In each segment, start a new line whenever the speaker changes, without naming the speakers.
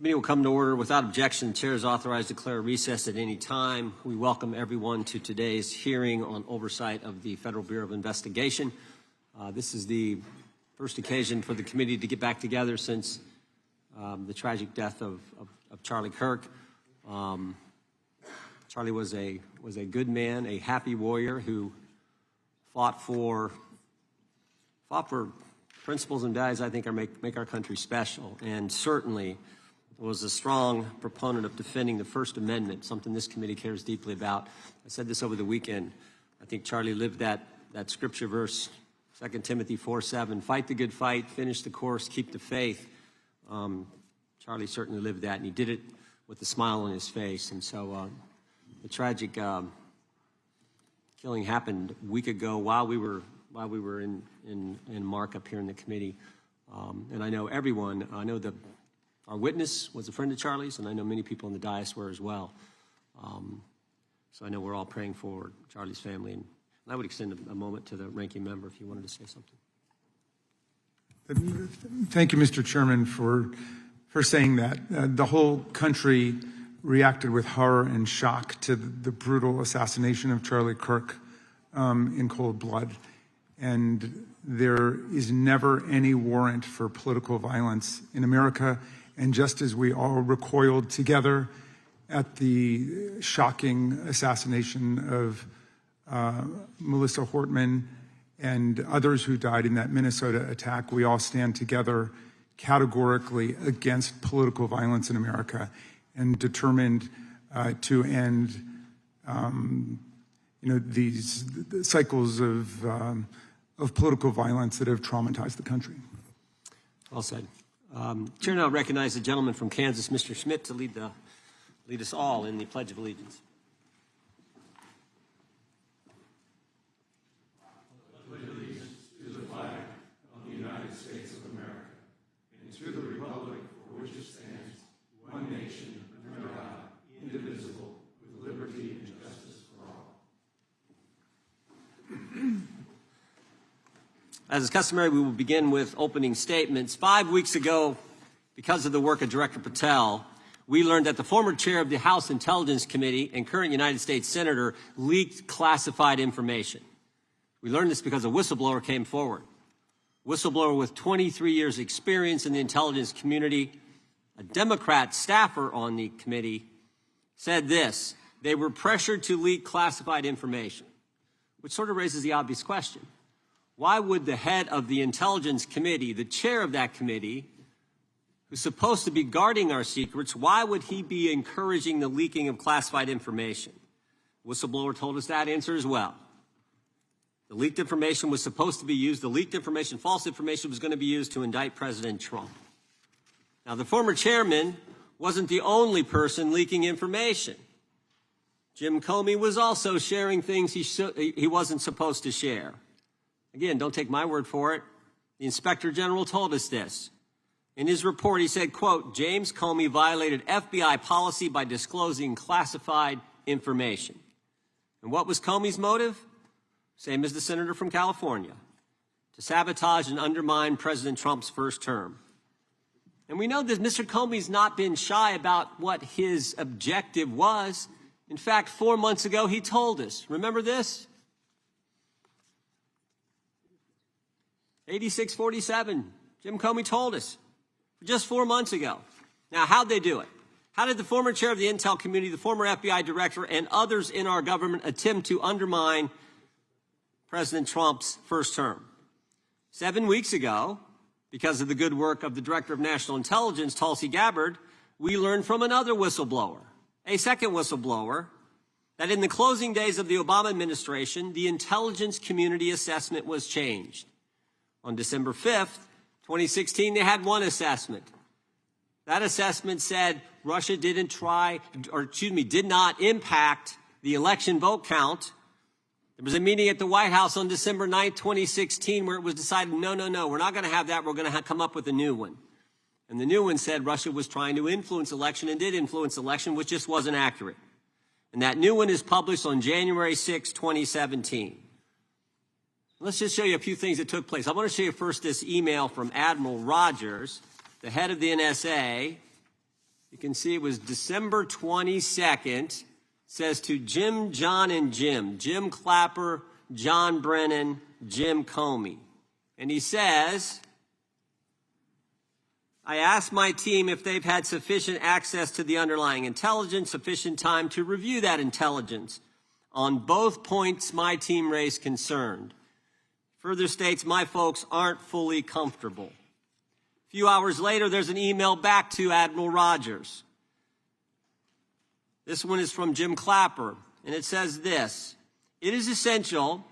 Committee will come to order. Without objection, the chair is authorized to declare recess at any time. We welcome everyone to today's hearing on oversight of the Federal Bureau of Investigation. This is the first occasion for the committee to get back together since the tragic death of Charlie Kirk. Charlie was a good man, a happy warrior who fought for principles and values I think make our country special, and certainly was a strong proponent of defending the First Amendment, something this committee cares deeply about. I said this over the weekend. I think Charlie lived that scripture verse, 2 Timothy 4:7, fight the good fight, finish the course, keep the faith. Charlie certainly lived that, and he did it with a smile on his face. And so the tragic killing happened a week ago while we were in markup here in the committee. And I know everyone, our witness was a friend of Charlie's, and I know many people in the dais were as well. So I know we're all praying for Charlie's family. And I would extend a moment to the ranking member if you wanted to say something.
Thank you, Mr. Chairman, for saying that. The whole country reacted with horror and shock to the brutal assassination of Charlie Kirk in cold blood. And there is never any warrant for political violence in America. And just as we all recoiled together at the shocking assassination of Melissa Hortman and others who died in that Minnesota attack, we all stand together categorically against political violence in America and determined to end these cycles of political violence that have traumatized the country.
Well said. Chair now recognizes the gentleman from Kansas, Mr. Schmidt, to lead us all in the Pledge of Allegiance.
I pledge allegiance to the flag of the United States of America and to the republic for which it stands, one nation, under God, indivisible, with liberty and justice for all.
As is customary, we will begin with opening statements. 5 weeks ago, because of the work of Director Patel, we learned that the former chair of the House Intelligence Committee and current United States Senator leaked classified information. We learned this because a whistleblower came forward. A whistleblower with 23 years' experience in the intelligence community, a Democrat staffer on the committee, said this: they were pressured to leak classified information, which sort of raises the obvious question. Why would the head of the Intelligence Committee, the chair of that committee, who's supposed to be guarding our secrets, why would he be encouraging the leaking of classified information? Whistleblower told us that answer as well. The leaked information was supposed to be used, the leaked information, false information, was going to be used to indict President Trump. Now, the former chairman wasn't the only person leaking information. Jim Comey was also sharing things he wasn't supposed to share. Again, don't take my word for it. The Inspector General told us this. In his report, he said, quote, James Comey violated FBI policy by disclosing classified information. And what was Comey's motive? Same as the senator from California: to sabotage and undermine President Trump's first term. And we know that Mr. Comey's not been shy about what his objective was. In fact, 4 months ago, he told us. Remember this? 8647, Jim Comey told us just 4 months ago. Now, how'd they do it? How did the former chair of the Intel Committee, the former FBI director, and others in our government attempt to undermine President Trump's first term? 7 weeks ago, because of the good work of the Director of National Intelligence, Tulsi Gabbard, we learned from another whistleblower, a second whistleblower, that in the closing days of the Obama administration, the intelligence community assessment was changed. On December 5th, 2016, they had one assessment. That assessment said Russia did not impact the election vote count. There was a meeting at the White House on December 9th, 2016, where it was decided, no, we're not going to have that. We're going to come up with a new one. And the new one said Russia was trying to influence election and did influence election, which just wasn't accurate. And that new one is published on January 6, 2017. Let's just show you a few things that took place. I want to show you first this email from Admiral Rogers, the head of the NSA, You can see it was December 22nd. Says to Jim, John, and Jim. Jim Clapper, John Brennan, Jim Comey. And he says, I asked my team if they've had sufficient access to the underlying intelligence, sufficient time to review that intelligence. On both points, my team raised concern. Further states, my folks aren't fully comfortable. A few hours later, there's an email back to Admiral Rogers. This one is from Jim Clapper, and it says this: it is essential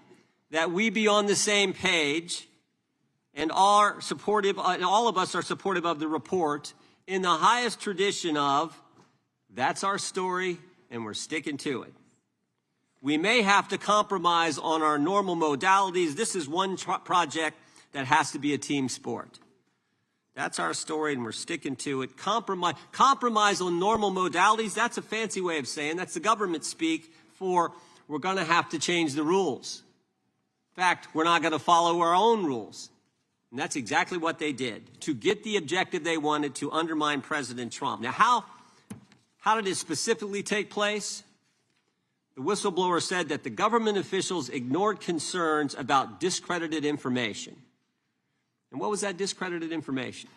that we be on the same page and are supportive, and all of us are supportive of the report in the highest tradition of, that's our story and we're sticking to it. We may have to compromise on our normal modalities. This is one project that has to be a team sport. That's our story, and we're sticking to it. Compromise on normal modalities, that's a fancy way of saying, that's the government speak for we're going to have to change the rules. In fact, we're not going to follow our own rules. And that's exactly what they did to get the objective they wanted, to undermine President Trump. Now, how did it specifically take place? The whistleblower said that the government officials ignored concerns about discredited information. And what was that discredited information?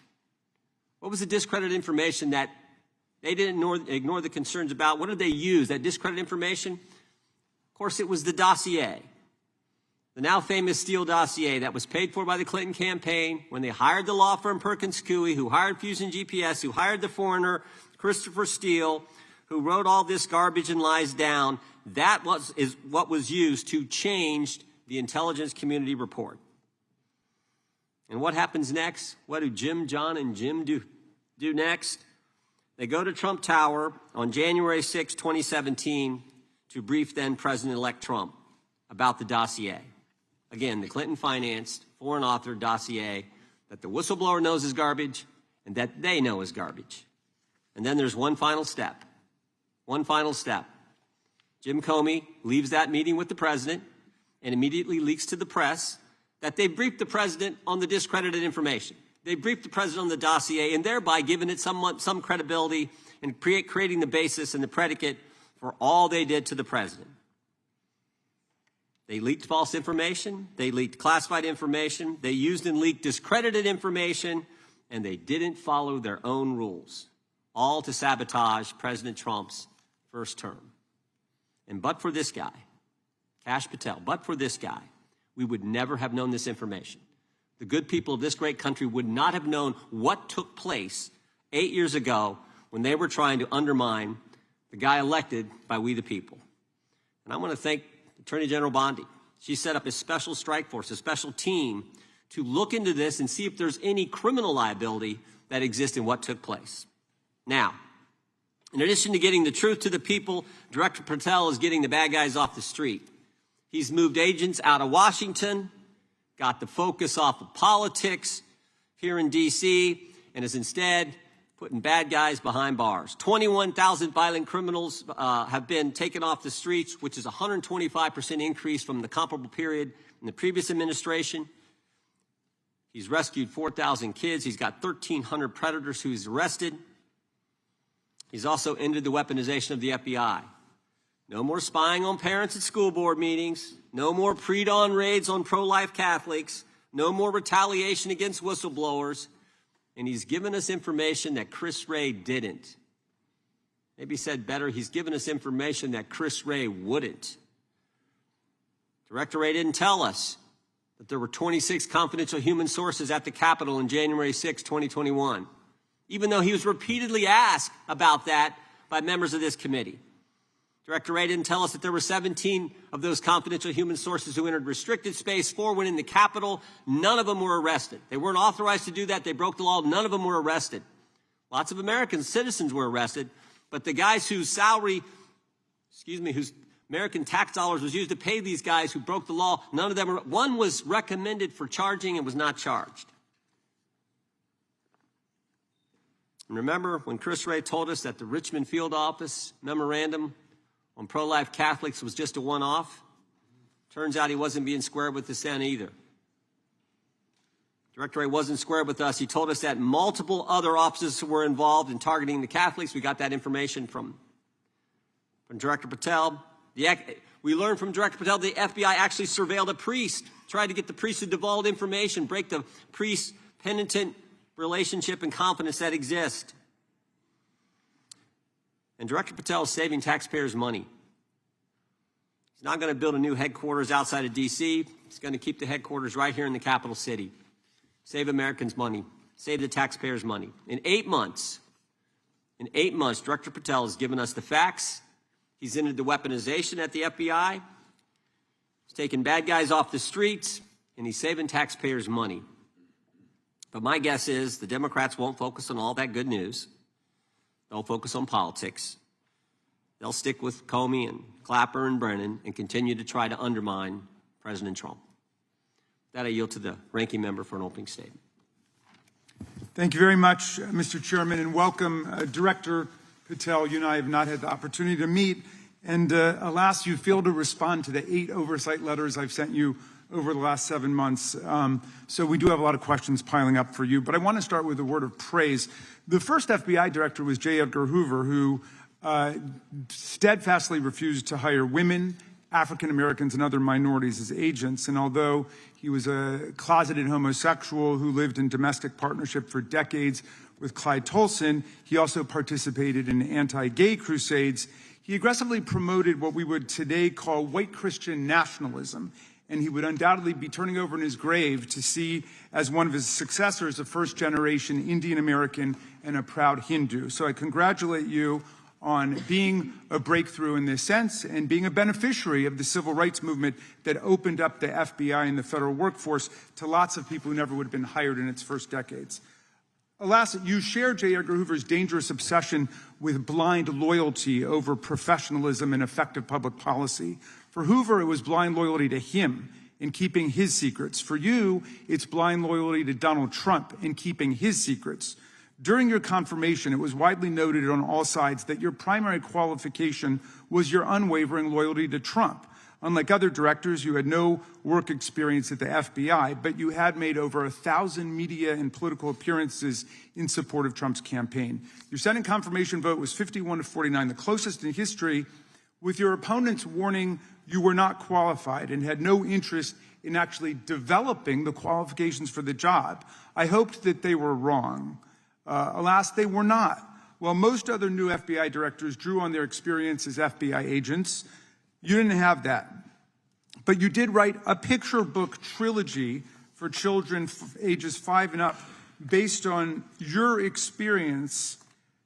What was the discredited information that they didn't ignore the concerns about? What did they use, that discredited information? Of course, it was the dossier. The now famous Steele dossier that was paid for by the Clinton campaign when they hired the law firm Perkins Coie, who hired Fusion GPS, who hired the foreigner Christopher Steele, who wrote all this garbage and lies down. That is what was used to change the intelligence community report. And what happens next? What do Jim, John, and Jim do next? They go to Trump Tower on January 6, 2017, to brief then President-elect Trump about the dossier. Again, the Clinton-financed, foreign-authored dossier that the whistleblower knows is garbage and that they know is garbage. And then there's one final step. One final step. Jim Comey leaves that meeting with the president and immediately leaks to the press that they briefed the president on the discredited information. They briefed the president on the dossier and thereby giving it some credibility and creating the basis and the predicate for all they did to the president. They leaked false information. They leaked classified information. They used and leaked discredited information, and they didn't follow their own rules, all to sabotage President Trump's first term. And but for this guy, Kash Patel, but for this guy, we would never have known this information. The good people of this great country would not have known what took place 8 years ago when they were trying to undermine the guy elected by we the people. And I want to thank Attorney General Bondi. She set up a special strike force, a special team, to look into this and see if there's any criminal liability that exists in what took place. Now, in addition to getting the truth to the people, Director Patel is getting the bad guys off the street. He's moved agents out of Washington, got the focus off of politics here in D.C., and is instead putting bad guys behind bars. 21,000 violent criminals have been taken off the streets, which is a 125% increase from the comparable period in the previous administration. He's rescued 4,000 kids. He's got 1,300 predators who he's arrested. He's also ended the weaponization of the FBI. No more spying on parents at school board meetings. No more pre-dawn raids on pro-life Catholics. No more retaliation against whistleblowers. And he's given us information that Chris Wray didn't. Maybe said better, he's given us information that Chris Wray wouldn't. Director Wray didn't tell us that there were 26 confidential human sources at the Capitol on January 6, 2021, even though he was repeatedly asked about that by members of this committee. Director Wray didn't tell us that there were 17 of those confidential human sources who entered restricted space. 4 went in the Capitol. None of them were arrested. They weren't authorized to do that. They broke the law. None of them were arrested. Lots of American citizens were arrested, but the guys whose whose American tax dollars was used to pay these guys who broke the law, none of them were. One was recommended for charging and was not charged. And remember when Chris Wray told us that the Richmond field office memorandum on pro-life Catholics was just a one-off? Turns out he wasn't being square with the Senate either. Director Wray wasn't square with us. He told us that multiple other officers were involved in targeting the Catholics. We got that information from Director Patel. We learned from Director Patel the FBI actually surveilled a priest, tried to get the priest to divulge information, break the priest-penitent relationship and confidence that exist. And Director Patel is saving taxpayers' money. He's not going to build a new headquarters outside of D.C. He's going to keep the headquarters right here in the capital city. Save Americans money. Save the taxpayers money. In 8 months, Director Patel has given us the facts. He's ended the weaponization at the FBI. He's taken bad guys off the streets, and he's saving taxpayers money. But my guess is the Democrats won't focus on all that good news. They'll focus on politics. They'll stick with Comey and Clapper and Brennan and continue to try to undermine President Trump. With that, I yield to the ranking member for an opening statement.
Thank you very much, Mr. Chairman, and welcome, Director Patel. You and I have not had the opportunity to meet, and alas, you failed to respond to the 8 oversight letters I've sent you over the last 7 months. So we do have a lot of questions piling up for you, but I want to start with a word of praise. The first FBI director was J. Edgar Hoover, who steadfastly refused to hire women, African Americans, and other minorities as agents. And although he was a closeted homosexual who lived in domestic partnership for decades with Clyde Tolson, he also participated in anti-gay crusades. He aggressively promoted what we would today call white Christian nationalism, and he would undoubtedly be turning over in his grave to see as one of his successors a first-generation Indian American and a proud Hindu. So I congratulate you on being a breakthrough in this sense and being a beneficiary of the civil rights movement that opened up the FBI and the federal workforce to lots of people who never would have been hired in its first decades. Alas, you share J. Edgar Hoover's dangerous obsession with blind loyalty over professionalism and effective public policy. For Hoover, it was blind loyalty to him in keeping his secrets. For you, it's blind loyalty to Donald Trump in keeping his secrets. During your confirmation, it was widely noted on all sides that your primary qualification was your unwavering loyalty to Trump. Unlike other directors, you had no work experience at the FBI, but you had made over 1,000 media and political appearances in support of Trump's campaign. Your Senate confirmation vote was 51-49, the closest in history, with your opponents warning you were not qualified and had no interest in actually developing the qualifications for the job. I hoped that they were wrong. Alas, they were not. While most other new FBI directors drew on their experience as FBI agents, you didn't have that. But you did write a picture book trilogy for children ages 5 and up based on your experience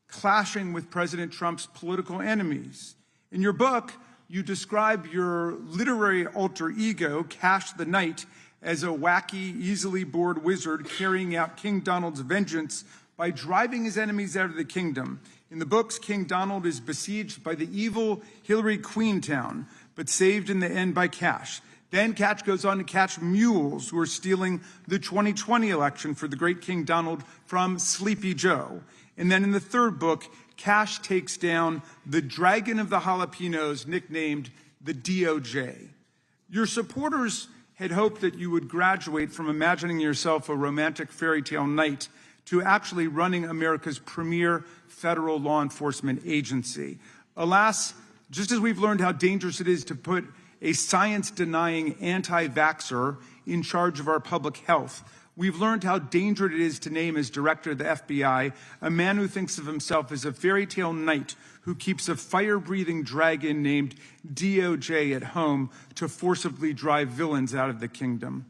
clashing with President Trump's political enemies. In your book, you describe your literary alter ego, Kash the Knight, as a wacky, easily bored wizard carrying out King Donald's vengeance by driving his enemies out of the kingdom. In the books, King Donald is besieged by the evil Hillary Queentown, but saved in the end by Kash. Then Kash goes on to catch mules who are stealing the 2020 election for the great King Donald from Sleepy Joe. And then in the third book, Kash takes down the dragon of the jalapenos, nicknamed the DOJ. Your supporters had hoped that you would graduate from imagining yourself a romantic fairy tale knight to actually running America's premier federal law enforcement agency. Alas, just as we've learned how dangerous it is to put a science-denying anti-vaxxer in charge of our public health, we've learned how dangerous it is to name as director of the FBI a man who thinks of himself as a fairy tale knight who keeps a fire-breathing dragon named DOJ at home to forcibly drive villains out of the kingdom.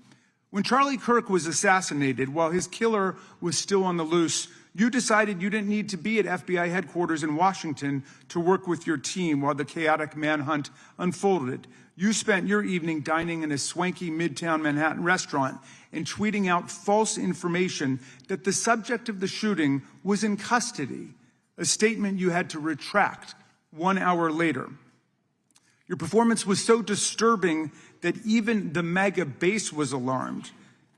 When Charlie Kirk was assassinated, while his killer was still on the loose, you decided you didn't need to be at FBI headquarters in Washington to work with your team while the chaotic manhunt unfolded. You spent your evening dining in a swanky Midtown Manhattan restaurant and tweeting out false information that the subject of the shooting was in custody, a statement you had to retract 1 hour later. Your performance was so disturbing that even the MAGA base was alarmed.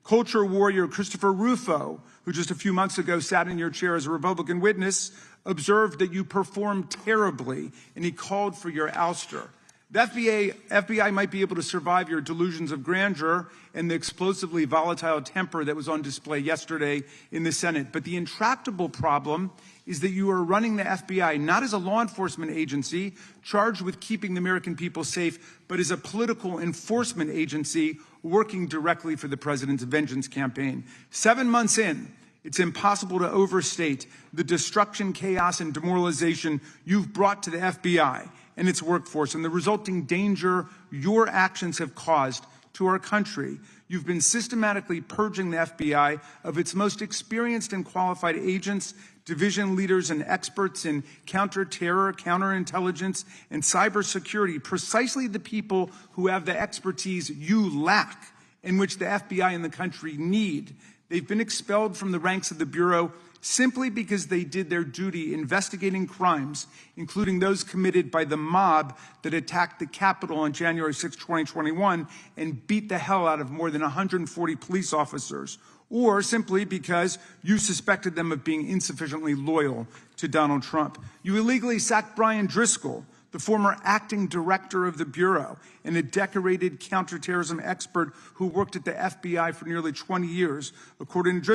Culture warrior Christopher Rufo, who just a few months ago sat in your chair as a Republican witness, observed that you performed terribly, and he called for your ouster. The FBI might be able to survive your delusions of grandeur and the explosively volatile temper that was on display yesterday in the Senate. But the intractable problem is that you are running the FBI not as a law enforcement agency charged with keeping the American people safe, but as a political enforcement agency working directly for the president's vengeance campaign. 7 months in, it's impossible to overstate the destruction, chaos, and demoralization you've brought to the FBI and its workforce and the resulting danger your actions have caused to our country. You've been systematically purging the FBI of its most experienced and qualified agents, division leaders, and experts in counterterror, counterintelligence, and cybersecurity, precisely the people who have the expertise you lack and which the FBI and the country need. They've been expelled from the ranks of the Bureau simply because they did their duty investigating crimes, including those committed by the mob that attacked the Capitol on January 6, 2021, and beat the hell out of more than 140 police officers, or simply because you suspected them of being insufficiently loyal to Donald Trump. You illegally sacked Brian Driscoll, the former acting director of the Bureau and a decorated counterterrorism expert who worked at the FBI for nearly 20 years. According to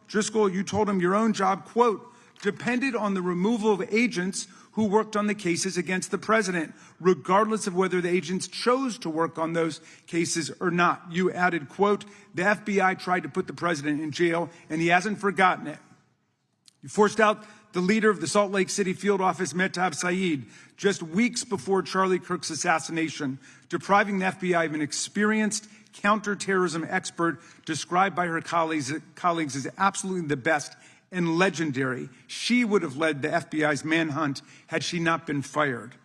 Driscoll, you told him your own job, quote, depended on the removal of agents who worked on the cases against the president, regardless of whether the agents chose to work on those cases or not. You added, quote, the FBI tried to put the president in jail, and he hasn't forgotten it. You forced out the leader of the Salt Lake City field office, Mehtab Saeed, just weeks before Charlie Kirk's assassination, depriving the FBI of an experienced counterterrorism expert described by her colleagues as absolutely the best and legendary. She would have led the FBI's manhunt had she not been fired.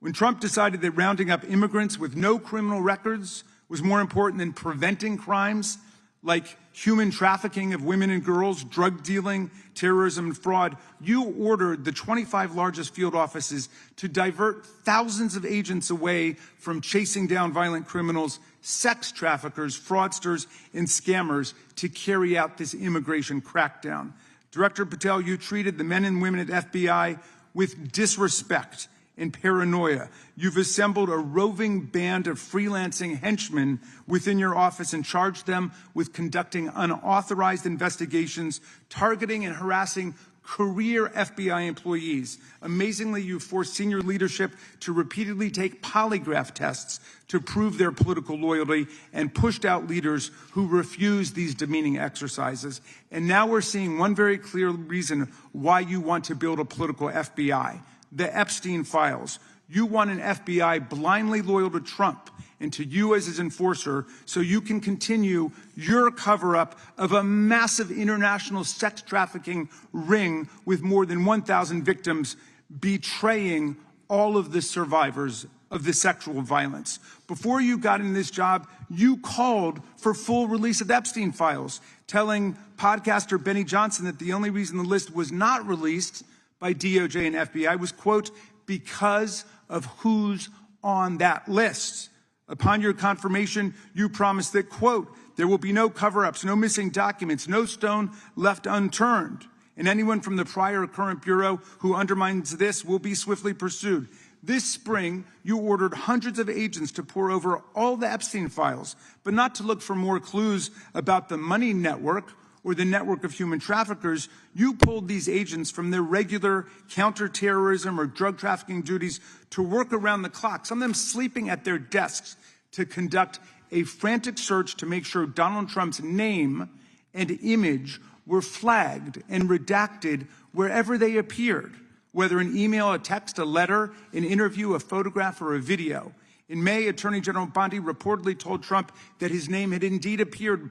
When Trump decided that rounding up immigrants with no criminal records was more important than preventing crimes like human trafficking of women and girls, drug dealing, terrorism, and fraud, you ordered the 25 largest field offices to divert thousands of agents away from chasing down violent criminals, sex traffickers, fraudsters, and scammers to carry out this immigration crackdown. Director Patel, you treated the men and women at FBI with disrespect and paranoia. You've assembled a roving band of freelancing henchmen within your office and charged them with conducting unauthorized investigations, targeting and harassing career FBI employees. Amazingly, you forced senior leadership to repeatedly take polygraph tests to prove their political loyalty and pushed out leaders who refused these demeaning exercises. And now we're seeing one very clear reason why you want to build a political FBI. The Epstein files. You want an FBI blindly loyal to Trump and to you as his enforcer so you can continue your cover-up of a massive international sex trafficking ring with more than 1,000 victims, betraying all of the survivors of the sexual violence. Before you got in this job, you called for full release of the Epstein files, telling podcaster Benny Johnson that the only reason the list was not released by DOJ and FBI was, quote, because of who's on that list. Upon your confirmation, you promised that, quote, there will be no cover-ups, no missing documents, no stone left unturned, and anyone from the prior or current Bureau who undermines this will be swiftly pursued. This spring, you ordered hundreds of agents to pore over all the Epstein files, but not to look for more clues about the money network or the network of human traffickers. You pulled these agents from their regular counterterrorism or drug trafficking duties to work around the clock, some of them sleeping at their desks, to conduct a frantic search to make sure Donald Trump's name and image were flagged and redacted wherever they appeared, whether an email, a text, a letter, an interview, a photograph, or a video. In May, Attorney General Bondi reportedly told Trump that his name had indeed appeared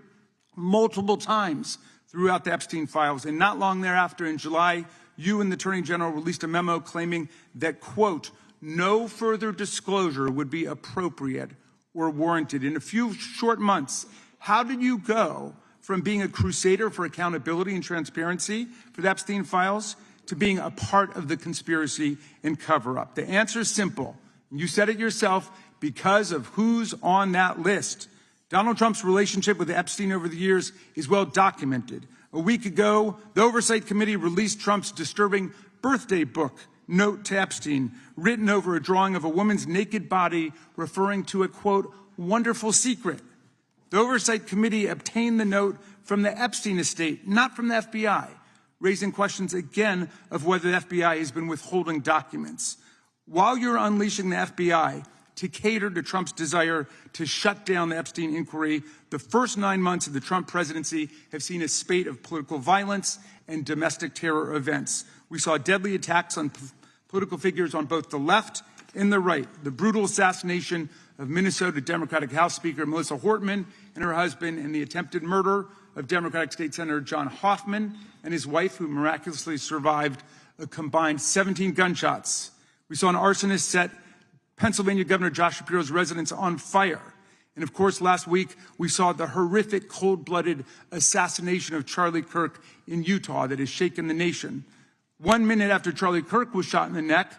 multiple times throughout the Epstein files. And not long thereafter, in July, you and the Attorney General released a memo claiming that, quote, no further disclosure would be appropriate or warranted. In a few short months, how did you go from being a crusader for accountability and transparency for the Epstein files to being a part of the conspiracy and cover-up? The answer is simple. You said it yourself, because of who's on that list. Donald Trump's relationship with Epstein over the years is well documented. A week ago, the Oversight Committee released Trump's disturbing birthday book note to Epstein, written over a drawing of a woman's naked body, referring to a, quote, wonderful secret. The Oversight Committee obtained the note from the Epstein estate, not from the FBI, raising questions again of whether the FBI has been withholding documents. While you're unleashing the FBI to cater to Trump's desire to shut down the Epstein inquiry, the first 9 months of the Trump presidency have seen a spate of political violence and domestic terror events. We saw deadly attacks on political figures on both the left and the right. The brutal assassination of Minnesota Democratic House Speaker Melissa Hortman and her husband, and the attempted murder of Democratic State Senator John Hoffman and his wife, who miraculously survived a combined 17 gunshots. We saw an arsonist set Pennsylvania Governor Josh Shapiro's residence on fire. And of course, last week, we saw the horrific, cold-blooded assassination of Charlie Kirk in Utah that has shaken the nation. 1 minute after Charlie Kirk was shot in the neck,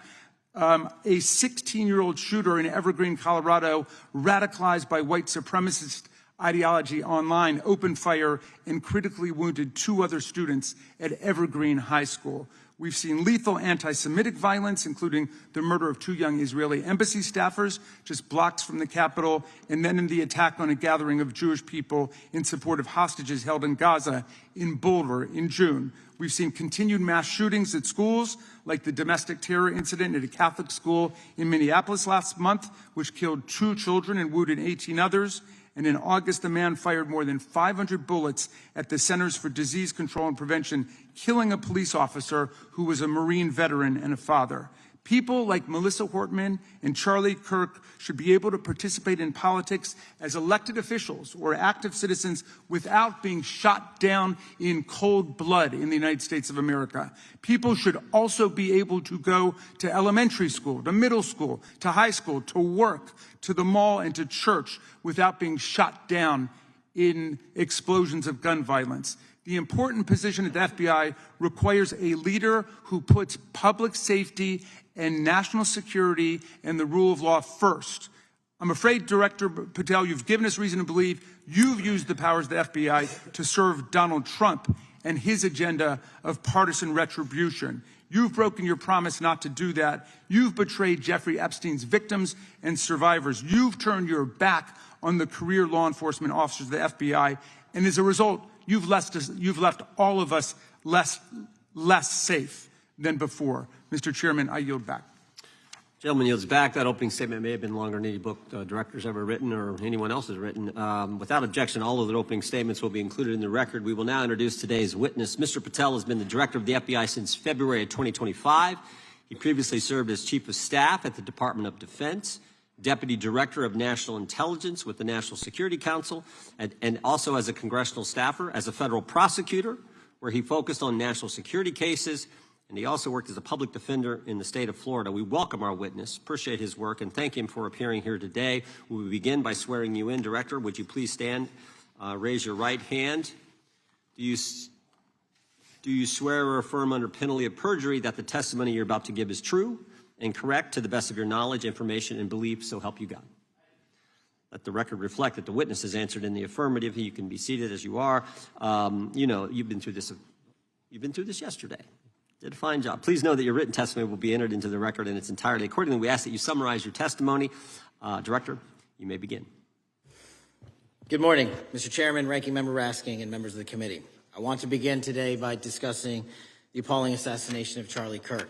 a 16-year-old shooter in Evergreen, Colorado, radicalized by white supremacist ideology online, opened fire and critically wounded 2 other students at Evergreen High School. We've seen lethal anti-Semitic violence, including the murder of 2 young Israeli embassy staffers just blocks from the Capitol, and then in the attack on a gathering of Jewish people in support of hostages held in Gaza in Boulder in June. We've seen continued mass shootings at schools, like the domestic terror incident at a Catholic school in Minneapolis last month, which killed 2 children and wounded 18 others. And in August, a man fired more than 500 bullets at the Centers for Disease Control and Prevention, killing a police officer who was a Marine veteran and a father. People like Melissa Hortman and Charlie Kirk should be able to participate in politics as elected officials or active citizens without being shot down in cold blood in the United States of America. People should also be able to go to elementary school, to middle school, to high school, to work, to the mall, and to church without being shot down in explosions of gun violence. The important position at the FBI requires a leader who puts public safety and national security and the rule of law first. I'm afraid, Director Patel, you've given us reason to believe you've used the powers of the FBI to serve Donald Trump and his agenda of partisan retribution. You've broken your promise not to do that. You've betrayed Jeffrey Epstein's victims and survivors. You've turned your back on the career law enforcement officers of the FBI, and as a result, you've left all of us less safe than before. Mr. Chairman, I yield back.
Gentleman yields back. That opening statement may have been longer than any book director's ever written or anyone else has written. Without objection, all of the opening statements will be included in the record. We will now introduce today's witness. Mr. Patel has been the director of the FBI since February of 2025. He previously served as chief of staff at the Department of Defense, deputy director of national intelligence with the National Security Council, and also as a congressional staffer, as a federal prosecutor, where he focused on national security cases. And he also worked as a public defender in the state of Florida. We welcome our witness, appreciate his work, and thank him for appearing here today. We will begin by swearing you in. Director, would you please stand, raise your right hand. Do you swear or affirm under penalty of perjury that the testimony you're about to give is true and correct to the best of your knowledge, information, and belief, so help you God? Let the record reflect that the witness has answered in the affirmative. You can be seated as you are. You know, you've been through this yesterday. Did a fine job. Please know that your written testimony will be entered into the record in its entirety. Accordingly, we ask that you summarize your testimony. Director, you may begin.
Good morning, Mr. Chairman, Ranking Member Raskin, and members of the committee. I want to begin today by discussing the appalling assassination of Charlie Kirk.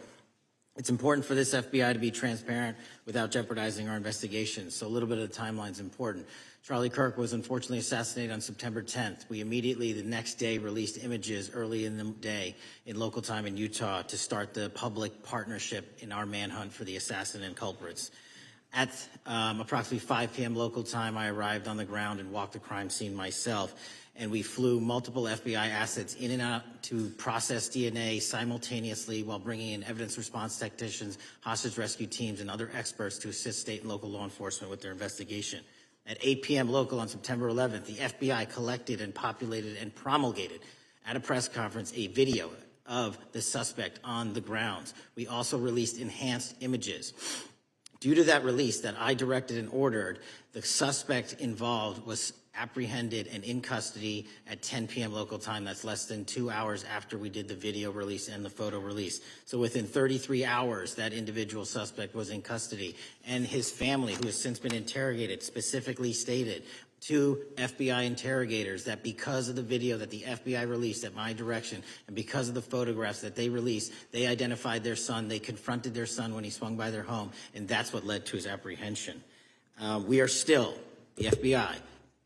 It's important for this FBI to be transparent without jeopardizing our investigation, so a little bit of the timeline is important. Charlie Kirk was unfortunately assassinated on September 10th. We immediately, the next day, released images early in the day in local time in Utah to start the public partnership in our manhunt for the assassin and culprits. At approximately 5 p.m. local time, I arrived on the ground and walked the crime scene myself, and we flew multiple FBI assets in and out to process DNA simultaneously while bringing in evidence response technicians, hostage rescue teams, and other experts to assist state and local law enforcement with their investigation. At 8 p.m. local on September 11th, the FBI collected and populated and promulgated at a press conference a video of the suspect on the grounds. We also released enhanced images. Due to that release that I directed and ordered, the suspect involved was apprehended and in custody at 10 p.m. local time. That's less than 2 hours after we did the video release and the photo release. So within 33 hours, that individual suspect was in custody. And his family, who has since been interrogated, specifically stated to FBI interrogators that because of the video that the FBI released at my direction and because of the photographs that they released, they identified their son, they confronted their son when he swung by their home, and that's what led to his apprehension. We are still, the FBI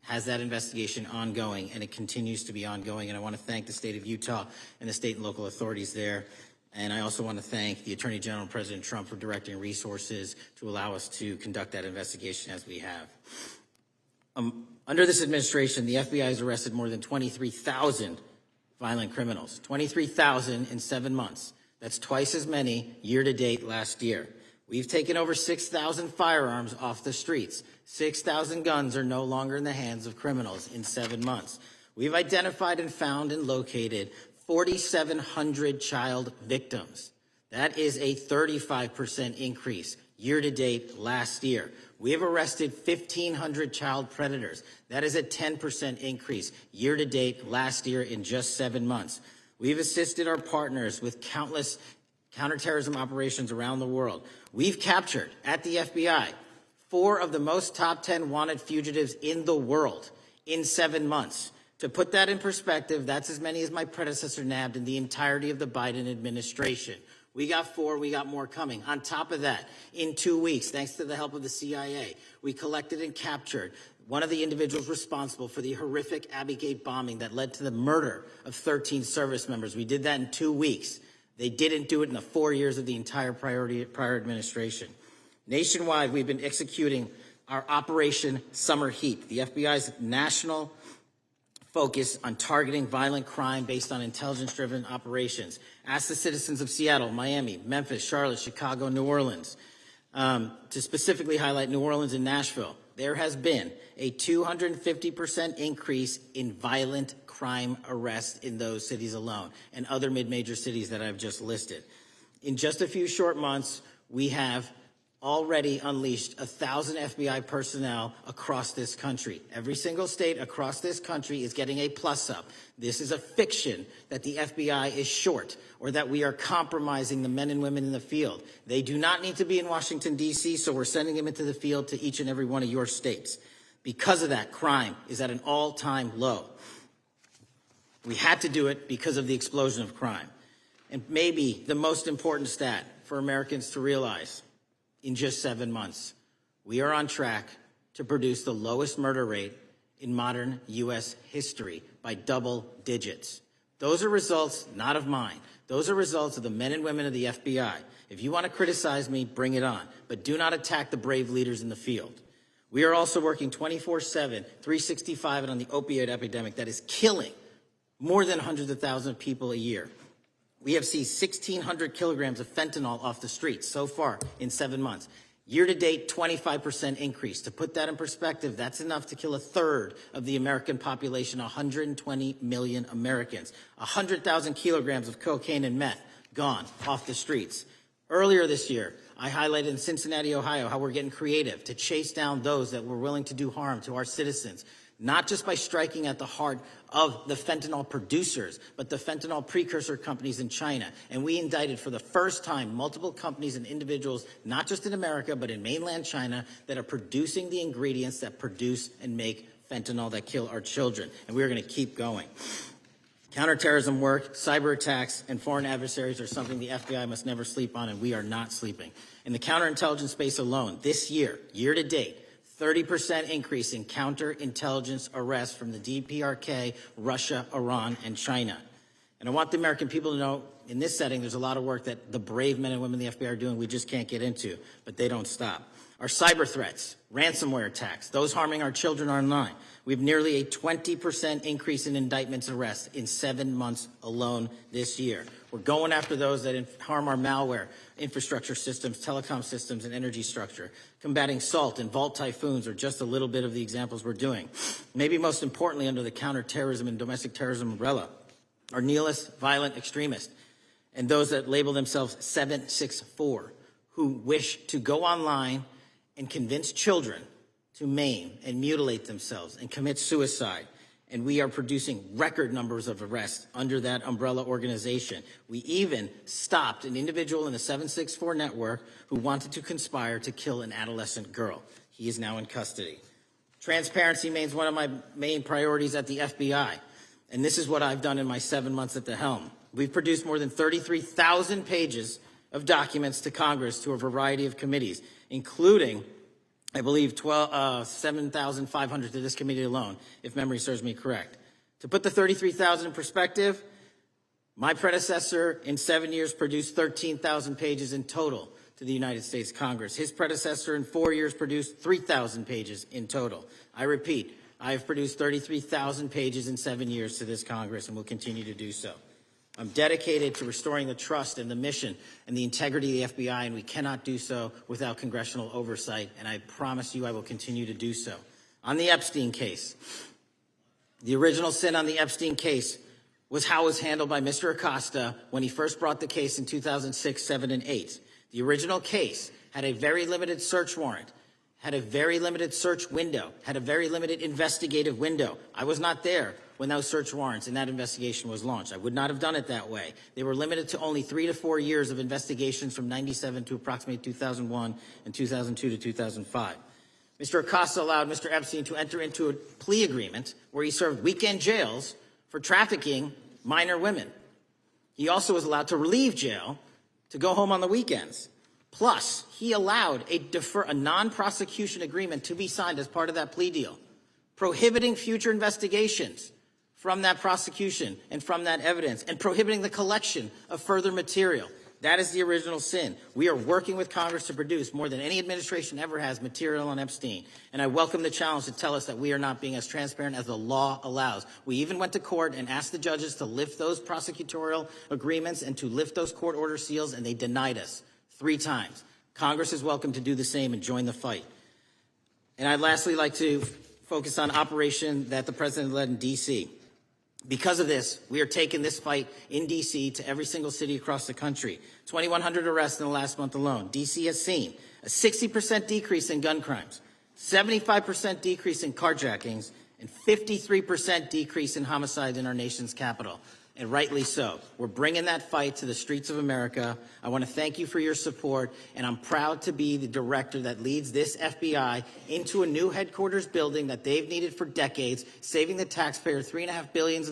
has that investigation ongoing, and it continues to be ongoing, and I want to thank the state of Utah and the state and local authorities there. And I also want to thank the Attorney General and President Trump for directing resources to allow us to conduct that investigation as we have. Under this administration, the FBI has arrested more than 23,000 violent criminals. 23,000 in 7 months. That's twice as many year to date last year. We've taken over 6,000 firearms off the streets. 6,000 guns are no longer in the hands of criminals in 7 months. We've identified and found and located 4,700 child victims. That is a 35% increase year to date last year. We have arrested 1,500 child predators. That is a 10% increase year to date last year in just 7 months. We've assisted our partners with countless counterterrorism operations around the world. We've captured at the FBI 4 of the most top 10 wanted fugitives in the world in 7 months. To put that in perspective, that's as many as my predecessor nabbed in the entirety of the Biden administration. We got 4, we got more coming. On top of that, in 2 weeks, thanks to the help of the CIA, we collected and captured one of the individuals responsible for the horrific Abbey Gate bombing that led to the murder of 13 service members. We did that in 2 weeks. They didn't do it in the 4 years of the entire prior administration. Nationwide, we've been executing our Operation Summer Heat, the FBI's national focus on targeting violent crime based on intelligence-driven operations. Ask the citizens of Seattle, Miami, Memphis, Charlotte, Chicago, New Orleans. To specifically highlight New Orleans and Nashville, there has been a 250% increase in violent crime arrests in those cities alone and other mid-major cities that I've just listed. In just a few short months, we have already unleashed 1,000 FBI personnel across this country. Every single state across this country is getting a plus up. This is a fiction that the FBI is short or that we are compromising the men and women in the field. They do not need to be in Washington, D.C., so we're sending them into the field to each and every one of your states. Because of that, crime is at an all-time low. We had to do it because of the explosion of crime. And maybe the most important stat for Americans to realize, in just 7 months, we are on track to produce the lowest murder rate in modern U.S. history by double digits. Those are results not of mine. Those are results of the men and women of the FBI. If you want to criticize me, bring it on. But do not attack the brave leaders in the field. We are also working 24/7, 365 on the opioid epidemic that is killing more than hundreds of thousands of people a year. We have seized 1,600 kilograms of fentanyl off the streets so far in 7 months. Year to date, 25% increase. To put that in perspective, that's enough to kill a third of the American population, 120 million Americans. 100,000 kilograms of cocaine and meth gone off the streets. Earlier this year, I highlighted in Cincinnati, Ohio, how we're getting creative to chase down those that were willing to do harm to our citizens. Not just by striking at the heart of the fentanyl producers, but the fentanyl precursor companies in China. And we indicted for the first time multiple companies and individuals, not just in America, but in mainland China, that are producing the ingredients that produce and make fentanyl that kill our children. And we're going to keep going. Counterterrorism work, cyber attacks, and foreign adversaries are something the FBI must never sleep on, and we are not sleeping. In the counterintelligence space alone, this year, year to date, 30% increase in counterintelligence arrests from the DPRK, Russia, Iran, and China. And I want the American people to know, in this setting, there's a lot of work that the brave men and women of the FBI are doing we just can't get into, but they don't stop. Our cyber threats, ransomware attacks, those harming our children online. We have nearly a 20% increase in indictments and arrests in 7 months alone this year. We're going after those that harm our malware, infrastructure systems, telecom systems, and energy structure. Combating SALT and Vault typhoons are just a little bit of the examples we're doing. Maybe most importantly, under the counterterrorism and domestic terrorism umbrella, are nihilist, violent extremists, and those that label themselves 764, who wish to go online and convince children to maim and mutilate themselves and commit suicide. And we are producing record numbers of arrests under that umbrella organization. We even stopped an individual in the 764 network who wanted to conspire to kill an adolescent girl. He is now in custody. Transparency remains one of my main priorities at the FBI. And this is what I've done in my 7 months at the helm. We've produced more than 33,000 pages of documents to Congress to a variety of committees, including, I believe, 7,500 to this committee alone, if memory serves me correct. To put the 33,000 in perspective, my predecessor in 7 years produced 13,000 pages in total to the United States Congress. His predecessor in 4 years produced 3,000 pages in total. I repeat, I have produced 33,000 pages in 7 years to this Congress and will continue to do so. I'm dedicated to restoring the trust and the mission and the integrity of the FBI, and we cannot do so without congressional oversight, and I promise you I will continue to do so. On the Epstein case, the original sin on the Epstein case was how it was handled by Mr. Acosta when he first brought the case in 2006, 7, and 8. The original case had a very limited search warrant, had a very limited search window, had a very limited investigative window. I was not there when those search warrants and that investigation was launched. I would not have done it that way. They were limited to only 3 to 4 years of investigations from 97 to approximately 2001 and 2002 to 2005. Mr. Acosta allowed Mr. Epstein to enter into a plea agreement where he served weekend jails for trafficking minor women. He also was allowed to leave jail to go home on the weekends. Plus, he allowed a non-prosecution agreement to be signed as part of that plea deal, prohibiting future investigations from that prosecution and from that evidence, and prohibiting the collection of further material. That is the original sin. We are working with Congress to produce more than any administration ever has material on Epstein. And I welcome the challenge to tell us that we are not being as transparent as the law allows. We even went to court and asked the judges to lift those prosecutorial agreements and to lift those court order seals, and they denied us 3 times. Congress is welcome to do the same and join the fight. And I'd lastly like to focus on operation that the president led in D.C. Because of this, we are taking this fight in D.C. to every single city across the country. 2,100 arrests in the last month alone. D.C. has seen a 60% decrease in gun crimes, 75% decrease in carjackings, and 53% decrease in homicide in our nation's capital. And rightly so. We're bringing that fight to the streets of America. I want to thank you for your support, and I'm proud to be the director that leads this FBI into a new headquarters building that they've needed for decades, saving the taxpayer $3.5 billion,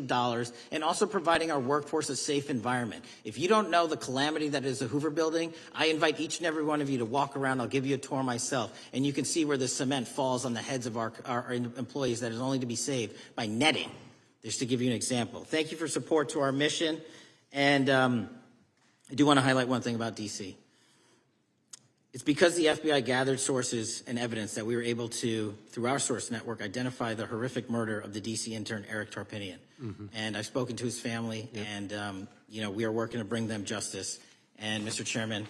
and also providing our workforce a safe environment. If you don't know the calamity that is the Hoover Building, I invite each and every one of you to walk around. I'll give you a tour myself, and you can see where the cement falls on the heads of our employees that is only to be saved by netting. Just to give you an example. Thank you for support to our mission. And I do want to highlight one thing about D.C. It's because the FBI gathered sources and evidence that we were able to, through our source network, identify the horrific murder of the D.C. intern, Eric Tarpinian. And I've spoken to his family, and we are working to bring them justice. And Mr. Chairman,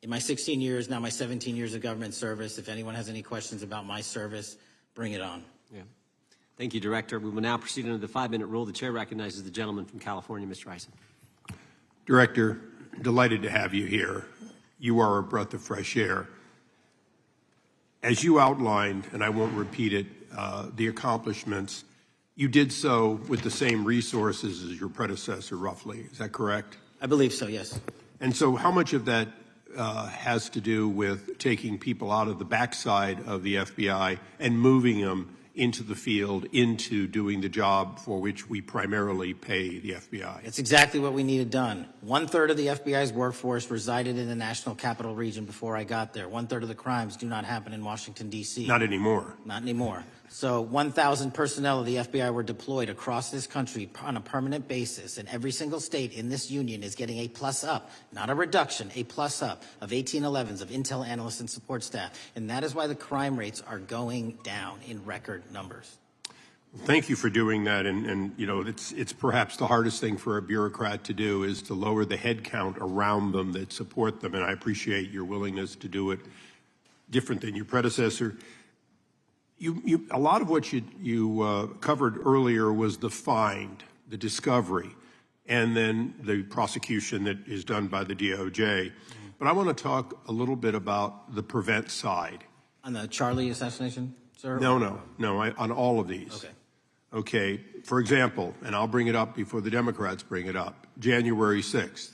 in my 16 years, now my 17 years of government service, if anyone has any questions about my service, bring it on.
Yeah. Thank you, Director. We will now proceed under the 5-minute rule. The chair recognizes the gentleman from California, Mr. Issa.
Director, delighted to have you here. You are a breath of fresh air. As you outlined, and I won't repeat it, the accomplishments, you did so with the same resources as your predecessor, roughly. Is that correct?
I believe so, yes.
And so how much of that has to do with taking people out of the backside of the FBI and moving them into the field, into doing the job for which we primarily pay the FBI?
It's exactly what we needed done. 1/3 of the FBI's workforce resided in the National Capital Region before I got there. 1/3 of the crimes do not happen in Washington, D.C.
Not anymore.
Not anymore. So 1,000 personnel of the FBI were deployed across this country on a permanent basis, and every single state in this union is getting a plus up, not a reduction, a plus up of 1811s of intel analysts and support staff. And that is why the crime rates are going down in record numbers.
Thank you for doing that, and it's perhaps the hardest thing for a bureaucrat to do is to lower the head count around them that support them, and I appreciate your willingness to do it different than your predecessor. A lot of what you covered earlier was the find, the discovery, and then the prosecution that is done by the DOJ. But I want to talk a little bit about the prevent side.
On the Charlie assassination? sir?
No, on all of these.
Okay.
Okay, for example, and I'll bring it up before the Democrats bring it up, January 6th.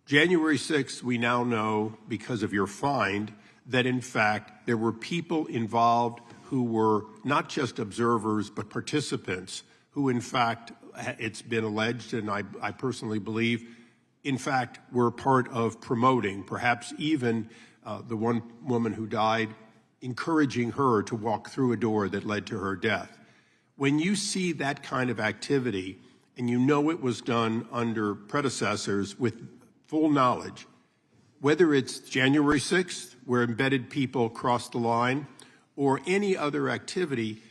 January 6th, we now know, because of your find, that in fact there were people involved who were not just observers but participants who in fact, it's been alleged, and I personally believe, in fact, were part of promoting, perhaps even the one woman who died, encouraging her to walk through a door that led to her death. When you see that kind of activity, and you know it was done under predecessors with full knowledge, whether it's January 6th, where embedded people crossed the line, or any other activity,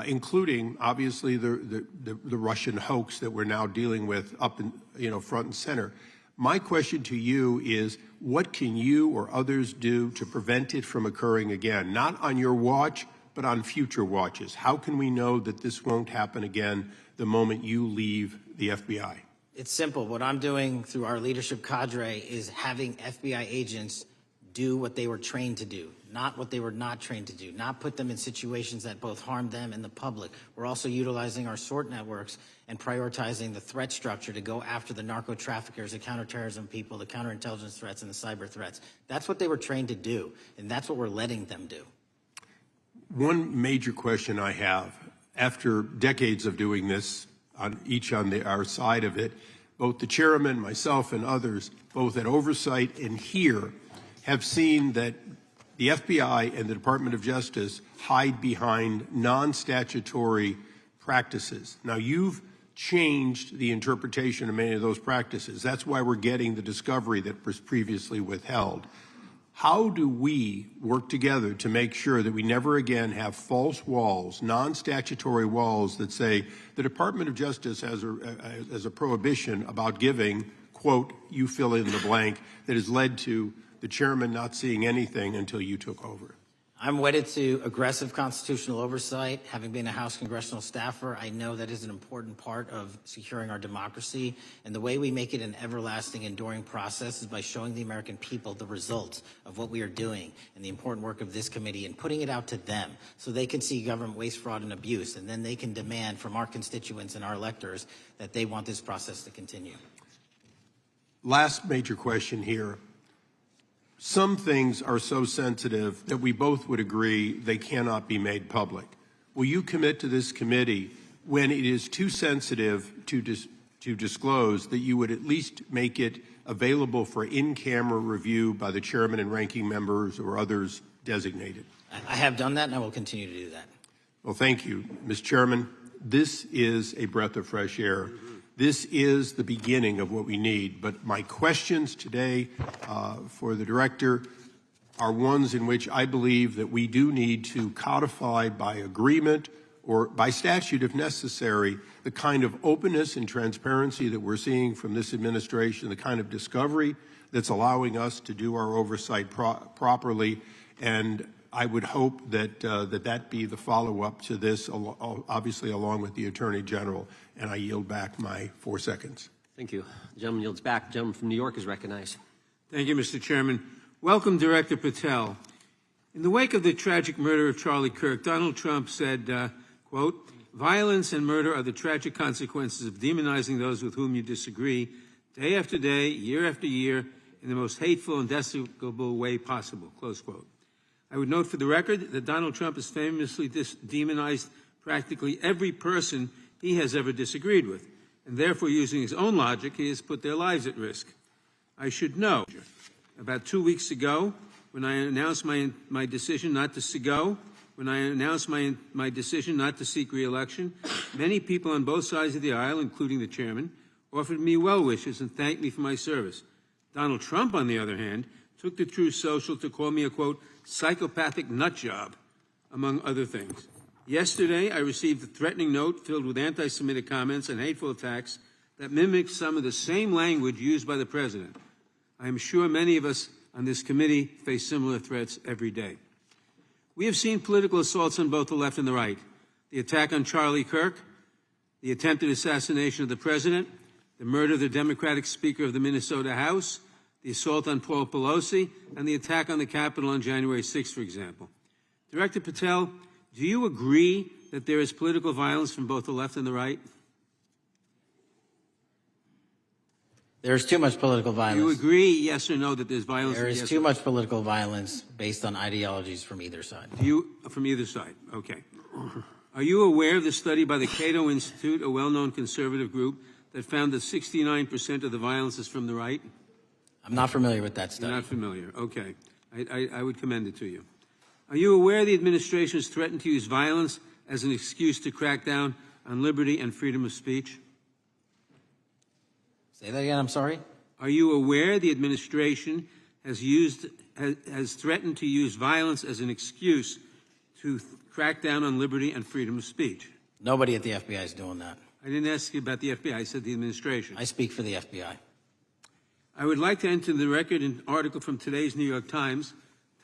including obviously the Russian hoax that we're now dealing with up in, front and center. My question to you is, what can you or others do to prevent it from occurring again? Not on your watch, but on future watches. How can we know that this won't happen again the moment you leave the FBI?
It's simple. What I'm doing through our leadership cadre is having FBI agents do what they were trained to do, not what they were not trained to do, not put them in situations that both harm them and the public. We're also utilizing our SORT networks and prioritizing the threat structure to go after the narco traffickers, the counterterrorism people, the counterintelligence threats, and the cyber threats. That's what they were trained to do, and that's what we're letting them do.
One major question I have, after decades of doing this, on our side of it, both the chairman, myself, and others, both at oversight and here, have seen that the FBI and the Department of Justice hide behind non-statutory practices. Now, you've changed the interpretation of many of those practices. That's why we're getting the discovery that was previously withheld. How do we work together to make sure that we never again have false walls, non-statutory walls that say the Department of Justice has a prohibition about giving, quote, you fill in the blank, that has led to the chairman not seeing anything until you took over?
I'm wedded to aggressive constitutional oversight. Having been a House congressional staffer, I know that is an important part of securing our democracy. And the way we make it an everlasting, enduring process is by showing the American people the results of what we are doing and the important work of this committee and putting it out to them so they can see government waste, fraud, and abuse. And then they can demand from our constituents and our electors that they want this process to continue.
Last major question here. Some things are so sensitive that we both would agree they cannot be made public. Will you commit to this committee, when it is too sensitive to disclose, that you would at least make it available for in-camera review by the chairman and ranking members or others designated?
I have done that, and I will continue to do that.
Well, thank you, Mr. Chairman. This is a breath of fresh air. This is the beginning of what we need. But my questions today for the director are ones in which I believe that we do need to codify by agreement or by statute, if necessary, the kind of openness and transparency that we're seeing from this administration, the kind of discovery that's allowing us to do our oversight properly. And I would hope that that be the follow-up to this, obviously along with the Attorney General. And I yield back my 4 seconds.
Thank you. The gentleman yields back. The gentleman from New York is recognized.
Thank you, Mr. Chairman. Welcome, Director Patel. In the wake of the tragic murder of Charlie Kirk, Donald Trump said, quote, "Violence and murder are the tragic consequences of demonizing those with whom you disagree, day after day, year after year, in the most hateful and despicable way possible," close quote. I would note for the record that Donald Trump has famously demonized practically every person he has ever disagreed with, and therefore, using his own logic, he has put their lives at risk. I should know, about 2 weeks ago, when I announced my decision not to my decision not to seek re-election, many people on both sides of the aisle, including the chairman, offered me well wishes and thanked me for my service. Donald Trump, on the other hand, took to Truth Social to call me a, quote, psychopathic nut job, among other things. Yesterday, I received a threatening note filled with anti-Semitic comments and hateful attacks that mimicked some of the same language used by the president. I am sure many of us on this committee face similar threats every day. We have seen political assaults on both the left and the right. The attack on Charlie Kirk, the attempted assassination of the president, the murder of the Democratic Speaker of the Minnesota House, the assault on Paul Pelosi, and the attack on the Capitol on January 6th, for example. Director Patel, Do you agree that there is political violence from both the left and the right?
There's too much political violence.
Do you agree, yes or no, that there's violence?
There is too much political violence based on ideologies from either side.
From either side, okay. Are you aware of the study by the Cato Institute, a well-known conservative group, that found that 69% of the violence is from the right?
I'm not familiar with that study.
You're not familiar, okay. I would commend it to you. Are you aware the administration has threatened to use violence as an excuse to crack down on liberty and freedom of speech?
Say that again, I'm sorry?
Are you aware the administration has threatened to use violence as an excuse to crack down on liberty and freedom of speech?
Nobody at the FBI is doing that.
I didn't ask you about the FBI, I said the administration.
I speak for the FBI.
I would like to enter the record an article from today's New York Times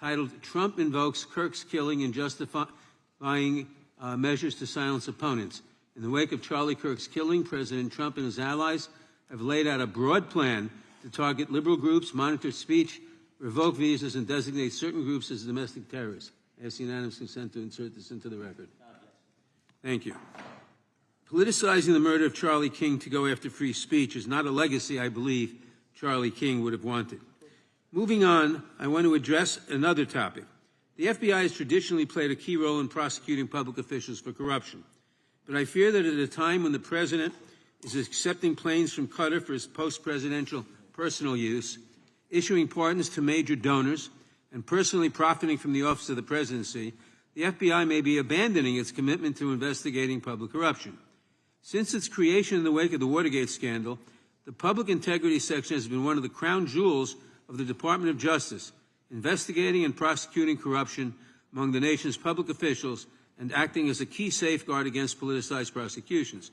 titled, "Trump Invokes Kirk's Killing and Justifying Measures to Silence Opponents." In the wake of Charlie Kirk's killing, President Trump and his allies have laid out a broad plan to target liberal groups, monitor speech, revoke visas, and designate certain groups as domestic terrorists. I ask unanimous consent to insert this into the record. Thank you. Politicizing the murder of Charlie King to go after free speech is not a legacy I believe Charlie King would have wanted. Moving on, I want to address another topic. The FBI has traditionally played a key role in prosecuting public officials for corruption. But I fear that at a time when the president is accepting planes from Qatar for his post-presidential personal use, issuing pardons to major donors, and personally profiting from the office of the presidency, the FBI may be abandoning its commitment to investigating public corruption. Since its creation in the wake of the Watergate scandal, the Public Integrity Section has been one of the crown jewels of the Department of Justice, investigating and prosecuting corruption among the nation's public officials and acting as a key safeguard against politicized prosecutions.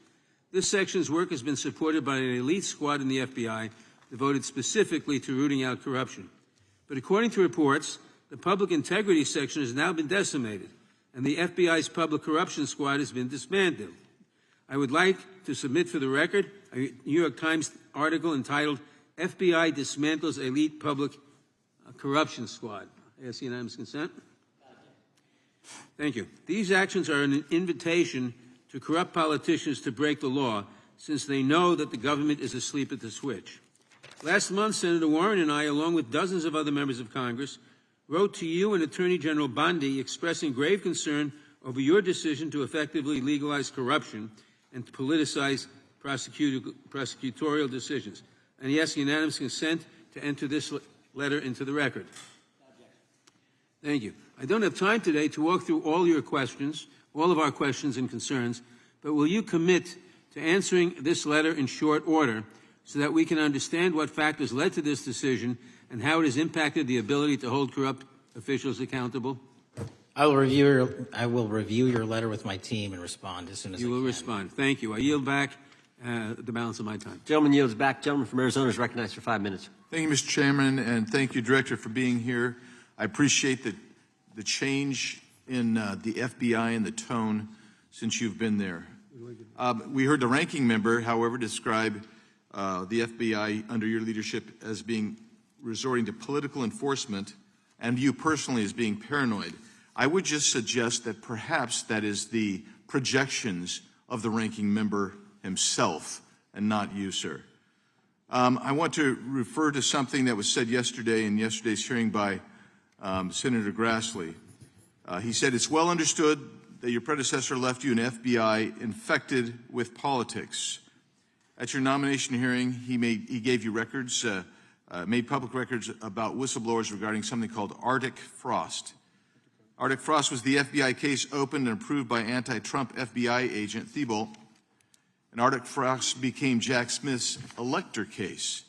This section's work has been supported by an elite squad in the FBI devoted specifically to rooting out corruption. But according to reports, the Public Integrity Section has now been decimated, and the FBI's Public Corruption Squad has been disbanded. I would like to submit for the record a New York Times article entitled, "FBI Dismantles Elite Public Corruption Squad." I ask unanimous consent. Thank you. These actions are an invitation to corrupt politicians to break the law, since they know that the government is asleep at the switch. Last month, Senator Warren and I, along with dozens of other members of Congress, wrote to you and Attorney General Bondi expressing grave concern over your decision to effectively legalize corruption and to politicize prosecutorial decisions. And yes, unanimous consent to enter this letter into the record. Thank you. I don't have time today to walk through all your questions, all of our questions and concerns, but will you commit to answering this letter in short order so that we can understand what factors led to this decision and how it has impacted the ability to hold corrupt officials accountable?
I will review your letter with my team and respond as soon as I can.
You will respond. Thank you. I yield back the balance of my time.
Gentleman yields back. Gentleman from Arizona is recognized for 5 minutes.
Thank you, Mr. Chairman, and thank you, Director, for being here. I appreciate the change in the FBI and the tone since you've been there. We heard the ranking member, however, describe the FBI under your leadership as being resorting to political enforcement and you personally as being paranoid. I would just suggest that perhaps that is the projections of the ranking member himself and not you, sir. I want to refer to something that was said yesterday in yesterday's hearing by Senator Grassley. He said, "It's well understood that your predecessor left you an FBI infected with politics." At your nomination hearing, he gave you records, made public records about whistleblowers regarding something called Arctic Frost. Arctic Frost was the FBI case opened and approved by anti-Trump FBI agent Thibault, and Arctic Frost became Jack Smith's elector case.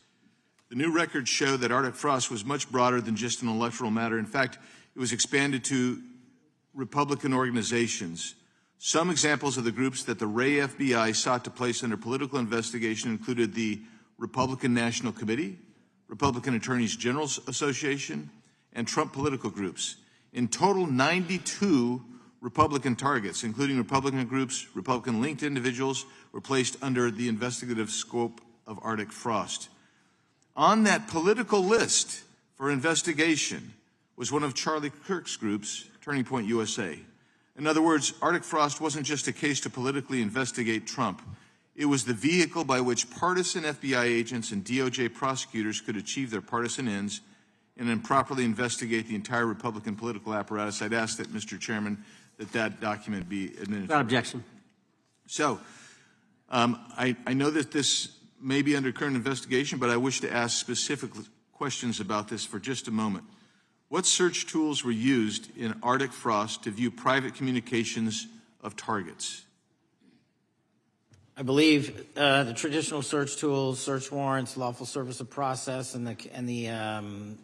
The new records show that Arctic Frost was much broader than just an electoral matter. In fact, it was expanded to Republican organizations. Some examples of the groups that the Ray FBI sought to place under political investigation included the Republican National Committee, Republican Attorneys General Association, and Trump political groups. In total, 92 Republican targets, including Republican groups, Republican-linked individuals, were placed under the investigative scope of Arctic Frost. On that political list for investigation was one of Charlie Kirk's groups, Turning Point USA. In other words, Arctic Frost wasn't just a case to politically investigate Trump. It was the vehicle by which partisan FBI agents and DOJ prosecutors could achieve their partisan ends and improperly investigate the entire Republican political apparatus. I'd ask that, Mr. Chairman, that document be administered.
Without objection.
So, I know that this may be under current investigation, but I wish to ask specific questions about this for just a moment. What search tools were used in Arctic Frost to view private communications of targets?
I believe the traditional search tools, search warrants, lawful service of process, and the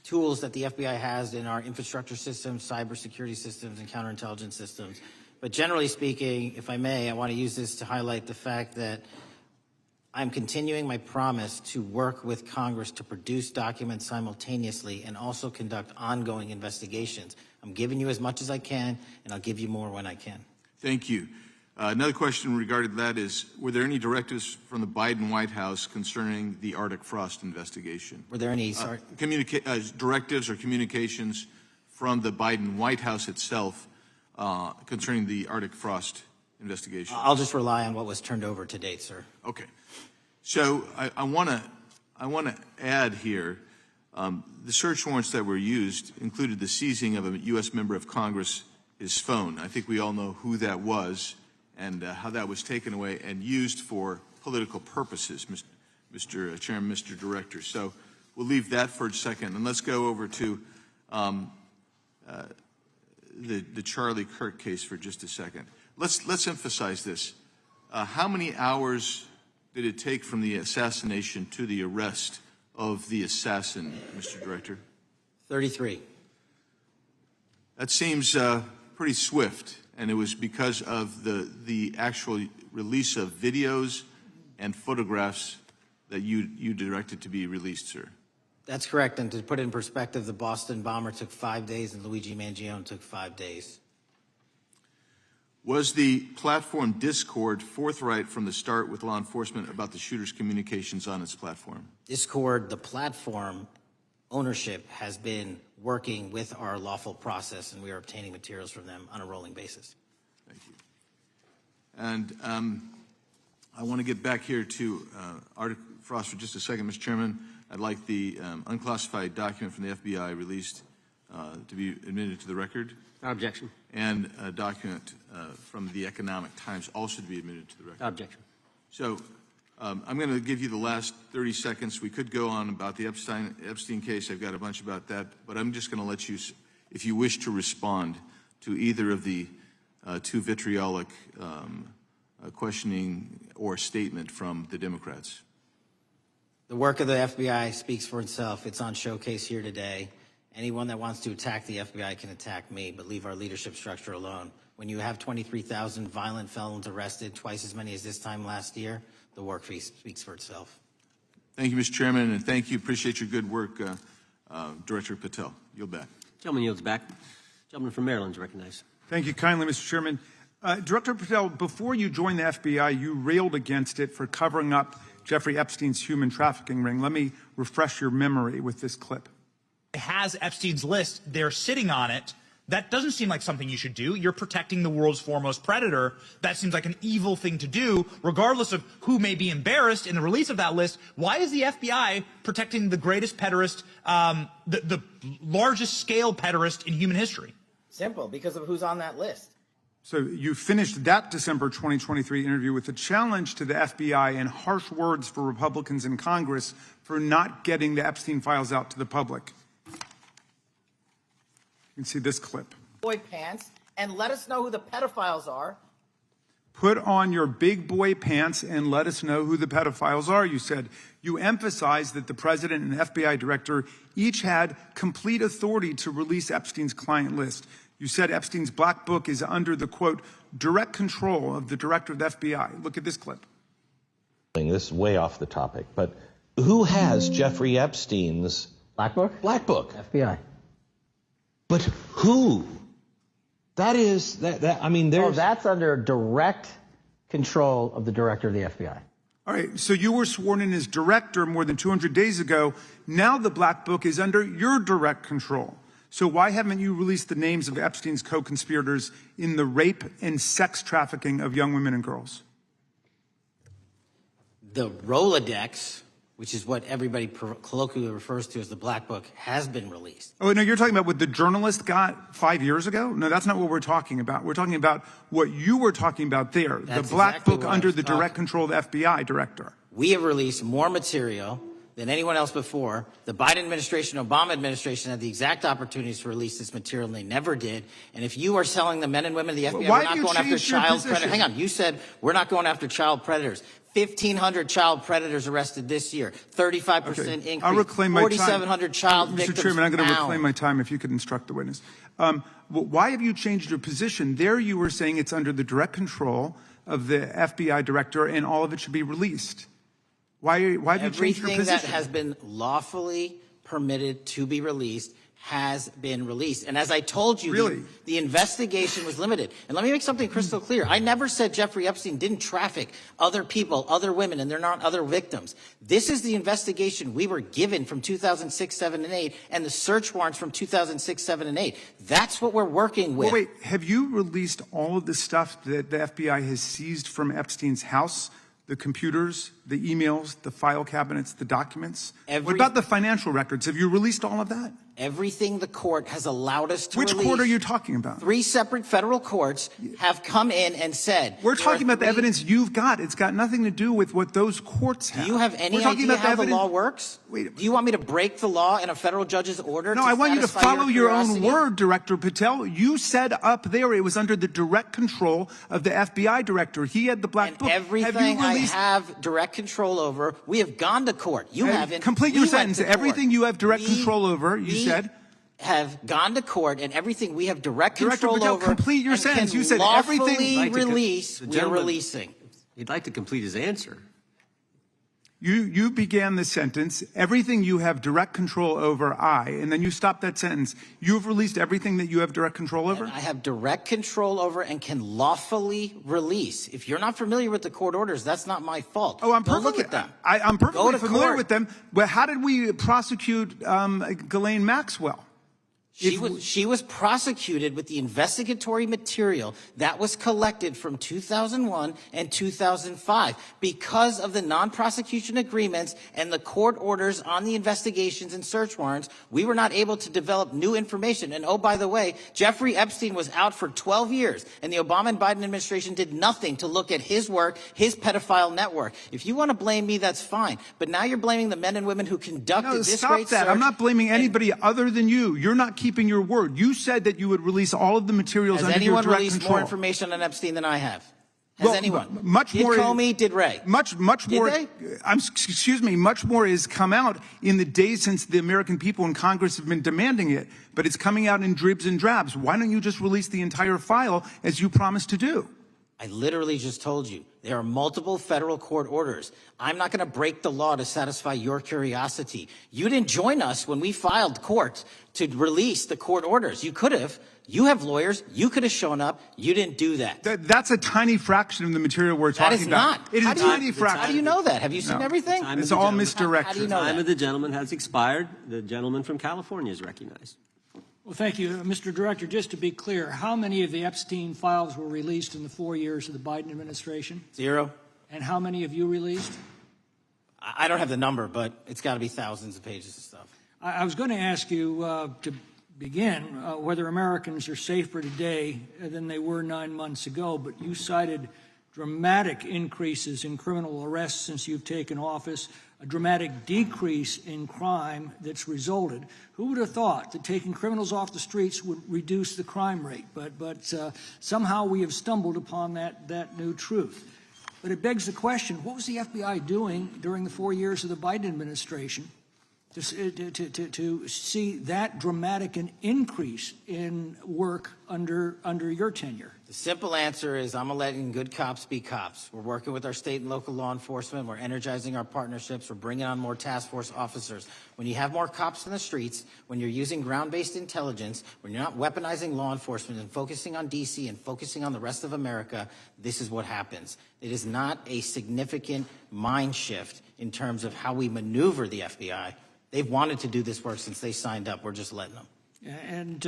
tools that the FBI has in our infrastructure systems, cybersecurity systems, and counterintelligence systems. But generally speaking, if I may, I want to use this to highlight the fact that I'm continuing my promise to work with Congress to produce documents simultaneously and also conduct ongoing investigations. I'm giving you as much as I can, and I'll give you more when I can.
Thank you. Another question regarding that is, were there any directives from the Biden White House concerning the Arctic Frost investigation?
Were there any
directives or communications from the Biden White House itself concerning the Arctic Frost investigation?
I'll just rely on what was turned over to date, sir.
Okay. So I want to add here, the search warrants that were used included the seizing of a U.S. member of Congress, his phone. I think we all know who that was and how that was taken away and used for political purposes, Mr. Chairman, Mr. Director. So we'll leave that for a second, and let's go over to the Charlie Kirk case for just a second. Let's emphasize this. How many hours did it take from the assassination to the arrest of the assassin, Mr. Director?
33.
That seems pretty swift, and it was because of the actual release of videos and photographs that you directed to be released, sir.
That's correct, and to put it in perspective, the Boston bomber took 5 days and Luigi Mangione took 5 days.
Was the platform Discord forthright from the start with law enforcement about the shooter's communications on its platform?
Discord, the platform ownership, has been working with our lawful process, and we are obtaining materials from them on a rolling basis.
Thank you. And I want to get back here to Arctic Frost for just a second, Mr. Chairman. I'd like the unclassified document from the FBI released to be admitted to the record.
Without objection.
And a document from the Economic Times also to be admitted to the record.
Without objection.
So I'm going to give you the last 30 seconds. We could go on about the Epstein case. I've got a bunch about that, but I'm just going to let you, if you wish to respond to either of the two vitriolic questioning or statement from the Democrats.
The work of the FBI speaks for itself. It's on showcase here today. Anyone that wants to attack the FBI can attack me, but leave our leadership structure alone. When you have 23,000 violent felons arrested, twice as many as this time last year, the work speaks for itself.
Thank you, Mr. Chairman, and thank you. Appreciate your good work, Director Patel. Yield back.
Gentleman yields back. Gentleman from Maryland is recognized.
Thank you kindly, Mr. Chairman. Director Patel, before you joined the FBI, you railed against it for covering up Jeffrey Epstein's human trafficking ring. Let me refresh your memory with this clip.
Has Epstein's list, they're sitting on it. That doesn't seem like something you should do. You're protecting the world's foremost predator. That seems like an evil thing to do, regardless of who may be embarrassed in the release of that list. Why is the FBI protecting the greatest pederast, the largest scale pederast in human history?
Simple, because of who's on that list.
So you finished that December 2023 interview with a challenge to the FBI and harsh words for Republicans in Congress for not getting the Epstein files out to the public. You can see this clip.
Boy pants, and let us know who the pedophiles are.
Put on your big boy pants and let us know who the pedophiles are, you said. You emphasized that the president and FBI director each had complete authority to release Epstein's client list. You said Epstein's black book is under the, quote, direct control of the director of the FBI. Look at this clip.
This is way off the topic, but who has Jeffrey Epstein's
Black Book?
black book?
FBI.
But who? That is, I mean, there's...
Oh, that's under direct control of the director of the FBI.
All right, so you were sworn in as director more than 200 days ago. Now the black book is under your direct control. So why haven't you released the names of Epstein's co-conspirators in the rape and sex trafficking of young women and girls?
The Rolodex, which is what everybody colloquially refers to as the Black Book, has been released.
Oh, no, you're talking about what the journalist got 5 years ago? No, that's not what we're talking about. We're talking about what you were talking about there,
That's
the Black
exactly
Book
what I
under
was
the direct control of the FBI director.
We have released more material than anyone else before. The Biden administration, Obama administration had the exact opportunities to release this material, and they never did. And if you are telling the men and women of the FBI,
Why
we're
have
not
you
going after
changed your
child
position?
predators. Hang on, you said we're not going after child predators. 1,500 child predators arrested this year, 35% increase.
I'll reclaim my time.
4,700 child victims
Mr. Chairman, I'm going to
found.
reclaim my time if you could instruct the witness. Why have you changed your position? There you were saying it's under the direct control of the FBI director and all of it should be released. Why have you changed your
Everything
position?
that has been lawfully permitted to be released has been released. And as I told you,
Really?
the investigation was limited. And let me make something crystal clear. I never said Jeffrey Epstein didn't traffic other people, other women, and they're not other victims. This is the investigation we were given from 2006, 7, and 8, and the search warrants from 2006, 7, and 8. That's what we're working with.
Well, wait, have you released all of the stuff that the FBI has seized from Epstein's house? The computers, the emails, the file cabinets, the documents? What about the financial records? Have you released all of that?
Everything the court has allowed us to
Which
release.
court are you talking about?
3 separate federal courts have come in and said.
We're talking about the evidence you've got. It's got nothing to do with what those courts have.
Do you have any
We're talking
idea
about
how the
evidence.
law works?
Wait.
Do you want me to break the law in a federal judge's order?
No,
to
I want you to
satisfy
follow your own
curiosity?
word, Director Patel. You said up there it was under the direct control of the FBI director. He had the Black
And
Book.
everything
have you released?
I have direct control over, we have gone to court. You haven't.
Complete
We
your
went
sentence.
to court.
Everything you have direct
We-
control over, you
we
said.
have gone to court, and everything we have direct
Director
control
Patel,
over.
complete your
and
sentence.
can
You said
lawfully
everything-
I'd like to
release.
the
We're
gentleman-
releasing.
He'd like to complete his answer.
You began the sentence, everything you have direct control over, and then you stopped that sentence. You've released everything that you have direct control over?
I have direct control over and can lawfully release. If you're not familiar with the court orders, that's not my fault.
Oh, I'm
Go
perfectly,
look at them.
I'm
Go
perfectly
to
familiar
court.
with them. But how did we prosecute Ghislaine Maxwell?
She was prosecuted with the investigatory material that was collected from 2001 and 2005 because of the non-prosecution agreements and the court orders on the investigations and search warrants. We were not able to develop new information. And oh, by the way, Jeffrey Epstein was out for 12 years, and the Obama and Biden administration did nothing to look at his work, his pedophile network. If you want to blame me, that's fine. But now you're blaming the men and women who conducted
No,
this
stop
great
that.
search.
I'm not blaming anybody other than you. You're not keeping your word. You said that you would release all of the materials
Has
under your
anyone
direct
released
control.
more information on Epstein than I have? Has
Well,
anyone?
much
did
more-
Comey, did Ray?
Much
Did
more.
they?
Excuse me. Much more has come out in the days since the American people in Congress have been demanding it. But it's coming out in dribs and drabs. Why don't you just release the entire file as you promised to do?
I literally just told you. There are multiple federal court orders. I'm not going to break the law to satisfy your curiosity. You didn't join us when we filed court to release the court orders. You could have. You have lawyers. You could have shown up. You didn't do that.
That's a tiny fraction of the material we're
That
talking
is
about.
not.
It is
How
a
do you-
tiny fraction.
How do you know that? Have you seen
No.
everything?
Time
It's
of the
all
gentleman.
misdirection.
How do you know
Time
that?
of the gentleman has expired. The gentleman from California is recognized.
Well, thank you. Mr. Director, just to be clear, how many of the Epstein files were released in the 4 years of the Biden administration?
0.
And how many have you released?
I don't have the number, but it's got to be thousands of pages of stuff.
I was going to ask you to begin whether Americans are safer today than they were 9 months ago, but you cited dramatic increases in criminal arrests since you've taken office, a dramatic decrease in crime that's resulted. Who would have thought that taking criminals off the streets would reduce the crime rate? But somehow we have stumbled upon that new truth. But it begs the question, what was the FBI doing during the 4 years of the Biden administration to see that dramatic an increase in work under your tenure?
The simple answer is I'm letting good cops be cops. We're working with our state and local law enforcement. We're energizing our partnerships. We're bringing on more task force officers. When you have more cops in the streets, when you're using ground-based intelligence, when you're not weaponizing law enforcement and focusing on D.C. and focusing on the rest of America, this is what happens. It is not a significant mind shift in terms of how we maneuver the FBI. They've wanted to do this work since they signed up. We're just letting them.
And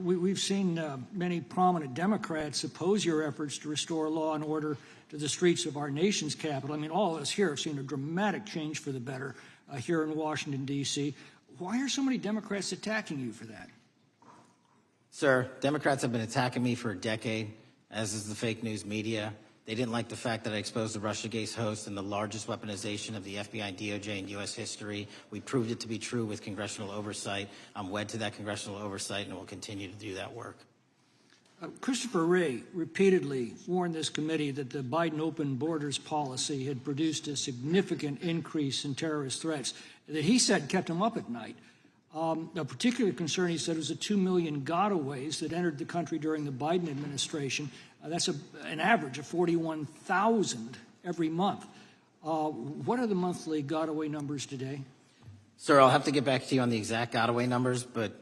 we've seen many prominent Democrats oppose your efforts to restore law and order to the streets of our nation's capital. I mean, all of us here have seen a dramatic change for the better here in Washington, D.C. Why are so many Democrats attacking you for that?
Sir, Democrats have been attacking me for a decade, as is the fake news media. They didn't like the fact that I exposed the Russiagate host and the largest weaponization of the FBI, DOJ, and U.S. history. We proved it to be true with congressional oversight. I'm wed to that congressional oversight and will continue to do that work.
Christopher Wray repeatedly warned this committee that the Biden open borders policy had produced a significant increase in terrorist threats that he said kept him up at night. A particular concern, he said, was the 2 million gotaways that entered the country during the Biden administration. That's an average of 41,000 every month. What are the monthly gotaway numbers today?
Sir, I'll have to get back to you on the exact gotaway numbers, but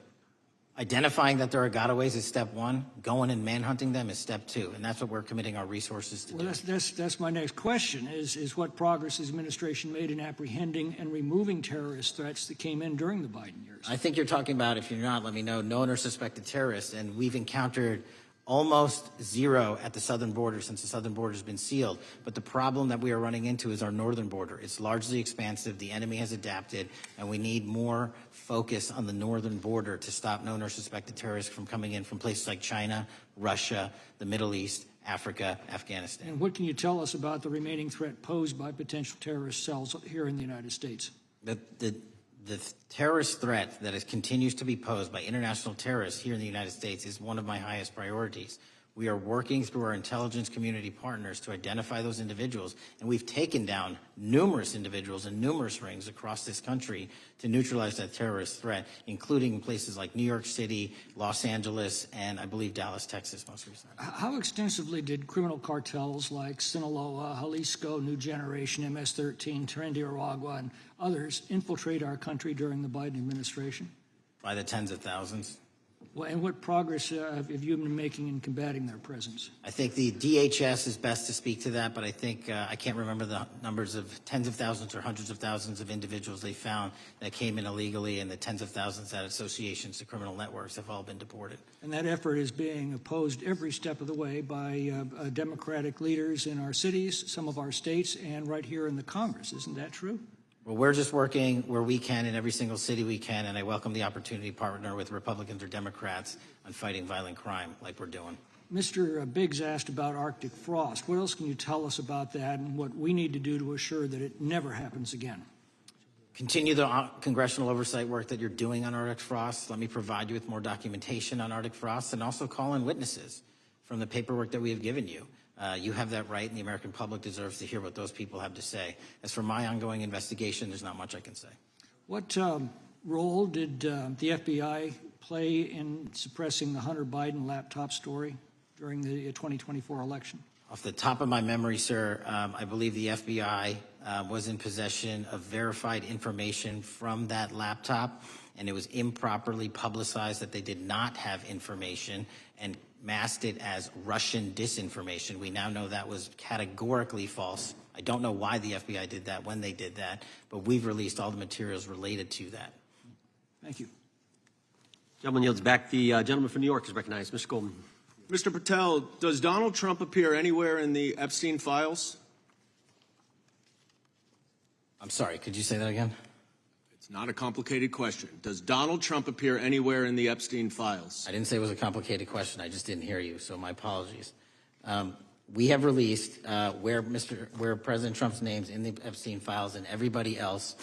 identifying that there are gotaways is step one. Going and manhunting them is step two, and that's what we're committing our resources to do.
That's my next question, is what progress his administration made in apprehending and removing terrorist threats that came in during the Biden years?
I think you're talking about, if you're not, let me know, known or suspected terrorists, and we've encountered almost zero at the southern border since the southern border has been sealed. But the problem that we are running into is our northern border. It's largely expansive. The enemy has adapted, and we need more focus on the northern border to stop known or suspected terrorists from coming in from places like China, Russia, the Middle East, Africa, Afghanistan.
And what can you tell us about the remaining threat posed by potential terrorist cells here in the United States?
The terrorist threat that continues to be posed by international terrorists here in the United States is one of my highest priorities. We are working through our intelligence community partners to identify those individuals, and we've taken down numerous individuals and numerous rings across this country to neutralize that terrorist threat, including in places like New York City, Los Angeles, and I believe Dallas, Texas most recently.
How extensively did criminal cartels like Sinaloa, Jalisco, New Generation, MS-13, Trinidad, and others infiltrate our country during the Biden administration?
By the tens of thousands.
Well, and what progress have you been making in combating their presence?
I think the DHS is best to speak to that, but I think I can't remember the numbers of tens of thousands or hundreds of thousands of individuals they found that came in illegally, and the tens of thousands that associations to criminal networks have all been deported.
And that effort is being opposed every step of the way by Democratic leaders in our cities, some of our states, and right here in the Congress. Isn't that true?
Well, we're just working where we can in every single city we can, and I welcome the opportunity to partner with Republicans or Democrats on fighting violent crime like we're doing.
Mr. Biggs asked about Arctic frost. What else can you tell us about that and what we need to do to assure that it never happens again?
Continue the congressional oversight work that you're doing on Arctic frost. Let me provide you with more documentation on Arctic frost, and also call in witnesses from the paperwork that we have given you. You have that right, and the American public deserves to hear what those people have to say. As for my ongoing investigation, there's not much I can say.
What role did the FBI play in suppressing the Hunter Biden laptop story during the 2024 election?
Off the top of my memory, sir, I believe the FBI was in possession of verified information from that laptop, and it was improperly publicized that they did not have information and masked it as Russian disinformation. We now know that was categorically false. I don't know why the FBI did that, when they did that, but we've released all the materials related to that.
Thank you.
Gentleman yields back. The gentleman from New York is recognized. Mr. Goldman.
Mr. Patel, does Donald Trump appear anywhere in the Epstein files?
I'm sorry, could you say that again?
It's not a complicated question. Does Donald Trump appear anywhere in the Epstein files?
I didn't say it was a complicated question. I just didn't hear you, so my apologies. We have released where President Trump's name's in the Epstein files and everybody else,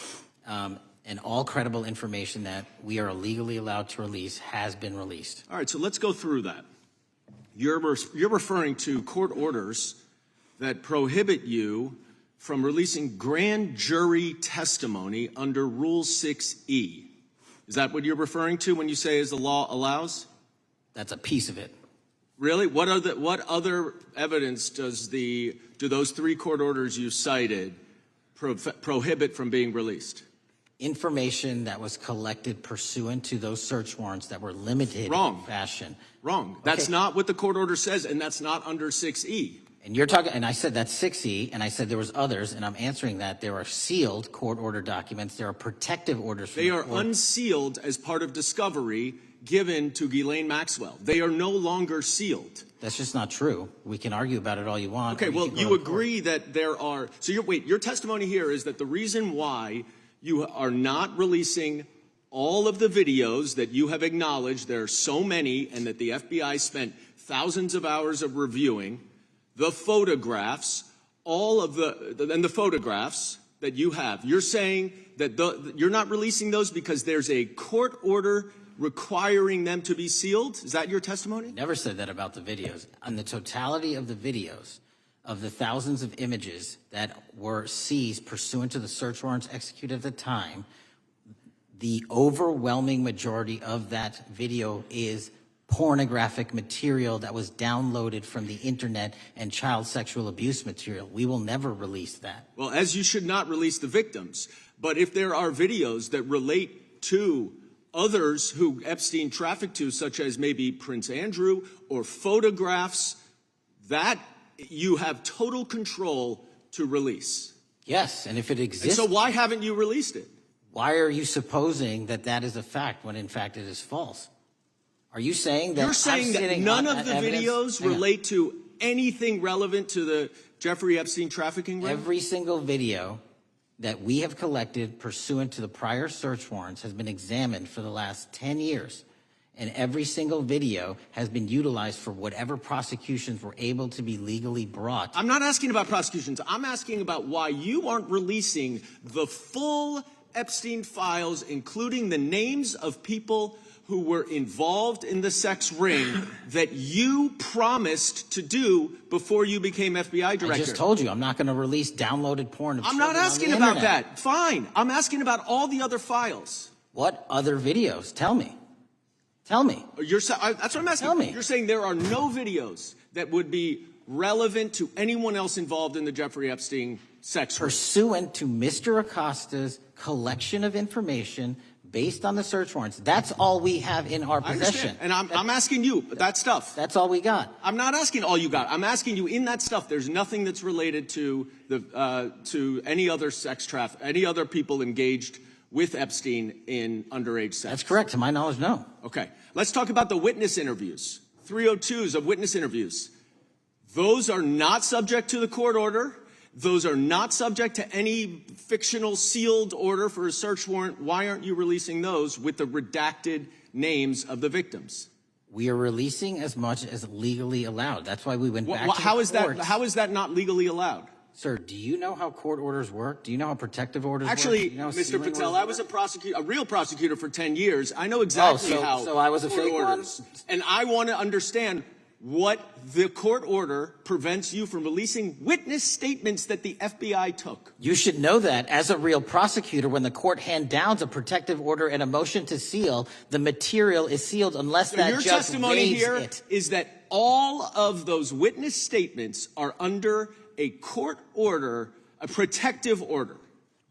and all credible information that we are legally allowed to release has been released.
All right, so let's go through that. You're referring to court orders that prohibit you from releasing grand jury testimony under Rule 6E. Is that what you're referring to when you say as the law allows?
That's a piece of it.
Really? What other evidence do those three court orders you cited prohibit from being released?
Information that was collected pursuant to those search warrants that were limited in fashion.
Wrong. That's not what the court order says, and that's not under 6E.
And you're talking, and I said that's 6E, and I said there was others, and I'm answering that. There are sealed court order documents. There are protective orders.
They are unsealed as part of discovery, given to Ghislaine Maxwell. They are no longer sealed.
That's just not true. We can argue about it all you want.
Okay, well, you agree that there are, so your testimony here is that the reason why you are not releasing all of the videos that you have acknowledged, there are so many, and that the FBI spent thousands of hours of reviewing, the photographs, the photographs that you have. You're saying that you're not releasing those because there's a court order requiring them to be sealed? Is that your testimony?
Never said that about the videos. On the totality of the videos, of the thousands of images that were seized pursuant to the search warrants executed at the time, the overwhelming majority of that video is pornographic material that was downloaded from the internet and child sexual abuse material. We will never release that.
Well, as you should not release the victims. But if there are videos that relate to others who Epstein trafficked to, such as maybe Prince Andrew, or photographs, that you have total control to release.
Yes, and if it exists...
And so why haven't you released it?
Why are you supposing that that is a fact when in fact it is false? Are you saying that...
You're saying that none of the videos relate to anything relevant to the Jeffrey Epstein trafficking ring?
Every single video that we have collected pursuant to the prior search warrants has been examined for the last 10 years. And every single video has been utilized for whatever prosecutions were able to be legally brought.
I'm not asking about prosecutions. I'm asking about why you aren't releasing the full Epstein files, including the names of people who were involved in the sex ring that you promised to do before you became FBI director.
I just told you I'm not going to release downloaded porn of
I'm
children
not asking
on the
about
internet.
that. Fine. I'm asking about all the other files.
What other videos? Tell me. Tell me.
That's what I'm asking.
Tell me.
You're saying there are no videos that would be relevant to anyone else involved in the Jeffrey Epstein sex ring.
Pursuant to Mr. Acosta's collection of information based on the search warrants. That's all we have in our possession.
And I'm asking you, that stuff.
That's all we got.
I'm not asking all you got. I'm asking you, in that stuff, there's nothing that's related to any other sex traffic, any other people engaged with Epstein in underage sex.
That's correct. To my knowledge, no.
Okay. Let's talk about the witness interviews. 302s of witness interviews. Those are not subject to the court order. Those are not subject to any fictional sealed order for a search warrant. Why aren't you releasing those with the redacted names of the victims?
We are releasing as much as legally allowed. That's why we went back to the courts.
How is that not legally allowed?
Sir, do you know how court orders work? Do you know how protective orders
Actually,
work? You know
Mr. Patel, I was a real prosecutor for 10 years. I know exactly how
so I was a
court
fake
orders.
one?
And I want to understand what the court order prevents you from releasing witness statements that the FBI took.
You should know that as a real prosecutor, when the court hand downs a protective order and a motion to seal, the material is sealed unless
So
that
your
judge
testimony
waives
here
it.
is that all of those witness statements are under a court order, a protective order.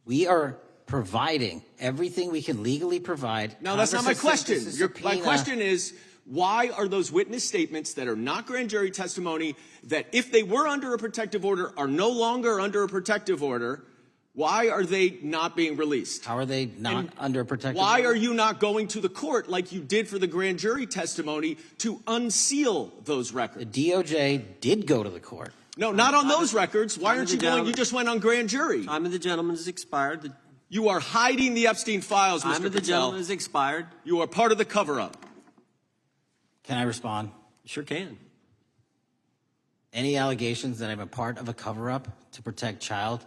We are providing everything we can legally provide.
No, that's not my question. My
My
question is, why are those witness statements that are not grand jury testimony, that if they were under a protective order are no longer under a protective order, why are they not being released?
How are they not under a protective
Why
order?
are you not going to the court like you did for the grand jury testimony to unseal those records?
The DOJ did go to the court.
No, not on those records. Why aren't you going? You just went on grand jury.
Time of the gentleman has expired.
You are hiding the Epstein files, Mr.
Time of the
Patel.
gentleman has expired.
You are part of the cover-up.
Can I respond?
Sure can.
Any allegations that I'm a part of a cover-up to protect child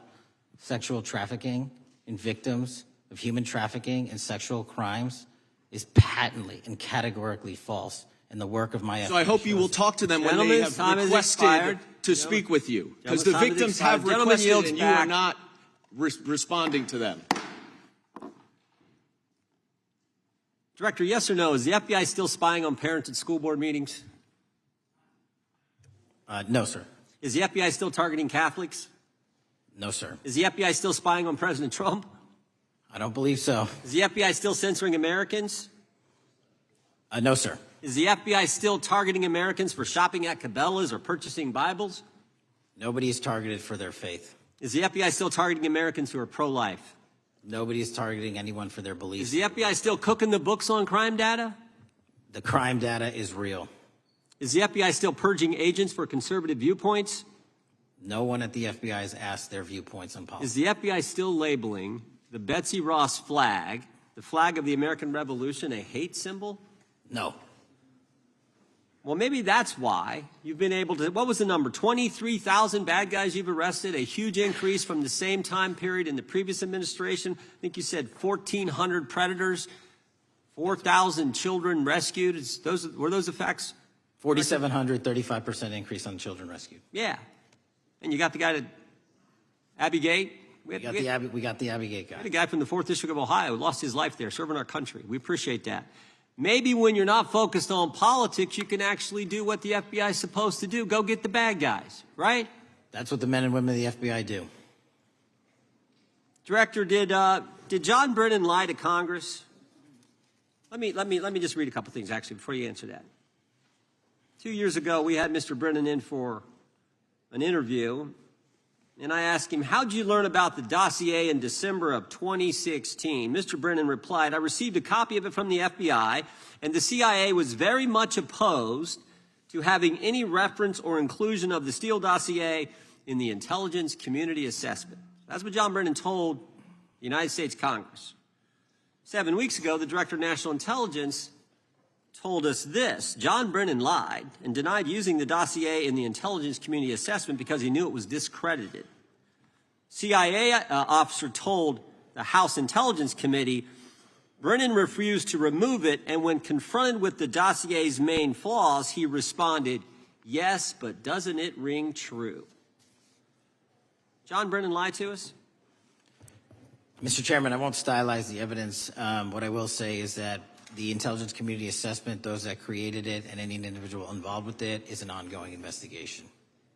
sexual trafficking and victims of human trafficking and sexual crimes is patently and categorically false in the work of my
So I hope you will talk to them when they have requested to speak with you. Because the victims have requested and you are not responding to them.
Director, yes or no, is the FBI still spying on parents at school board meetings?
No, sir.
Is the FBI still targeting Catholics?
No, sir.
Is the FBI still spying on President Trump?
I don't believe so.
Is the FBI still censoring Americans?
No, sir.
Is the FBI still targeting Americans for shopping at Cabela's or purchasing Bibles?
Nobody is targeted for their faith.
Is the FBI still targeting Americans who are pro-life?
Nobody is targeting anyone for their beliefs.
Is the FBI still cooking the books on crime data?
The crime data is real.
Is the FBI still purging agents for conservative viewpoints?
No one at the FBI has asked their viewpoints on policy.
Is the FBI still labeling the Betsy Ross flag, the flag of the American Revolution, a hate symbol?
No.
Well, maybe that's why you've been able to, what was the number? 23,000 bad guys you've arrested, a huge increase from the same time period in the previous administration. I think you said 1,400 predators, 4,000 children rescued. Were those the facts?
4,700, 35% increase on children rescued.
Yeah. And you got the guy to Abbey Gate.
We got the Abbey Gate guy.
We had a guy from the 4th District of Ohio who lost his life there serving our country. We appreciate that. Maybe when you're not focused on politics, you can actually do what the FBI is supposed to do. Go get the bad guys, right?
That's what the men and women of the FBI do.
Director, did John Brennan lie to Congress? Let me just read a couple things, actually, before you answer that. 2 years ago, we had Mr. Brennan in for an interview, and I asked him, how'd you learn about the dossier in December of 2016? Mr. Brennan replied, I received a copy of it from the FBI, and the CIA was very much opposed to having any reference or inclusion of the Steele dossier in the intelligence community assessment. That's what John Brennan told the United States Congress. 7 weeks ago, the Director of National Intelligence told us this. John Brennan lied and denied using the dossier in the intelligence community assessment because he knew it was discredited. CIA officer told the House Intelligence Committee Brennan refused to remove it, and when confronted with the dossier's main flaws, he responded, yes, but doesn't it ring true? John Brennan lied to us?
Mr. Chairman, I won't stylize the evidence. What I will say is that the intelligence community assessment, those that created it and any individual involved with it, is an ongoing investigation.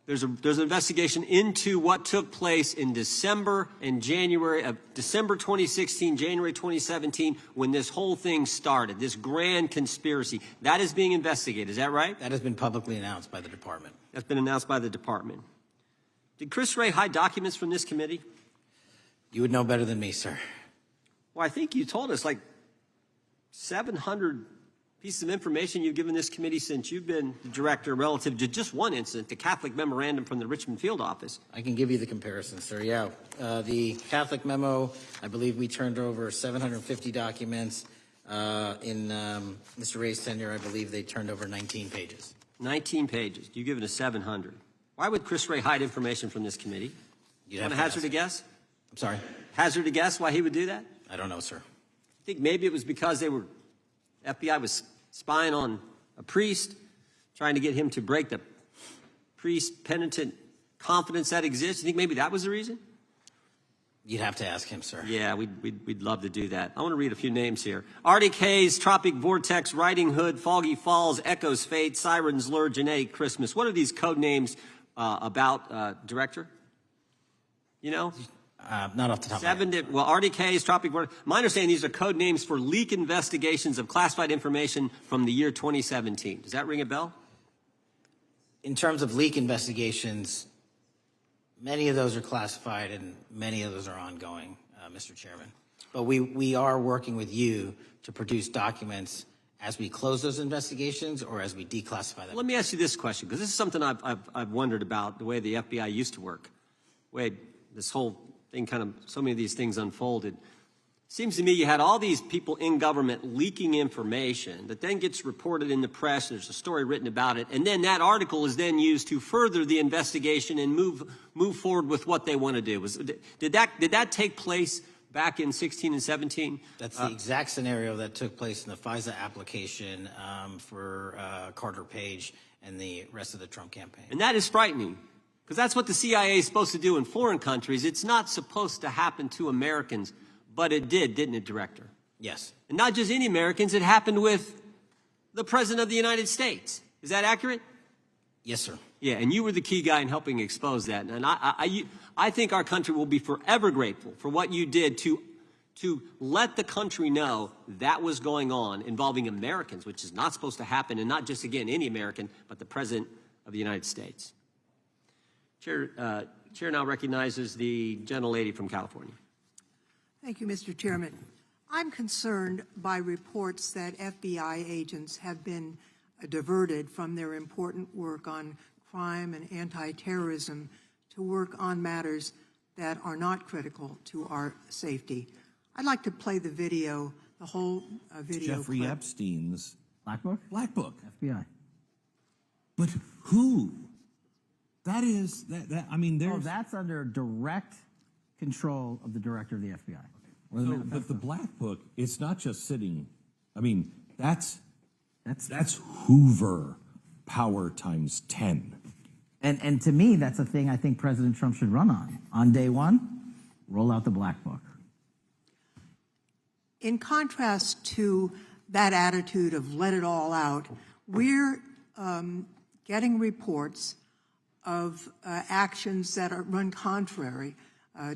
There's an investigation into what took place in December and January of December 2016, January 2017, when this whole thing started, this grand conspiracy. That is being investigated. Is that right?
That has been publicly announced by the department.
That's been announced by the department. Did Chris Wray hide documents from this committee?
You would know better than me, sir.
Well, I think you told us like 700 pieces of information you've given this committee since you've been the director relative to just one incident, the Catholic memorandum from the Richmond field office.
I can give you the comparison, sir. Yeah. The Catholic memo, I believe we turned over 750 documents. In Mr. Ray's tenure, I believe they turned over 19 pages.
19 pages. You give it a 700. Why would Chris Wray hide information from this committee? You want to hazard a guess?
I'm sorry?
Hazard a guess why he would do that?
I don't know, sir.
I think maybe it was because FBI was spying on a priest, trying to get him to break the priest penitent confidence that exists. You think maybe that was the reason?
You'd have to ask him, sir.
Yeah, we'd love to do that. I want to read a few names here. Arctic Haze, Tropic Vortex, Riding Hood, Foggy Falls, Echoes Fate, Sirens Lure, Genetic Christmas. What are these code names about, Director? You know?
Not off the top of my head.
Well, Arctic Haze, Tropic Vortex. My understanding these are code names for leak investigations of classified information from the year 2017. Does that ring a bell?
In terms of leak investigations, many of those are classified and many of those are ongoing, Mr. Chairman. But we are working with you to produce documents as we close those investigations or as we declassify them.
Let me ask you this question, because this is something I've wondered about, the way the FBI used to work. Way this whole thing so many of these things unfolded. Seems to me you had all these people in government leaking information that then gets reported in the press, and there's a story written about it, and then that article is then used to further the investigation and move forward with what they want to do. Did that take place back in 16 and 17?
That's the exact scenario that took place in the FISA application for Carter Page and the rest of the Trump campaign.
And that is frightening, because that's what the CIA is supposed to do in foreign countries. It's not supposed to happen to Americans, but it did, didn't it, Director?
Yes. And
not just any Americans, it happened with the President of the United States. Is that accurate?
Yes, sir.
Yeah, and you were the key guy in helping expose that. And I think our country will be forever grateful for what you did to let the country know that was going on involving Americans, which is not supposed to happen, and not just, again, any American, but the President of the United States. Chair now recognizes the gentlelady from California.
Thank you, Mr. Chairman. I'm concerned by reports that FBI agents have been diverted from their important work on crime and anti-terrorism to work on matters that are not critical to our safety. I'd like to play the video, the whole video
Jeffrey
clip.
Epstein's
Black Book?
Black Book.
FBI.
But who? That is, I mean, there's...
Oh, that's under direct control of the director of the FBI.
But the Black Book, it's not just sitting, I mean, that's Hoover power times 10.
And to me, that's a thing I think President Trump should run on. On day one, roll out the Black Book.
In contrast to that attitude of let it all out, we're getting reports of actions that run contrary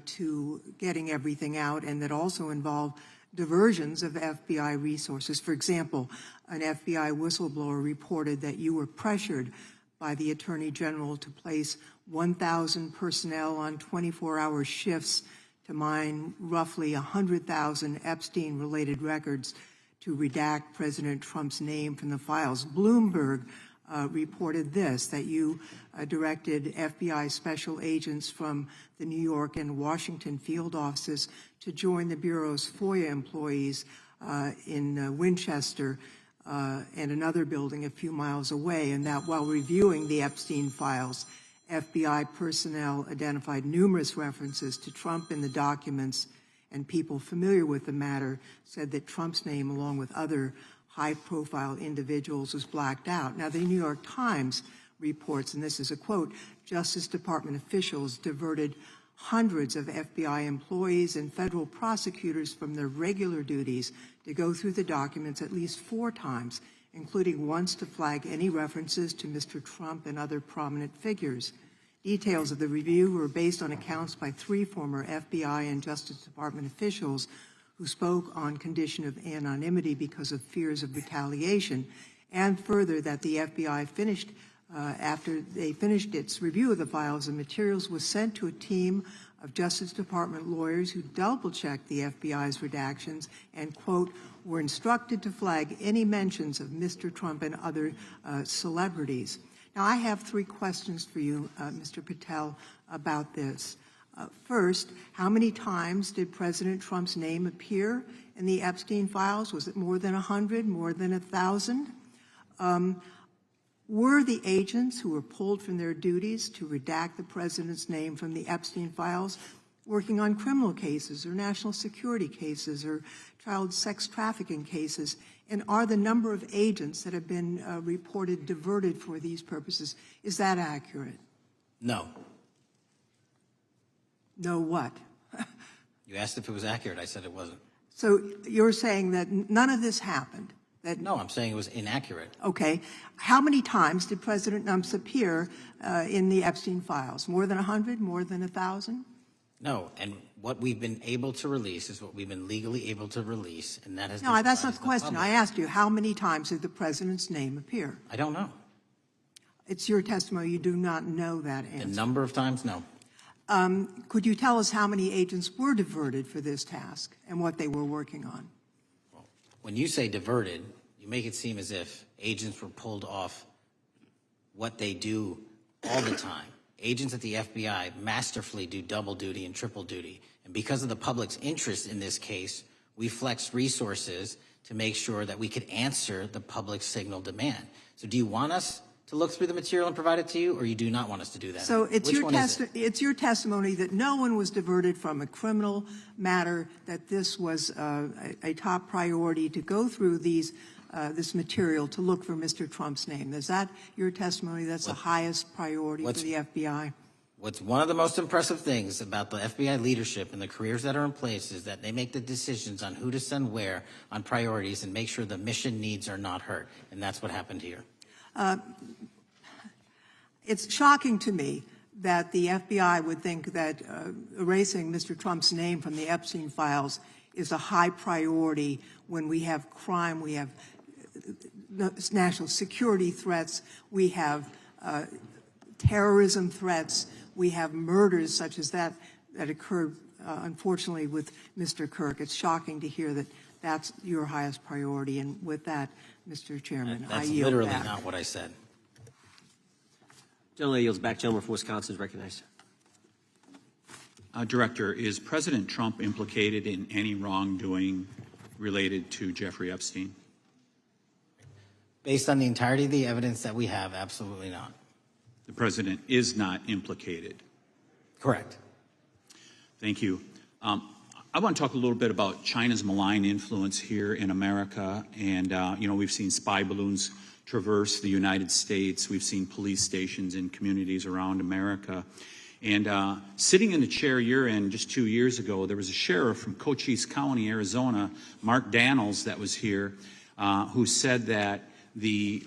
to getting everything out and that also involve diversions of FBI resources. For example, an FBI whistleblower reported that you were pressured by the Attorney General to place 1,000 personnel on 24-hour shifts to mine roughly 100,000 Epstein-related records to redact President Trump's name from the files. Bloomberg reported this, that you directed FBI special agents from the New York and Washington field offices to join the Bureau's FOIA employees in Winchester and another building a few miles away, and that while reviewing the Epstein files, FBI personnel identified numerous references to Trump in the documents, and people familiar with the matter said that Trump's name, along with other high-profile individuals, was blacked out. Now, the New York Times reports, and this is a quote, Justice Department officials diverted hundreds of FBI employees and federal prosecutors from their regular duties to go through the documents at least 4 times, including once to flag any references to Mr. Trump and other prominent figures. Details of the review were based on accounts by 3 former FBI and Justice Department officials who spoke on condition of anonymity because of fears of retaliation, and further that the FBI finished, after they finished its review of the files and materials, was sent to a team of Justice Department lawyers who double-checked the FBI's redactions and, quote, were instructed to flag any mentions of Mr. Trump and other celebrities. Now, I have 3 questions for you, Mr. Patel, about this. First, how many times did President Trump's name appear in the Epstein files? Was it more than 100, more than 1,000? Were the agents who were pulled from their duties to redact the president's name from the Epstein files working on criminal cases or national security cases or child sex trafficking cases? And are the number of agents that have been reported diverted for these purposes, is that accurate?
No.
No what?
You asked if it was accurate. I said it wasn't.
So you're saying that none of this happened?
No, I'm saying it was inaccurate.
Okay. How many times did President Trump appear in the Epstein files? More than 100? More than 1,000?
No, and what we've been able to release is what we've been legally able to release, and that has been...
No, that's not the question.
Public.
I asked you, how many times did the president's name appear?
I don't know.
It's your testimony. You do not know that answer.
The number of times? No.
Could you tell us how many agents were diverted for this task and what they were working on?
Well, when you say diverted, you make it seem as if agents were pulled off what they do all the time. Agents at the FBI masterfully do double duty and triple duty. And because of the public's interest in this case, we flexed resources to make sure that we could answer the public's signal demand. So do you want us to look through the material and provide it to you, or you do not want us to do that?
So it's
it's
your testimony that no one was diverted from a criminal matter, that this was a top priority to go through this material to look for Mr. Trump's name. Is that your testimony? That's the highest priority for the FBI?
What's one of the most impressive things about the FBI leadership and the careers that are in place is that they make the decisions on who to send where on priorities and make sure the mission needs are not hurt. And that's what happened here.
It's shocking to me that the FBI would think that erasing Mr. Trump's name from the Epstein files is a high priority when we have crime, we have national security threats, we have terrorism threats, we have murders such as that occurred, unfortunately, with Mr. Kirk. It's shocking to hear that that's your highest priority. And with that, Mr. Chairman, I
That's
yield
literally
back.
not what I said.
Gentleman yields back. Gentleman from Wisconsin is recognized.
Director, is President Trump implicated in any wrongdoing related to Jeffrey Epstein?
Based on the entirety of the evidence that we have, absolutely not.
The president is not implicated.
Correct.
Thank you. I want to talk a little bit about China's malign influence here in America. And, we've seen spy balloons traverse the United States. We've seen police stations in communities around America. And sitting in the chair you're in just 2 years ago, there was a sheriff from Cochise County, Arizona, Mark Daniels, that was here, who said that the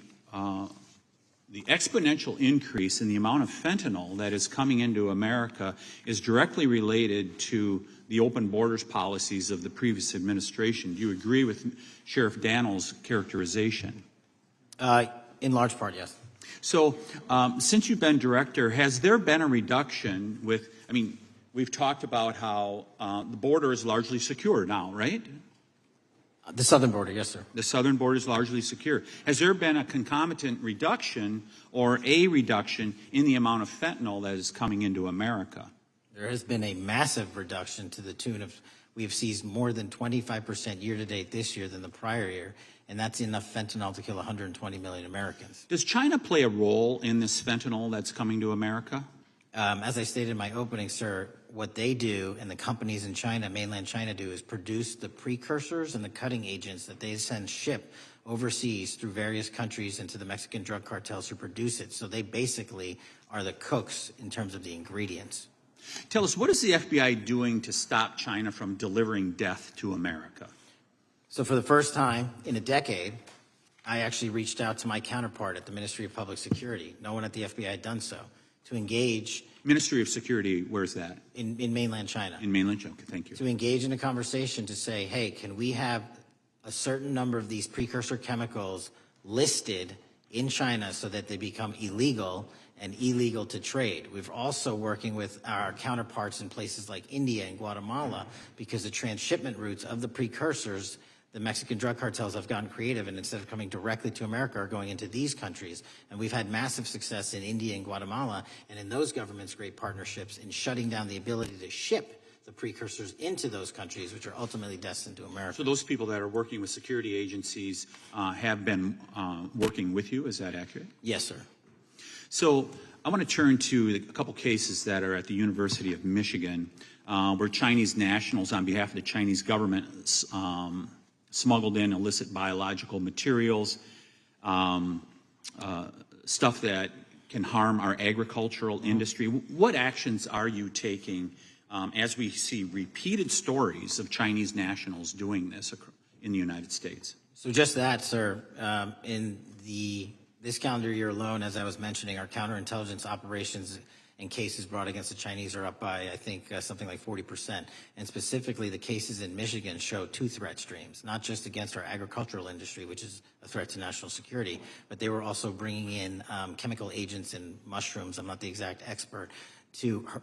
exponential increase in the amount of fentanyl that is coming into America is directly related to the open borders policies of the previous administration. Do you agree with Sheriff Daniels' characterization?
In large part, yes.
So since you've been director, has there been a reduction with, we've talked about how the border is largely secure now, right?
The southern border, yes, sir.
The southern border is largely secure. Has there been a concomitant reduction or a reduction in the amount of fentanyl that is coming into America?
There has been a massive reduction to the tune of, we have seized more than 25% year-to-date this year than the prior year, and that's enough fentanyl to kill 120 million Americans.
Does China play a role in this fentanyl that's coming to America?
As I stated in my opening, sir, what they do and the companies in China, mainland China, do is produce the precursors and the cutting agents that they ship overseas through various countries into the Mexican drug cartels who produce it. So they basically are the cooks in terms of the ingredients.
Tell us, what is the FBI doing to stop China from delivering death to America?
So for the first time in a decade, I actually reached out to my counterpart at the Ministry of Public Security. No one at the FBI had done so. To engage.
Ministry of Security, where's that?
In mainland China.
In mainland China, okay, thank you.
To engage in a conversation to say, hey, can we have a certain number of these precursor chemicals listed in China so that they become illegal and illegal to trade. We're also working with our counterparts in places like India and Guatemala because the transshipment routes of the precursors, the Mexican drug cartels have gotten creative, and instead of coming directly to America are going into these countries. And we've had massive success in India and Guatemala, and in those governments, great partnerships in shutting down the ability to ship the precursors into those countries, which are ultimately destined to America.
So those people that are working with security agencies have been working with you, is that accurate?
Yes, sir.
So I want to turn to a couple cases that are at the University of Michigan, where Chinese nationals, on behalf of the Chinese government, smuggled in illicit biological materials, stuff that can harm our agricultural industry. What actions are you taking as we see repeated stories of Chinese nationals doing this in the United States?
So just that, sir. In this calendar year alone, as I was mentioning, our counterintelligence operations and cases brought against the Chinese are up by, I think, something like 40%. And specifically, the cases in Michigan show two threat streams, not just against our agricultural industry, which is a threat to national security, but they were also bringing in chemical agents in mushrooms. I'm not the exact expert.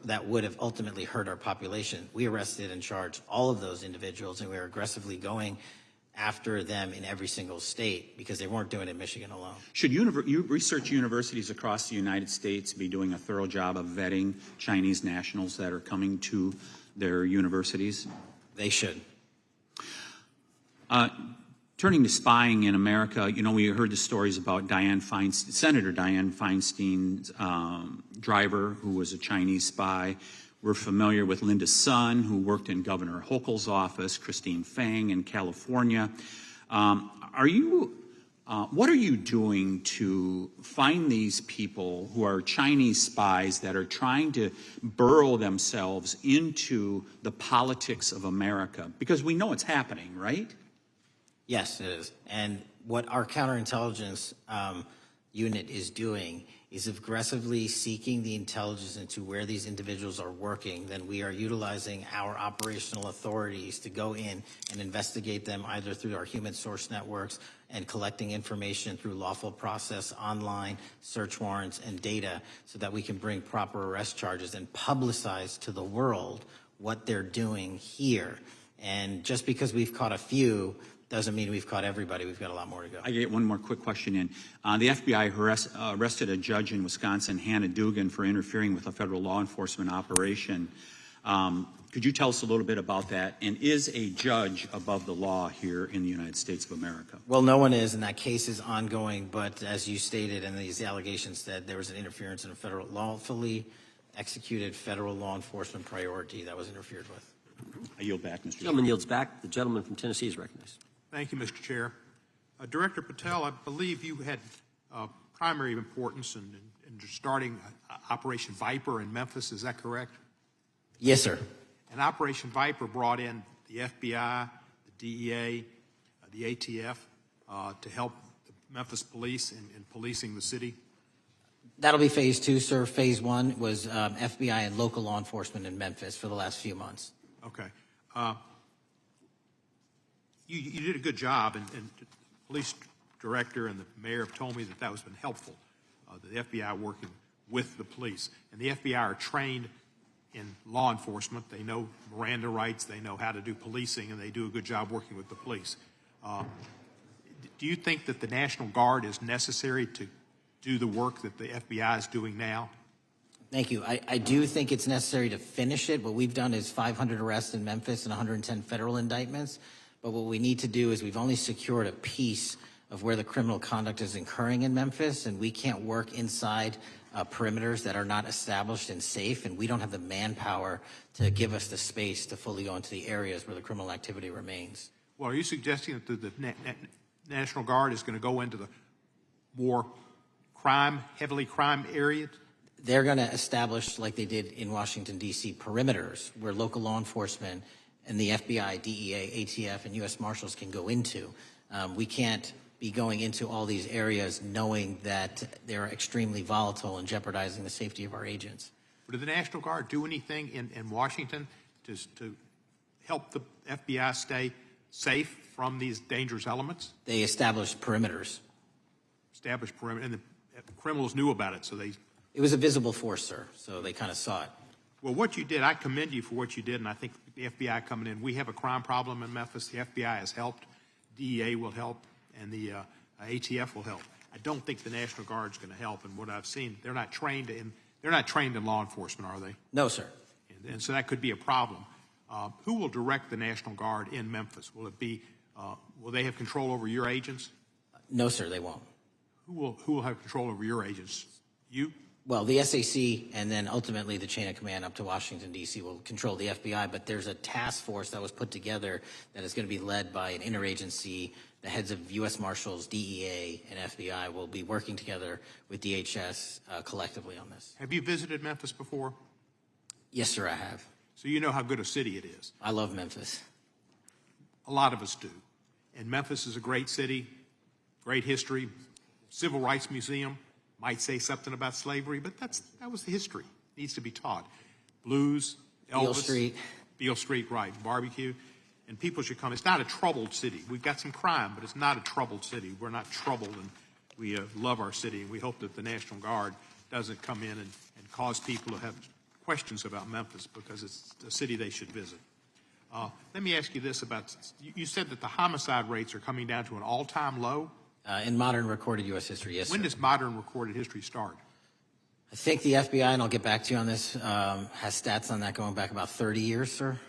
That would have ultimately hurt our population. We arrested and charged all of those individuals, and we are aggressively going after them in every single state because they weren't doing it in Michigan alone.
Should research universities across the United States be doing a thorough job of vetting Chinese nationals that are coming to their universities?
They should.
Turning to spying in America, we heard the stories about Senator Dianne Feinstein's driver, who was a Chinese spy. We're familiar with Linda's son, who worked in Governor Hochul's office, Christine Fang in California. What are you doing to find these people who are Chinese spies that are trying to burrow themselves into the politics of America? Because we know it's happening, right?
Yes, it is. And what our counterintelligence unit is doing is aggressively seeking the intelligence into where these individuals are working. Then we are utilizing our operational authorities to go in and investigate them either through our human source networks and collecting information through lawful process, online, search warrants, and data so that we can bring proper arrest charges and publicize to the world what they're doing here. And just because we've caught a few doesn't mean we've caught everybody. We've got a lot more to go.
I get one more quick question in. The FBI arrested a judge in Wisconsin, Hannah Dugan, for interfering with a federal law enforcement operation. Could you tell us a little bit about that? And is a judge above the law here in the United States of America?
Well, no one is, and that case is ongoing. But as you stated, and these allegations said, there was an interference in a federal lawfully executed federal law enforcement priority that was interfered with.
I yield back, Mr.
Gentleman yields back. The gentleman from Tennessee is recognized.
Thank you, Mr. Chair. Director Patel, I believe you had primary importance in starting Operation Viper in Memphis. Is that correct?
Yes, sir.
And Operation Viper brought in the FBI, the DEA, the ATF to help the Memphis police in policing the city?
That'll be phase 2, sir. Phase 1 was FBI and local law enforcement in Memphis for the last few months.
Okay. You did a good job, and the police director and the mayor have told me that has been helpful, the FBI working with the police. And the FBI are trained in law enforcement. They know Miranda rights, they know how to do policing, and they do a good job working with the police. Do you think that the National Guard is necessary to do the work that the FBI is doing now?
Thank you. I do think it's necessary to finish it. What we've done is 500 arrests in Memphis and 110 federal indictments. But what we need to do is we've only secured a piece of where the criminal conduct is occurring in Memphis, and we can't work inside perimeters that are not established and safe, and we don't have the manpower to give us the space to fully go into the areas where the criminal activity remains.
Well, are you suggesting that the National Guard is going to go into the more heavily crime areas?
They're going to establish, like they did in Washington, D.C., perimeters where local law enforcement and the FBI, DEA, ATF, and U.S. Marshals can go into. We can't be going into all these areas knowing that they're extremely volatile and jeopardizing the safety of our agents.
But did the National Guard do anything in Washington to help the FBI stay safe from these dangerous elements?
They established perimeters.
Established perimeter, and the criminals knew about it, so they...
It was a visible force, sir, so they kind of saw it.
Well, what you did, I commend you for what you did, and I think the FBI coming in, we have a crime problem in Memphis. The FBI has helped, DEA will help, and the ATF will help. I don't think the National Guard is going to help, and what I've seen, they're not trained in law enforcement, are they?
No, sir.
And so that could be a problem. Who will direct the National Guard in Memphis? Will it be? Will they have control over your agents?
No, sir, they won't.
Who will have control over your agents? You?
Well, the SAC and then ultimately the chain of command up to Washington, D.C. will control the FBI, but there's a task force that was put together that is going to be led by an interagency. The heads of U.S. Marshals, DEA, and FBI will be working together with DHS collectively on this.
Have you visited Memphis before?
Yes, sir, I have.
So you know how good a city it is.
I love Memphis.
A lot of us do. And Memphis is a great city, great history, Civil Rights Museum. Might say something about slavery, but that was the history. It needs to be taught. Blues, Elvis.
Beale Street.
Beale Street, right. Barbecue. And people should come. It's not a troubled city. We've got some crime, but it's not a troubled city. We're not troubled, and we love our city, and we hope that the National Guard doesn't come in and cause people to have questions about Memphis because it's a city they should visit. Let me ask you this about, you said that the homicide rates are coming down to an all-time low?
In modern recorded U.S. history, yes,
When
sir.
does modern recorded history start?
I think the FBI, and I'll get back to you on this, has stats on that going back about 30 years, sir.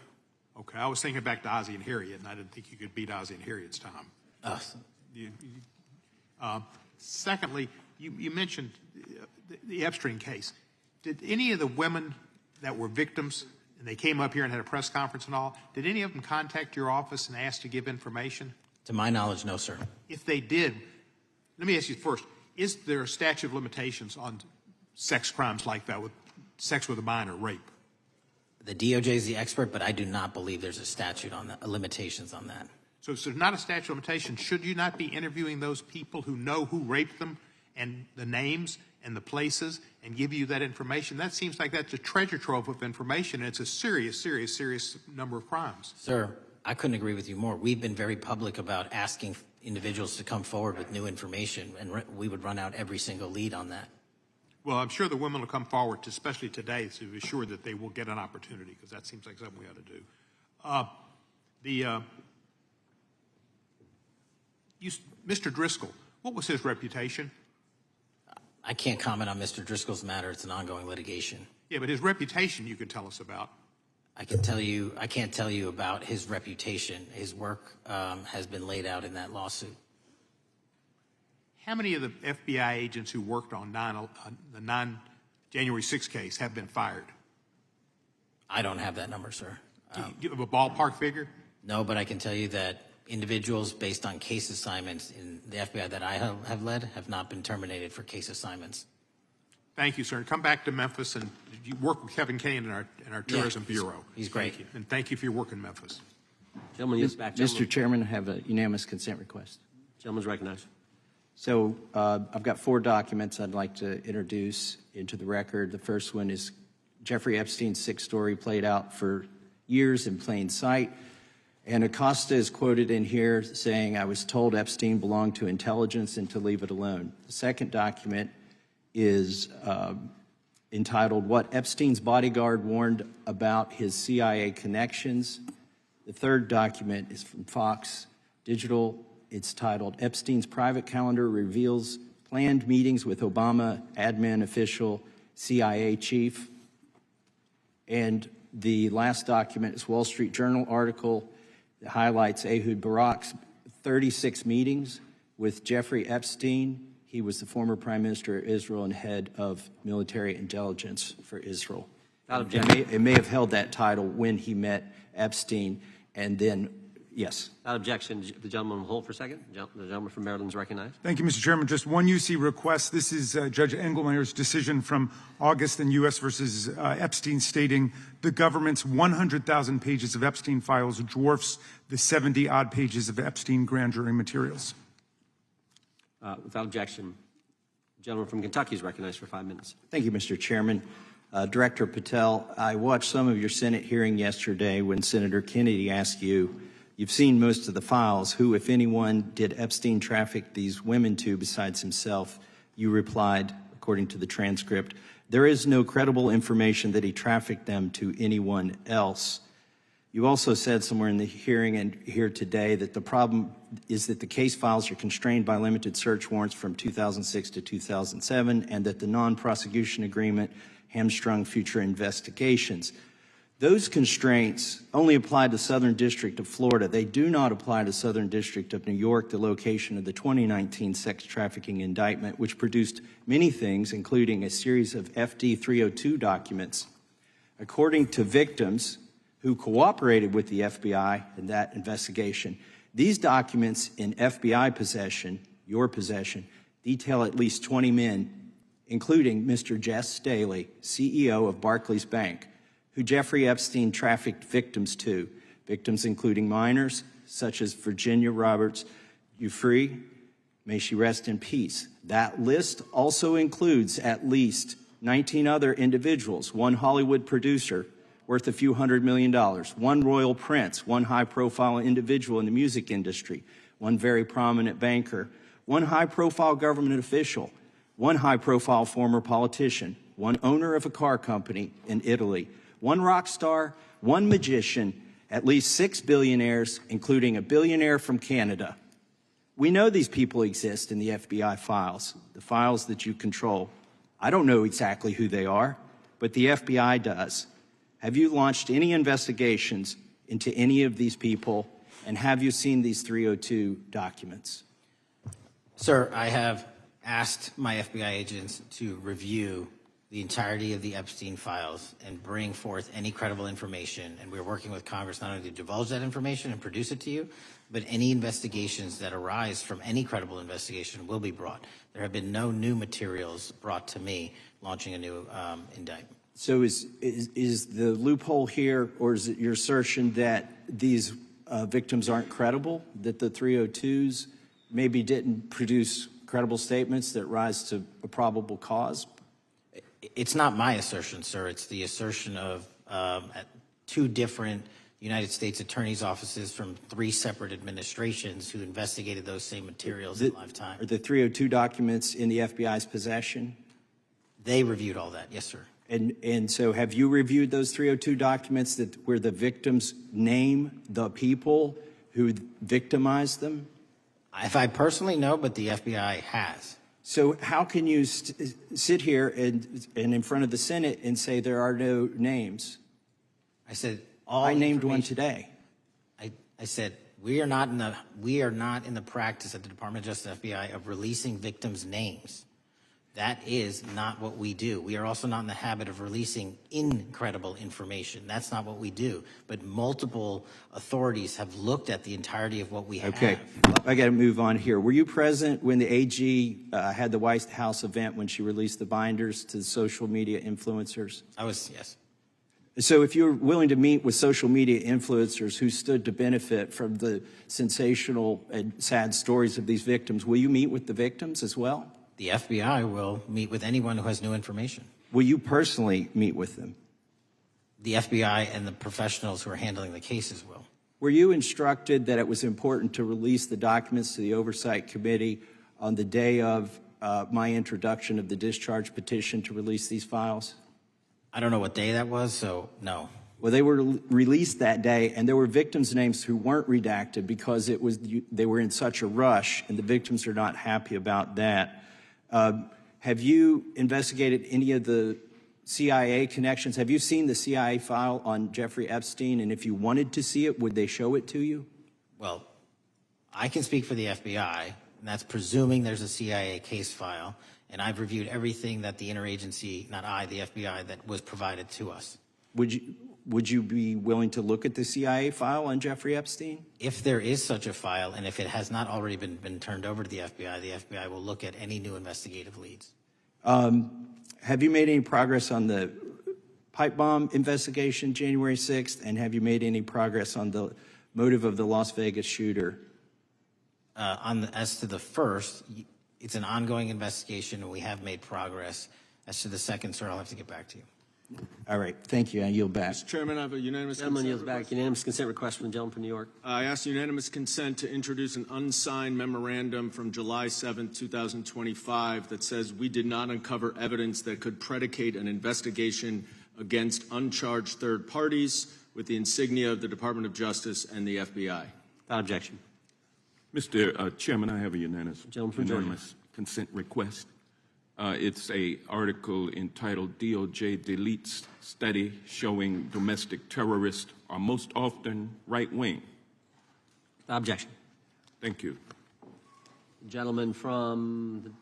Okay, I was thinking back to Ozzie and Harriet, and I didn't think you could beat Ozzie and Harriet's time. Secondly, you mentioned the Epstein case. Did any of the women that were victims, and they came up here and had a press conference and all, did any of them contact your office and ask to give information?
To my knowledge, no, sir.
If they did, let me ask you first, is there a statute of limitations on sex crimes like that, with sex with a minor, rape?
The DOJ is the expert, but I do not believe there's a statute on that, limitations on that.
So if there's not a statute of limitations, should you not be interviewing those people who know who raped them and the names and the places and give you that information? That seems like that's a treasure trove of information, and it's a serious, serious, serious number of crimes.
Sir, I couldn't agree with you more. We've been very public about asking individuals to come forward with new information, and we would run out every single lead on that.
Well, I'm sure the women will come forward, especially today, to be sure that they will get an opportunity, because that seems like something we ought to do.
Mr. Driscoll, what was his reputation?
I can't comment on Mr. Driscoll's matter. It's an ongoing litigation.
Yeah, but his reputation you can tell us about.
I can't tell you about his reputation. His work has been laid out in that lawsuit.
How many of the FBI agents who worked on the January 6th case have been fired?
I don't have that number, sir.
Do you have a ballpark figure?
No, but I can tell you that individuals based on case assignments in the FBI that I have led have not been terminated for case assignments.
Thank you, sir. Come back to Memphis and you work with Kevin Kane in our Tourism Bureau.
He's great.
Thank you. And thank you for your work in Memphis.
Gentleman, yes, back.
Mr. Chairman, I have a unanimous consent request.
Gentleman's recognized.
So I've got 4 documents I'd like to introduce into the record. The first one is Jeffrey Epstein's 6 story played out for years in plain sight. And Acosta is quoted in here saying, I was told Epstein belonged to intelligence and to leave it alone. The second document is entitled, What Epstein's Bodyguard Warned About His CIA Connections. The third document is from Fox Digital. It's titled, Epstein's Private Calendar Reveals Planned Meetings with Obama Admin Official CIA Chief. And the last document is Wall Street Journal article that highlights Ehud Barak's 36 meetings with Jeffrey Epstein. He was the former Prime Minister of Israel and head of military intelligence for Israel. It may have held that title when he met Epstein, and then, yes.
Without objection, the gentleman will hold for a second. The gentleman from Maryland is recognized.
Thank you, Mr. Chairman. Just one UC request. This is Judge Engelmeyer's decision from August in U.S. versus Epstein, stating the government's 100,000 pages of Epstein files dwarfs the 70-odd pages of Epstein grand jury materials.
Without objection, the gentleman from Kentucky is recognized for 5 minutes.
Thank you, Mr. Chairman. Director Patel, I watched some of your Senate hearing yesterday when Senator Kennedy asked you, you've seen most of the files, who, if anyone, did Epstein traffic these women to besides himself? You replied, according to the transcript, there is no credible information that he trafficked them to anyone else. You also said somewhere in the hearing and here today that the problem is that the case files are constrained by limited search warrants from 2006 to 2007 and that the non-prosecution agreement hamstrung future investigations. Those constraints only apply to Southern District of Florida. They do not apply to Southern District of New York, the location of the 2019 sex trafficking indictment, which produced many things, including a series of FD 302 documents. According to victims who cooperated with the FBI in that investigation, these documents in FBI possession, your possession, detail at least 20 men, including Mr. Jess Staley, CEO of Barclays Bank, who Jeffrey Epstein trafficked victims to, victims including minors such as Virginia Roberts Ufree, may she rest in peace. That list also includes at least 19 other individuals, one Hollywood producer worth a few $100 million, one royal prince, one high-profile individual in the music industry, one very prominent banker, one high-profile government official, one high-profile former politician, one owner of a car company in Italy, one rock star, one magician, at least 6 billionaires, including a billionaire from Canada. We know these people exist in the FBI files, the files that you control. I don't know exactly who they are, but the FBI does. Have you launched any investigations into any of these people, and have you seen these 302 documents?
Sir, I have asked my FBI agents to review the entirety of the Epstein files and bring forth any credible information. And we're working with Congress not only to divulge that information and produce it to you, but any investigations that arise from any credible investigation will be brought. There have been no new materials brought to me launching a new indictment.
So is the loophole here, or is it your assertion that these victims aren't credible, that the 302s maybe didn't produce credible statements that rise to a probable cause?
It's not my assertion, sir. It's the assertion of 2 different United States attorneys' offices from 3 separate administrations who investigated those same materials in live time.
Are the 302 documents in the FBI's possession?
They reviewed all that, yes, sir.
And so have you reviewed those 302 documents where the victims name the people who victimized them?
If I personally know, but the FBI has.
So how can you sit here and in front of the Senate and say there are no names?
I said
I named one today.
I said we are not in the practice at the Department of Justice FBI of releasing victims' names. That is not what we do. We are also not in the habit of releasing incredible information. That's not what we do. But multiple authorities have looked at the entirety of what we have.
Okay, I got to move on here. Were you present when the AG had the White House event when she released the binders to the social media influencers?
I was, yes.
So if you're willing to meet with social media influencers who stood to benefit from the sensational and sad stories of these victims, will you meet with the victims as well?
The FBI will meet with anyone who has new information.
Will you personally meet with them?
The FBI and the professionals who are handling the cases will.
Were you instructed that it was important to release the documents to the Oversight Committee on the day of my introduction of the discharge petition to release these files?
I don't know what day that was, so no.
Well, they were released that day, and there were victims' names who weren't redacted because they were in such a rush, and the victims are not happy about that. Have you investigated any of the CIA connections? Have you seen the CIA file on Jeffrey Epstein? And if you wanted to see it, would they show it to you?
Well, I can speak for the FBI, and that's presuming there's a CIA case file. And I've reviewed everything that the interagency, not I, the FBI, that was provided to us.
Would you be willing to look at the CIA file on Jeffrey Epstein?
If there is such a file, and if it has not already been turned over to the FBI will look at any new investigative leads.
Have you made any progress on the pipe bomb investigation January 6th? And have you made any progress on the motive of the Las Vegas shooter?
As to the first, it's an ongoing investigation, and we have made progress. As to the second, sir, I'll have to get back to you.
All right. Thank you. I yield back.
Mr. Chairman, I have a unanimous
Gentleman
consent
yields back.
request.
Unanimous consent request from the gentleman from New York.
I ask unanimous consent to introduce an unsigned memorandum from July 7, 2025 that says we did not uncover evidence that could predicate an investigation against uncharged third parties with the insignia of the Department of Justice and the FBI.
Without objection.
Mr. Chairman, I have a unanimous
Georgia.
consent request. It's an article entitled DOJ Deletes Study Showing Domestic Terrorists Are Most Often Right-Wing.
Without objection.
Thank you.
The gentleman from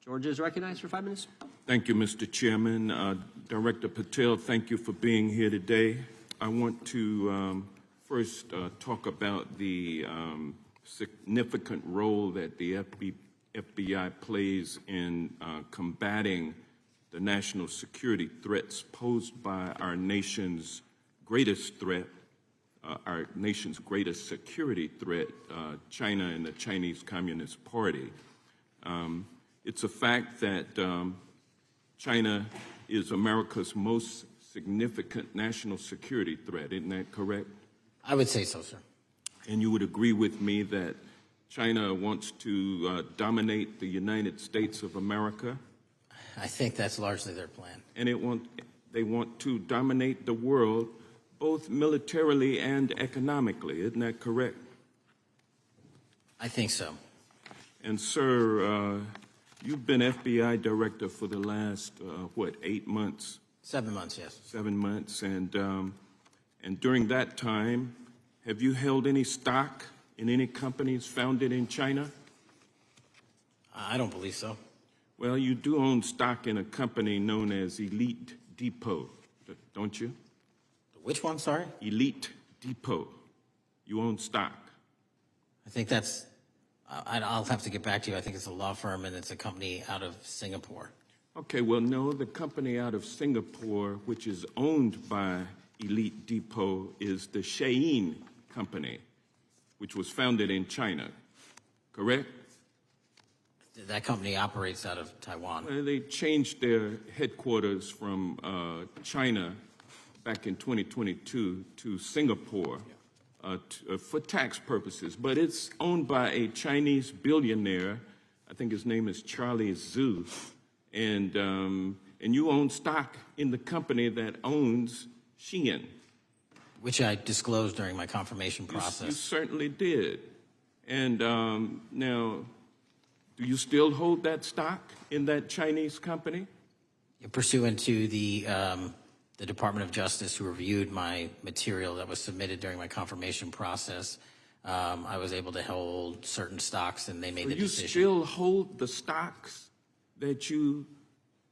Georgia is recognized for 5 minutes.
Thank you, Mr. Chairman. Director Patel, thank you for being here today. I want to first talk about the significant role that the FBI plays in combating the national security threats posed by our nation's greatest threat, our nation's greatest security threat, China and the Chinese Communist Party. It's a fact that China is America's most significant national security threat. Isn't that correct?
I would say so, sir.
And you would agree with me that China wants to dominate the United States of America?
I think that's largely their plan.
And they want to dominate the world both militarily and economically. Isn't that correct?
I think so.
And, sir, you've been FBI director for the last, 8 months?
7 months, yes.
7 months. And during that time, have you held any stock in any companies founded in China?
I don't believe so.
Well, you do own stock in a company known as Elite Depot, don't you?
Which one, sorry?
Elite Depot. You own stock.
I think that's, I'll have to get back to you. I think it's a law firm and it's a company out of Singapore.
Okay, well, no, the company out of Singapore, which is owned by Elite Depot, is the Shein Company, which was founded in China, correct?
That company operates out of Taiwan.
Well, they changed their headquarters from China back in 2022 to Singapore for tax purposes. But it's owned by a Chinese billionaire. I think his name is Charlie Zhu. And and you own stock in the company that owns Shein.
Which I disclosed during my confirmation process.
You certainly did. And now, do you still hold that stock in that Chinese company?
Pursuant to the Department of Justice, who reviewed my material that was submitted during my confirmation process, I was able to hold certain stocks, and they made the decision.
You still hold the stocks that you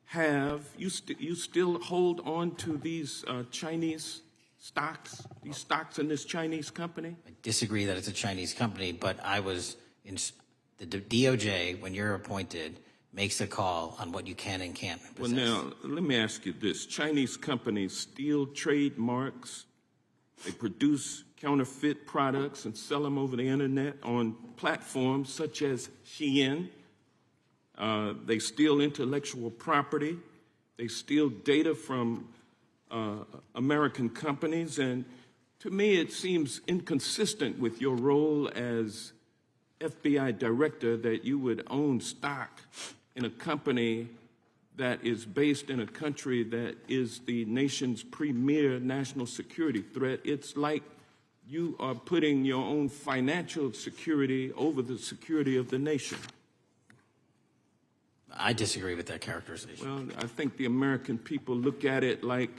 have? You still hold on to these Chinese stocks, these stocks in this Chinese company?
I disagree that it's a Chinese company, but I was in the DOJ, when you're appointed, makes a call on what you can and can't possess.
Well, now, let me ask you this. Chinese companies steal trademarks. They produce counterfeit products and sell them over the internet on platforms such as Shein. They steal intellectual property. They steal data from American companies. And to me, it seems inconsistent with your role as FBI director that you would own stock in a company that is based in a country that is the nation's premier national security threat. It's like you are putting your own financial security over the security of the nation.
I disagree with that characterization.
Well, I think the American people look at it like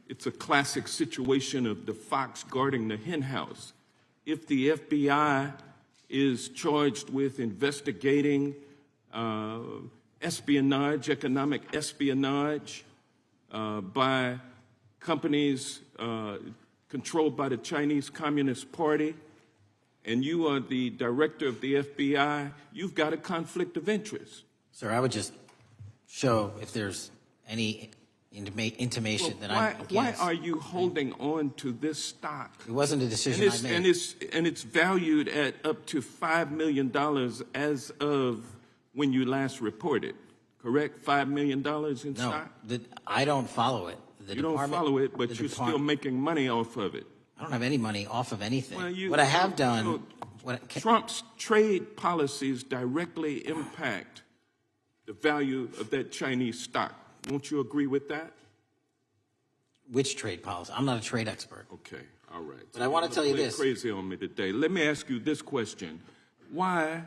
it's a classic situation of the fox guarding the hen house. If the FBI is charged with investigating espionage, economic espionage by companies controlled by the Chinese Communist Party, and you are the director of the FBI, you've got a conflict of interest.
Sir, I would just show if there's any intimation that I'm against.
Why are you holding on to this stock?
It wasn't a decision I made.
And it's valued at up to $5 million as of when you last reported, correct? $5 million in stock?
No, I don't follow it.
You don't follow it, but you're still making money off of it.
I don't have any money off of anything. What I have done...
Trump's trade policies directly impact the value of that Chinese stock. Won't you agree with that?
Which trade policy? I'm not a trade expert.
Okay, all right.
But I want to tell you this.
Crazy on me today. Let me ask you this question. Why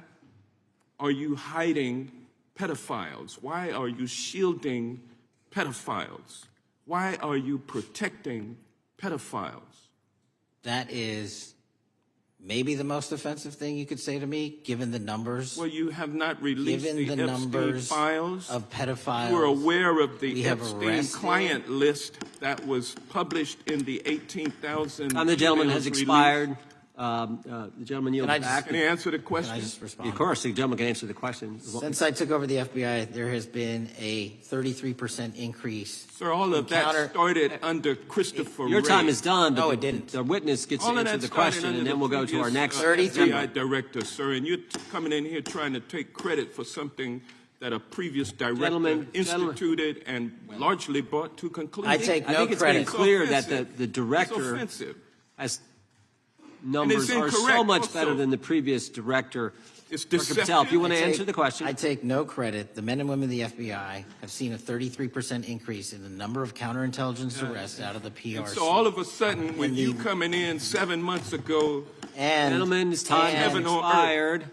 are you hiding pedophiles? Why are you shielding pedophiles? Why are you protecting pedophiles?
That is maybe the most offensive thing you could say to me, given the numbers.
Well, you have not released the Epstein
numbers
files
of pedophiles.
You were aware of the Epstein client list that was published in the 18,000.
The gentleman has expired. The gentleman yields back.
Can he answer the question?
Can I just respond?
Of course, the gentleman can answer the question.
Since I took over the FBI, there has been a 33% increase.
Sir, all of that started under Christopher
Your
Wray.
time is done.
No, it didn't.
The witness gets to answer the question, and then we'll go to our next
FBI director, sir. And you're coming in here trying to take credit for something that a previous director instituted and largely brought to conclusion.
I take no
I think it's
credit.
been clear that the director has numbers are so much better than the previous director.
It's
Dr. Patel, if you want to answer the question.
I take no credit. The men and women of the FBI have seen a 33% increase in the number of counterintelligence arrests out of the PRC.
And so all of a sudden, when you coming in 7 months ago,
gentlemen's time has expired.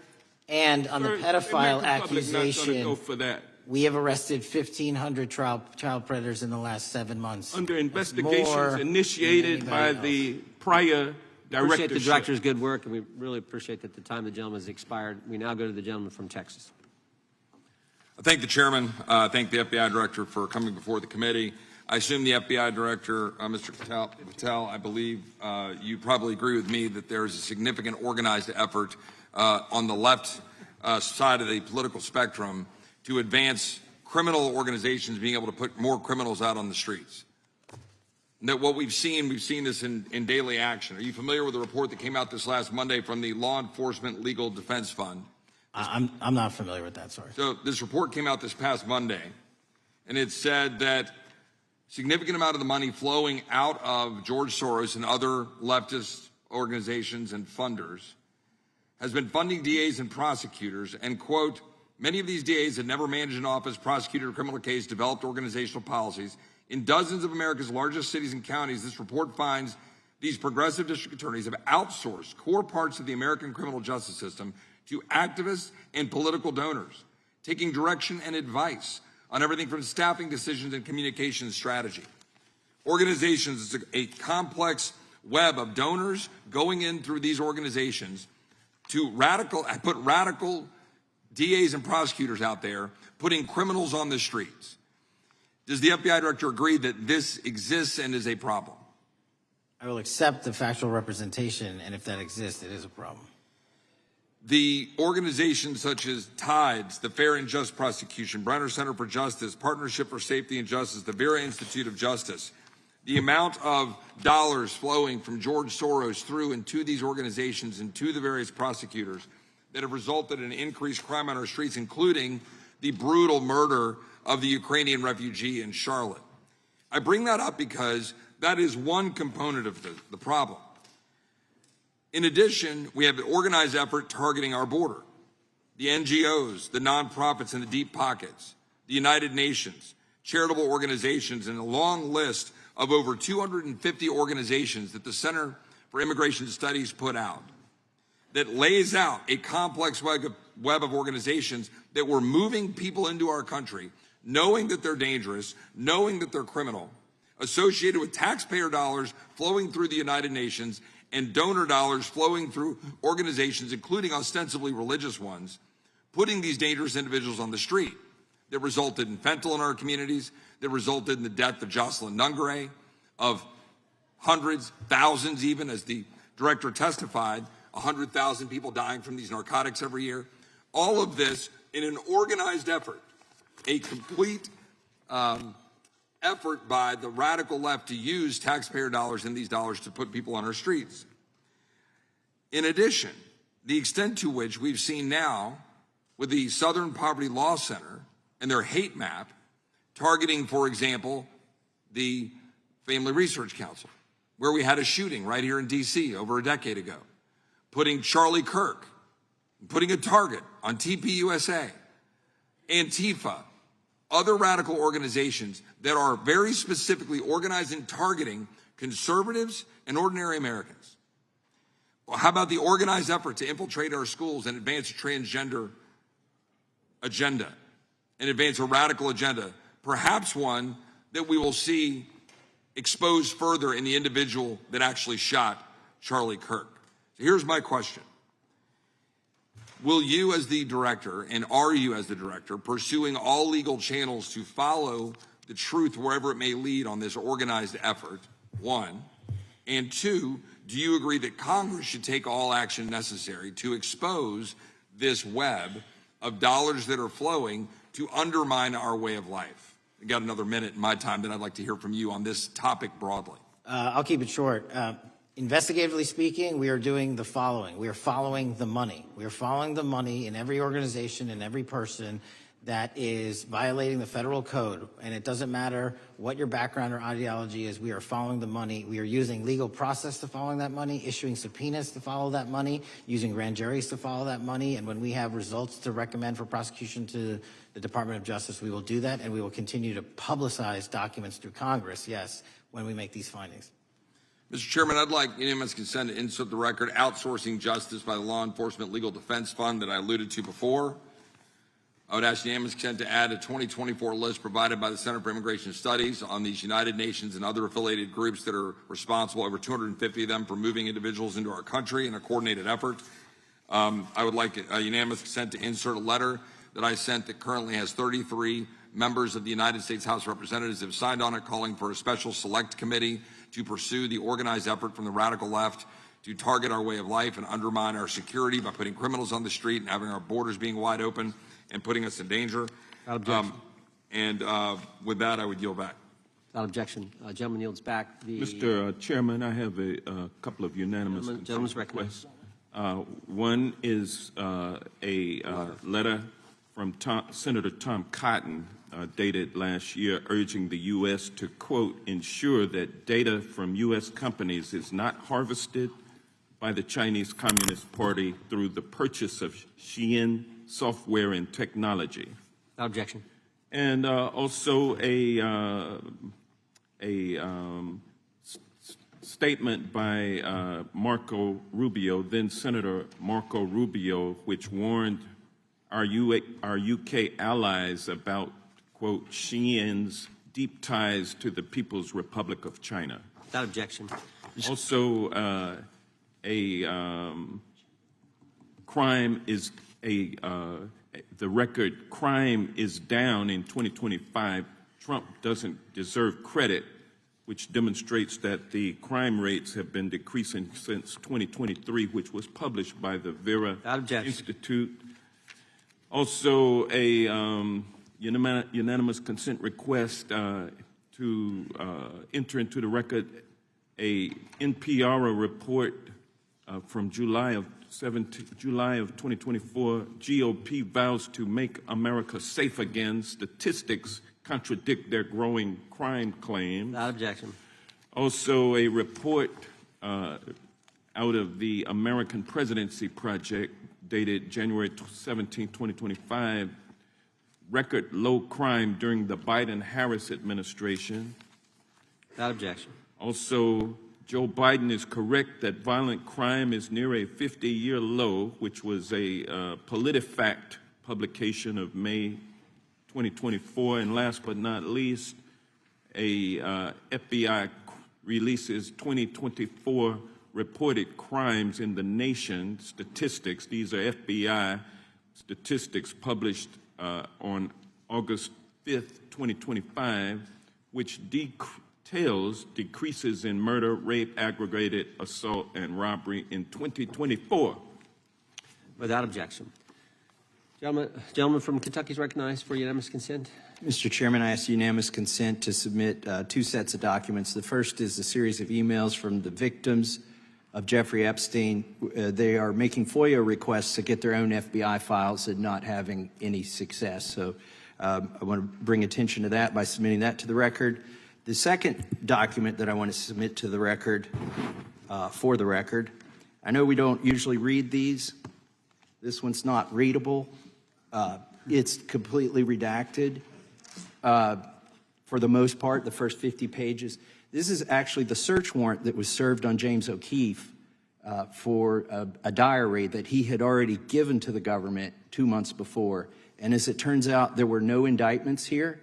And on the pedophile
accusation,
we have arrested 1,500 child predators in the last 7 months.
Under investigations initiated by the prior
appreciate the director's good work, and we really appreciate that the time of the gentleman has expired. We now go to the gentleman from Texas.
I thank the chairman. I thank the FBI director for coming before the committee. I assume the FBI director, Mr. Patel, I believe you probably agree with me that there is a significant organized effort on the left side of the political spectrum to advance criminal organizations being able to put more criminals out on the streets. That what we've seen this in daily action. Are you familiar with the report that came out this last Monday from the Law Enforcement Legal Defense Fund?
I'm not familiar with that, sorry.
So this report came out this past Monday, and it said that significant amount of the money flowing out of George Soros and other leftist organizations and funders has been funding DAs and prosecutors and, quote, Many of these DAs had never managed an office, prosecuted a criminal case, developed organizational policies. In dozens of America's largest cities and counties, this report finds these progressive district attorneys have outsourced core parts of the American criminal justice system to activists and political donors, taking direction and advice on everything from staffing decisions and communication strategy. Organizations is a complex web of donors going in through these organizations to put radical DAs and prosecutors out there, putting criminals on the streets. Does the FBI director agree that this exists and is a problem?
I will accept the factual representation, and if that exists, it is a problem.
The organizations such as TIDES, the Fair and Just Prosecution, Brenner Center for Justice, Partnership for Safety and Justice, the Vera Institute of Justice, the amount of dollars flowing from George Soros through and to these organizations and to the various prosecutors that have resulted in increased crime on our streets, including the brutal murder of the Ukrainian refugee in Charlotte. I bring that up because that is one component of the problem. In addition, we have an organized effort targeting our border. The NGOs, the nonprofits, and the deep pockets, the United Nations, charitable organizations, and a long list of over 250 organizations that the Center for Immigration Studies put out that lays out a complex web of organizations that were moving people into our country, knowing that they're dangerous, knowing that they're criminal, associated with taxpayer dollars flowing through the United Nations and donor dollars flowing through organizations, including ostensibly religious ones, putting these dangerous individuals on the street that resulted in fentanyl in our communities, that resulted in the death of Jocelyn Nungare, of hundreds, thousands even, as the director testified, 100,000 people dying from these narcotics every year. All of this in an organized effort, a complete effort by the radical left to use taxpayer dollars and these dollars to put people on our streets. In addition, the extent to which we've seen now with the Southern Poverty Law Center and their hate map targeting, for example, the Family Research Council, where we had a shooting right here in D.C. over a decade ago, putting Charlie Kirk, putting a target on TPUSA, Antifa, other radical organizations that are very specifically organized in targeting conservatives and ordinary Americans. Well, how about the organized effort to infiltrate our schools and advance a transgender agenda and advance a radical agenda, perhaps one that we will see exposed further in the individual that actually shot Charlie Kirk? So here's my question. Will you as the director, and are you as the director, pursuing all legal channels to follow the truth wherever it may lead on this organized effort, one? And two, do you agree that Congress should take all action necessary to expose this web of dollars that are flowing to undermine our way of life? I've got another minute in my time that I'd like to hear from you on this topic broadly.
I'll keep it short. Investigatively speaking, we are doing the following. We are following the money. We are following the money in every organization and every person that is violating the federal code. And it doesn't matter what your background or ideology is. We are following the money. We are using legal process to follow that money, issuing subpoenas to follow that money, using grand juries to follow that money. And when we have results to recommend for prosecution to the Department of Justice, we will do that. And we will continue to publicize documents through Congress, yes, when we make these findings.
Mr. Chairman, I'd like unanimous consent to insert the record outsourcing justice by the Law Enforcement Legal Defense Fund that I alluded to before. I would ask unanimous consent to add a 2024 list provided by the Center for Immigration Studies on these United Nations and other affiliated groups that are responsible, over 250 of them, for moving individuals into our country in a coordinated effort. I would like a unanimous consent to insert a letter that I sent that currently has 33 members of the United States House of Representatives have signed on it, calling for a special select committee to pursue the organized effort from the radical left to target our way of life and undermine our security by putting criminals on the street and having our borders being wide open and putting us in danger. With that, I would yield back.
Without objection. Gentleman yields back.
Mr. Chairman, I have a couple of unanimous
gentleman's
requests. One is a letter from Senator Tom Cotton, dated last year, urging the U.S. to, quote, ensure that data from U.S. companies is not harvested by the Chinese Communist Party through the purchase of Shein software and technology.
Without objection.
And also a statement by Marco Rubio, then Senator Marco Rubio, which warned our UK allies about, quote, Xi'an's deep ties to the People's Republic of China.
Without objection.
Also, crime is the record crime is down in 2025. Trump doesn't deserve credit, which demonstrates that the crime rates have been decreasing since 2023, which was published by the Vera Institute. Also, a unanimous consent request to enter into the record a NPR report from July of 2024. GOP vows to make America safe again. Statistics contradict their growing crime claims.
Without objection.
Also, a report out of the American Presidency Project dated January 17, 2025, record low crime during the Biden-Harris administration.
Without objection.
Also, Joe Biden is correct that violent crime is near a 50-year low, which was a PolitiFact publication of May 2024. And last but not least, a FBI releases 2024 reported crimes in the nation statistics. These are FBI statistics published on August 5th, 2025, which details decreases in murder, rape, aggravated assault, and robbery in 2024.
Without objection. Gentleman from Kentucky is recognized for unanimous consent.
Mr. Chairman, I ask unanimous consent to submit two sets of documents. The first is a series of emails from the victims of Jeffrey Epstein. They are making FOIA requests to get their own FBI files and not having any success. So I want to bring attention to that by submitting that to the record. The second document that I want to submit to the record, for the record, I know we don't usually read these. This one's not readable. It's completely redacted for the most part, the first 50 pages. This is actually the search warrant that was served on James O'Keefe for a diary that he had already given to the government 2 months before. And as it turns out, there were no indictments here,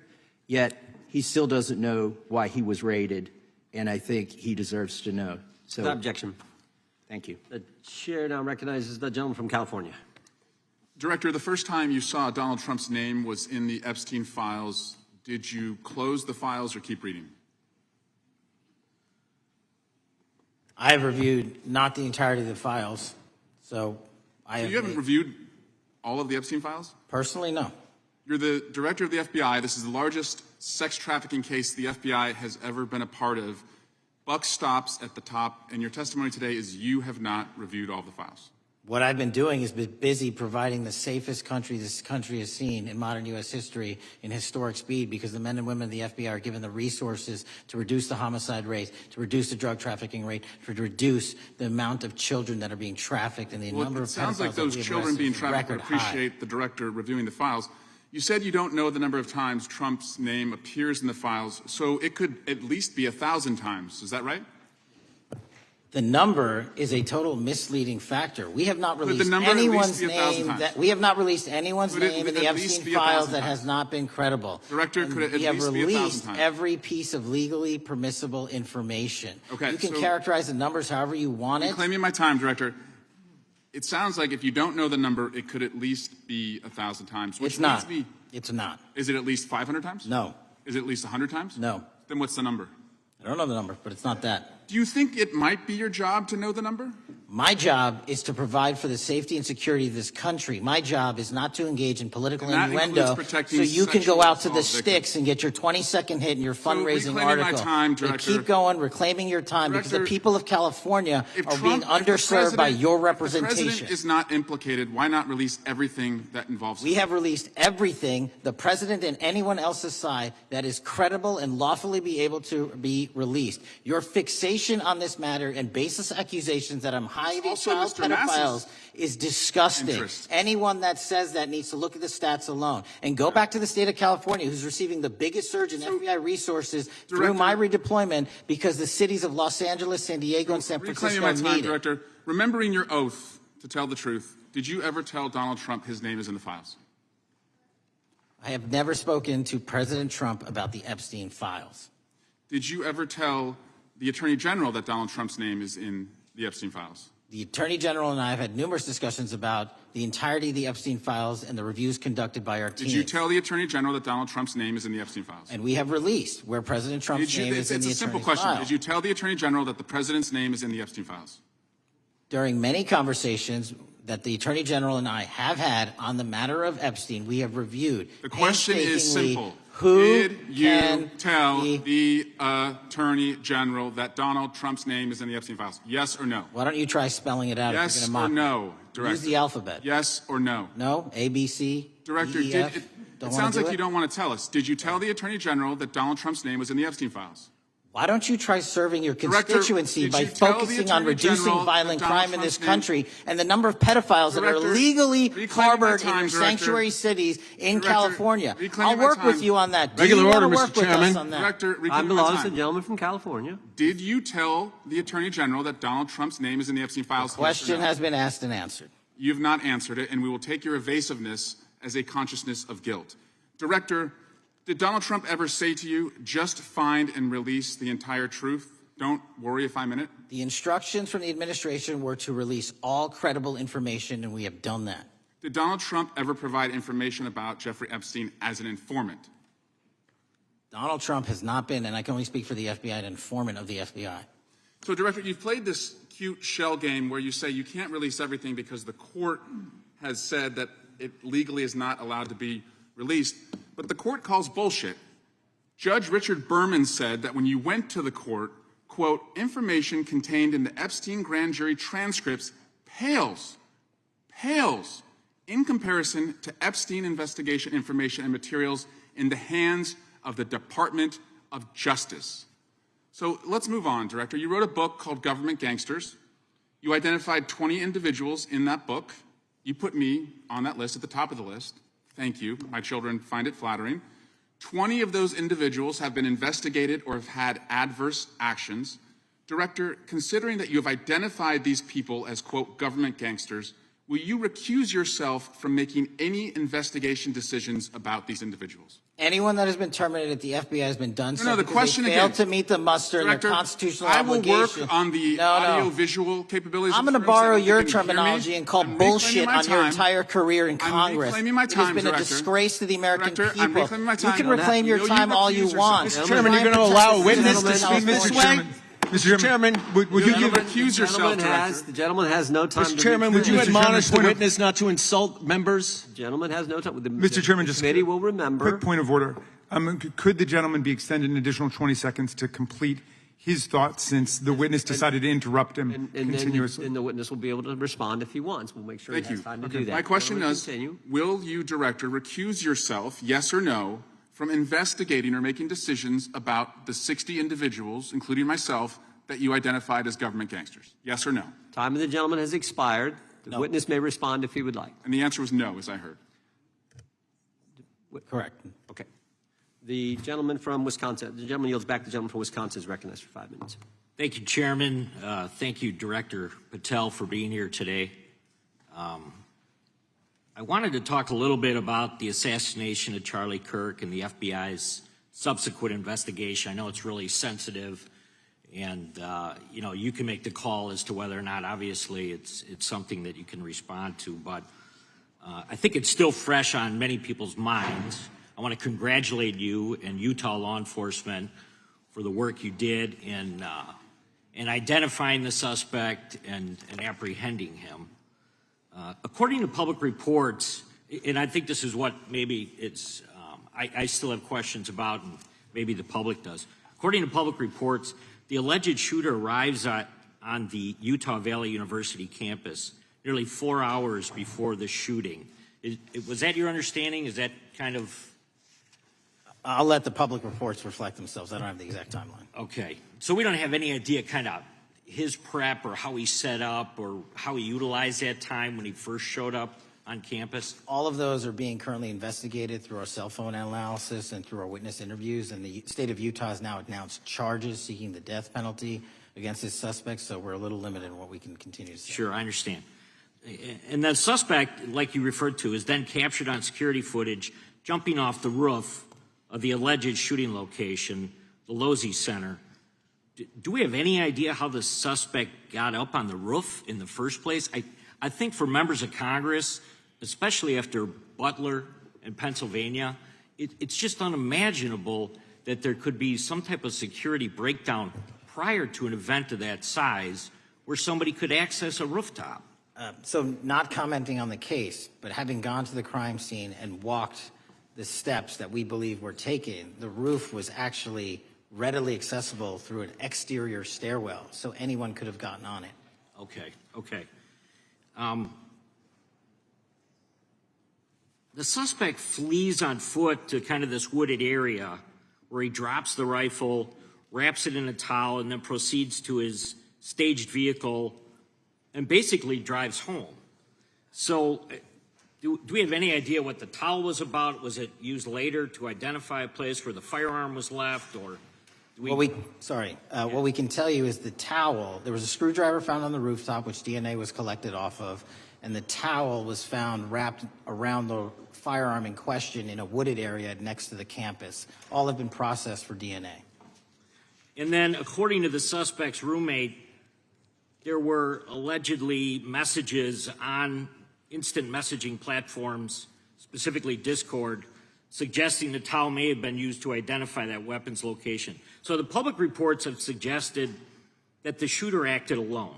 yet he still doesn't know why he was raided, and I think he deserves to know. So,
without objection.
Thank you.
The chair now recognizes the gentleman from California.
Director, the first time you saw Donald Trump's name was in the Epstein files. Did you close the files or keep reading?
I have reviewed not the entirety of the files, so
you haven't reviewed all of the Epstein files?
Personally, no.
You're the director of the FBI. This is the largest sex trafficking case the FBI has ever been a part of. Buck stops at the top, and your testimony today is you have not reviewed all the files.
What I've been doing is been busy providing the safest country this country has seen in modern U.S. history in historic speed, because the men and women of the FBI are given the resources to reduce the homicide rate, to reduce the drug trafficking rate, to reduce the amount of children that are being trafficked, and the number of pedophiles.
It sounds like those children being trafficked would appreciate the director reviewing the files. You said you don't know the number of times Trump's name appears in the files, so it could at least be 1,000 times. Is that right?
The number is a total misleading factor. We have not released anyone's name we have not released anyone's name in the Epstein files that has not been credible.
Director, could it at
least be 1,000 times? We have released every piece of legally permissible information.
Okay,
you can characterize the numbers however you want it.
Claiming my time, Director. It sounds like if you don't know the number, it could at least be 1,000 times.
It's not. It's not.
Is it at least 500 times?
No.
Is it at least 100 times?
No.
Then what's the number?
I don't know the number, but it's not that.
Do you think it might be your job to know the number?
My job is to provide for the safety and security of this country. My job is not to engage in political innuendo so you can go out to the sticks and get your 20-second hit in your fundraising article.
My time, Director.
Keep going, reclaiming your time, because the people of California are being underserved by your representation.
If the president is not implicated, why not release everything that involves him?
We have released everything, the president and anyone else's side, that is credible and lawfully be able to be released. Your fixation on this matter and baseless accusations that I'm hiding
also
child
Mr. Massie's
pedophiles is disgusting.
interest.
Anyone that says that needs to look at the stats alone. And go back to the state of California, who's receiving the biggest surge in FBI resources through my redeployment because the cities of Los Angeles, San Diego, and San
Reclaiming
Francisco
my time,
need it.
Director. Remembering your oath to tell the truth, did you ever tell Donald Trump his name is in the files?
I have never spoken to President Trump about the Epstein files.
Did you ever tell the Attorney General that Donald Trump's name is in the Epstein files?
The Attorney General and I have had numerous discussions about the entirety of the Epstein files and the reviews conducted by our team.
Did you tell the Attorney General that Donald Trump's name is in the Epstein files?
And we have released where President Trump's name is in the
It's a simple
attorney's
question.
file.
Did you tell the Attorney General that the President's name is in the Epstein files?
During many conversations that the Attorney General and I have had on the matter of Epstein, we have reviewed.
The question is
painstakingly
simple.
Who
Did you
can
tell
be-
the Attorney General that Donald Trump's name is in the Epstein files? Yes or no?
Why don't you try spelling it out if
Yes
you're going
or
to mock
no,
me?
Director?
Use the alphabet.
Yes or no?
No? A, B, C,
Director,
D, E, F?
it
Don't
sounds
wanna do
like you don't want to tell us. Did you tell the Attorney General that Donald Trump's name was in the Epstein files?
Why don't you try serving your
Director,
constituency
did
by
you tell the
focusing on
Attorney
reducing
General
violent
that Donald
crime in this
Trump's
country and the number of pedophiles that are
Director,
legally
reclaiming
harbored
my time,
in your
Director.
sanctuary cities in
Director,
California?
reclaiming
I'll
my
work with
time.
you on that. Do
Regular
you want
order,
to work
Mr.
with
Chairman.
us on that?
Director,
Time
reclaiming my
belongs to
time.
the gentleman from California.
Did you tell the Attorney General that Donald Trump's name is in the Epstein files?
Question has been asked and answered.
You've not answered it, and we will take your evasiveness as a consciousness of guilt. Director, did Donald Trump ever say to you, just find and release the entire truth? Don't worry if I'm in it?
The instructions from the administration were to release all credible information, and we have done that.
Did Donald Trump ever provide information about Jeffrey Epstein as an informant?
Donald Trump has not been, and I can only speak for the FBI, an informant of the FBI.
So, Director, you've played this cute shell game where you say you can't release everything because the court has said that it legally is not allowed to be released, but the court calls bullshit. Judge Richard Berman said that when you went to the court, quote, information contained in the Epstein grand jury transcripts pales in comparison to Epstein investigation information and materials in the hands of the Department of Justice. So let's move on, Director. You wrote a book called Government Gangsters. You identified 20 individuals in that book. You put me on that list at the top of the list. Thank you. My children find it flattering. 20 of those individuals have been investigated or have had adverse actions. Director, considering that you have identified these people as, quote, government gangsters, will you recuse yourself from making any investigation decisions about these individuals?
Anyone that has been terminated at the FBI has been done so
the
because
question
they failed
again.
to meet the muster
Director,
and their constitutional
I will
obligation.
work on the audio-visual capabilities.
I'm
of
going to
the
borrow
room so
your
that you can hear me.
terminology and call
I'm
bullshit
reclaiming my
on your
time.
entire career in
I'm
Congress.
reclaiming my
It has
time,
been a
Director.
disgrace to the American
Director, I'm
people.
reclaiming my
You
time.
can
Will
reclaim your
you
time all
recuse
you
yourself?
want.
Mr.
Chairman, you're going to allow a witness to speak this way?
Mr. Chairman, would you give
Gentleman,
yourself,
The gentleman has no time.
Mr. Chairman, would you
Mr.
admonish the
Chairman, point of-
witness not to insult members?
The gentleman has no time.
Mr. Chairman,
the
just
committee will remember.
quick point of order. Could the gentleman be extended an additional 20 seconds to complete his thoughts since the witness decided to interrupt him
And
continuously?
then the witness will be able to respond if he wants. We'll make sure he
Thank
has
you.
time to do that.
My question
Gentlemen,
is,
continue.
will you, Director, recuse yourself, yes or no, from investigating or making decisions about the 60 individuals, including myself, that you identified as government gangsters? Yes or no?
Time of the gentleman has expired. The witness may respond if he would like.
And the answer was no, as I heard.
Correct.
Okay. The gentleman from Wisconsin, the gentleman yields back. The gentleman from Wisconsin is recognized for 5 minutes.
Thank you, Chairman. Thank you, Director Patel, for being here today. I wanted to talk a little bit about the assassination of Charlie Kirk and the FBI's subsequent investigation. I know it's really sensitive, and you can make the call as to whether or not, obviously, it's something that you can respond to, but I think it's still fresh on many people's minds. I want to congratulate you and Utah law enforcement for the work you did in identifying the suspect and apprehending him. According to public reports, and I think this is what maybe it's, I still have questions about, and maybe the public does. According to public reports, the alleged shooter arrives on the Utah Valley University campus nearly 4 hours before the shooting. Was that your understanding? Is that kind of...
I'll let the public reports reflect themselves. I don't have the exact timeline.
Okay. So we don't have any idea his prep or how he set up or how he utilized that time when he first showed up on campus?
All of those are being currently investigated through our cell phone analysis and through our witness interviews. And the state of Utah has now announced charges seeking the death penalty against his suspects, so we're a little limited in what we can continue to say.
Sure, I understand. And the suspect, like you referred to, is then captured on security footage jumping off the roof of the alleged shooting location, the Losey Center. Do we have any idea how the suspect got up on the roof in the first place? I think for members of Congress, especially after Butler and Pennsylvania, it's just unimaginable that there could be some type of security breakdown prior to an event of that size where somebody could access a rooftop.
So not commenting on the case, but having gone to the crime scene and walked the steps that we believe were taken, the roof was actually readily accessible through an exterior stairwell, so anyone could have gotten on it.
Okay. The suspect flees on foot to kind of this wooded area where he drops the rifle, wraps it in a towel, and then proceeds to his staged vehicle and basically drives home. So do we have any idea what the towel was about? Was it used later to identify a place where the firearm was left, or do we...
What we can tell you is the towel, there was a screwdriver found on the rooftop, which DNA was collected off of, and the towel was found wrapped around the firearm in question in a wooded area next to the campus. All have been processed for DNA.
And then, according to the suspect's roommate, there were allegedly messages on instant messaging platforms, specifically Discord, suggesting the towel may have been used to identify that weapon's location. So the public reports have suggested that the shooter acted alone.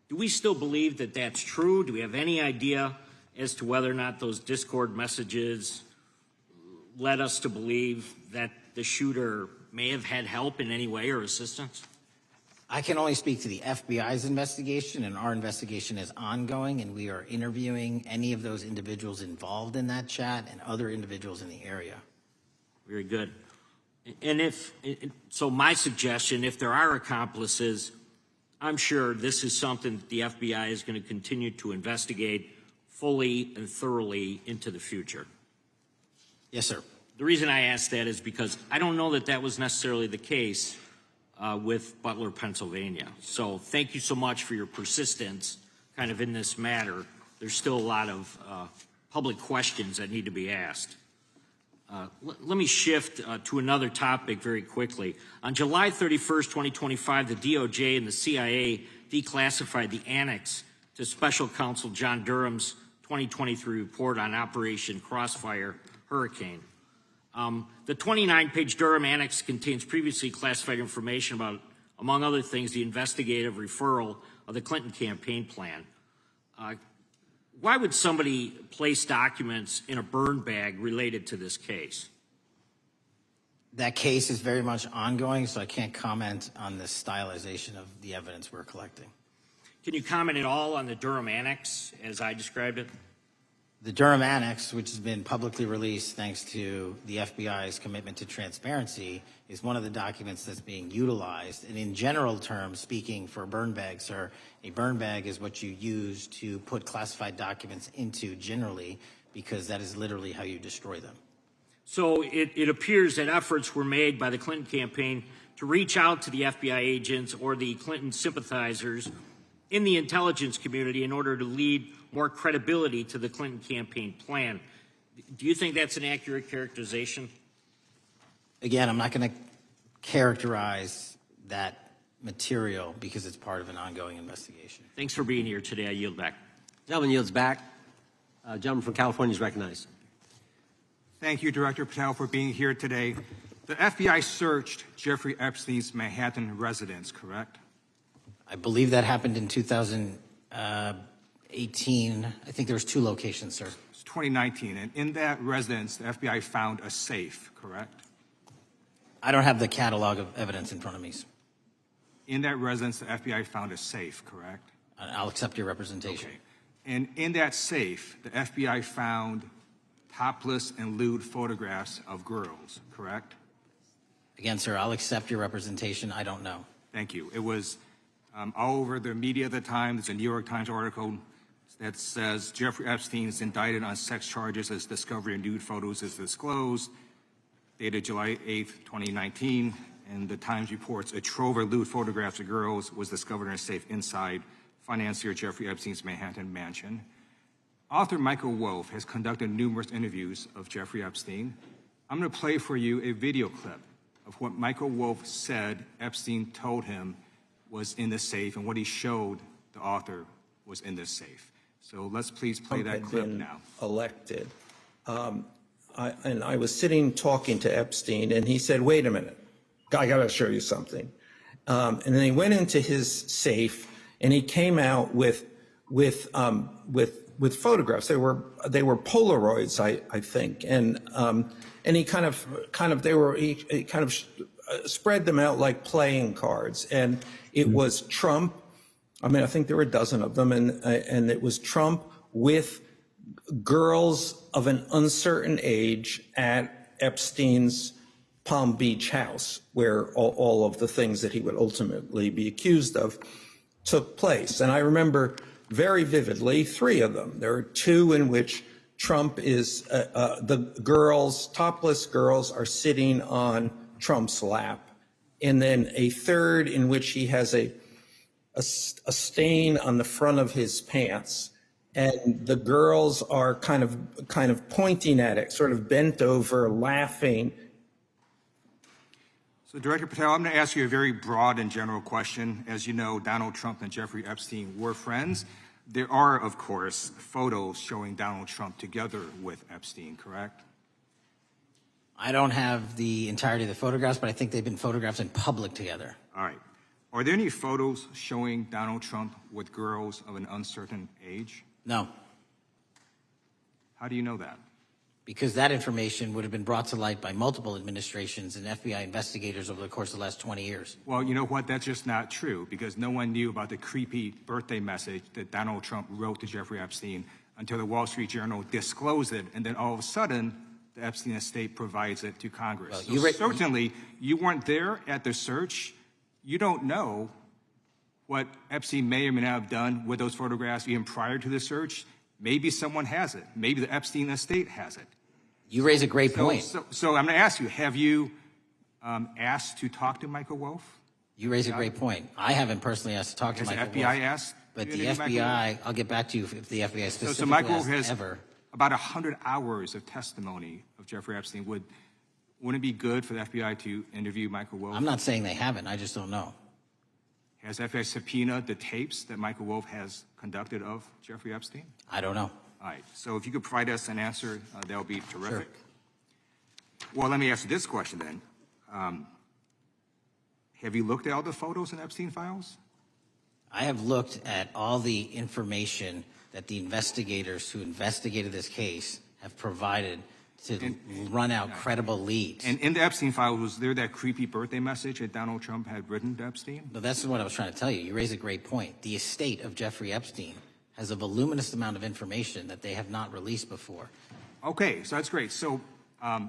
Do we still believe that that's true? Do we have any idea as to whether or not those Discord messages led us to believe that the shooter may have had help in any way or assistance?
I can only speak to the FBI's investigation, and our investigation is ongoing, and we are interviewing any of those individuals involved in that chat and other individuals in the area.
Very good. And so my suggestion, if there are accomplices, I'm sure this is something that the FBI is going to continue to investigate fully and thoroughly into the future.
Yes, sir.
The reason I ask that is because I don't know that that was necessarily the case with Butler, Pennsylvania. So thank you so much for your persistence kind of in this matter. There's still a lot of public questions that need to be asked. Let me shift to another topic very quickly. On July 31st, 2025, the DOJ and the CIA declassified the annex to Special Counsel John Durham's 2023 report on Operation Crossfire Hurricane. The 29-page Durham Annex contains previously classified information about, among other things, the investigative referral of the Clinton campaign plan. Why would somebody place documents in a burn bag related to this case?
That case is very much ongoing, so I can't comment on the stylization of the evidence we're collecting.
Can you comment at all on the Durham Annex as I described it?
The Durham Annex, which has been publicly released thanks to the FBI's commitment to transparency, is one of the documents that's being utilized. And in general terms, speaking for burn bags, sir, a burn bag is what you use to put classified documents into generally, because that is literally how you destroy them.
So it appears that efforts were made by the Clinton campaign to reach out to the FBI agents or the Clinton sympathizers in the intelligence community in order to lead more credibility to the Clinton campaign plan. Do you think that's an accurate characterization?
Again, I'm not going to characterize that material because it's part of an ongoing investigation.
Thanks for being here today. I yield back.
Gentleman yields back. Gentleman from California is recognized.
Thank you, Director Patel, for being here today. The FBI searched Jeffrey Epstein's Manhattan residence, correct?
I believe that happened in 2018. I think there was 2 locations, sir.
It's 2019, and in that residence, the FBI found a safe, correct?
I don't have the catalog of evidence in front of me.
In that residence, the FBI found a safe, correct?
I'll accept your representation.
Okay. And in that safe, the FBI found topless and lewd photographs of girls, correct?
Again, sir, I'll accept your representation. I don't know.
Thank you. It was All over the media at the time, there's a New York Times article that says Jeffrey Epstein is indicted on sex charges as discovery of nude photos is disclosed, dated July 8th, 2019. And the Times reports a trove of lewd photographs of girls was discovered in a safe inside financier Jeffrey Epstein's Manhattan mansion. Author Michael Wolff has conducted numerous interviews of Jeffrey Epstein. I'm going to play for you a video clip of what Michael Wolff said Epstein told him was in the safe and what he showed the author was in this safe. So let's please play that clip now.
Elected. And I was sitting talking to Epstein, and he said, "Wait a minute, I got to show you something." And then he went into his safe, and he came out with photographs. They were Polaroids, I think, and he kind of spread them out like playing cards, and it was Trump. I mean, I think there were a dozen of them, and it was Trump with girls of an uncertain age at Epstein's Palm Beach house, where all of the things that he would ultimately be accused of took place. And I remember very vividly 3 of them. There are 2 in which Trump is, the girls, topless girls, are sitting on Trump's lap. And then a 3rd in which he has a stain on the front of his pants, and the girls are kind of pointing at it, sort of bent over, laughing.
So, Director Patel, I'm going to ask you a very broad and general question. As you know, Donald Trump and Jeffrey Epstein were friends. There are, of course, photos showing Donald Trump together with Epstein, correct?
I don't have the entirety of the photographs, but I think they've been photographed in public together.
All right. Are there any photos showing Donald Trump with girls of an uncertain age?
No.
How do you know that?
Because that information would have been brought to light by multiple administrations and FBI investigators over the course of the last 20 years.
Well, you know what? That's just not true, because no one knew about the creepy birthday message that Donald Trump wrote to Jeffrey Epstein until the Wall Street Journal disclosed it, and then all of a sudden, the Epstein estate provides it to Congress.
Well,
so certainly, you weren't there at the search. You don't know what Epstein may or may not have done with those photographs even prior to the search. Maybe someone has it. Maybe the Epstein estate has it.
You raise a great point.
So I'm going to ask you, have you asked to talk to Michael Wolff?
You raise a great point. I haven't personally asked to talk to Michael Wolff.
Has the FBI asked?
But the FBI, I'll get back to you if the FBI specifically
so Michael Wolff has
ever.
About 100 hours of testimony of Jeffrey Epstein. Wouldn't it be good for the FBI to interview Michael Wolff?
I'm not saying they haven't. I just don't know.
Has FBI subpoenaed the tapes that Michael Wolff has conducted of Jeffrey Epstein?
I don't know.
All right. So if you could provide us an answer, that would be terrific.
Sure.
Well, let me ask you this question then. Have you looked at all the photos in Epstein files?
I have looked at all the information that the investigators who investigated this case have provided to run out credible leads.
And in the Epstein file, was there that creepy birthday message that Donald Trump had written to Epstein?
No, that's what I was trying to tell you. You raise a great point. The estate of Jeffrey Epstein has a voluminous amount of information that they have not released before.
Okay, so that's great. So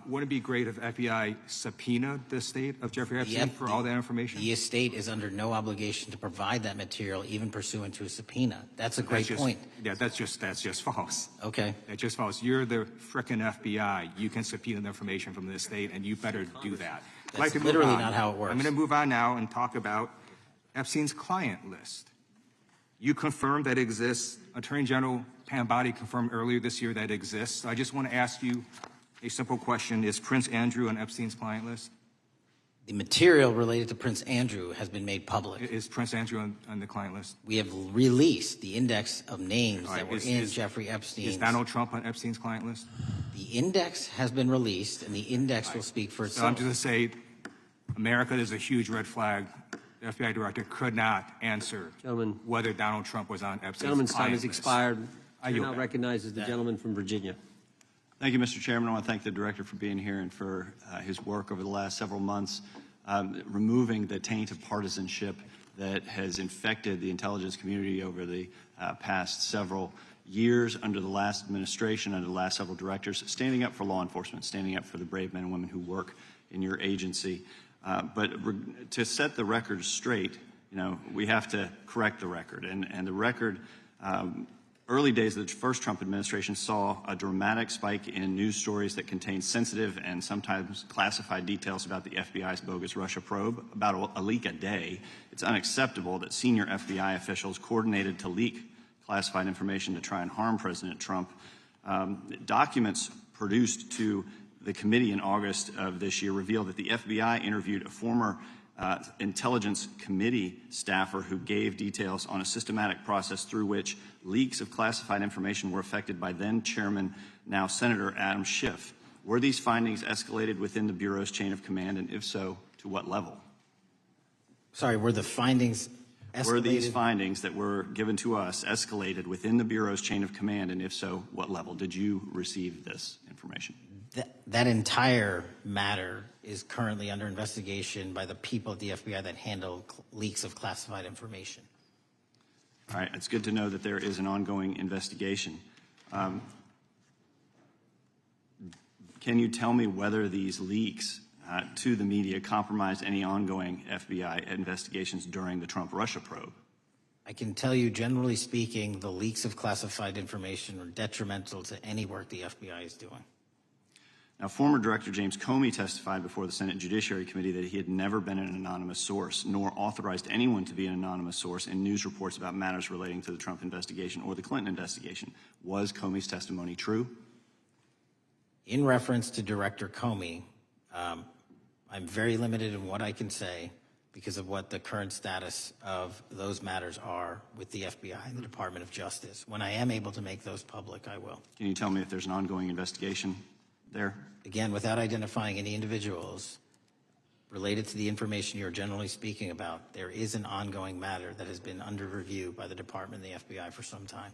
wouldn't it be great if FBI subpoenaed the estate of Jeffrey Epstein for all that information?
The estate is under no obligation to provide that material, even pursuant to a subpoena. That's a great point.
Yeah, that's just false.
Okay.
That's just false. You're the frickin' FBI. You can subpoena the information from the estate, and you better do that.
That's literally not how it works.
I'm going to move on now and talk about Epstein's client list. You confirmed that it exists. Attorney General Pam Bondi confirmed earlier this year that it exists. I just want to ask you a simple question. Is Prince Andrew on Epstein's client list?
The material related to Prince Andrew has been made public.
Is Prince Andrew on the client list?
We have released the index of names that were in Jeffrey Epstein's.
Is Donald Trump on Epstein's client list?
The index has been released, and the index will speak for itself.
So I'm just going to say, America is a huge red flag. The FBI director could not answer whether Donald Trump was on Epstein's
Gentleman's time has
list.
expired.
I
now recognizes the gentleman from Virginia.
Thank you, Mr. Chairman. I want to thank the director for being here and for his work over the last several months, removing the taint of partisanship that has infected the intelligence community over the past several years under the last administration, under the last several directors, standing up for law enforcement, standing up for the brave men and women who work in your agency. But to set the record straight, we have to correct the record. And the record, early days of the first Trump administration saw a dramatic spike in news stories that contained sensitive and sometimes classified details about the FBI's bogus Russia probe, about a leak a day. It's unacceptable that senior FBI officials coordinated to leak classified information to try and harm President Trump. Documents produced to the committee in August of this year revealed that the FBI interviewed a former Intelligence Committee staffer who gave details on a systematic process through which leaks of classified information were affected by then Chairman, now Senator Adam Schiff. Were these findings escalated within the Bureau's chain of command, and if so, to what level?
Sorry, were the findings escalated?
Were these findings that were given to us escalated within the Bureau's chain of command, and if so, what level? Did you receive this information?
That entire matter is currently under investigation by the people at the FBI that handle leaks of classified information.
All right, it's good to know that there is an ongoing investigation. Can you tell me whether these leaks to the media compromised any ongoing FBI investigations during the Trump-Russia probe?
I can tell you, generally speaking, the leaks of classified information are detrimental to any work the FBI is doing.
Now, former Director James Comey testified before the Senate Judiciary Committee that he had never been an anonymous source, nor authorized anyone to be an anonymous source in news reports about matters relating to the Trump investigation or the Clinton investigation. Was Comey's testimony true?
In reference to Director Comey, I'm very limited in what I can say because of what the current status of those matters are with the FBI and the Department of Justice. When I am able to make those public, I will.
Can you tell me if there's an ongoing investigation there?
Again, without identifying any individuals related to the information you're generally speaking about, there is an ongoing matter that has been under review by the Department and the FBI for some time.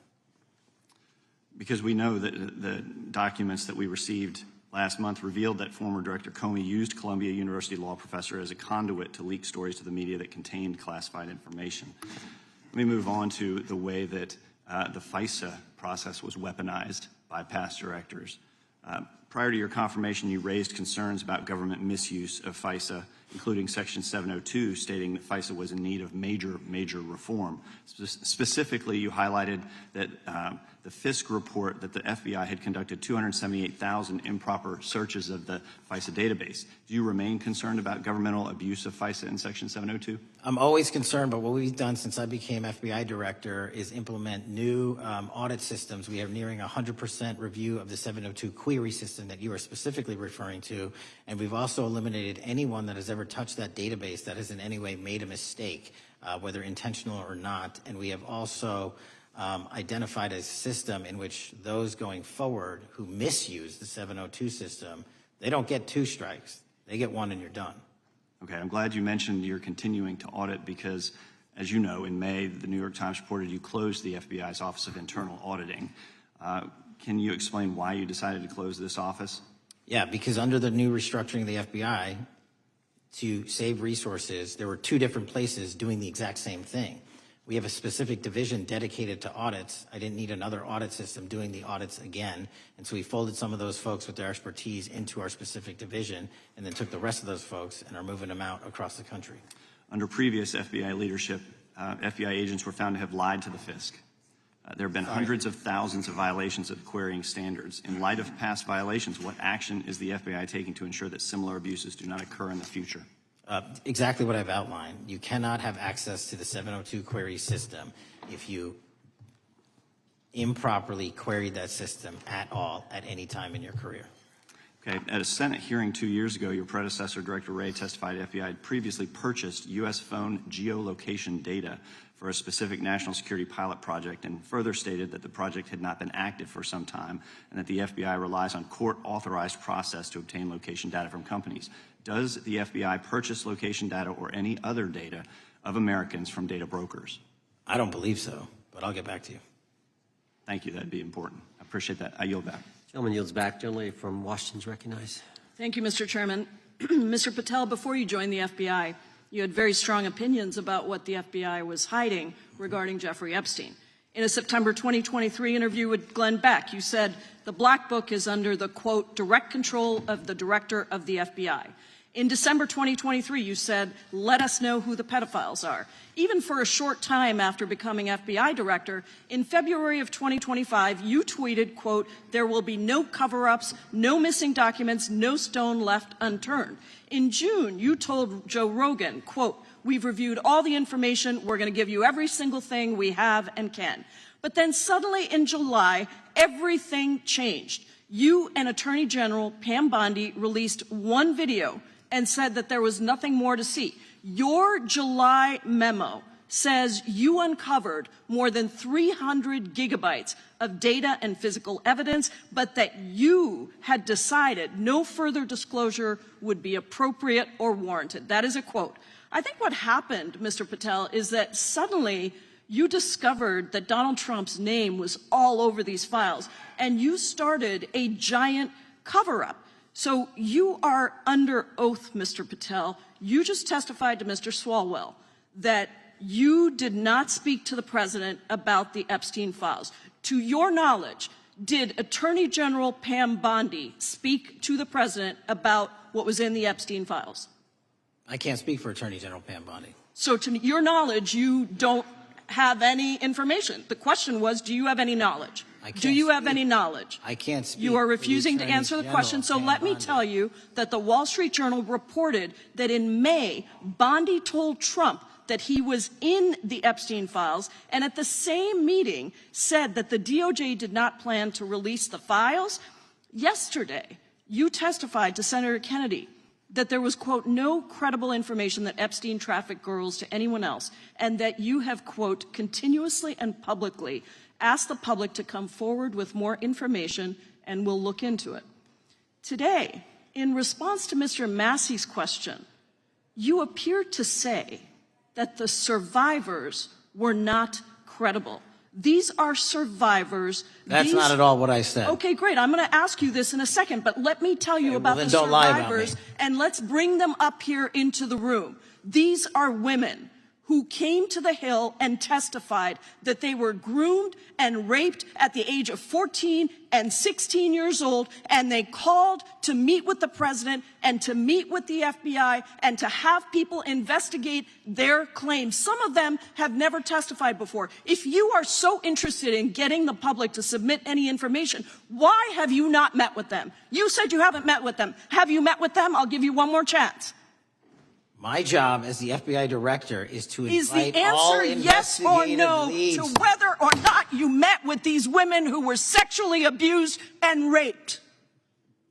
Because we know that the documents that we received last month revealed that former Director Comey used Columbia University law professor as a conduit to leak stories to the media that contained classified information. Let me move on to the way that the FISA process was weaponized by past directors. Prior to your confirmation, you raised concerns about government misuse of FISA, including Section 702, stating that FISA was in need of major reform. Specifically, you highlighted that the Fisk report that the FBI had conducted 278,000 improper searches of the FISA database. Do you remain concerned about governmental abuse of FISA in Section 702?
I'm always concerned, but what we've done since I became FBI director is implement new audit systems. We are nearing 100% review of the 702 query system that you are specifically referring to, and we've also eliminated anyone that has ever touched that database that has in any way made a mistake, whether intentional or not. And we have also identified a system in which those going forward who misuse the 702 system, they don't get 2 strikes. They get 1 and you're done.
Okay, I'm glad you mentioned you're continuing to audit because, as you know, in May, the New York Times reported you closed the FBI's Office of Internal Auditing. Can you explain why you decided to close this office?
Yeah, because under the new restructuring of the FBI, to save resources, there were 2 different places doing the exact same thing. We have a specific division dedicated to audits. I didn't need another audit system doing the audits again. And so we folded some of those folks with their expertise into our specific division and then took the rest of those folks and are moving them out across the country.
Under previous FBI leadership, FBI agents were found to have lied to the Fisk. There have been hundreds of thousands of violations of querying standards. In light of past violations, what action is the FBI taking to ensure that similar abuses do not occur in the future?
Exactly what I've outlined. You cannot have access to the 702 query system if you improperly queried that system at all at any time in your career.
Okay. At a Senate hearing 2 years ago, your predecessor, Director Wray, testified FBI had previously purchased U.S. phone geolocation data for a specific national security pilot project and further stated that the project had not been active for some time and that the FBI relies on court-authorized process to obtain location data from companies. Does the FBI purchase location data or any other data of Americans from data brokers?
I don't believe so, but I'll get back to you.
Thank you. That'd be important. I appreciate that. I yield back.
Gentleman yields back. Gentleman from Washington's recognized.
Thank you, Mr. Chairman. Mr. Patel, before you joined the FBI, you had very strong opinions about what the FBI was hiding regarding Jeffrey Epstein. In a September 2023 interview with Glenn Beck, you said the Black Book is under the, quote, direct control of the director of the FBI. In December 2023, you said, let us know who the pedophiles are. Even for a short time after becoming FBI director, in February of 2025, you tweeted, quote, there will be no cover-ups, no missing documents, no stone left unturned. In June, you told Joe Rogan, quote, we've reviewed all the information, we're going to give you every single thing we have and can. But then suddenly in July, everything changed. You and Attorney General Pam Bondi released one video and said that there was nothing more to see. Your July memo says you uncovered more than 300 gigabytes of data and physical evidence, but that you had decided no further disclosure would be appropriate or warranted. That is a quote. I think what happened, Mr. Patel, is that suddenly you discovered that Donald Trump's name was all over these files, and you started a giant cover-up. So you are under oath, Mr. Patel. You just testified to Mr. Swallwell that you did not speak to the president about the Epstein files. To your knowledge, did Attorney General Pam Bondi speak to the president about what was in the Epstein files?
I can't speak for Attorney General Pam Bondi.
So to your knowledge, you don't have any information. The question was, do you have any knowledge? Do you have any knowledge?
I can't speak.
You are refusing to answer the question, so let me tell you that the Wall Street Journal reported that in May, Bondi told Trump that he was in the Epstein files, and at the same meeting said that the DOJ did not plan to release the files. Yesterday, you testified to Senator Kennedy that there was, quote, no credible information that Epstein trafficked girls to anyone else, and that you have, quote, continuously and publicly asked the public to come forward with more information, and we'll look into it. Today, in response to Mr. Massie's question, you appeared to say that the survivors were not credible. These are survivors.
That's not at all what I said.
Okay, great. I'm going to ask you this in a second, but let me tell you about the survivors, and let's bring them up here into the room. These are women who came to the Hill and testified that they were groomed and raped at the age of 14 and 16 years old, and they called to meet with the president and to meet with the FBI and to have people investigate their claims. Some of them have never testified before. If you are so interested in getting the public to submit any information, why have you not met with them? You said you haven't met with them. Have you met with them? I'll give you one more chance.
My job as the FBI director is to
Is
invite
the
all
answer yes or no
leads.
to whether or not you met with these women who were sexually abused and raped?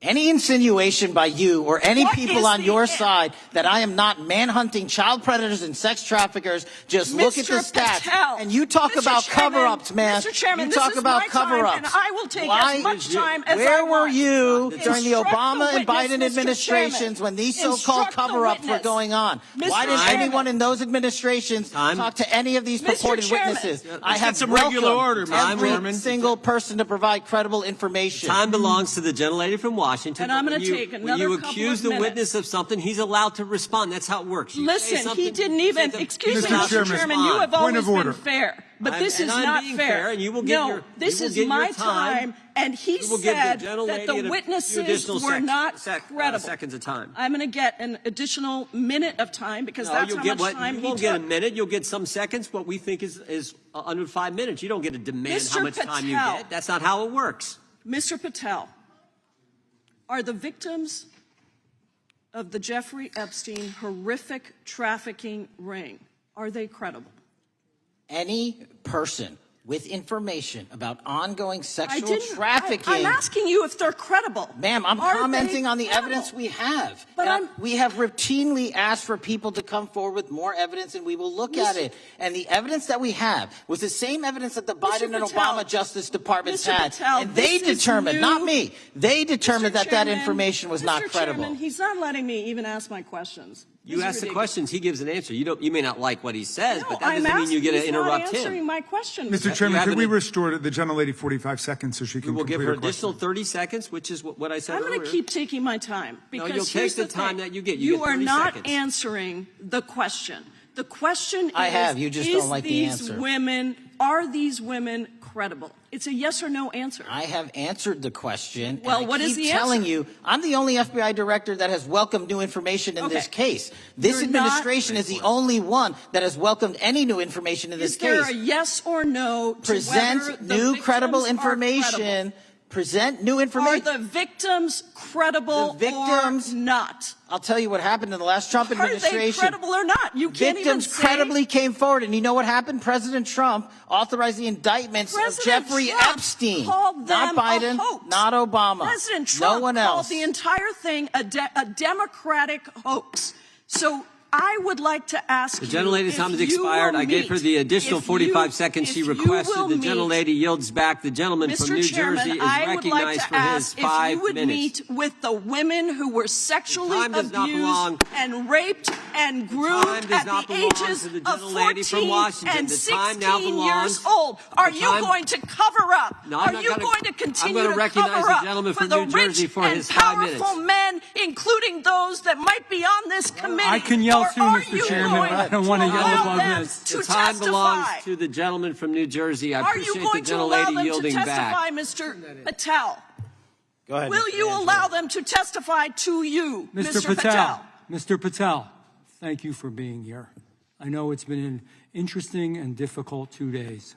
Any insinuation by you or any people on your side that I am not manhunting child predators and sex traffickers, just look at the stats.
Patel,
and you talk about cover-ups, man.
Mr. Chairman,
you talk about cover-ups.
And I will take as much time as
Where
I
were
want.
you during the
Instruct
Obama
the
and Biden
witness, Mr.
administrations
Chairman.
when these so-called
Instruct the
cover-ups were
witness.
going on?
Mr.
Why didn't
Chairman.
anyone in those administrations talk to any of these
Mr.
purported
Chairman.
witnesses?
Let's
I
get
have
some regular order,
welcomed
Mr.
every
Chairman.
single person to provide credible information.
Time belongs to the gentlelady from Washington.
And I'm going to
When
take
when
another
you
couple
accuse
of
the
minutes.
witness of something, he's allowed to respond. That's how it works. You say
Listen,
something,
he didn't
you
even,
say
excuse me,
Mr.
Mr. Chairman, you have
Point
always
of order.
been fair, but this
And
is
I'm
not
being
fair.
fair, and you will get
No,
your-
this
you will
is
get your
my
time.
and he
You will give the
said
gentlelady
that the
a few
witnesses
additional
were not credible.
seconds of time.
I'm going to get an additional minute of time because
No,
that's
you'll
how
get
much
what
time
you
he
won't get a
took.
minute. You'll get some seconds. What we think is under 5 minutes. You don't get to demand
Mr.
how much time you
Patel.
get. That's not how it works.
Mr. Patel, are the victims of the Jeffrey Epstein horrific trafficking ring, are they credible?
Any person with information about ongoing sexual
didn't-
trafficking.
I'm asking you if they're credible.
Ma'am, I'm
Are
commenting
they
on the
credible?
evidence we have.
But
And we have routinely asked for people to come forward with more evidence, and we will look at it. And the evidence that we have was the same evidence that the Biden and
Patel,
Obama Justice Departments
Mr.
had.
Patel,
And they
this is
determined,
new.
not me, they determined that
Chairman,
information was not
Mr.
credible.
Chairman, he's not letting me even ask my questions.
You
This is
ask the
ridiculous.
questions, he gives an answer. You may not like what he says,
No,
but that
I'm
doesn't mean you get to
he's
interrupt
not answering
him.
my question.
Mr. Chairman,
have
could we
an-
restore the gentlelady 45 seconds so she
We
can
will
complete
give her
her question?
additional 30 seconds, which is what I said
I'm
earlier.
going to keep taking my time because
you'll take
here's
the
the
time
thing.
that you get. You get
are
30
not
seconds.
answering the question. The question
I
is,
have. You just don't like the answer.
Are these women credible? It's a yes or no answer.
I have answered the question.
Well,
and
what
I
is
keep
the
telling
answer?
you, I'm the only FBI director that has welcomed new information in this case. This
You're
administration is the only one that has welcomed any new information in this
Is there
case.
a yes or no to whether
Present
the
new
victims
credible
are
information.
credible?
Present new information.
Are the victims credible or not?
I'll tell you what happened in the last Trump administration.
Are they credible or not? You can't even
Victims
say.
credibly came forward, and you know what happened? President Trump authorized the indictments of
President
Jeffrey
Trump
Epstein.
called
Not
them a
Biden,
hoax.
not Obama.
President Trump
no one
called
else.
the entire thing a Democratic hoax. So I would like to ask
The gentlelady's time has expired. I gave her the additional 45 seconds she requested. The gentlelady yields back. The gentleman from New Jersey is recognized for his 5
if you would
minutes.
meet with the women who were sexually
Time does not belong.
abused and raped and groomed
Time does
at
not
the
belong
ages
to the
of
gentlelady from
14
Washington.
and
The time now
16
belongs.
years old. Are
The
you
time-
going to cover up?
No, I'm
Are
not
you
gonna-
going to continue
I'm gonna
to
recognize
cover
the
up
gentleman
for
from
the
New Jersey
rich
for
and
his 5 minutes.
powerful men, including those that might be on this committee?
I can yell
Or
too,
are
Mr.
you
Chairman, but I don't want to yell
allow
above
them
this.
to
The time belongs
testify?
to the gentleman from New Jersey. I
Are you
appreciate the
going to allow
gentlelady
them to
yielding
testify,
back.
Mr. Patel?
Go ahead.
Will you allow them to testify to you,
Mr. Patel. Mr. Patel, thank you for being here. I know it's been an interesting and difficult 2 days.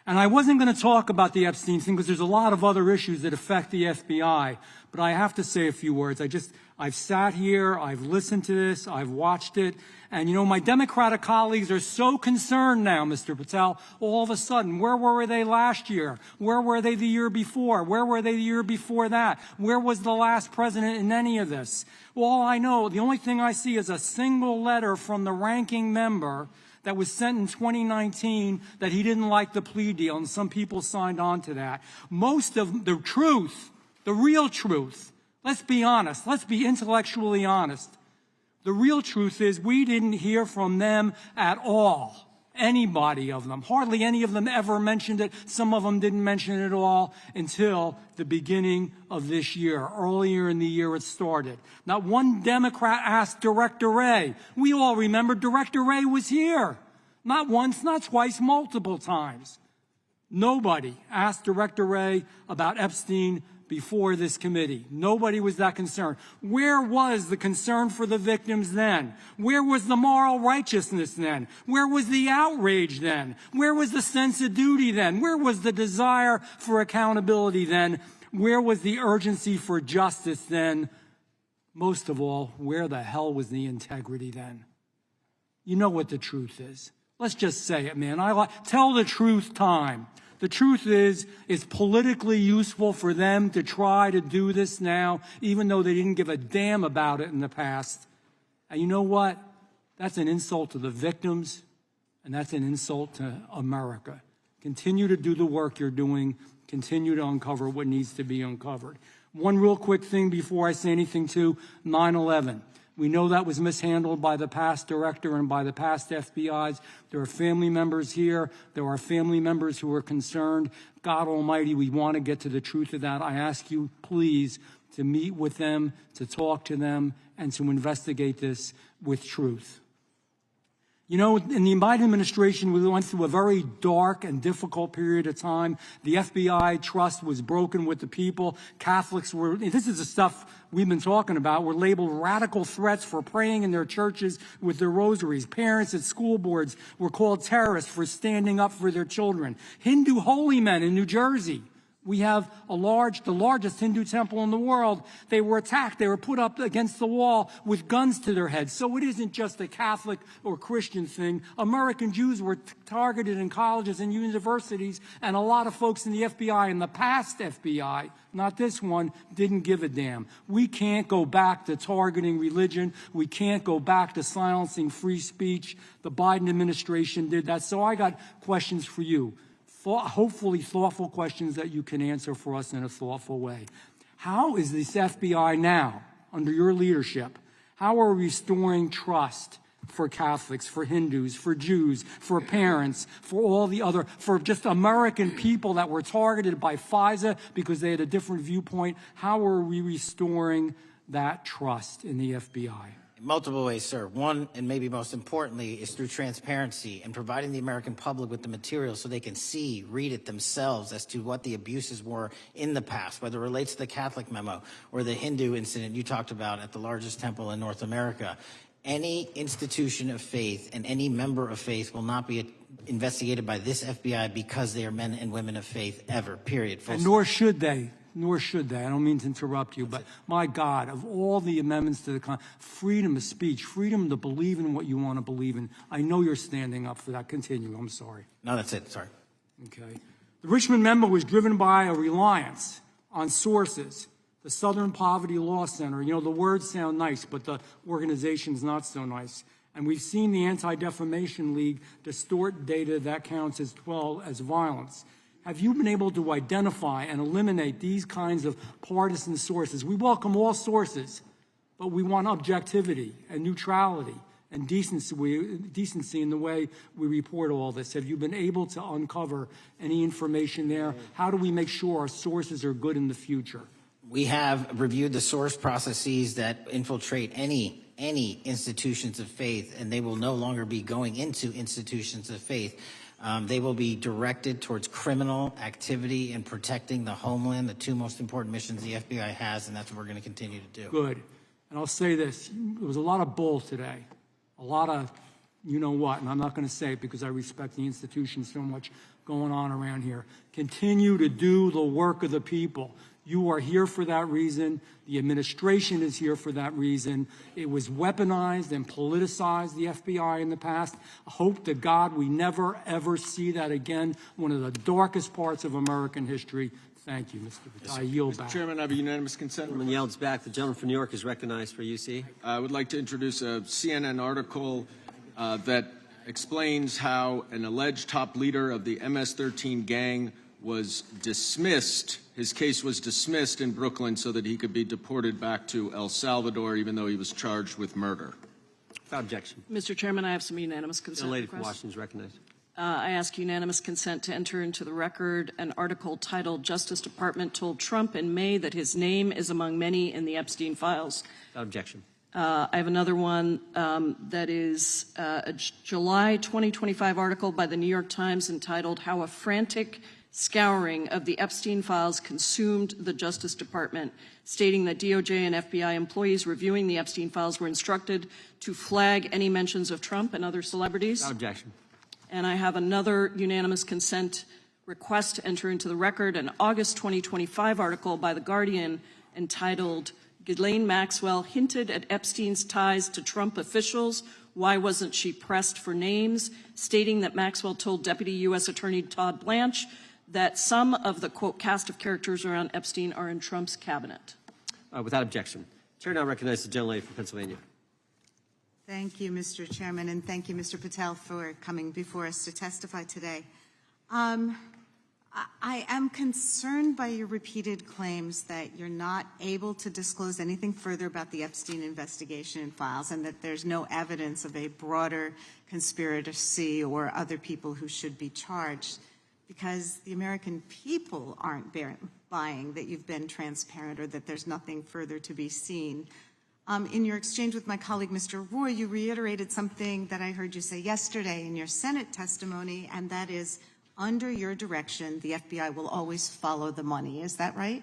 And I wasn't going to talk about the Epstein thing because there's a lot of other issues that affect the FBI, but I have to say a few words. I've sat here, I've listened to this, I've watched it, and you know, my Democratic colleagues are so concerned now, Mr. Patel, all of a sudden. Where were they last year? Where were they the year before? Where were they the year before that? Where was the last president in any of this? Well, all I know, the only thing I see is a single letter from the ranking member that was sent in 2019 that he didn't like the plea deal, and some people signed on to that. Most of the truth, the real truth, let's be honest, let's be intellectually honest. The real truth is we didn't hear from them at all. Anybody of them. Hardly any of them ever mentioned it. Some of them didn't mention it at all until the beginning of this year. Earlier in the year it started. Not one Democrat asked Director Wray. We all remember Director Wray was here. Not once, not twice, multiple times. Nobody asked Director Wray about Epstein before this committee. Nobody was that concerned. Where was the concern for the victims then? Where was the moral righteousness then? Where was the outrage then? Where was the sense of duty then? Where was the desire for accountability then? Where was the urgency for justice then? Most of all, where the hell was the integrity then? You know what the truth is. Let's just say it, man. Tell the truth time. The truth is, it's politically useful for them to try to do this now, even though they didn't give a damn about it in the past. And you know what? That's an insult to the victims, and that's an insult to America. Continue to do the work you're doing. Continue to uncover what needs to be uncovered. One real quick thing before I say anything to 9/11. We know that was mishandled by the past director and by the past FBIs. There are family members here. There are family members who are concerned. God Almighty, we want to get to the truth of that. I ask you, please, to meet with them, to talk to them, and to investigate this with truth. You know, in the Biden administration, we went through a very dark and difficult period of time. The FBI trust was broken with the people. Catholics were, this is the stuff we've been talking about, were labeled radical threats for praying in their churches with their rosaries. Parents at school boards were called terrorists for standing up for their children. Hindu holy men in New Jersey. We have the largest Hindu temple in the world. They were attacked. They were put up against the wall with guns to their heads. So it isn't just a Catholic or Christian thing. American Jews were targeted in colleges and universities, and a lot of folks in the FBI, in the past FBI, not this one, didn't give a damn. We can't go back to targeting religion. We can't go back to silencing free speech. The Biden administration did that. So I got questions for you. Hopefully thoughtful questions that you can answer for us in a thoughtful way. How is this FBI now, under your leadership, how are we restoring trust for Catholics, for Hindus, for Jews, for parents, for all the other, for just American people that were targeted by FISA because they had a different viewpoint? How are we restoring that trust in the FBI?
In multiple ways, sir. One, and maybe most importantly, is through transparency and providing the American public with the material so they can see, read it themselves as to what the abuses were in the past, whether it relates to the Catholic memo or the Hindu incident you talked about at the largest temple in North America. Any institution of faith and any member of faith will not be investigated by this FBI because they are men and women of faith ever, period.
And nor should they. Nor should they. I don't mean to interrupt you, but my God, of all the amendments to the freedom of speech, freedom to believe in what you want to believe in, I know you're standing up for that. Continue. I'm sorry.
No, that's it. Sorry.
Okay. The Richmond memo was driven by a reliance on sources. The Southern Poverty Law Center, you know, the words sound nice, but the organization's not so nice. And we've seen the Anti-Defamation League distort data that counts as violence. Have you been able to identify and eliminate these kinds of partisan sources? We welcome all sources, but we want objectivity and neutrality and decency in the way we report all this. Have you been able to uncover any information there? How do we make sure our sources are good in the future?
We have reviewed the source processes that infiltrate any institutions of faith, and they will no longer be going into institutions of faith. They will be directed towards criminal activity and protecting the homeland, the two most important missions the FBI has, and that's what we're going to continue to do.
Good. And I'll say this. There was a lot of bull today, a lot of you-know-what, and I'm not going to say it because I respect the institution so much going on around here. Continue to do the work of the people. You are here for that reason. The administration is here for that reason. It was weaponized and politicized, the FBI, in the past. I hope to God we never, ever see that again. One of the darkest parts of American history. Thank you, Mr. Patel. I yield back.
Mr. Chairman, I have a unanimous consent.
Gentleman yields back. The gentleman from New York is recognized for UC.
I would like to introduce a CNN article that explains how an alleged top leader of the MS-13 gang was dismissed. His case was dismissed in Brooklyn so that he could be deported back to El Salvador, even though he was charged with murder.
Without objection.
Mr. Chairman, I have some unanimous
The
consent
lady from
requests.
Washington is recognized.
I ask unanimous consent to enter into the record an article titled "Justice Department Told Trump in May that his name is among many in the Epstein files."
Without objection.
I have another one that is a July 2025 article by the New York Times entitled "How a Frantic Scouring of the Epstein Files Consumed the Justice Department," stating that DOJ and FBI employees reviewing the Epstein files were instructed to flag any mentions of Trump and other celebrities.
Without objection.
And I have another unanimous consent request to enter into the record an August 2025 article by The Guardian entitled "Ghislaine Maxwell Hinted at Epstein's Ties to Trump Officials. Why wasn't she pressed for names?" stating that Maxwell told Deputy U.S. Attorney Todd Blanche that some of the, quote, cast of characters around Epstein are in Trump's cabinet.
Without objection. Chair now recognizes the gentlelady from Pennsylvania.
Thank you, Mr. Chairman, and thank you, Mr. Patel, for coming before us to testify today. I am concerned by your repeated claims that you're not able to disclose anything further about the Epstein investigation and files, and that there's no evidence of a broader conspiracy or other people who should be charged, because the American people aren't buying that you've been transparent or that there's nothing further to be seen. In your exchange with my colleague, Mr. Roy, you reiterated something that I heard you say yesterday in your Senate testimony, and that is, under your direction, the FBI will always follow the money. Is that right?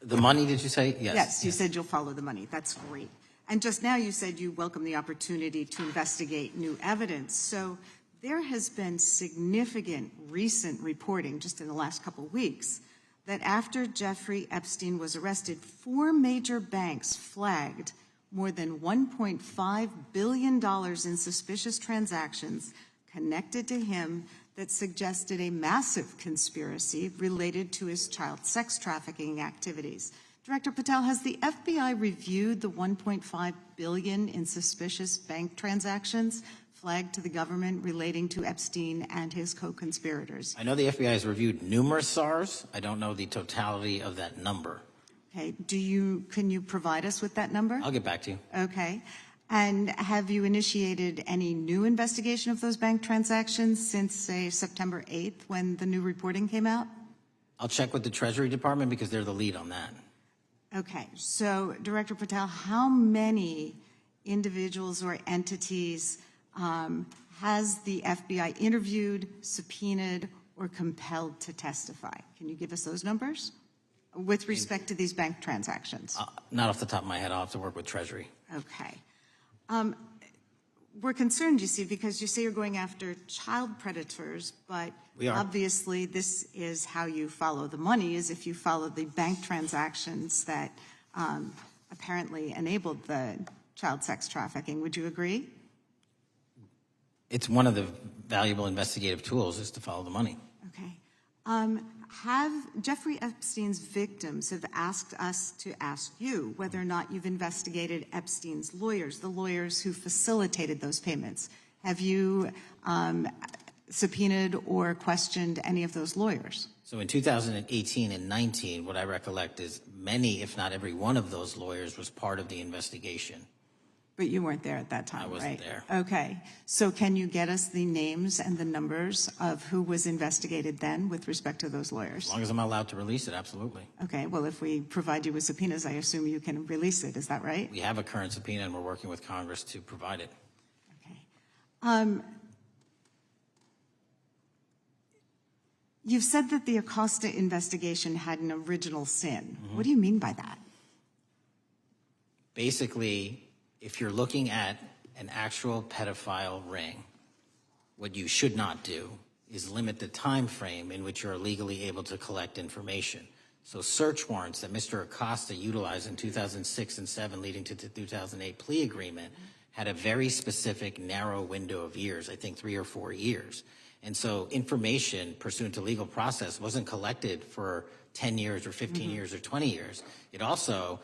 The money, did you say? Yes.
Yes, you said you'll follow the money. That's great. And just now you said you welcome the opportunity to investigate new evidence. So there has been significant recent reporting just in the last couple of weeks that after Jeffrey Epstein was arrested, 4 major banks flagged more than $1.5 billion in suspicious transactions connected to him that suggested a massive conspiracy related to his child sex trafficking activities. Director Patel, has the FBI reviewed the $1.5 billion in suspicious bank transactions flagged to the government relating to Epstein and his co-conspirators?
I know the FBI has reviewed numerous SARs. I don't know the totality of that number.
Okay. Can you provide us with that number?
I'll get back to you.
Okay. And have you initiated any new investigation of those bank transactions since, say, September 8th when the new reporting came out?
I'll check with the Treasury Department because they're the lead on that.
Okay. So, Director Patel, how many individuals or entities has the FBI interviewed, subpoenaed, or compelled to testify? Can you give us those numbers with respect to these bank transactions?
Not off the top of my head. I'll have to work with Treasury.
Okay. We're concerned, you see, because you say you're going after child predators, but
We are.
obviously this is how you follow the money, is if you follow the bank transactions that apparently enabled the child sex trafficking. Would you agree?
It's one of the valuable investigative tools is to follow the money.
Okay. Have Jeffrey Epstein's victims have asked us to ask you whether or not you've investigated Epstein's lawyers, the lawyers who facilitated those payments. Have you subpoenaed or questioned any of those lawyers?
So in 2018 and 19, what I recollect is many, if not every one of those lawyers was part of the investigation.
But you weren't there at that time,
I wasn't
right?
there.
Okay. So can you get us the names and the numbers of who was investigated then with respect to those lawyers?
As long as I'm allowed to release it, absolutely.
Okay. Well, if we provide you with subpoenas, I assume you can release it. Is that right?
We have a current subpoena, and we're working with Congress to provide it.
You've said that the Acosta investigation had an original sin.
Mm-hmm.
What do you mean by that?
Basically, if you're looking at an actual pedophile ring, what you should not do is limit the time frame in which you're legally able to collect information. So search warrants that Mr. Acosta utilized in 2006 and 7 leading to the 2008 plea agreement had a very specific narrow window of years, I think 3 or 4 years. And so information pursuant to legal process wasn't collected for 10 years or 15 years or 20 years. It also,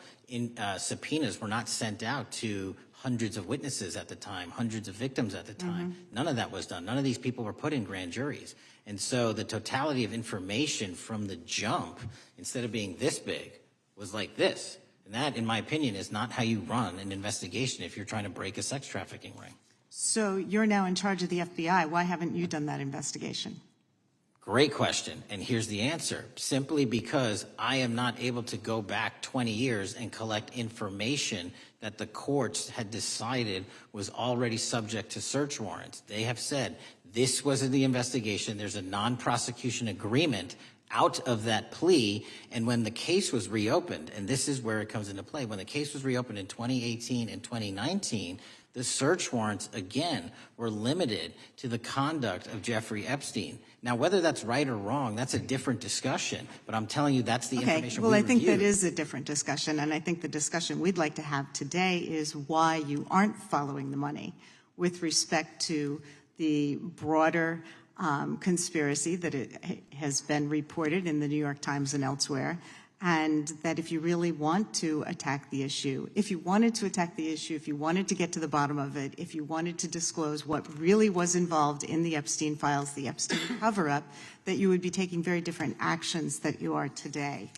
subpoenas were not sent out to hundreds of witnesses at the time, hundreds of victims at the time. None of that was done. None of these people were put in grand juries. And so the totality of information from the jump, instead of being this big, was like this. And that, in my opinion, is not how you run an investigation if you're trying to break a sex trafficking ring.
So you're now in charge of the FBI. Why haven't you done that investigation?
Great question, and here's the answer. Simply because I am not able to go back 20 years and collect information that the courts had decided was already subject to search warrants. They have said this was the investigation. There's a non-prosecution agreement out of that plea, and when the case was reopened, and this is where it comes into play, when the case was reopened in 2018 and 2019, the search warrants, again, were limited to the conduct of Jeffrey Epstein. Now, whether that's right or wrong, that's a different discussion, but I'm telling you that's the information
well,
we
I think
reviewed.
that is a different discussion, and I think the discussion we'd like to have today is why you aren't following the money with respect to the broader conspiracy that it has been reported in the New York Times and elsewhere, and that if you really want to attack the issue, if you wanted to attack the issue, if you wanted to get to the bottom of it, if you wanted to disclose what really was involved in the Epstein files, the Epstein cover-up, that you would be taking very different actions that you are today.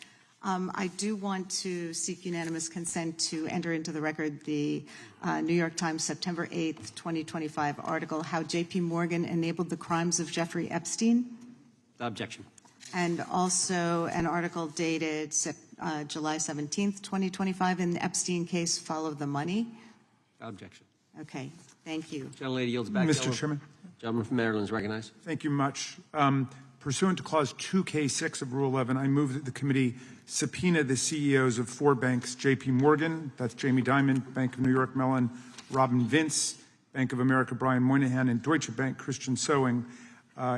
I do want to seek unanimous consent to enter into the record the New York Times September 8th, 2025 article, How J.P. Morgan Enabled the Crimes of Jeffrey Epstein.
Objection.
And also an article dated July 17th, 2025 in the Epstein case, Follow the Money.
Objection.
Okay, thank you.
Gentlelady yields back.
Mr. Chairman.
Gentleman from Maryland is recognized.
Thank you much. Pursuant to Clause 2K6 of Rule 11, I move that the committee subpoena the CEOs of 4 banks, J.P. Morgan, that's Jamie Dimon, Bank of New York Mellon, Robin Vince, Bank of America, Brian Moynihan, and Deutsche Bank, Christian Sowing,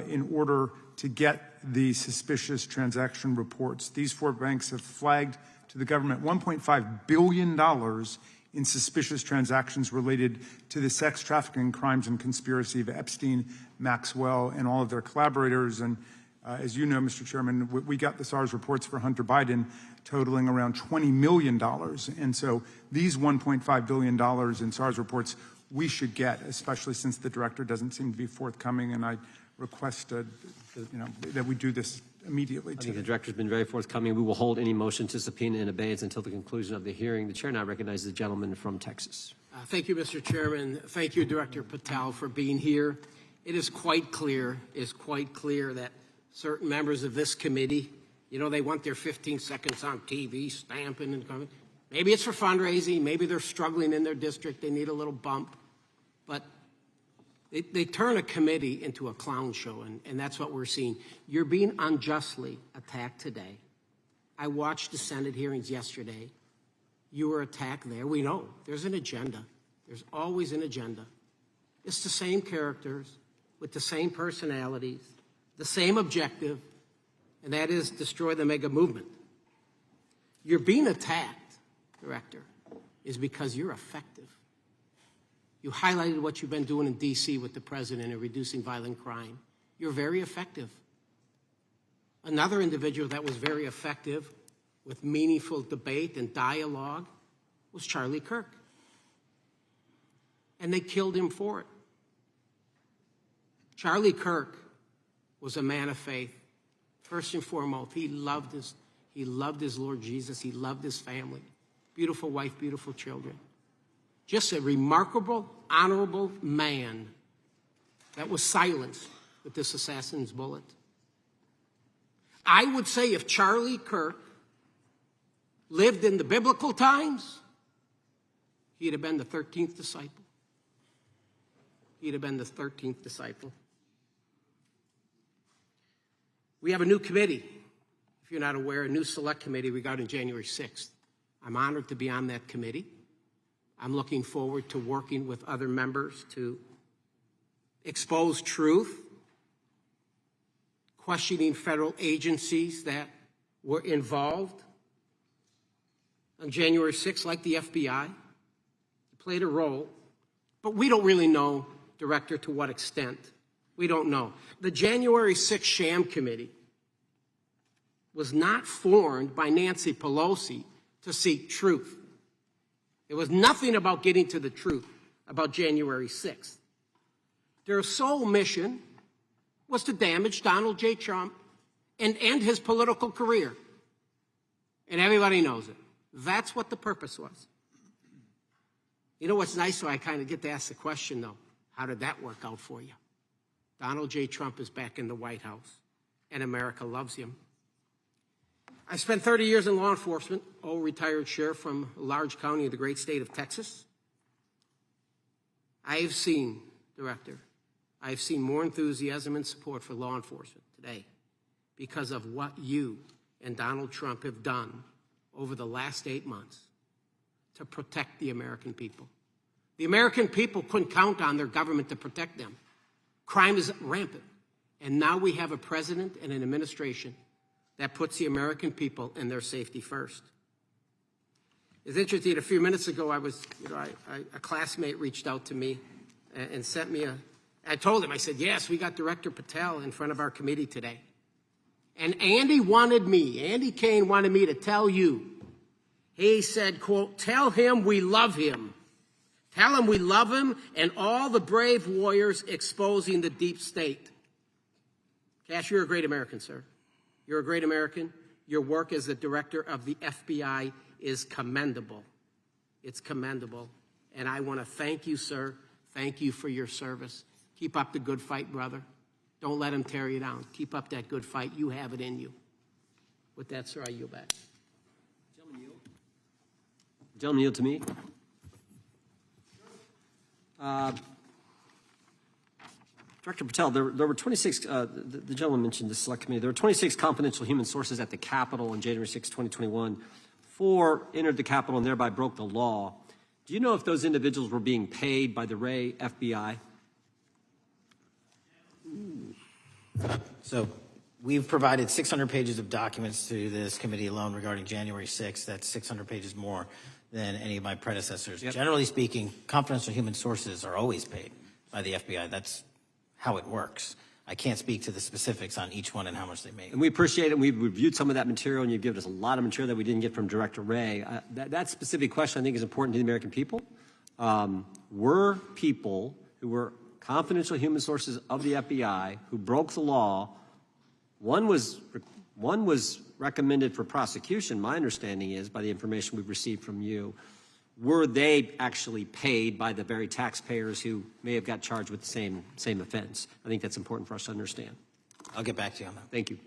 in order to get the suspicious transaction reports. These 4 banks have flagged to the government $1.5 billion in suspicious transactions related to the sex trafficking crimes and conspiracy of Epstein, Maxwell, and all of their collaborators. And as you know, Mr. Chairman, we got the SARS reports for Hunter Biden totaling around $20 million. And so these $1.5 billion in SARS reports we should get, especially since the director doesn't seem to be forthcoming. And I request that we do this immediately.
I think the director's been very forthcoming. We will hold any motion to subpoena in abeyance until the conclusion of the hearing. The chair now recognizes the gentleman from Texas.
Thank you, Mr. Chairman. Thank you, Director Patel, for being here. It is quite clear that certain members of this committee, they want their 15 seconds on TV, stamping and coming. Maybe it's for fundraising. Maybe they're struggling in their district. They need a little bump. But they turn a committee into a clown show, and that's what we're seeing. You're being unjustly attacked today. I watched the Senate hearings yesterday. You were attacked there. We know there's an agenda. There's always an agenda. It's the same characters with the same personalities, the same objective, and that is destroy the mega movement. You're being attacked, Director, is because you're effective. You highlighted what you've been doing in D.C. with the president in reducing violent crime. You're very effective. Another individual that was very effective with meaningful debate and dialogue was Charlie Kirk. And they killed him for it. Charlie Kirk was a man of faith. First and foremost, he loved his Lord Jesus. He loved his family. Beautiful wife, beautiful children. Just a remarkable, honorable man that was silenced with this assassin's bullet. I would say if Charlie Kirk lived in the biblical times, he'd have been the 13th disciple. He'd have been the 13th disciple. We have a new committee, if you're not aware, a new select committee regarding January 6th. I'm honored to be on that committee. I'm looking forward to working with other members to expose truth, questioning federal agencies that were involved on January 6th, like the FBI, played a role, but we don't really know, Director, to what extent. We don't know. The January 6th sham committee was not formed by Nancy Pelosi to seek truth. It was nothing about getting to the truth about January 6th. Their sole mission was to damage Donald J. Trump and end his political career. And everybody knows it. That's what the purpose was. You know what's nice, so I kind of get to ask the question, though, how did that work out for you? Donald J. Trump is back in the White House, and America loves him. I spent 30 years in law enforcement, retired sheriff from a large county in the great state of Texas. I have seen, Director, I have seen more enthusiasm and support for law enforcement today because of what you and Donald Trump have done over the last 8 months to protect the American people. The American people couldn't count on their government to protect them. Crime is rampant. And now we have a president and an administration that puts the American people and their safety first. It's interesting, a few minutes ago, a classmate reached out to me and sent me I told him, I said, yes, we got Director Patel in front of our committee today. And Andy Kane wanted me to tell you, he said, quote, tell him we love him. Tell him we love him and all the brave warriors exposing the deep state. Kash, you're a great American, sir. You're a great American. Your work as the director of the FBI is commendable. It's commendable. And I want to thank you, sir. Thank you for your service. Keep up the good fight, brother. Don't let him tear you down. Keep up that good fight. You have it in you. With that, sir, I yield back.
Gentleman yield to me. Director Patel, there were 26, the gentleman mentioned the select committee, there were 26 confidential human sources at the Capitol on January 6, 2021. 4 entered the Capitol and thereby broke the law. Do you know if those individuals were being paid by the Ray FBI?
So we've provided 600 pages of documents to this committee alone regarding January 6th. That's 600 pages more than any of my predecessors.
Yep.
Generally speaking, confidential human sources are always paid by the FBI. That's how it works. I can't speak to the specifics on each one and how much they make.
And we appreciate it. We've reviewed some of that material, and you've given us a lot of material that we didn't get from Director Ray. That specific question, I think, is important to the American people. Were people who were confidential human sources of the FBI who broke the law, one was recommended for prosecution, my understanding is, by the information we've received from you. Were they actually paid by the very taxpayers who may have got charged with the same offense? I think that's important for us to understand.
I'll get back to you on that.
Thank you.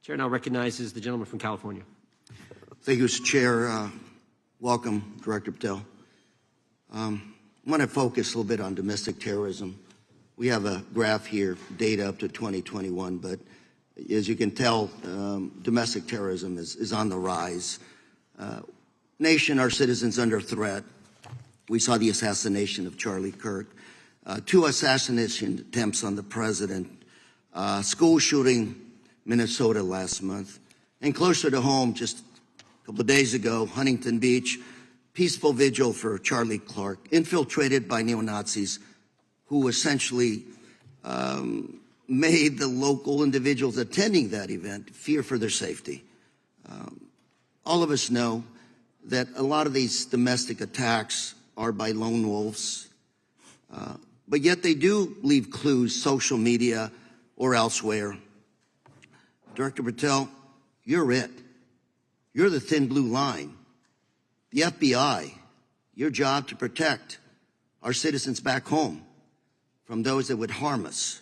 Chair now recognizes the gentleman from California.
Thank you, Mr. Chair. Welcome, Director Patel. I want to focus a little bit on domestic terrorism. We have a graph here, data up to 2021, but as you can tell, domestic terrorism is on the rise. Nation, our citizens under threat. We saw the assassination of Charlie Kirk, 2 assassination attempts on the president, school shooting, Minnesota last month, and closer to home, just a couple of days ago, Huntington Beach, peaceful vigil for Charlie Clark, infiltrated by neo-Nazis who essentially made the local individuals attending that event fear for their safety. All of us know that a lot of these domestic attacks are by lone wolves, but yet they do leave clues, social media or elsewhere. Director Patel, you're it. You're the thin blue line. The FBI, your job to protect our citizens back home from those that would harm us.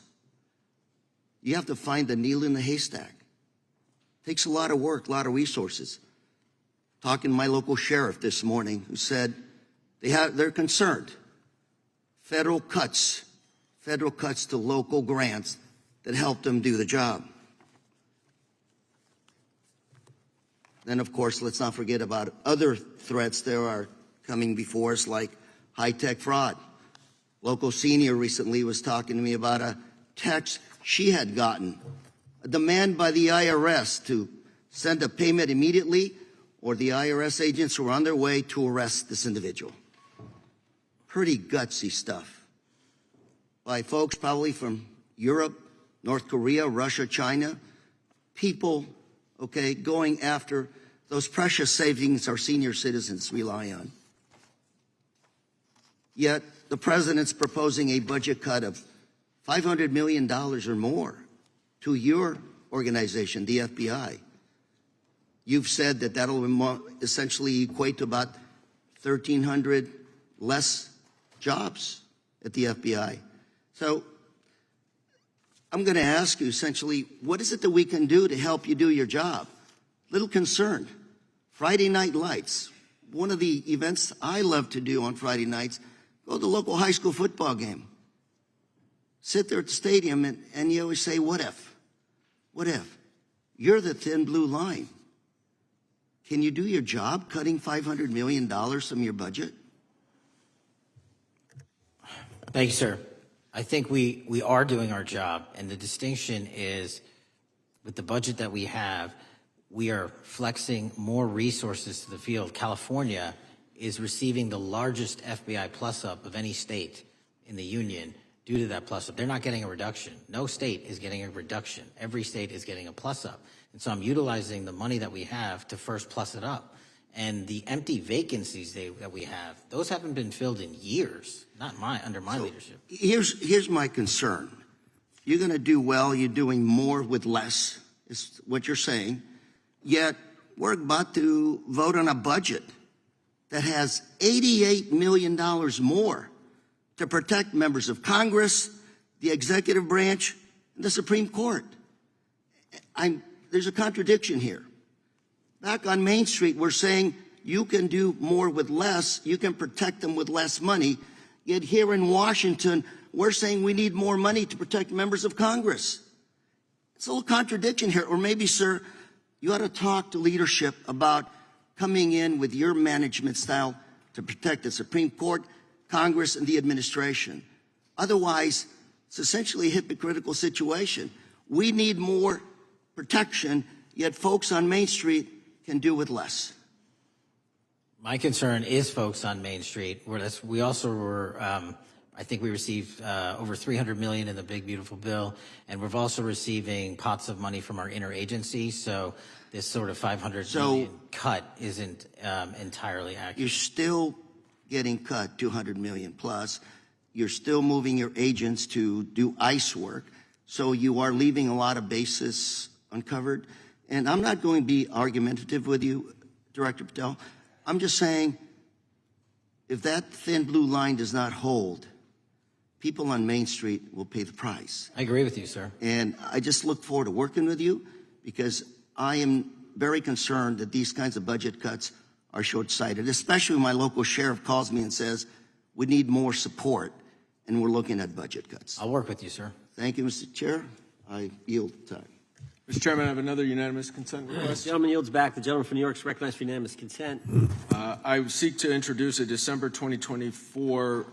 You have to find the needle in the haystack. Takes a lot of work, a lot of resources. Talking to my local sheriff this morning who said they're concerned. Federal cuts to local grants that help them do the job. Then, of course, let's not forget about other threats that are coming before us, like high-tech fraud. Local senior recently was talking to me about a text she had gotten, a demand by the IRS to send a payment immediately, or the IRS agents were on their way to arrest this individual. Pretty gutsy stuff by folks probably from Europe, North Korea, Russia, China, people, okay, going after those precious savings our senior citizens rely on. Yet the president's proposing a budget cut of $500 million or more to your organization, the FBI. You've said that that'll essentially equate to about 1,300 less jobs at the FBI. So I'm going to ask you essentially, what is it that we can do to help you do your job? Little concerned. Friday Night Lights. One of the events I love to do on Friday nights, go to the local high school football game. Sit there at the stadium and you always say, what if? What if? You're the thin blue line. Can you do your job cutting $500 million from your budget?
Thank you, sir. I think we are doing our job, and the distinction is with the budget that we have, we are flexing more resources to the field. California is receiving the largest FBI plus-up of any state in the union due to that plus-up. They're not getting a reduction. No state is getting a reduction. Every state is getting a plus-up. And so I'm utilizing the money that we have to first plus it up. And the empty vacancies that we have, those haven't been filled in years, not under my leadership.
Here's my concern. You're going to do well. You're doing more with less, is what you're saying. Yet we're about to vote on a budget that has $88 million more to protect members of Congress, the executive branch, and the Supreme Court. There's a contradiction here. Back on Main Street, we're saying you can do more with less, you can protect them with less money. Yet here in Washington, we're saying we need more money to protect members of Congress. It's a little contradiction here. Or maybe, sir, you ought to talk to leadership about coming in with your management style to protect the Supreme Court, Congress, and the administration. Otherwise, it's essentially a hypocritical situation. We need more protection, yet folks on Main Street can do with less.
My concern is folks on Main Street. We also were, I think we received over $300 million in the big, beautiful bill, and we're also receiving pots of money from our interagency. So this sort of $500 million cut isn't entirely accurate.
You're still getting cut $200 million plus. You're still moving your agents to do ICE work. So you are leaving a lot of bases uncovered. And I'm not going to be argumentative with you, Director Patel. I'm just saying, if that thin blue line does not hold, people on Main Street will pay the price.
I agree with you, sir.
And I just look forward to working with you because I am very concerned that these kinds of budget cuts are short-sighted, especially when my local sheriff calls me and says, we need more support, and we're looking at budget cuts.
I'll work with you, sir.
Thank you, Mr. Chair. I yield time.
Mr. Chairman, I have another unanimous consent request.
The gentleman yields back. The gentleman from New York is recognized for unanimous consent.
I seek to introduce a December 2024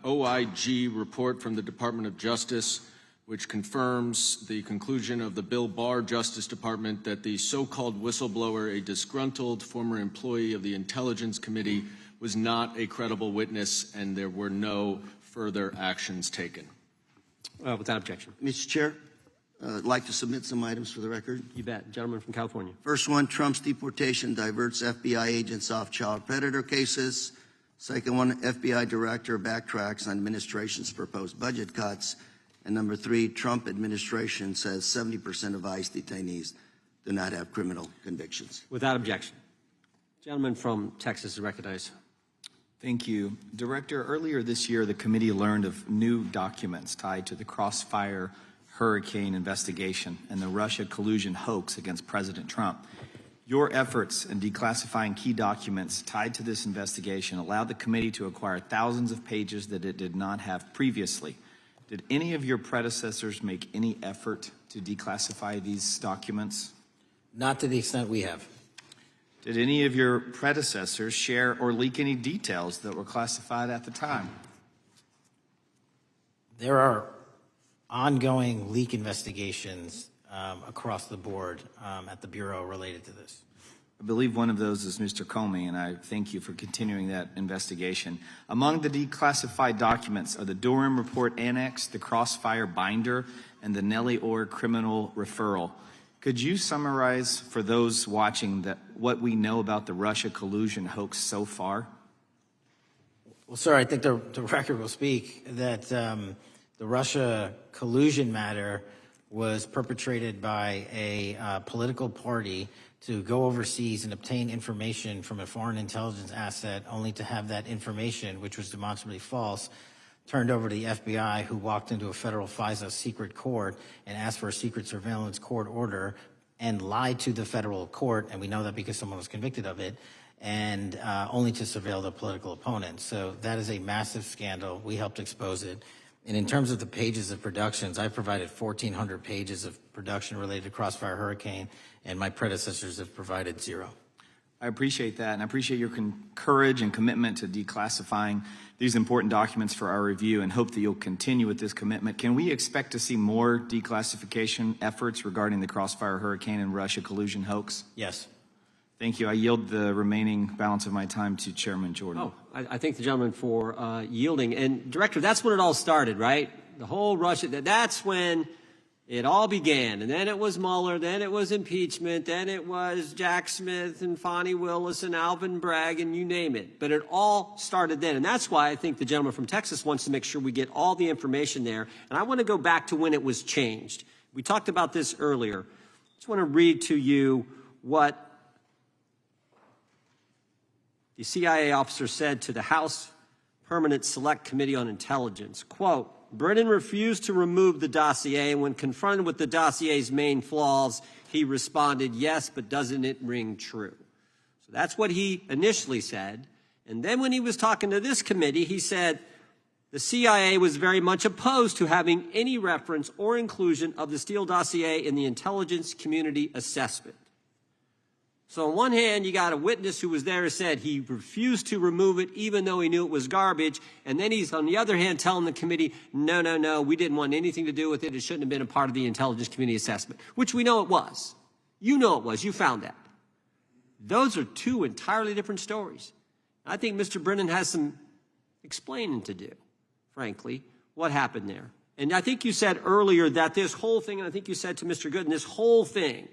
OIG report from the Department of Justice, which confirms the conclusion of the Bill Barr Justice Department that the so-called whistleblower, a disgruntled former employee of the Intelligence Committee, was not a credible witness and there were no further actions taken.
Without objection.
Mr. Chair, I'd like to submit some items for the record.
You bet. Gentleman from California.
First one, Trump's deportation diverts FBI agents off child predator cases. Second one, FBI director backtracks on administration's proposed budget cuts. And number three, Trump administration says 70% of ICE detainees do not have criminal convictions.
Without objection. Gentleman from Texas is recognized.
Thank you. Director, earlier this year, the committee learned of new documents tied to the Crossfire Hurricane investigation and the Russia collusion hoax against President Trump. Your efforts in declassifying key documents tied to this investigation allowed the committee to acquire thousands of pages that it did not have previously. Did any of your predecessors make any effort to declassify these documents?
Not to the extent we have.
Did any of your predecessors share or leak any details that were classified at the time?
There are ongoing leak investigations across the board at the Bureau related to this.
I believe one of those is Mr. Comey, and I thank you for continuing that investigation. Among the declassified documents are the Durham Report Annex, the Crossfire Binder, and the Nellie Orr Criminal Referral. Could you summarize for those watching what we know about the Russia collusion hoax so far?
Well, sir, I think the record will speak that the Russia collusion matter was perpetrated by a political party to go overseas and obtain information from a foreign intelligence asset, only to have that information, which was demonstrably false, turned over to the FBI, who walked into a federal FISA secret court and asked for a secret surveillance court order and lied to the federal court, and we know that because someone was convicted of it, and only to surveil the political opponent. So that is a massive scandal. We helped expose it. And in terms of the pages of productions, I provided 1,400 pages of production related to Crossfire Hurricane, and my predecessors have provided 0.
I appreciate that, and I appreciate your courage and commitment to declassifying these important documents for our review, and hope that you'll continue with this commitment. Can we expect to see more declassification efforts regarding the Crossfire Hurricane and Russia collusion hoax?
Yes.
Thank you. I yield the remaining balance of my time to Chairman Jordan.
Oh, I thank the gentleman for yielding. And, Director, that's when it all started, right? The whole Russia, that's when it all began. And then it was Mueller, then it was impeachment, then it was Jack Smith and Fonnie Willis and Alvin Bragg and you name it. But it all started then. And that's why I think the gentleman from Texas wants to make sure we get all the information there. And I want to go back to when it was changed. We talked about this earlier. I just want to read to you what the CIA officer said to the House Permanent Select Committee on Intelligence. Quote, Brennan refused to remove the dossier, and when confronted with the dossier's main flaws, he responded, yes, but doesn't it ring true? So that's what he initially said. And then when he was talking to this committee, he said the CIA was very much opposed to having any reference or inclusion of the Steele dossier in the intelligence community assessment. So on one hand, you got a witness who was there who said he refused to remove it even though he knew it was garbage. And then he's, on the other hand, telling the committee, no, we didn't want anything to do with it. It shouldn't have been a part of the intelligence community assessment, which we know it was. You know it was. You found that. Those are two entirely different stories. I think Mr. Brennan has some explaining to do, frankly, what happened there. And I think you said earlier that this whole thing, and I think you said to Mr. Gooden, this whole thing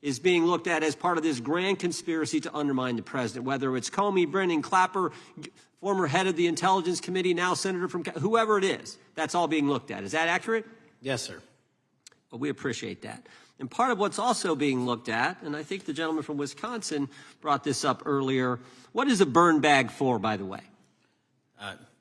is being looked at as part of this grand conspiracy to undermine the president, whether it's Comey, Brennan, Clapper, former head of the Intelligence Committee, now senator from, whoever it is, that's all being looked at. Is that accurate?
Yes, sir.
Well, we appreciate that. And part of what's also being looked at, and I think the gentleman from Wisconsin brought this up earlier, what is a burn bag for, by the way?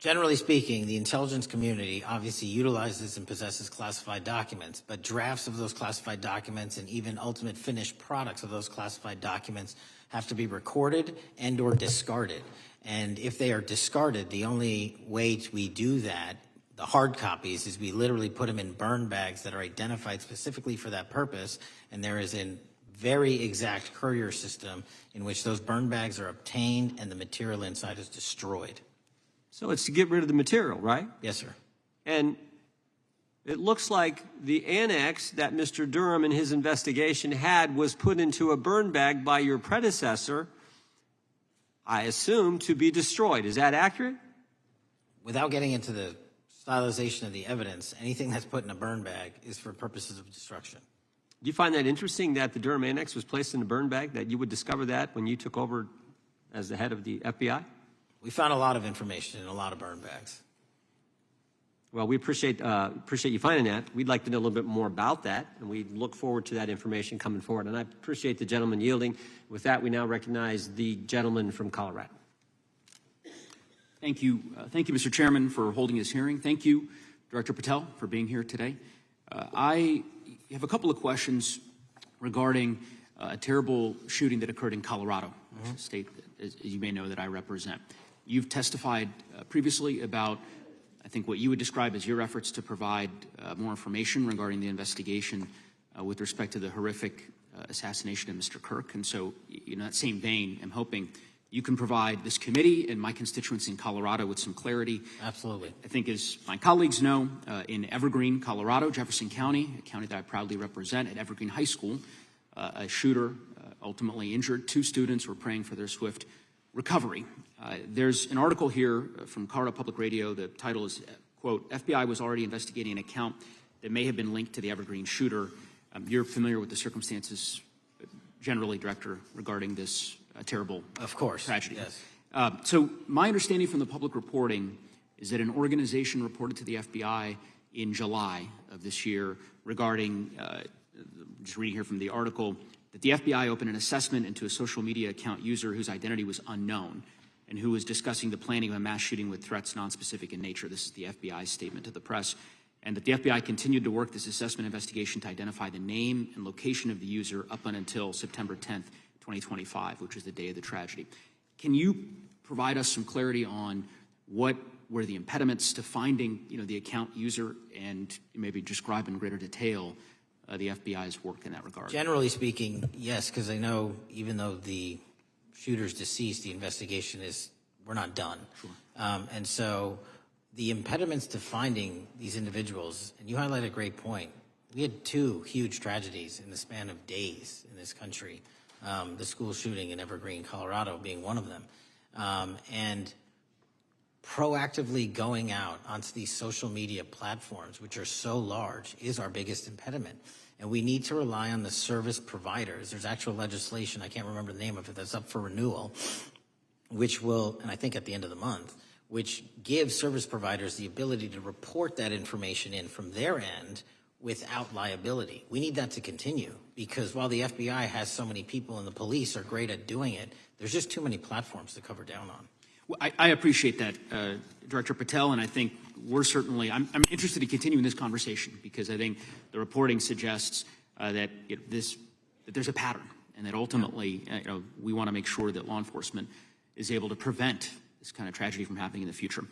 Generally speaking, the intelligence community obviously utilizes and possesses classified documents, but drafts of those classified documents and even ultimate finished products of those classified documents have to be recorded and or discarded. And if they are discarded, the only way we do that, the hard copies, is we literally put them in burn bags that are identified specifically for that purpose, and there is a very exact courier system in which those burn bags are obtained and the material inside is destroyed.
So it's to get rid of the material, right?
Yes, sir.
And it looks like the annex that Mr. Durham in his investigation had was put into a burn bag by your predecessor, I assume, to be destroyed. Is that accurate?
Without getting into the stylization of the evidence, anything that's put in a burn bag is for purposes of destruction.
Do you find that interesting that the Durham annex was placed in a burn bag, that you would discover that when you took over as the head of the FBI?
We found a lot of information in a lot of burn bags.
Well, we appreciate you finding that. We'd like to know a little bit more about that, and we look forward to that information coming forward. And I appreciate the gentleman yielding. With that, we now recognize the gentleman from Colorado.
Thank you, Mr. Chairman, for holding this hearing. Thank you, Director Patel, for being here today. I have a couple of questions regarding a terrible shooting that occurred in Colorado, a state, as you may know, that I represent. You've testified previously about, I think, what you would describe as your efforts to provide more information regarding the investigation with respect to the horrific assassination of Mr. Kirk. And so, in that same vein, I'm hoping you can provide this committee and my constituents in Colorado with some clarity.
Absolutely.
I think, as my colleagues know, in Evergreen, Colorado, Jefferson County, a county that I proudly represent, at Evergreen High School, a shooter ultimately injured. 2 students were praying for their swift recovery. There's an article here from Colorado Public Radio. The title is, quote, FBI was already investigating an account that may have been linked to the Evergreen shooter. You're familiar with the circumstances generally, Director, regarding this terrible tragedy.
Yes.
So my understanding from the public reporting is that an organization reported to the FBI in July of this year regarding, just reading here from the article, that the FBI opened an assessment into a social media account user whose identity was unknown and who was discussing the planning of a mass shooting with threats nonspecific in nature. This is the FBI's statement to the press. And that the FBI continued to work this assessment investigation to identify the name and location of the user up until September 10th, 2025, which is the day of the tragedy. Can you provide us some clarity on what were the impediments to finding, the account user, and maybe describe in greater detail the FBI's work in that regard?
Generally speaking, yes, because I know even though the shooter's deceased, the investigation we're not done.
Sure.
And so the impediments to finding these individuals, and you highlight a great point. We had 2 huge tragedies in the span of days in this country. The school shooting in Evergreen, Colorado being one of them. And proactively going out onto these social media platforms, which are so large, is our biggest impediment. And we need to rely on the service providers. There's actual legislation, I can't remember the name of it, that's up for renewal, which will, and I think at the end of the month, which gives service providers the ability to report that information in from their end without liability. We need that to continue, because while the FBI has so many people and the police are great at doing it, there's just too many platforms to cover down on.
Well, I appreciate that, Director Patel, and I think I'm interested in continuing this conversation, because I think the reporting suggests that there's a pattern, and that ultimately we want to make sure that law enforcement is able to prevent this kind of tragedy from happening in the future.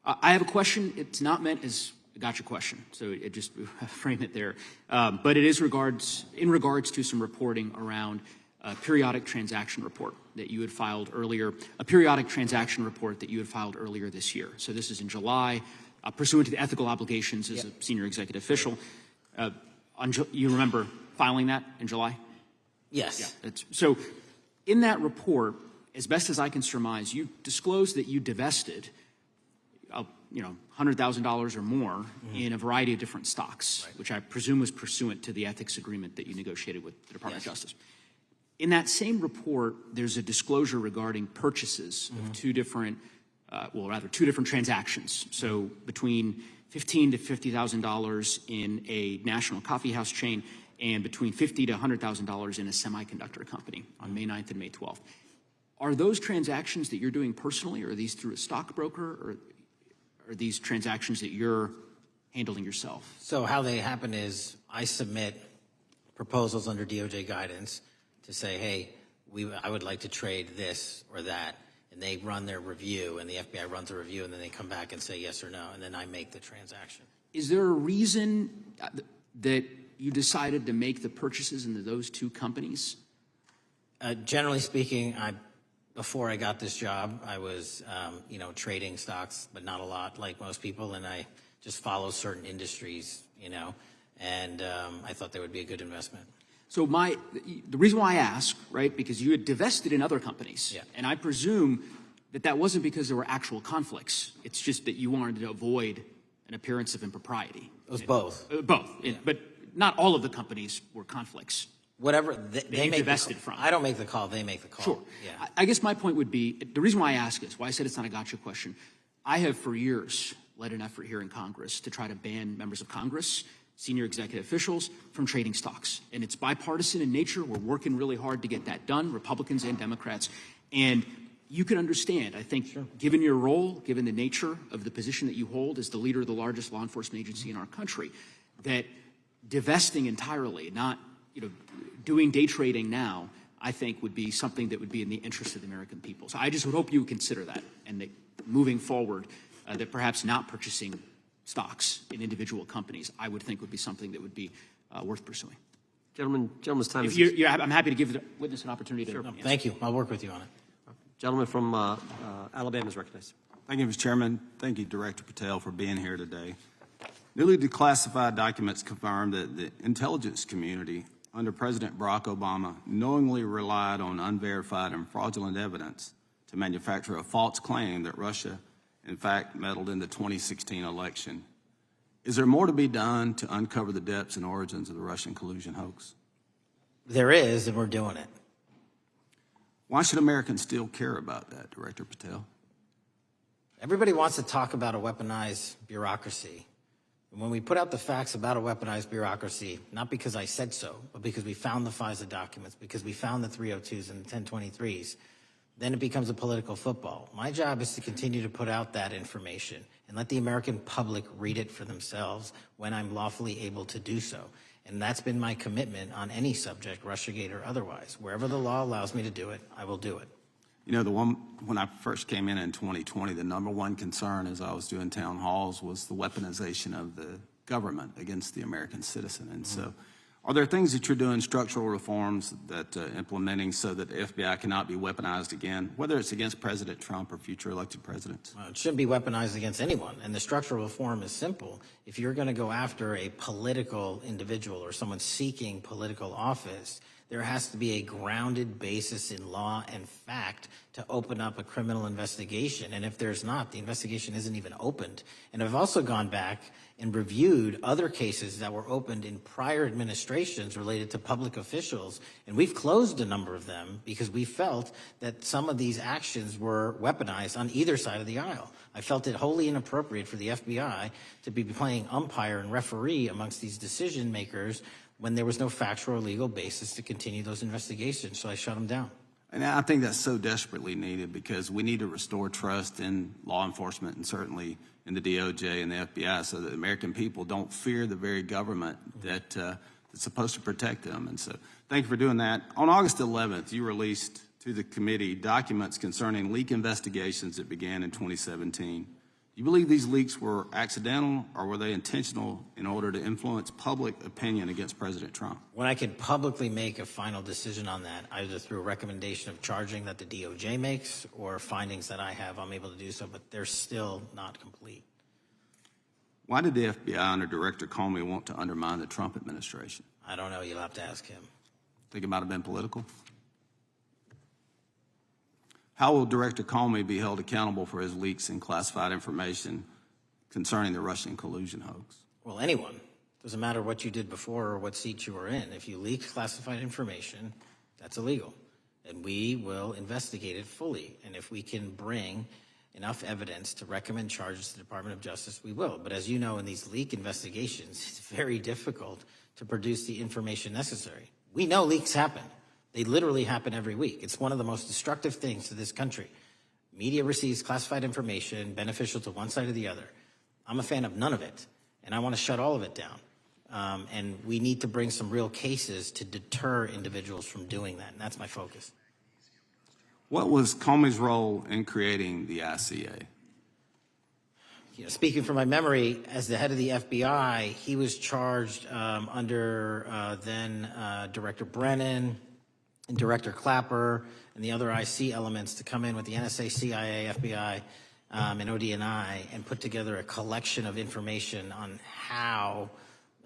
I have a question. It's not meant as a gotcha question, so it just frame it there. But it is in regards to some reporting around a periodic transaction report that you had filed earlier, this year. So this is in July, pursuant to the ethical obligations as a senior executive official. You remember filing that in July?
Yes.
Yeah. So in that report, as best as I can surmise, you disclosed that you divested $100,000 or more in a variety of different stocks, which I presume was pursuant to the ethics agreement that you negotiated with the Department of Justice. In that same report, there's a disclosure regarding purchases of 2 different transactions. So between $15,000 to $50,000 in a national coffee house chain, and between $50,000 to $100,000 in a semiconductor company on May 9th and May 12th. Are those transactions that you're doing personally, or are these through a stockbroker? Or are these transactions that you're handling yourself?
So how they happen is I submit proposals under DOJ guidance to say, hey, I would like to trade this or that, and they run their review, and the FBI runs a review, and then they come back and say yes or no, and then I make the transaction.
Is there a reason that you decided to make the purchases into those two companies?
Generally speaking, before I got this job, I was, trading stocks, but not a lot, like most people, and I just follow certain industries, and I thought they would be a good investment.
So the reason why I ask, right, because you had divested in other companies, and I presume that wasn't because there were actual conflicts. It's just that you wanted to avoid an appearance of impropriety.
It was both.
Both, but not all of the companies were conflicts.
Whatever they make
divested from.
I don't make the call; they make the call.
Sure.
Yeah.
I guess my point would be, the reason why I ask is, why I said it's not a gotcha question. I have for years led an effort here in Congress to try to ban members of Congress, senior executive officials, from trading stocks. And it's bipartisan in nature. We're working really hard to get that done, Republicans and Democrats. And you can understand, I think, given your role, given the nature of the position that you hold as the leader of the largest law enforcement agency in our country, that divesting entirely, not doing day trading now, I think would be something that would be in the interest of the American people. So I just would hope you would consider that, and that moving forward, that perhaps not purchasing stocks in individual companies, I would think would be something that would be worth pursuing.
Gentleman's time is...
I'm happy to give the witness an opportunity to answer.
Thank you. I'll work with you on it.
Gentleman from Alabama is recognized.
Thank you, Mr. Chairman. Thank you, Director Patel, for being here today. Newly declassified documents confirm that the intelligence community under President Barack Obama knowingly relied on unverified and fraudulent evidence to manufacture a false claim that Russia, in fact, meddled in the 2016 election. Is there more to be done to uncover the depths and origins of the Russian collusion hoax?
There is, and we're doing it.
Why should Americans still care about that, Director Patel?
Everybody wants to talk about a weaponized bureaucracy. And when we put out the facts about a weaponized bureaucracy, not because I said so, but because we found the FISA documents, because we found the 302s and the 1023s, then it becomes a political football. My job is to continue to put out that information and let the American public read it for themselves when I'm lawfully able to do so. And that's been my commitment on any subject, Russiagate or otherwise. Wherever the law allows me to do it, I will do it.
When I first came in 2020, the number one concern as I was doing town halls was the weaponization of the government against the American citizen. And so are there things that you're doing, structural reforms that implementing so that the FBI cannot be weaponized again, whether it's against President Trump or future elected presidents?
It shouldn't be weaponized against anyone. And the structural reform is simple. If you're going to go after a political individual or someone seeking political office, there has to be a grounded basis in law and fact to open up a criminal investigation. And if there's not, the investigation isn't even opened. And I've also gone back and reviewed other cases that were opened in prior administrations related to public officials. And we've closed a number of them because we felt that some of these actions were weaponized on either side of the aisle. I felt it wholly inappropriate for the FBI to be playing umpire and referee amongst these decision makers when there was no factual or legal basis to continue those investigations, so I shut them down.
And I think that's so desperately needed because we need to restore trust in law enforcement and certainly in the DOJ and the FBI so that the American people don't fear the very government that's supposed to protect them. And so thank you for doing that. On August 11th, you released to the committee documents concerning leak investigations that began in 2017. Do you believe these leaks were accidental or were they intentional in order to influence public opinion against President Trump?
When I can publicly make a final decision on that, either through a recommendation of charging that the DOJ makes or findings that I have, I'm able to do so, but they're still not complete.
Why did the FBI under Director Comey want to undermine the Trump administration?
I don't know. You'll have to ask him.
Think it might have been political? How will Director Comey be held accountable for his leaks and classified information concerning the Russian collusion hoax?
Well, anyone. Doesn't matter what you did before or what seat you were in. If you leaked classified information, that's illegal. And we will investigate it fully. And if we can bring enough evidence to recommend charges to the Department of Justice, we will. But as you know, in these leak investigations, it's very difficult to produce the information necessary. We know leaks happen. They literally happen every week. It's one of the most destructive things to this country. Media receives classified information beneficial to one side or the other. I'm a fan of none of it, and I want to shut all of it down. And we need to bring some real cases to deter individuals from doing that, and that's my focus.
What was Comey's role in creating the ICA?
Speaking from my memory, as the head of the FBI, he was charged under then Director Brennan and Director Clapper and the other IC elements to come in with the NSA, CIA, FBI, and ODNI and put together a collection of information on how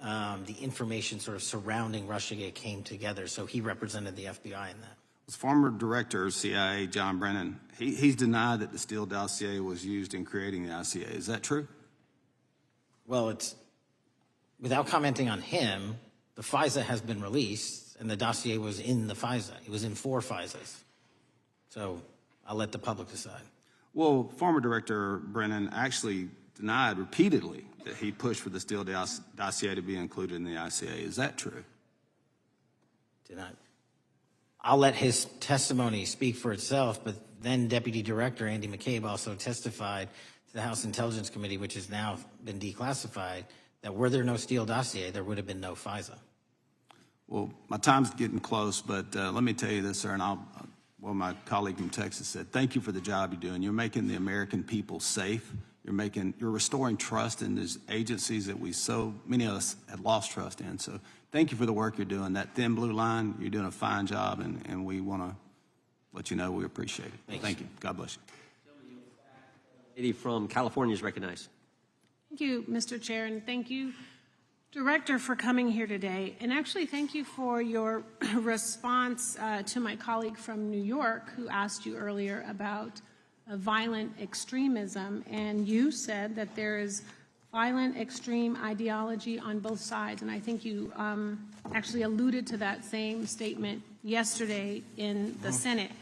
the information sort of surrounding Russiagate came together. So he represented the FBI in that.
Was former director of CIA, John Brennan, he's denied that the Steele dossier was used in creating the ICA. Is that true?
Well, it's, without commenting on him, the FISA has been released, and the dossier was in the FISA. It was in 4 FISAs. So I'll let the public decide.
Well, former director Brennan actually denied repeatedly that he pushed for the Steele dossier to be included in the ICA. Is that true?
Denied. I'll let his testimony speak for itself, but then Deputy Director Andy McCabe also testified to the House Intelligence Committee, which has now been declassified, that were there no Steele dossier, there would have been no FISA.
Well, my time's getting close, but let me tell you this, sir, and my colleague from Texas said, thank you for the job you're doing. You're making the American people safe. You're restoring trust in these agencies that so many of us had lost trust in. So thank you for the work you're doing. That thin blue line, you're doing a fine job, and we want to let you know we appreciate it. Thank you. God bless you.
Lady from California is recognized.
Thank you, Mr. Chair, and thank you, Director, for coming here today. And actually, thank you for your response to my colleague from New York who asked you earlier about violent extremism. And you said that there is violent extreme ideology on both sides. And I think you actually alluded to that same statement yesterday in the Senate.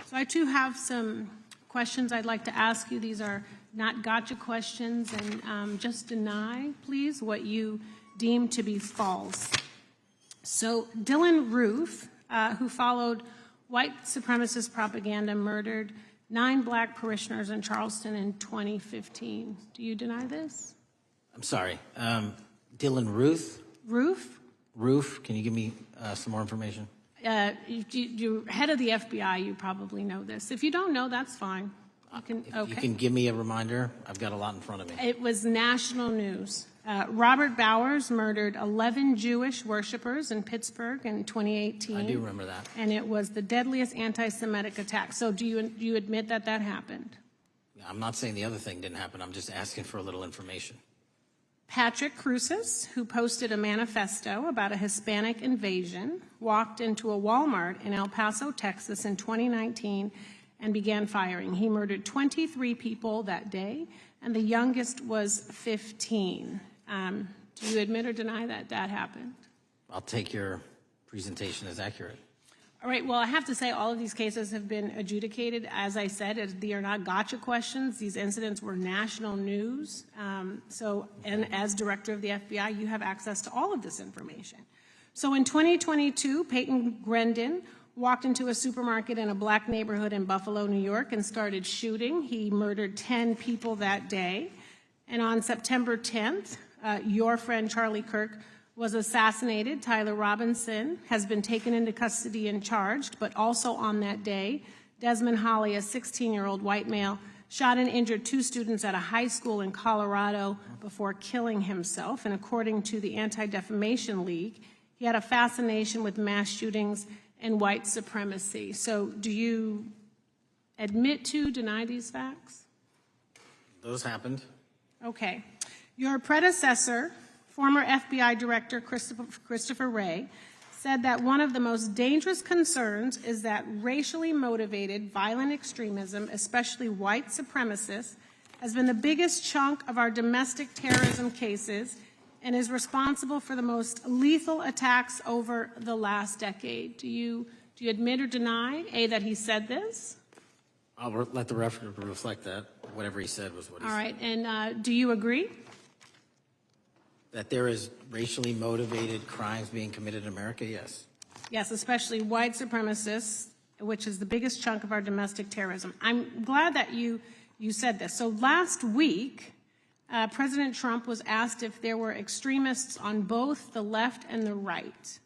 So I too have some questions I'd like to ask you. These are not gotcha questions, and just deny, please, what you deem to be false. So Dylan Roof, who followed white supremacist propaganda, murdered 9 black parishioners in Charleston in 2015. Do you deny this?
I'm sorry. Dylan Ruth?
Roof,
can you give me some more information?
You're head of the FBI, you probably know this. If you don't know, that's fine.
You can give me a reminder. I've got a lot in front of me.
It was national news. Robert Bowers murdered 11 Jewish worshipers in Pittsburgh in 2018.
I do remember that.
And it was the deadliest anti-Semitic attack. So do you admit that that happened?
I'm not saying the other thing didn't happen. I'm just asking for a little information.
Patrick Cruces, who posted a manifesto about a Hispanic invasion, walked into a Walmart in El Paso, Texas in 2019 and began firing. He murdered 23 people that day, and the youngest was 15. Do you admit or deny that that happened?
I'll take your presentation as accurate.
All right, well, I have to say all of these cases have been adjudicated. As I said, they are not gotcha questions. These incidents were national news. And as director of the FBI, you have access to all of this information. So in 2022, Peyton Grendon walked into a supermarket in a black neighborhood in Buffalo, New York, and started shooting. He murdered 10 people that day. And on September 10th, your friend Charlie Kirk was assassinated. Tyler Robinson has been taken into custody and charged, but also on that day, Desmond Holley, a 16-year-old white male, shot and injured 2 students at a high school in Colorado before killing himself. And according to the Anti-Defamation League, he had a fascination with mass shootings and white supremacy. So do you admit to, deny these facts?
Those happened.
Okay. Your predecessor, former FBI Director Christopher Wray, said that one of the most dangerous concerns is that racially motivated violent extremism, especially white supremacists, has been the biggest chunk of our domestic terrorism cases and is responsible for the most lethal attacks over the last decade. Do you admit or deny, A, that he said this?
I'll let the record reflect that. Whatever he said was what he said.
All right, and do you agree?
That there is racially motivated crimes being committed in America, yes.
Yes, especially white supremacists, which is the biggest chunk of our domestic terrorism. I'm glad that you said this. So last week, President Trump was asked if there were extremists on both the left and the right.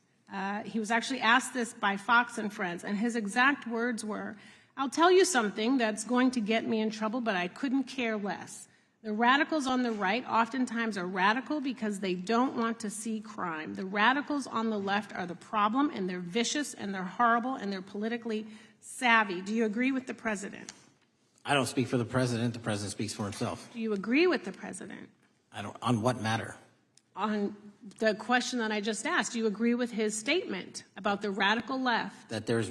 He was actually asked this by Fox and Friends, and his exact words were, "I'll tell you something that's going to get me in trouble, but I couldn't care less. The radicals on the right oftentimes are radical because they don't want to see crime. The radicals on the left are the problem, and they're vicious, and they're horrible, and they're politically savvy." Do you agree with the president?
I don't speak for the president. The president speaks for himself.
Do you agree with the president?
I don't. On what matter?
On the question that I just asked, do you agree with his statement about the radical left?
That there's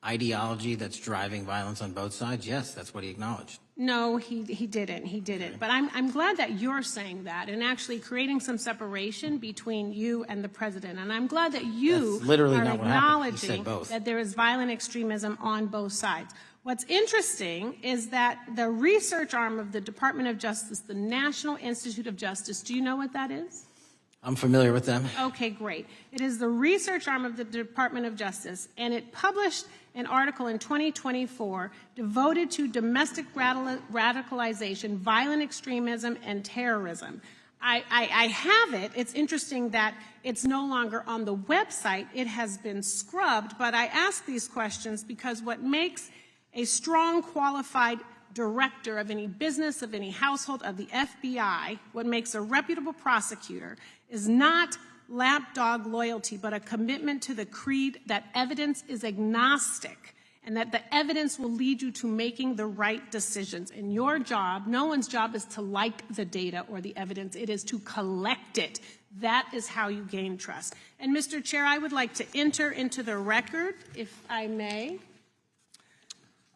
ideology that's driving violence on both sides? Yes, that's what he acknowledged.
No, he didn't. He didn't. But I'm glad that you're saying that and actually creating some separation between you and the president. And I'm glad that you
That's literally
are
not what happened. He said
acknowledging
both.
that there is violent extremism on both sides. What's interesting is that the research arm of the Department of Justice, the National Institute of Justice, do you know what that is?
I'm familiar with them.
Okay, great. It is the research arm of the Department of Justice, and it published an article in 2024 devoted to domestic radicalization, violent extremism, and terrorism. I have it. It's interesting that it's no longer on the website. It has been scrubbed, but I ask these questions because what makes a strong, qualified director of any business, of any household, of the FBI, what makes a reputable prosecutor is not lapdog loyalty, but a commitment to the creed that evidence is agnostic and that the evidence will lead you to making the right decisions. And your job, no one's job is to like the data or the evidence. It is to collect it. That is how you gain trust. And Mr. Chair, I would like to enter into the record, if I may.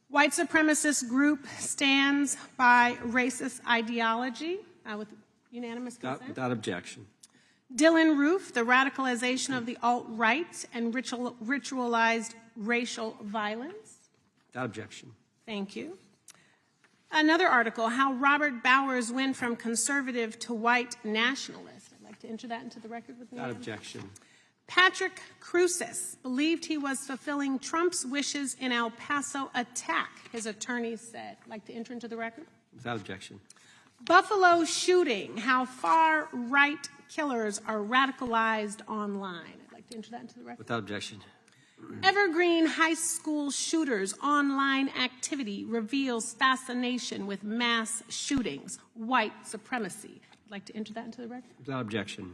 White supremacist group stands by racist ideology with unanimous consent.
Without objection.
Dylan Roof, the radicalization of the alt-right and ritualized racial violence.
Without objection.
Thank you. Another article, how Robert Bowers went from conservative to white nationalist. I'd like to enter that into the record with me.
Without objection.
Patrick Cruces believed he was fulfilling Trump's wishes in El Paso attack, his attorneys said. I'd like to enter into the record.
Without objection.
Buffalo shooting, how far-right killers are radicalized online. I'd like to enter that into the record.
Without objection.
Evergreen high school shooters' online activity reveals fascination with mass shootings, white supremacy. I'd like to enter that into the record.
Without objection.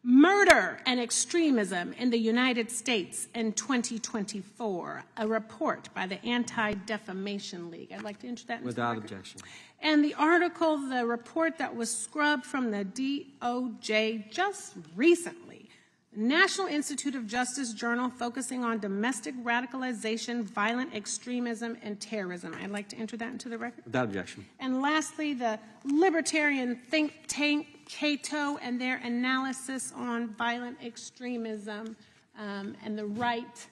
Murder and Extremism in the United States in 2024, a report by the Anti-Defamation League. I'd like to enter that into
Without
the record.
objection.
And the article, the report that was scrubbed from the DOJ just recently, the National Institute of Justice Journal focusing on domestic radicalization, violent extremism, and terrorism. I'd like to enter that into the record.
Without objection.
And lastly, the libertarian think tank Cato and their analysis on violent extremism and the right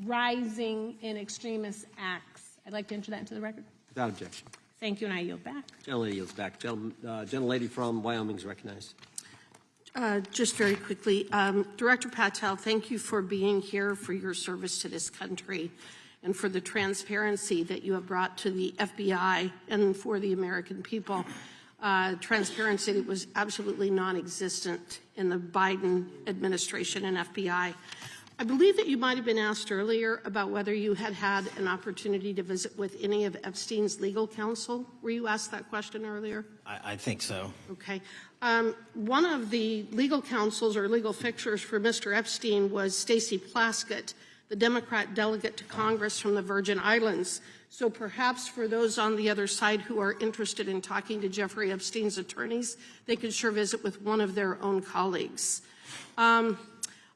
rising in extremist acts. I'd like to enter that into the record.
Without objection.
Thank you, and I yield back.
Gentlelady yields back. Gentlelady from Wyoming is recognized.
Just very quickly, Director Patel, thank you for being here, for your service to this country, and for the transparency that you have brought to the FBI and for the American people. Transparency that was absolutely non-existent in the Biden administration and FBI. I believe that you might have been asked earlier about whether you had had an opportunity to visit with any of Epstein's legal counsel. Were you asked that question earlier?
I think so.
Okay. One of the legal counsels or legal fixers for Mr. Epstein was Stacey Plaskett, the Democrat delegate to Congress from the Virgin Islands. So perhaps for those on the other side who are interested in talking to Jeffrey Epstein's attorneys, they could sure visit with one of their own colleagues.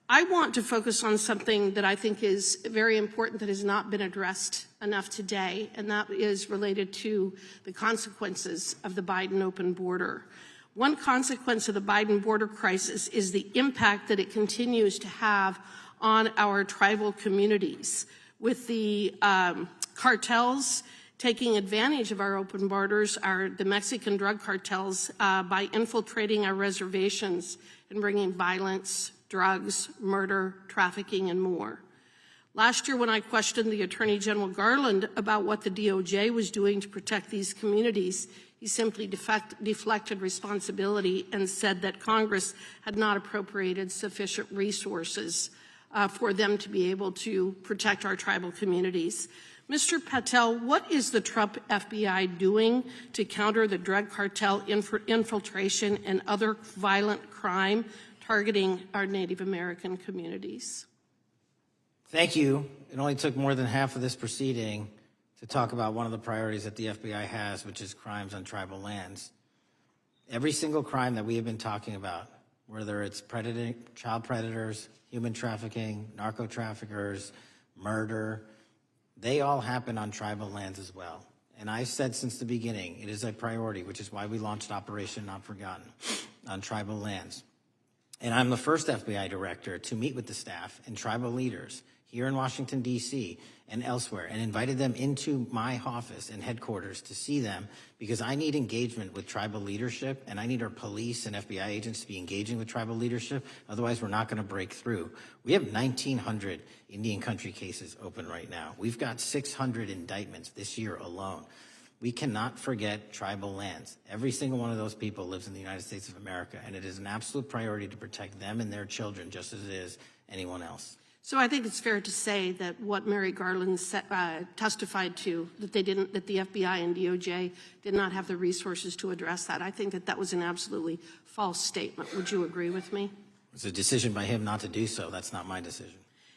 I want to focus on something that I think is very important that has not been addressed enough today, and that is related to the consequences of the Biden open border. One consequence of the Biden border crisis is the impact that it continues to have on our tribal communities, with the cartels taking advantage of our open borders, the Mexican drug cartels, by infiltrating our reservations and bringing violence, drugs, murder, trafficking, and more. Last year, when I questioned the Attorney General Garland about what the DOJ was doing to protect these communities, He simply deflected responsibility and said that Congress had not appropriated sufficient resources for them to be able to protect our tribal communities. Mr. Patel, what is the Trump FBI doing to counter the drug cartel infiltration and other violent crime targeting our Native American communities?
Thank you. It only took more than half of this proceeding to talk about one of the priorities that the FBI has, which is crimes on tribal lands. Every single crime that we have been talking about, whether it's child predators, human trafficking, narco traffickers, murder, they all happen on tribal lands as well. And I've said since the beginning, it is a priority, which is why we launched Operation Not Forgotten on tribal lands. And I'm the first FBI director to meet with the staff and tribal leaders here in Washington, D.C. and elsewhere, and invited them into my office and headquarters to see them, because I need engagement with tribal leadership, and I need our police and FBI agents to be engaging with tribal leadership. Otherwise, we're not going to break through. We have 1,900 Indian country cases open right now. We've got 600 indictments this year alone. We cannot forget tribal lands. Every single one of those people lives in the United States of America, and it is an absolute priority to protect them and their children just as it is anyone else.
So I think it's fair to say that what Mary Garland testified to, that the FBI and DOJ did not have the resources to address that. I think that was an absolutely false statement. Would you agree with me?
It's a decision by him not to do so. That's not my decision.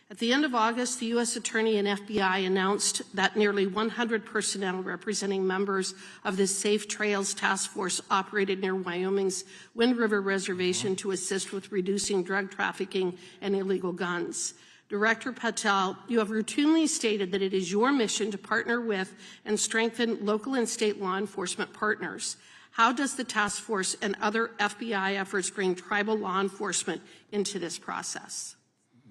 At the end of August, the U.S. Attorney and FBI announced that nearly 100 personnel representing members of the Safe Trails Task Force operated near Wyoming's Wind River Reservation to assist with reducing drug trafficking and illegal guns. Director Patel, you have routinely stated that it is your mission to partner with and strengthen local and state law enforcement partners. How does the task force and other FBI efforts bring tribal law enforcement into this process?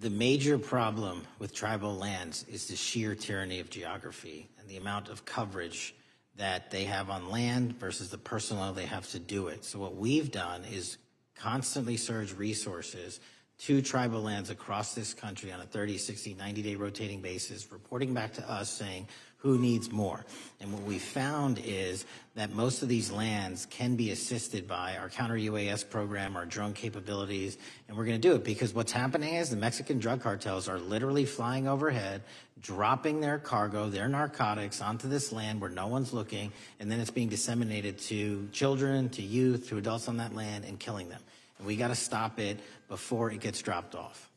The major problem with tribal lands is the sheer tyranny of geography and the amount of coverage that they have on land versus the personnel they have to do it. So what we've done is constantly surge resources to tribal lands across this country on a 30, 60, 90-day rotating basis, reporting back to us saying who needs more. And what we found is that most of these lands can be assisted by our counter-UAS program, our drone capabilities, and we're going to do it because what's happening is the Mexican drug cartels are literally flying overhead, dropping their cargo, their narcotics onto this land where no one's looking, and then it's being disseminated to children, to youth, to adults on that land, and killing them. And we got to stop it before it gets dropped off.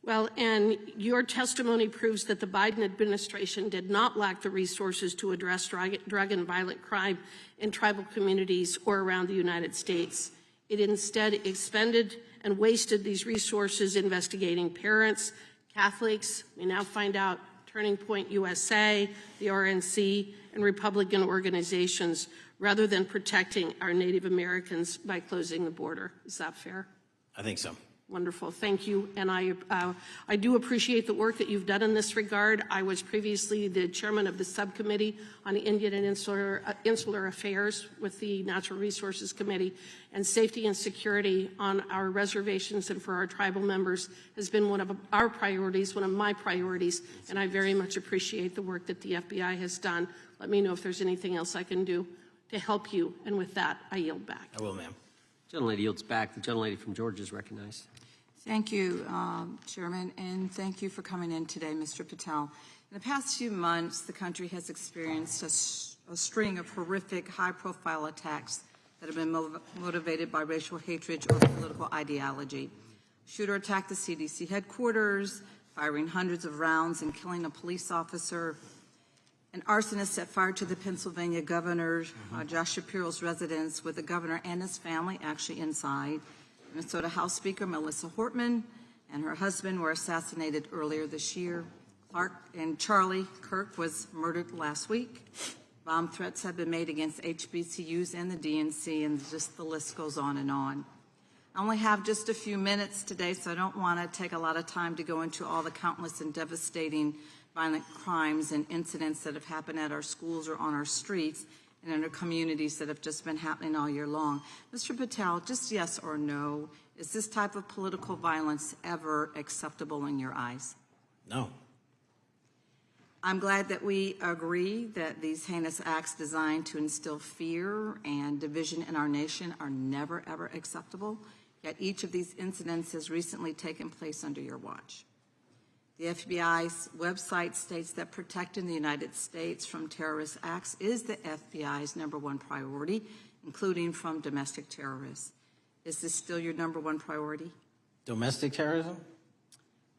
Well, and your testimony proves that the Biden administration did not lack the resources to address drug and violent crime in tribal communities or around the United States. It instead expended and wasted these resources investigating parents, Catholics, we now find out Turning Point USA, the RNC, and Republican organizations, rather than protecting our Native Americans by closing the border. Is that fair?
I think so.
Wonderful, thank you. And I do appreciate the work that you've done in this regard. I was previously the chairman of the subcommittee on Indian and Insular Affairs with the Natural Resources Committee, and safety and security on our reservations and for our tribal members has been one of our priorities, one of my priorities, and I very much appreciate the work that the FBI has done. Let me know if there's anything else I can do to help you, and with that, I yield back.
I will, ma'am.
Gentlelady yields back. The gentlelady from Georgia is recognized.
Thank you, Chairman, and thank you for coming in today, Mr. Patel. In the past few months, the country has experienced a string of horrific, high-profile attacks that have been motivated by racial hatred or political ideology. Shooter attacked the CDC headquarters, firing hundreds of rounds and killing a police officer. An arsonist set fire to the Pennsylvania governor, Josh Shapiro's residence, with the governor and his family actually inside. Minnesota House Speaker Melissa Hortman and her husband were assassinated earlier this year. Clark and Charlie Kirk was murdered last week. Bomb threats have been made against HBCUs and the DNC, and just the list goes on and on. I only have just a few minutes today, so I don't want to take a lot of time to go into all the countless and devastating violent crimes and incidents that have happened at our schools or on our streets and in our communities that have just been happening all year long. Mr. Patel, just yes or no, is this type of political violence ever acceptable in your eyes?
No.
I'm glad that we agree that these heinous acts designed to instill fear and division in our nation are never, ever acceptable, yet each of these incidents has recently taken place under your watch. The FBI's website states that protecting the United States from terrorist acts is the FBI's #1 priority, including from domestic terrorists. Is this still your #1 priority?
Domestic terrorism?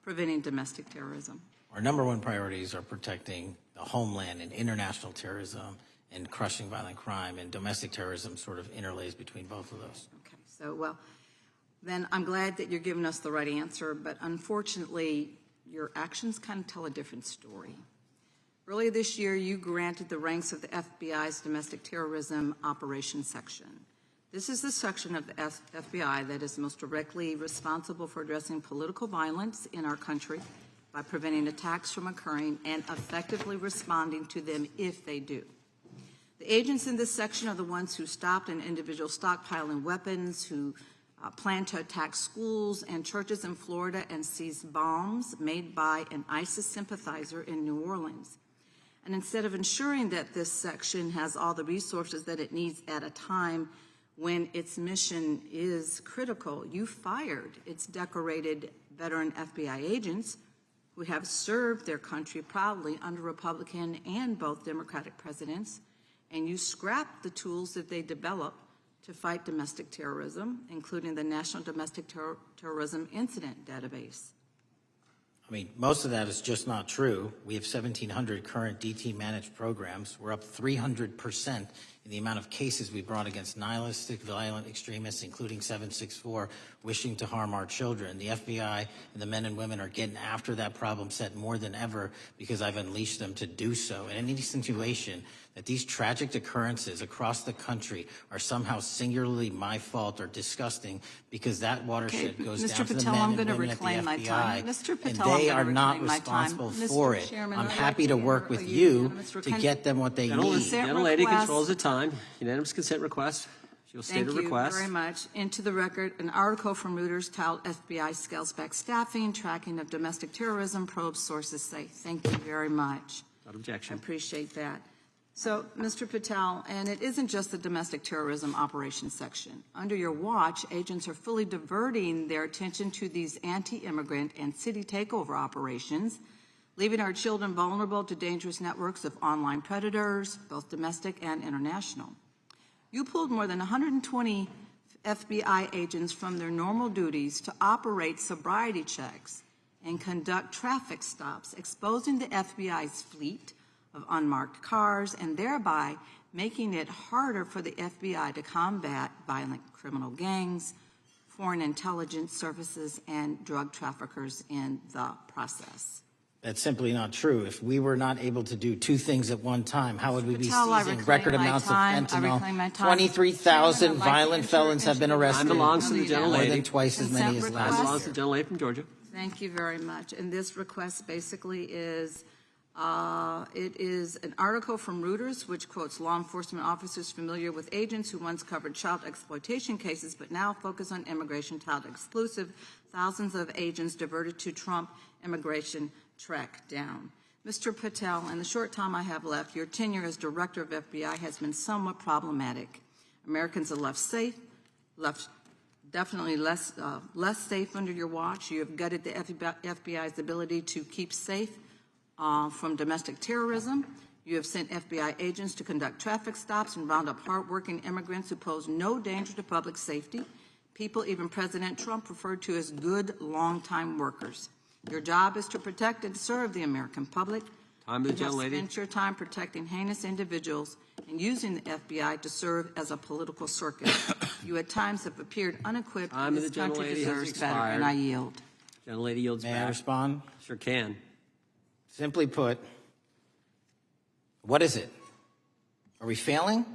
Preventing domestic terrorism.
Our #1 priorities are protecting the homeland and international terrorism and crushing violent crime, and domestic terrorism sort of interlays between both of those.
Okay, so, well, then I'm glad that you're giving us the right answer, but unfortunately, your actions kind of tell a different story. Earlier this year, you granted the ranks of the FBI's Domestic Terrorism Operations Section. This is the section of the FBI that is most directly responsible for addressing political violence in our country by preventing attacks from occurring and effectively responding to them if they do. The agents in this section are the ones who stopped an individual stockpiling weapons, who planned to attack schools and churches in Florida and seized bombs made by an ISIS sympathizer in New Orleans. And instead of ensuring that this section has all the resources that it needs at a time when its mission is critical, you fired its decorated veteran FBI agents who have served their country proudly under Republican and both Democratic presidents, and you scrapped the tools that they developed to fight domestic terrorism, including the National Domestic Terrorism Incident Database.
I mean, most of that is just not true. We have 1,700 current DT managed programs. We're up 300% in the amount of cases we brought against nihilistic, violent extremists, including 764, wishing to harm our children. The FBI and the men and women are getting after that problem set more than ever because I've unleashed them to do so. And any situation that these tragic occurrences across the country are somehow singularly my fault or disgusting because that watershed goes down to the men and women at the FBI, and they are not responsible for it. I'm happy to work with you to get them what they need.
Gentlelady controls the time. Unanimous consent request. She'll state a request.
Thank you very much. Into the record, an article from Reuters titled FBI Scales Back Staffing, Tracking of Domestic Terrorism, Probes Sources Say. Thank you very much.
Without objection.
I appreciate that. So, Mr. Patel, and it isn't just the domestic terrorism operations section. Under your watch, agents are fully diverting their attention to these anti-immigrant and city takeover operations, leaving our children vulnerable to dangerous networks of online predators, both domestic and international. You pulled more than 120 FBI agents from their normal duties to operate sobriety checks and conduct traffic stops, exposing the FBI's fleet of unmarked cars and thereby making it harder for the FBI to combat violent criminal gangs, foreign intelligence services, and drug traffickers in the process.
That's simply not true. If we were not able to do two things at one time, how would we be
Patel,
seizing record amounts of fentanyl? 23,000 violent felons have been arrested.
Time belongs to the gentlelady.
More than twice as many as last
Time belongs
year.
to the gentlelady from Georgia.
Thank you very much. And this request basically is, it is an article from Reuters which quotes law enforcement officers familiar with agents who once covered child exploitation cases but now focus on immigration child exclusive. Thousands of agents diverted to Trump immigration track down. Mr. Patel, in the short time I have left, your tenure as director of FBI has been somewhat problematic. Americans are left safe, definitely less safe under your watch. You have gutted the FBI's ability to keep safe from domestic terrorism. You have sent FBI agents to conduct traffic stops and round up hardworking immigrants who pose no danger to public safety. People even President Trump referred to as good, long-time workers. Your job is to protect and serve the American public.
Time to the
You have
gentlelady.
spent your time protecting heinous individuals and using the FBI to serve as a political circus. You at times have appeared unequipped.
Time to
This
the
country
gentlelady has
deserves better,
expired.
and I yield.
Gentlelady yields
May
back.
I respond?
Sure can.
Simply put, what is it? Are we failing?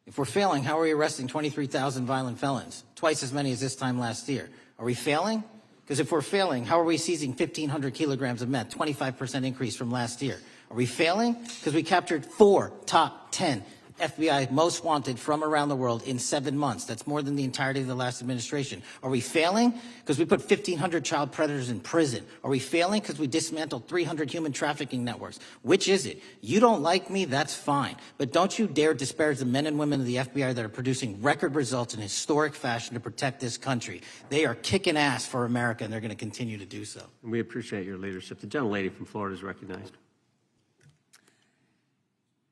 If we're failing, how are we arresting 23,000 violent felons? Twice as many as this time last year. Are we failing? Because if we're failing, how are we seizing 1,500 kilograms of meth, 25% increase from last year? Are we failing? Because we captured 4 top 10 FBI most wanted from around the world in 7 months. That's more than the entirety of the last administration. Are we failing because we put 1,500 child predators in prison? Are we failing because we dismantled 300 human trafficking networks? Which is it? You don't like me, that's fine. But don't you dare disparage the men and women of the FBI that are producing record results in historic fashion to protect this country. They are kicking ass for America, and they're going to continue to do so.
And we appreciate your leadership. The gentlelady from Florida is recognized.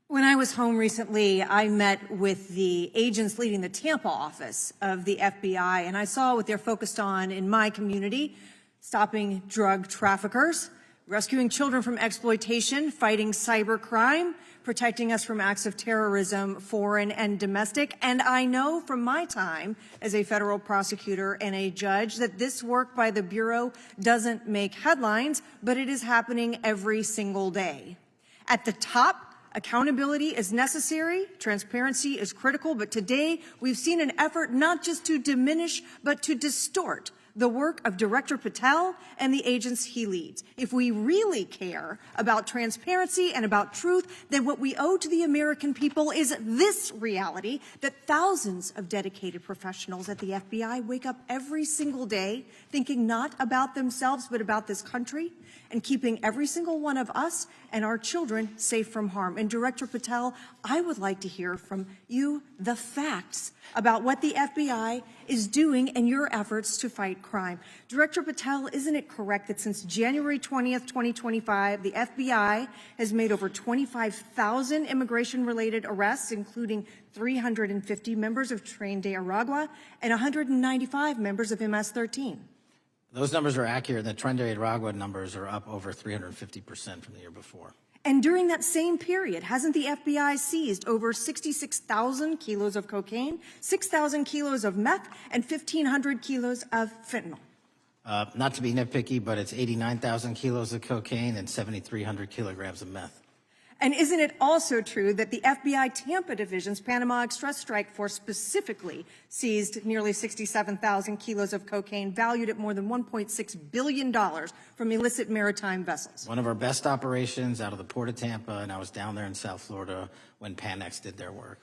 When I was home recently, I met with the agents leading the Tampa office of the FBI, and I saw what they're focused on in my community: stopping drug traffickers, rescuing children from exploitation, fighting cybercrime, protecting us from acts of terrorism, foreign and domestic. And I know from my time as a federal prosecutor and a judge that this work by the Bureau doesn't make headlines, but it is happening every single day. At the top, accountability is necessary, transparency is critical, but today we've seen an effort not just to diminish, but to distort the work of Director Patel and the agents he leads. If we really care about transparency and about truth, then what we owe to the American people is this reality: that thousands of dedicated professionals at the FBI wake up every single day thinking not about themselves, but about this country, and keeping every single one of us and our children safe from harm. And Director Patel, I would like to hear from you the facts about what the FBI is doing in your efforts to fight crime. Director Patel, isn't it correct that since January 20th, 2025, the FBI has made over 25,000 immigration-related arrests, including 350 members of Tren de Aragua and 195 members of MS-13?
Those numbers are accurate. The Tren de Aragua numbers are up over 350% from the year before.
And during that same period, hasn't the FBI seized over 66,000 kilos of cocaine, 6,000 kilos of meth, and 1,500 kilos of fentanyl?
Not to be nitpicky, but it's 89,000 kilos of cocaine and 7,300 kilograms of meth.
And isn't it also true that the FBI Tampa Division's Panama Express Strike Force specifically seized nearly 67,000 kilos of cocaine valued at more than $1.6 billion from illicit maritime vessels?
One of our best operations out of the Port of Tampa, and I was down there in South Florida when Panex did their work.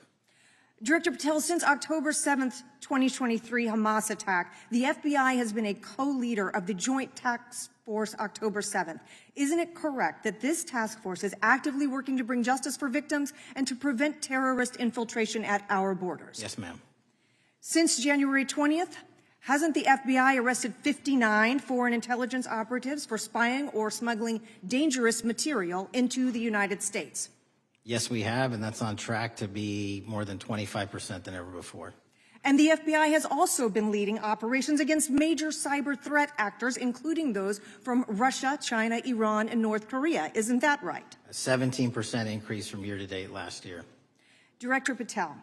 Director Patel, since October 7th, 2023 Hamas attack, the FBI has been a co-leader of the Joint Task Force October 7th. Isn't it correct that this task force is actively working to bring justice for victims and to prevent terrorist infiltration at our borders?
Yes, ma'am.
Since January 20th, hasn't the FBI arrested 59 foreign intelligence operatives for spying or smuggling dangerous material into the United States?
Yes, we have, and that's on track to be more than 25% than ever before.
And the FBI has also been leading operations against major cyber threat actors, including those from Russia, China, Iran, and North Korea. Isn't that right?
A 17% increase from year-to-date last year.
Director Patel,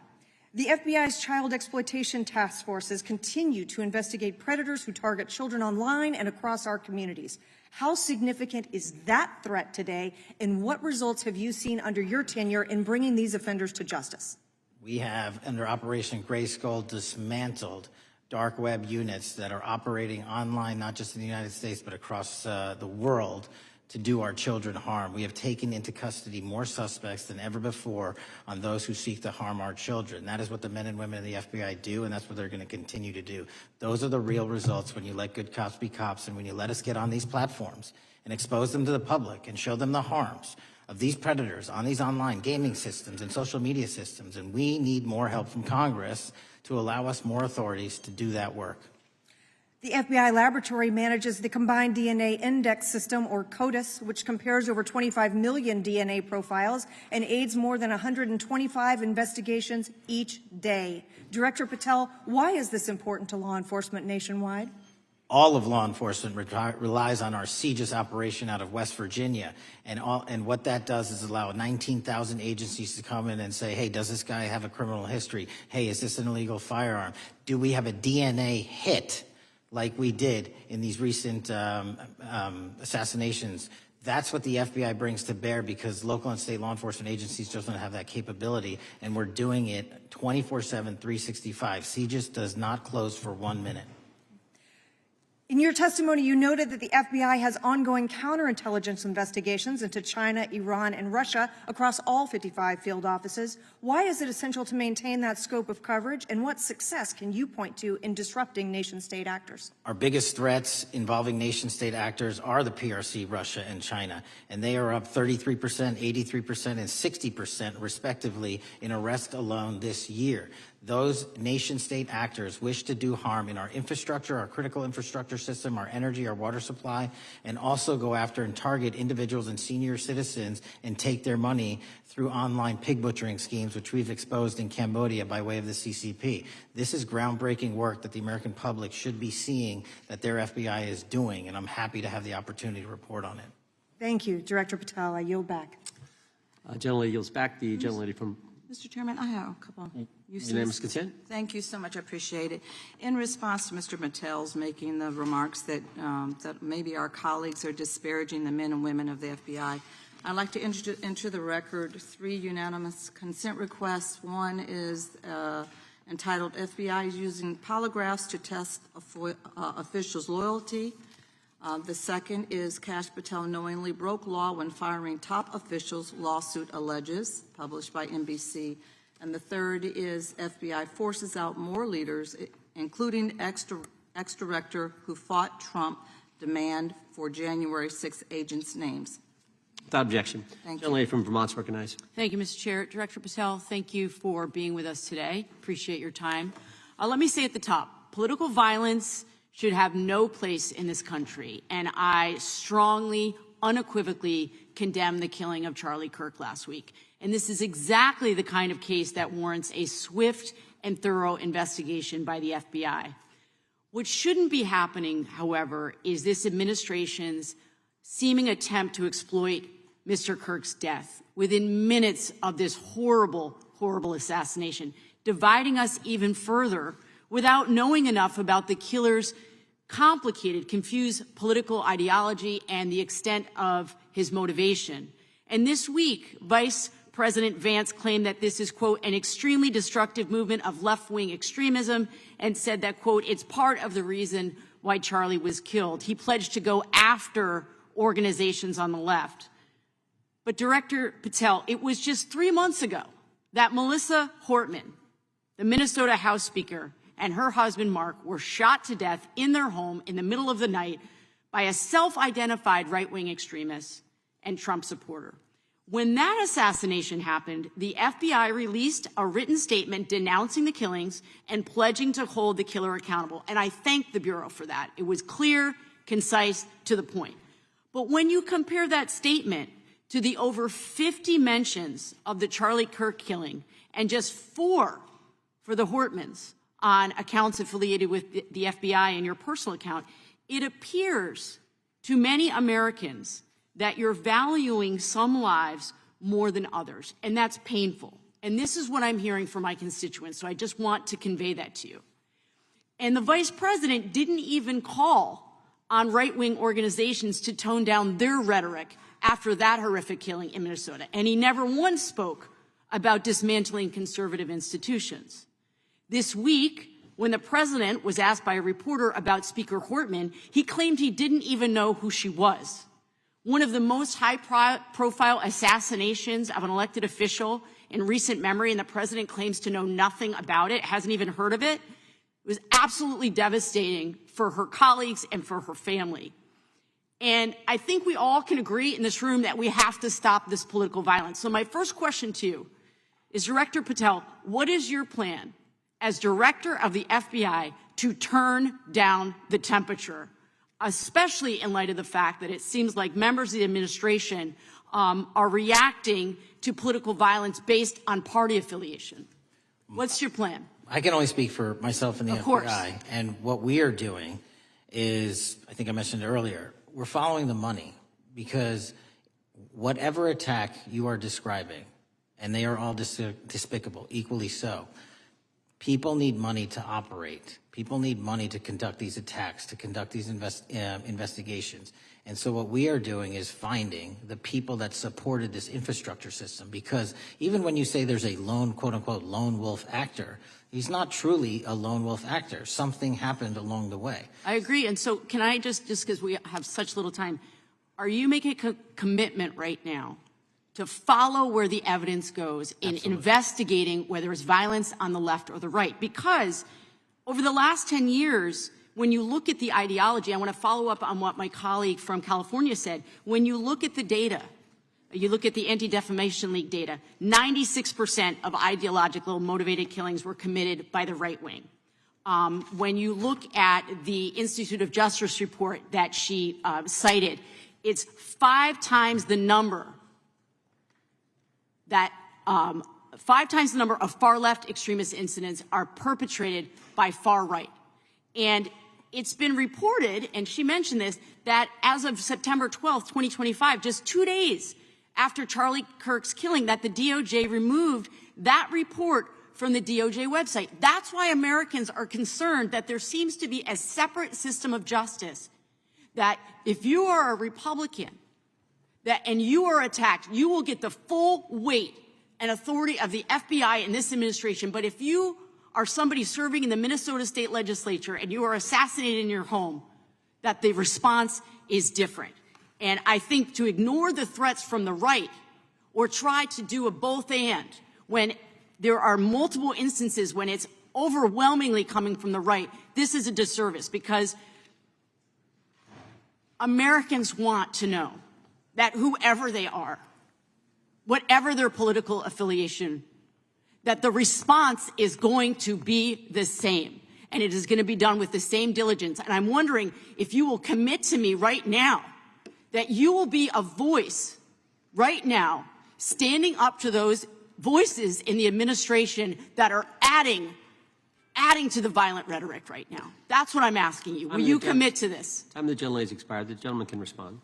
the FBI's child exploitation task forces continue to investigate predators who target children online and across our communities. How significant is that threat today, and what results have you seen under your tenure in bringing these offenders to justice?
We have, under Operation Gray Skull, dismantled dark web units that are operating online, not just in the United States, but across the world, to do our children harm. We have taken into custody more suspects than ever before on those who seek to harm our children. That is what the men and women of the FBI do, and that's what they're going to continue to do. Those are the real results when you let good cops be cops and when you let us get on these platforms and expose them to the public and show them the harms of these predators on these online gaming systems and social media systems. And we need more help from Congress to allow us more authorities to do that work.
The FBI laboratory manages the Combined DNA Index System, or CODIS, which compares over 25 million DNA profiles and aids more than 125 investigations each day. Director Patel, why is this important to law enforcement nationwide?
All of law enforcement relies on our CJIS operation out of West Virginia. And what that does is allow 19,000 agencies to come in and say, hey, does this guy have a criminal history? Hey, is this an illegal firearm? Do we have a DNA hit like we did in these recent assassinations? That's what the FBI brings to bear, because local and state law enforcement agencies just don't have that capability, and we're doing it 24/7, 365. CJIS does not close for 1 minute.
In your testimony, you noted that the FBI has ongoing counterintelligence investigations into China, Iran, and Russia across all 55 field offices. Why is it essential to maintain that scope of coverage, and what success can you point to in disrupting nation-state actors?
Our biggest threats involving nation-state actors are the PRC, Russia, and China, and they are up 33%, 83%, and 60%, respectively, in arrests alone this year. Those nation-state actors wish to do harm in our infrastructure, our critical infrastructure system, our energy, our water supply, and also go after and target individuals and senior citizens and take their money through online pig butchering schemes, which we've exposed in Cambodia by way of the CCP. This is groundbreaking work that the American public should be seeing that their FBI is doing, and I'm happy to have the opportunity to report on it.
Thank you, Director Patel. I yield back.
Gentlelady yields back. The gentlelady from...
Mr. Chairman, I have a couple.
Unanimous consent?
Thank you so much. I appreciate it. In response to Mr. Patel's making the remarks that that maybe our colleagues are disparaging the men and women of the FBI, I'd like to enter the record 3 unanimous consent requests. One is entitled FBI is using polygraphs to test officials' loyalty. The second is Kash Patel knowingly broke law when firing top officials, lawsuit alleges, published by NBC. And the third is FBI forces out more leaders, including ex-director who fought Trump, demand for January 6 agents' names.
Without objection.
Thank you.
Gentlelady from Vermont's recognized.
Thank you, Mr. Chair. Director Patel, thank you for being with us today. Appreciate your time. Let me say at the top, political violence should have no place in this country, and I strongly, unequivocally condemn the killing of Charlie Kirk last week. And this is exactly the kind of case that warrants a swift and thorough investigation by the FBI. What shouldn't be happening, however, is this administration's seeming attempt to exploit Mr. Kirk's death within minutes of this horrible, horrible assassination, dividing us even further without knowing enough about the killer's complicated, confused political ideology and the extent of his motivation. And this week, Vice President Vance claimed that this is, quote, an extremely destructive movement of left-wing extremism, and said that, quote, it's part of the reason why Charlie was killed. He pledged to go after organizations on the left. But Director Patel, it was just 3 months ago that Melissa Hortman, the Minnesota House Speaker, and her husband, Mark, were shot to death in their home in the middle of the night by a self-identified right-wing extremist and Trump supporter. When that assassination happened, the FBI released a written statement denouncing the killings and pledging to hold the killer accountable. And I thank the Bureau for that. It was clear, concise, to the point. But when you compare that statement to the over 50 mentions of the Charlie Kirk killing and just 4 for the Hortmans, on accounts affiliated with the FBI and your personal account, it appears to many Americans that you're valuing some lives more than others, and that's painful. And this is what I'm hearing from my constituents, so I just want to convey that to you. And the Vice President didn't even call on right-wing organizations to tone down their rhetoric after that horrific killing in Minnesota, and he never once spoke about dismantling conservative institutions. This week, when the president was asked by a reporter about Speaker Hortman, he claimed he didn't even know who she was. One of the most high-profile assassinations of an elected official in recent memory, and the president claims to know nothing about it, hasn't even heard of it. It was absolutely devastating for her colleagues and for her family. And I think we all can agree in this room that we have to stop this political violence. So my first question to you is, Director Patel, what is your plan as director of the FBI to turn down the temperature, especially in light of the fact that it seems like members of the administration are reacting to political violence based on party affiliation? What's your plan?
I can only speak for myself and the
Of course.
FBI. And what we are doing is, I think I mentioned earlier, we're following the money, because whatever attack you are describing, and they are all despicable, equally so, people need money to operate. People need money to conduct these attacks, to conduct these investigations. And so what we are doing is finding the people that supported this infrastructure system, because even when you say there's a lone, quote unquote, lone wolf actor, He's not truly a lone wolf actor. Something happened along the way.
I agree. And so can I just because we have such little time, are you making a commitment right now to follow where the evidence goes in
Absolutely.
investigating whether it's violence on the left or the right? Because over the last 10 years, when you look at the ideology, I want to follow up on what my colleague from California said. When you look at the data, you look at the Anti-Defamation League data, 96% of ideological motivated killings were committed by the right wing. When you look at the Institute of Justice report that she cited, it's 5 times the number that 5 times the number of far left extremist incidents are perpetrated by far right. And it's been reported, and she mentioned this, that as of September 12th, 2025, just 2 days after Charlie Kirk's killing, that the DOJ removed that report from the DOJ website. That's why Americans are concerned that there seems to be a separate system of justice, that if you are a Republican and you are attacked, you will get the full weight and authority of the FBI in this administration. But if you are somebody serving in the Minnesota State Legislature and you are assassinated in your home, that the response is different. And I think to ignore the threats from the right or try to do a both and when there are multiple instances when it's overwhelmingly coming from the right, this is a disservice, because Americans want to know that whoever they are, whatever their political affiliation, that the response is going to be the same, and it is going to be done with the same diligence. And I'm wondering if you will commit to me right now that you will be a voice right now standing up to those voices in the administration that are adding to the violent rhetoric right now. That's what I'm asking you. Will you commit to this?
Time of the gentlelady has expired. The gentleman can respond.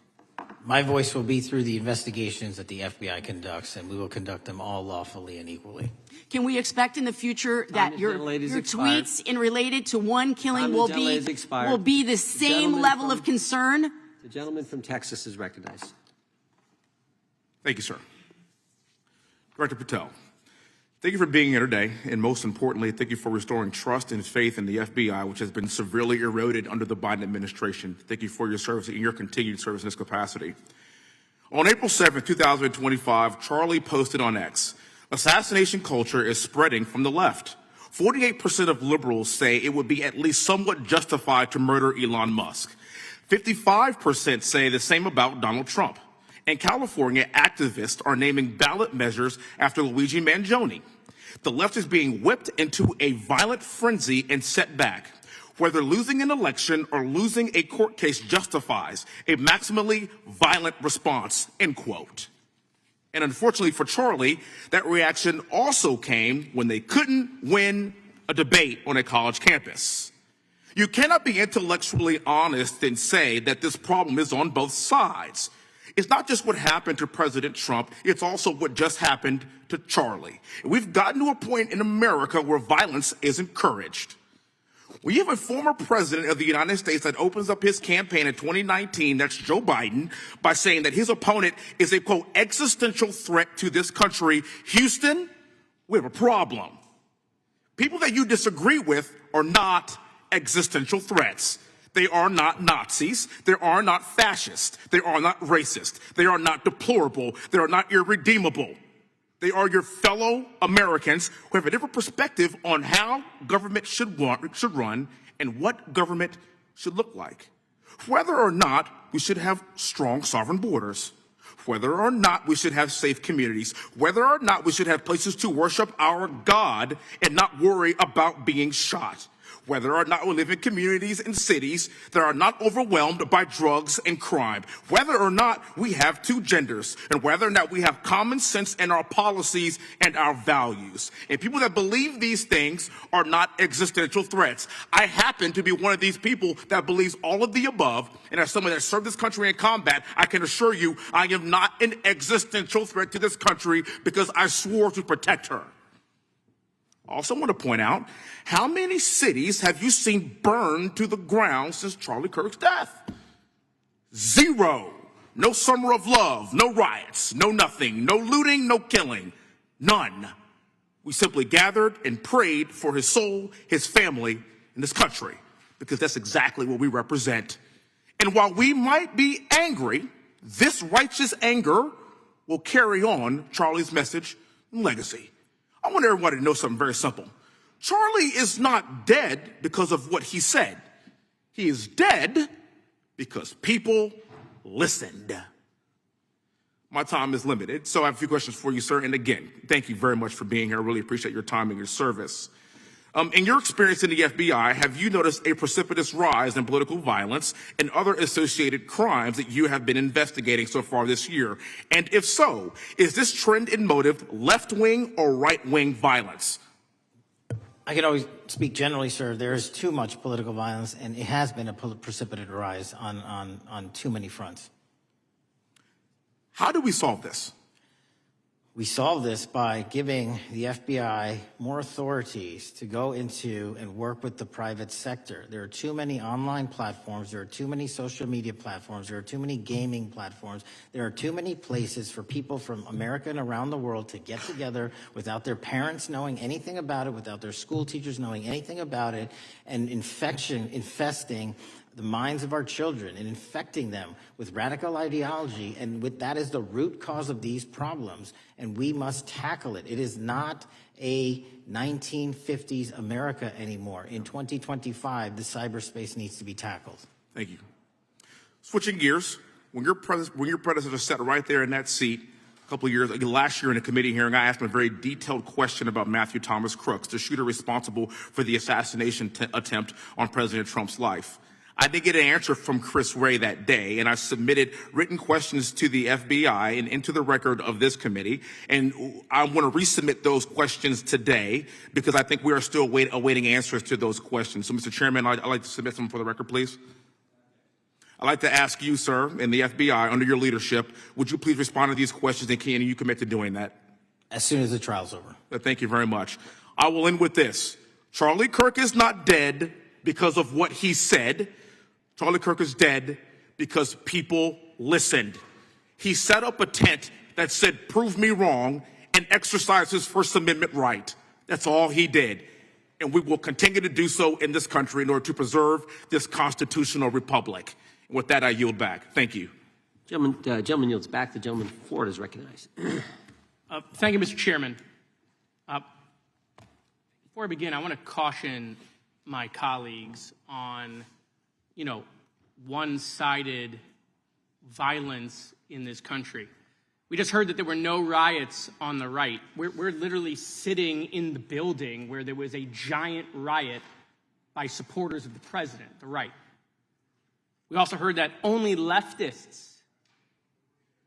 My voice will be through the investigations that the FBI conducts, and we will conduct them all lawfully and equally.
Can we expect in the future that your tweets in related to one killing will be the same level of concern?
The gentleman from Texas is recognized.
Thank you, sir. Director Patel, thank you for being here today, and most importantly, thank you for restoring trust and faith in the FBI, which has been severely eroded under the Biden administration. Thank you for your service and your continued service in this capacity. On April 7th, 2025, Charlie posted on X, "Assassination culture is spreading from the left. 48% of liberals say it would be at least somewhat justified to murder Elon Musk. 55% say the same about Donald Trump. In California, activists are naming ballot measures after Luigi Mangione. The left is being whipped into a violent frenzy and set back. Whether losing an election or losing a court case justifies a maximally violent response," end quote. And unfortunately for Charlie, that reaction also came when they couldn't win a debate on a college campus. You cannot be intellectually honest and say that this problem is on both sides. It's not just what happened to President Trump, it's also what just happened to Charlie. We've gotten to a point in America where violence is encouraged. We have a former president of the United States that opens up his campaign in 2019, that's Joe Biden, by saying that his opponent is a, quote, existential threat to this country. Houston, we have a problem. People that you disagree with are not existential threats. They are not Nazis. They are not fascist. They are not racist. They are not deplorable. They are not irredeemable. They are your fellow Americans who have a different perspective on how government should run and what government should look like. Whether or not we should have strong sovereign borders, whether or not we should have safe communities, whether or not we should have places to worship our God and not worry about being shot, whether or not we live in communities and cities that are not overwhelmed by drugs and crime, whether or not we have two genders, and whether or not we have common sense in our policies and our values. And people that believe these things are not existential threats. I happen to be one of these people that believes all of the above, and as someone that served this country in combat, I can assure you I am not an existential threat to this country because I swore to protect her. I also want to point out, how many cities have you seen burned to the ground since Charlie Kirk's death? 0. No summer of love, no riots, no nothing, no looting, no killing. None. We simply gathered and prayed for his soul, his family, and this country, because that's exactly what we represent. And while we might be angry, this righteous anger will carry on Charlie's message and legacy. I want everybody to know something very simple. Charlie is not dead because of what he said. He is dead because people listened. My time is limited, so I have a few questions for you, sir. And again, thank you very much for being here. I really appreciate your time and your service. In your experience in the FBI, have you noticed a precipitous rise in political violence and other associated crimes that you have been investigating so far this year? And if so, is this trend in motive left-wing or right-wing violence?
I can always speak generally, sir. There is too much political violence, and it has been a precipitous rise on too many fronts.
How do we solve this?
We solve this by giving the FBI more authorities to go into and work with the private sector. There are too many online platforms. There are too many social media platforms. There are too many gaming platforms. There are too many places for people from America and around the world to get together without their parents knowing anything about it, without their school teachers knowing anything about it, and infesting the minds of our children and infecting them with radical ideology, and that is the root cause of these problems, and we must tackle it. It is not a 1950s America anymore. In 2025, the cyberspace needs to be tackled.
Thank you. Switching gears, when your predecessor sat right there in that seat a couple of years, last year in a committee hearing, I asked him a very detailed question about Matthew Thomas Crooks, the shooter responsible for the assassination attempt on President Trump's life. I did get an answer from Chris Wray that day, and I submitted written questions to the FBI and into the record of this committee, and I want to resubmit those questions today because I think we are still awaiting answers to those questions. So, Mr. Chairman, I'd like to submit them for the record, please. I'd like to ask you, sir, and the FBI, under your leadership, would you please respond to these questions, and can you commit to doing that?
As soon as the trial's over.
Thank you very much. I will end with this. Charlie Kirk is not dead because of what he said. Charlie Kirk is dead because people listened. He set up a tent that said, "Prove me wrong," and exercised his First Amendment right. That's all he did. And we will continue to do so in this country in order to preserve this constitutional republic. And with that, I yield back. Thank you.
Gentleman yields back. The gentleman forward is recognized.
Thank you, Mr. Chairman. Before I begin, I want to caution my colleagues on one-sided violence in this country. We just heard that there were no riots on the right. We're literally sitting in the building where there was a giant riot by supporters of the president, the right. We also heard that only leftists,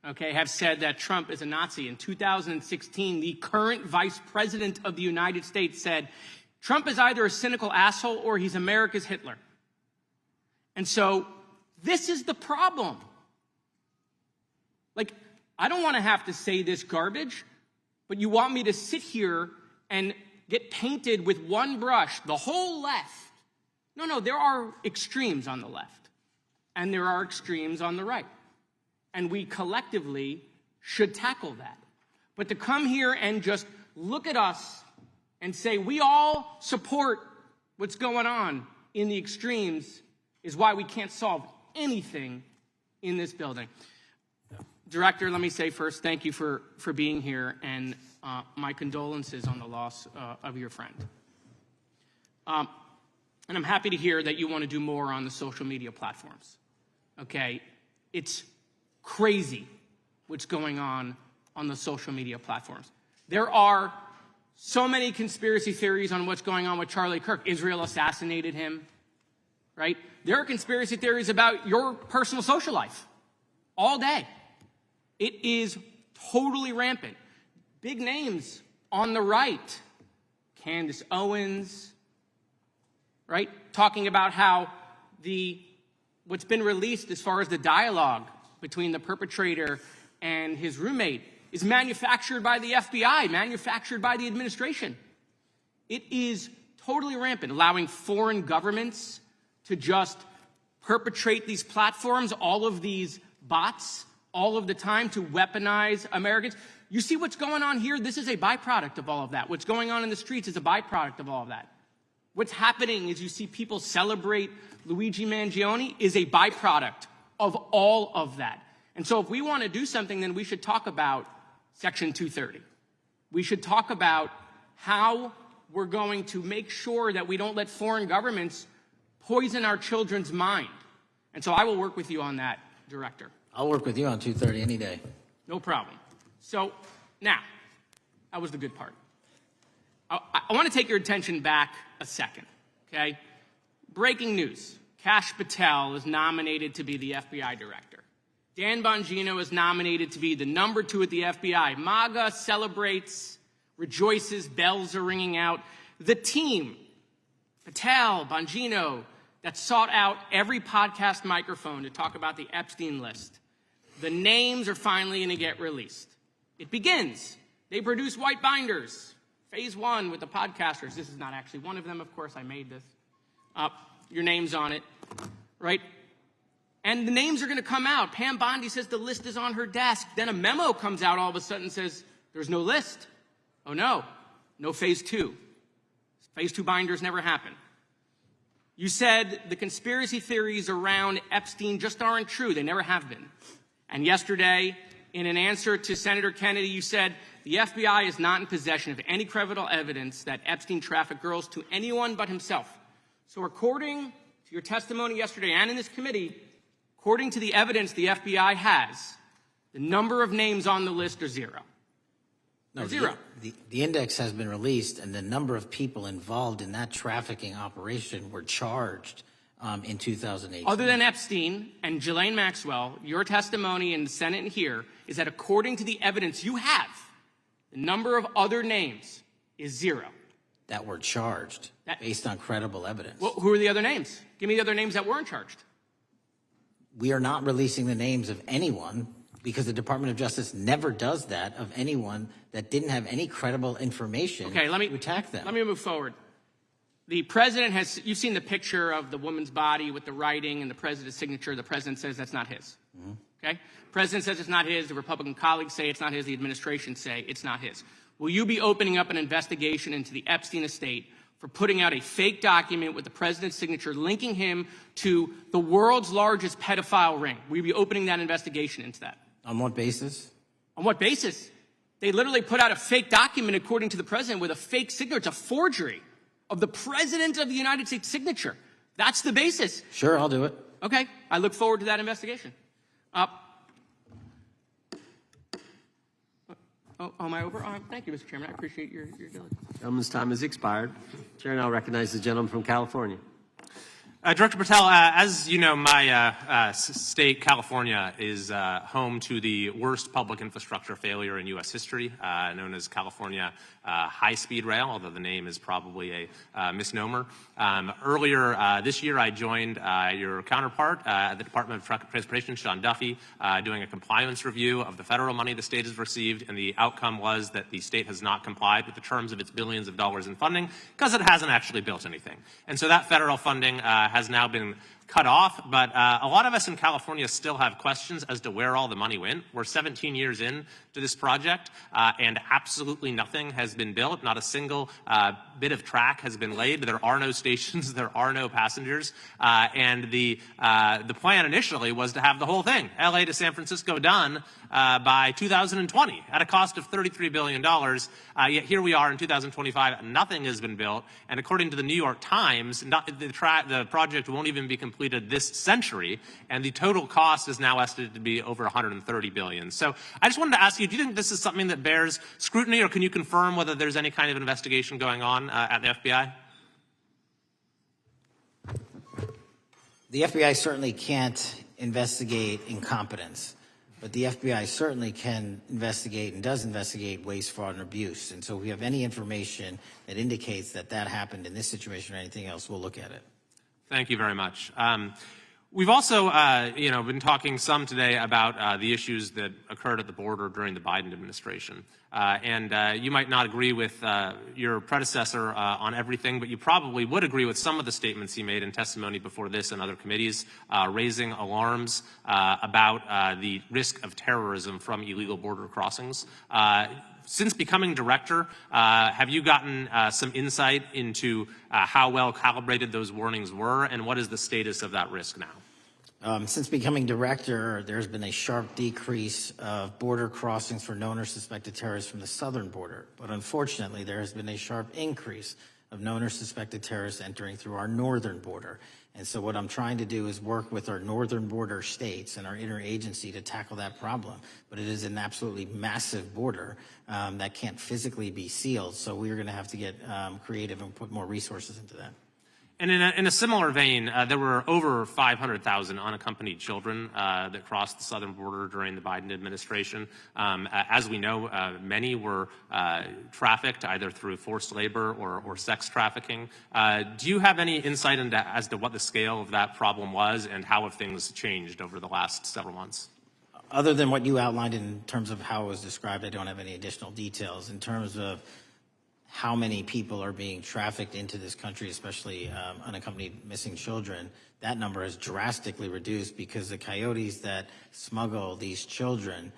have said that Trump is a Nazi. In 2016, the current vice president of the United States said, Trump is either a cynical asshole or he's America's Hitler. And so this is the problem. I don't want to have to say this garbage, but you want me to sit here and get painted with one brush, the whole left. No, there are extremes on the left, and there are extremes on the right. And we collectively should tackle that. But to come here and just look at us and say we all support what's going on in the extremes is why we can't solve anything in this building. Director, let me say first, thank you for being here, and my condolences on the loss of your friend. And I'm happy to hear that you want to do more on the social media platforms. It's crazy what's going on the social media platforms. There are so many conspiracy theories on what's going on with Charlie Kirk. Israel assassinated him, right? There are conspiracy theories about your personal social life all day. It is totally rampant. Big names on the right, Candace Owens, right? Talking about how what's been released as far as the dialogue between the perpetrator and his roommate is manufactured by the FBI, manufactured by the administration. It is totally rampant, allowing foreign governments to just perpetrate these platforms, all of these bots, all of the time to weaponize Americans. You see what's going on here? This is a byproduct of all of that. What's going on in the streets is a byproduct of all of that. What's happening is you see people celebrate Luigi Mangione is a byproduct of all of that. And so if we want to do something, then we should talk about Section 230. We should talk about how we're going to make sure that we don't let foreign governments poison our children's mind. And so I will work with you on that, Director.
I'll work with you on 230 any day.
No problem. So now, that was the good part. I want to take your attention back a second, okay? Breaking news. Kash Patel is nominated to be the FBI director. Dan Bongino is nominated to be the number 2 at the FBI. MAGA celebrates, rejoices, bells are ringing out. The team, Patel, Bongino, that sought out every podcast microphone to talk about the Epstein list. The names are finally going to get released. It begins. They produce white binders. Phase 1 with the podcasters. This is not actually one of them, of course. I made this. Your name's on it, right? And the names are going to come out. Pam Bondi says the list is on her desk. Then a memo comes out all of a sudden and says, there's no list. Oh, no. No Phase 2. Phase 2 binders never happen. You said the conspiracy theories around Epstein just aren't true. They never have been. And yesterday, in an answer to Senator Kennedy, you said the FBI is not in possession of any credible evidence that Epstein trafficked girls to anyone but himself. So according to your testimony yesterday and in this committee, according to the evidence the FBI has, the number of names on the list are 0.
No,
Zero.
The index has been released, and the number of people involved in that trafficking operation were charged in 2008.
Other than Epstein and Ghislaine Maxwell, your testimony in the Senate and here is that according to the evidence you have, the number of other names is 0.
That were charged based on credible evidence.
Well, who are the other names? Give me the other names that weren't charged.
We are not releasing the names of anyone because the Department of Justice never does that of anyone that didn't have any credible information to attack them.
Let me move forward. The president has, you've seen the picture of the woman's body with the writing and the president's signature. The president says that's not his.
Mm-hmm.
Okay? President says it's not his. The Republican colleagues say it's not his. The administration say it's not his. Will you be opening up an investigation into the Epstein estate for putting out a fake document with the president's signature linking him to the world's largest pedophile ring? Will you be opening that investigation into that?
On what basis?
On what basis? They literally put out a fake document, according to the president, with a fake signature. It's a forgery of the president of the United States signature. That's the basis.
Sure, I'll do it.
Okay. I look forward to that investigation. Am I over? Thank you, Mr. Chairman. I appreciate your diligence.
Gentleman's time has expired. Chair now recognizes the gentleman from California.
Director Patel, as you know, my state, California, is home to the worst public infrastructure failure in U.S. history, known as California High-Speed Rail, although the name is probably a misnomer. Earlier this year, I joined your counterpart at the Department of Transportation, Sean Duffy, doing a compliance review of the federal money the state has received, and the outcome was that the state has not complied with the terms of its billions of dollars in funding because it hasn't actually built anything. And so that federal funding has now been cut off, but a lot of us in California still have questions as to where all the money went. We're 17 years in to this project, and absolutely nothing has been built. Not a single bit of track has been laid. There are no stations. There are no passengers. And the plan initially was to have the whole thing, LA to San Francisco, done by 2020 at a cost of $33 billion. Yet here we are in 2025. Nothing has been built. And according to the New York Times, the project won't even be completed this century, and the total cost is now estimated to be over $130 billion. So I just wanted to ask you, do you think this is something that bears scrutiny, or can you confirm whether there's any kind of investigation going on at the FBI?
The FBI certainly can't investigate incompetence, but the FBI certainly can investigate and does investigate waste, fraud, and abuse. And so if we have any information that indicates that that happened in this situation or anything else, we'll look at it.
Thank you very much. We've also, been talking some today about the issues that occurred at the border during the Biden administration. You might not agree with your predecessor on everything, but you probably would agree with some of the statements he made in testimony before this and other committees, raising alarms about the risk of terrorism from illegal border crossings. Since becoming director, have you gotten some insight into how well calibrated those warnings were, and what is the status of that risk now?
Since becoming director, there's been a sharp decrease of border crossings for known or suspected terrorists from the southern border. But unfortunately, there has been a sharp increase of known or suspected terrorists entering through our northern border. And so what I'm trying to do is work with our northern border states and our interagency to tackle that problem. But it is an absolutely massive border that can't physically be sealed. So we're going to have to get creative and put more resources into that.
And in a similar vein, there were over 500,000 unaccompanied children that crossed the southern border during the Biden administration. As we know, many were trafficked either through forced labor or sex trafficking. Do you have any insight as to what the scale of that problem was and how have things changed over the last several months?
Other than what you outlined in terms of how it was described, I don't have any additional details. In terms of how many people are being trafficked into this country, especially unaccompanied missing children, that number has drastically reduced because the coyotes that smuggle these children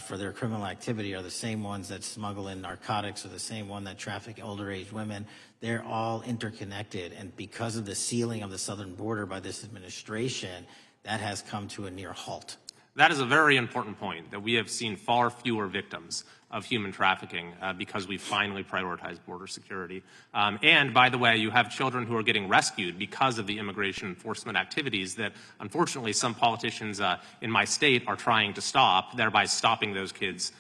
for their criminal activity are the same ones that smuggle in narcotics, or the same one that traffic older age women. They're all interconnected, and because of the sealing of the southern border by this administration, that has come to a near halt.
That is a very important point, that we have seen far fewer victims of human trafficking because we've finally prioritized border security. And by the way, you have children who are getting rescued because of the immigration enforcement activities that, unfortunately, some politicians in my state are trying to stop, thereby stopping those kids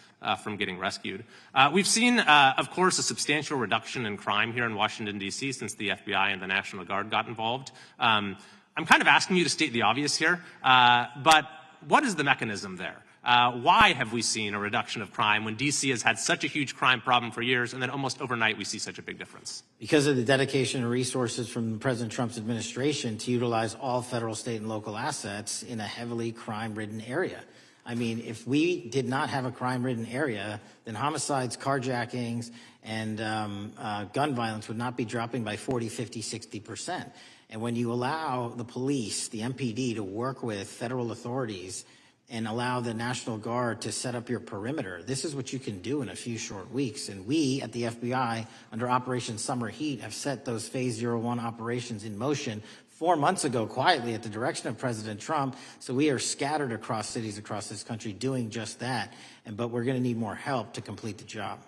from getting rescued. We've seen, of course, a substantial reduction in crime here in Washington, D.C. since the FBI and the National Guard got involved. I'm kind of asking you to state the obvious here, but what is the mechanism there? Why have we seen a reduction of crime when D.C. has had such a huge crime problem for years, and then almost overnight we see such a big difference?
Because of the dedication and resources from President Trump's administration to utilize all federal, state, and local assets in a heavily crime-ridden area. I mean, if we did not have a crime-ridden area, then homicides, carjackings, and gun violence would not be dropping by 40, 50, 60%. And when you allow the police, the MPD, to work with federal authorities and allow the National Guard to set up your perimeter, this is what you can do in a few short weeks. And we at the FBI, under Operation Summer Heat, have set those Phase 01 operations in motion 4 months ago, quietly at the direction of President Trump. So we are scattered across cities across this country doing just that. But we're going to need more help to complete the job.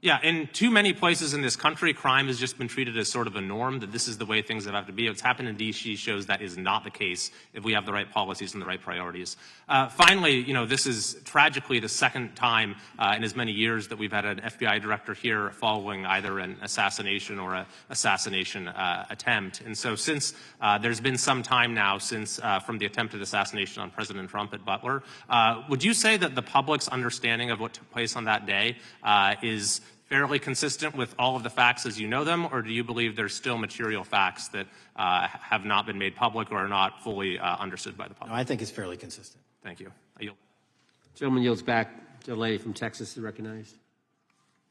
Yeah, in too many places in this country, crime has just been treated as sort of a norm, that this is the way things have to be. What's happened in D.C. shows that is not the case if we have the right policies and the right priorities. Finally, this is tragically the second time in as many years that we've had an FBI director here following either an assassination or an assassination attempt. And so since there's been some time now since from the attempted assassination on President Trump at Butler, would you say that the public's understanding of what took place on that day is fairly consistent with all of the facts as you know them, or do you believe there's still material facts that have not been made public or are not fully understood by the public?
No, I think it's fairly consistent.
Thank you. I yield.
Gentleman yields back. The lady from Texas is recognized.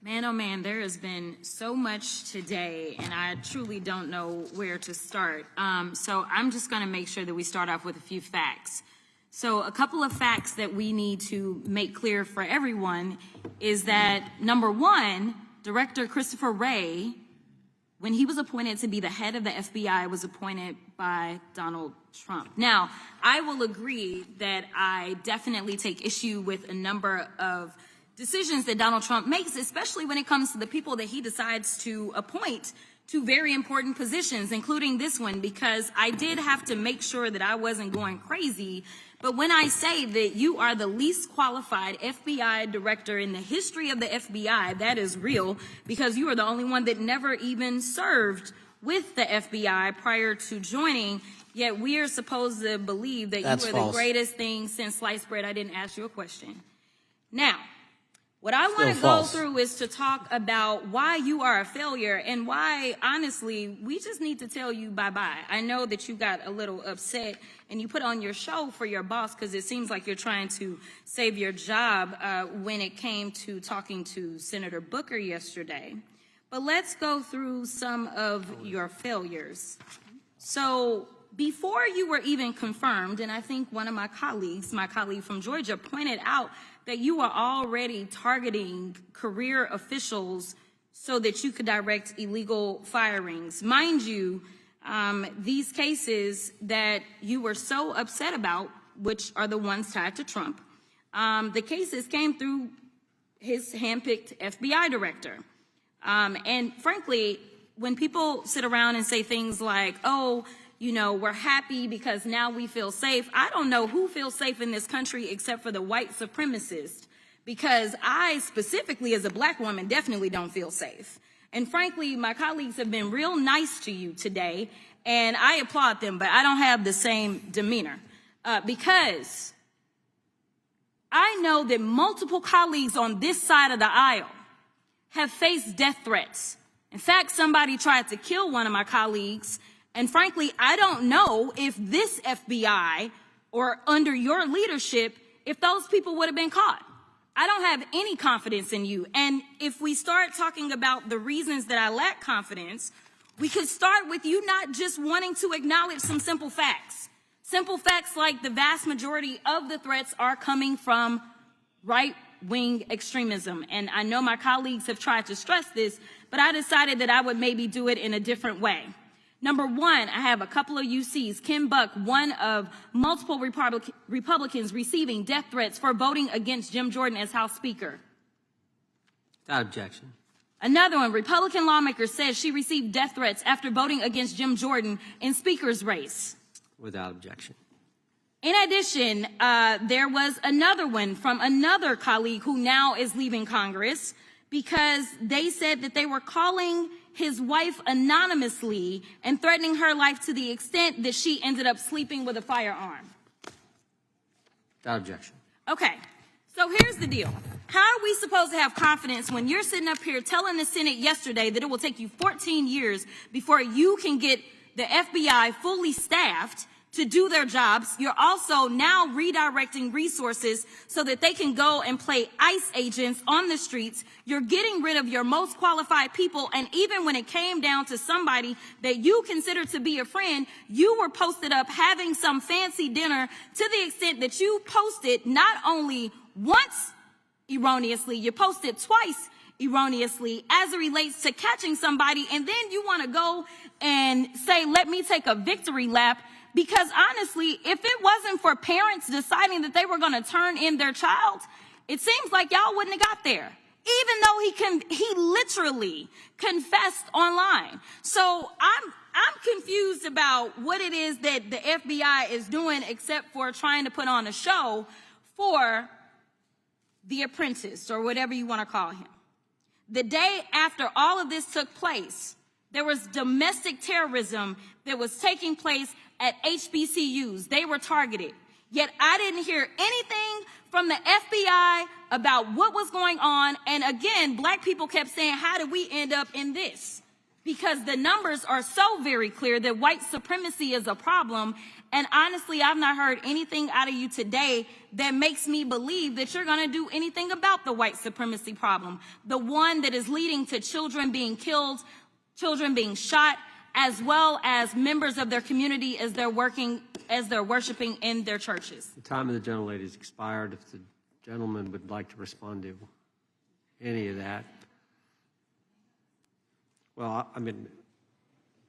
Man, oh man, there has been so much today, and I truly don't know where to start. So I'm just going to make sure that we start off with a few facts. So a couple of facts that we need to make clear for everyone is that, number one, Director Christopher Wray, when he was appointed to be the head of the FBI, was appointed by Donald Trump. Now, I will agree that I definitely take issue with a number of decisions that Donald Trump makes, especially when it comes to the people that he decides to appoint to very important positions, including this one, because I did have to make sure that I wasn't going crazy. But when I say that you are the least qualified FBI director in the history of the FBI, that is real, because you are the only one that never even served with the FBI prior to joining, yet we are supposed to believe that you are the greatest thing since sliced bread. I didn't ask you a question. Now, What I want to
Still
go
false.
through is to talk about why you are a failure and why, honestly, we just need to tell you bye-bye. I know that you got a little upset and you put on your show for your boss because it seems like you're trying to save your job when it came to talking to Senator Booker yesterday. But let's go through some of your failures. So before you were even confirmed, and I think one of my colleague from Georgia, pointed out that you were already targeting career officials so that you could direct illegal firings. Mind you, these cases that you were so upset about, which are the ones tied to Trump, the cases came through his handpicked FBI director. And frankly, when people sit around and say things like, oh, you know, we're happy because now we feel safe. I don't know who feels safe in this country except for the white supremacists, because I specifically as a black woman definitely don't feel safe. And frankly, my colleagues have been real nice to you today, and I applaud them, but I don't have the same demeanor because I know that multiple colleagues on this side of the aisle have faced death threats. In fact, somebody tried to kill one of my colleagues. And frankly, I don't know if this FBI or under your leadership, if those people would have been caught. I don't have any confidence in you. And if we start talking about the reasons that I lack confidence, we could start with you not just wanting to acknowledge some simple facts. Simple facts like the vast majority of the threats are coming from right-wing extremism. And I know my colleagues have tried to stress this, but I decided that I would maybe do it in a different way. Number one, I have a couple of UCs. Kim Buck, one of multiple Republicans receiving death threats for voting against Jim Jordan as House Speaker.
Without objection.
Another one, Republican lawmaker says she received death threats after voting against Jim Jordan in Speaker's race.
Without objection.
In addition, there was another one from another colleague who now is leaving Congress because they said that they were calling his wife anonymously and threatening her life to the extent that she ended up sleeping with a firearm.
Without objection.
Okay, so here's the deal. How are we supposed to have confidence when you're sitting up here telling the Senate yesterday that it will take you 14 years before you can get the FBI fully staffed to do their jobs? You're also now redirecting resources so that they can go and play ICE agents on the streets. You're getting rid of your most qualified people. And even when it came down to somebody that you consider to be a friend, you were posted up having some fancy dinner to the extent that you posted not only once erroneously, you posted twice erroneously as it relates to catching somebody. And then you want to go and say, let me take a victory lap. Because honestly, if it wasn't for parents deciding that they were going to turn in their child, it seems like y'all wouldn't have got there. Even though he literally confessed online. So I'm confused about what it is that the FBI is doing except for trying to put on a show for the apprentice or whatever you want to call him. The day after all of this took place, there was domestic terrorism that was taking place at HBCUs. They were targeted. Yet I didn't hear anything from the FBI about what was going on. And again, black people kept saying, how did we end up in this? Because the numbers are so very clear that white supremacy is a problem. And honestly, I've not heard anything out of you today that makes me believe that you're going to do anything about the white supremacy problem. The one that is leading to children being killed, children being shot, as well as members of their community as they're worshiping in their churches.
The time of the gentlelady has expired. If the gentleman would like to respond to any of that. Well, I mean,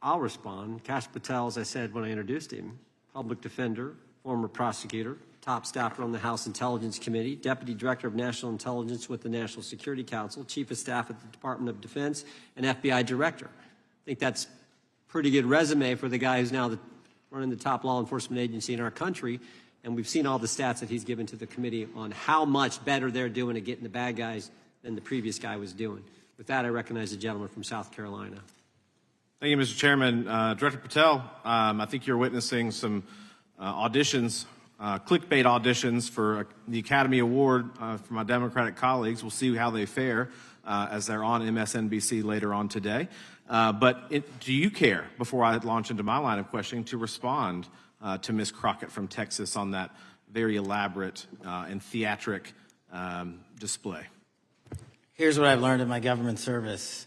I'll respond. Kash Patel, as I said when I introduced him, public defender, former prosecutor, top staffer on the House Intelligence Committee, Deputy Director of National Intelligence with the National Security Council, Chief of Staff at the Department of Defense, and FBI Director. I think that's pretty good resume for the guy who's now running the top law enforcement agency in our country. And we've seen all the stats that he's given to the committee on how much better they're doing at getting the bad guys than the previous guy was doing. With that, I recognize the gentleman from South Carolina.
Thank you, Mr. Chairman. Director Patel, I think you're witnessing some auditions clickbait auditions for the Academy Award for my Democratic colleagues. We'll see how they fare as they're on MSNBC later on today. But do you care, before I launch into my line of questioning, to respond to Ms. Crockett from Texas on that very elaborate and theatric display?
Here's what I've learned in my government service.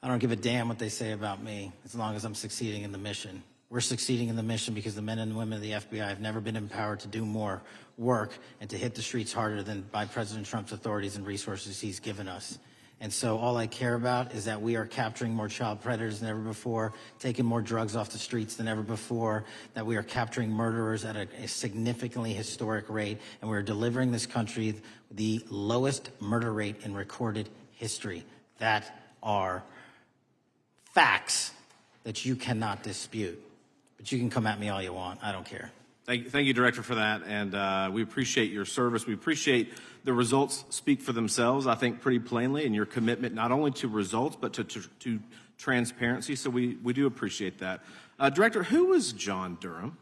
I don't give a damn what they say about me as long as I'm succeeding in the mission. We're succeeding in the mission because the men and women of the FBI have never been empowered to do more work and to hit the streets harder than by President Trump's authorities and resources he's given us. And so all I care about is that we are capturing more child predators than ever before, taking more drugs off the streets than ever before, that we are capturing murderers at a significantly historic rate, and we're delivering this country the lowest murder rate in recorded history. That are facts that you cannot dispute. But you can come at me all you want. I don't care.
Thank you, Director, for that, and we appreciate your service. We appreciate the results speak for themselves, I think, pretty plainly, and your commitment not only to results but to transparency, so we do appreciate that. Director, who was John Durham?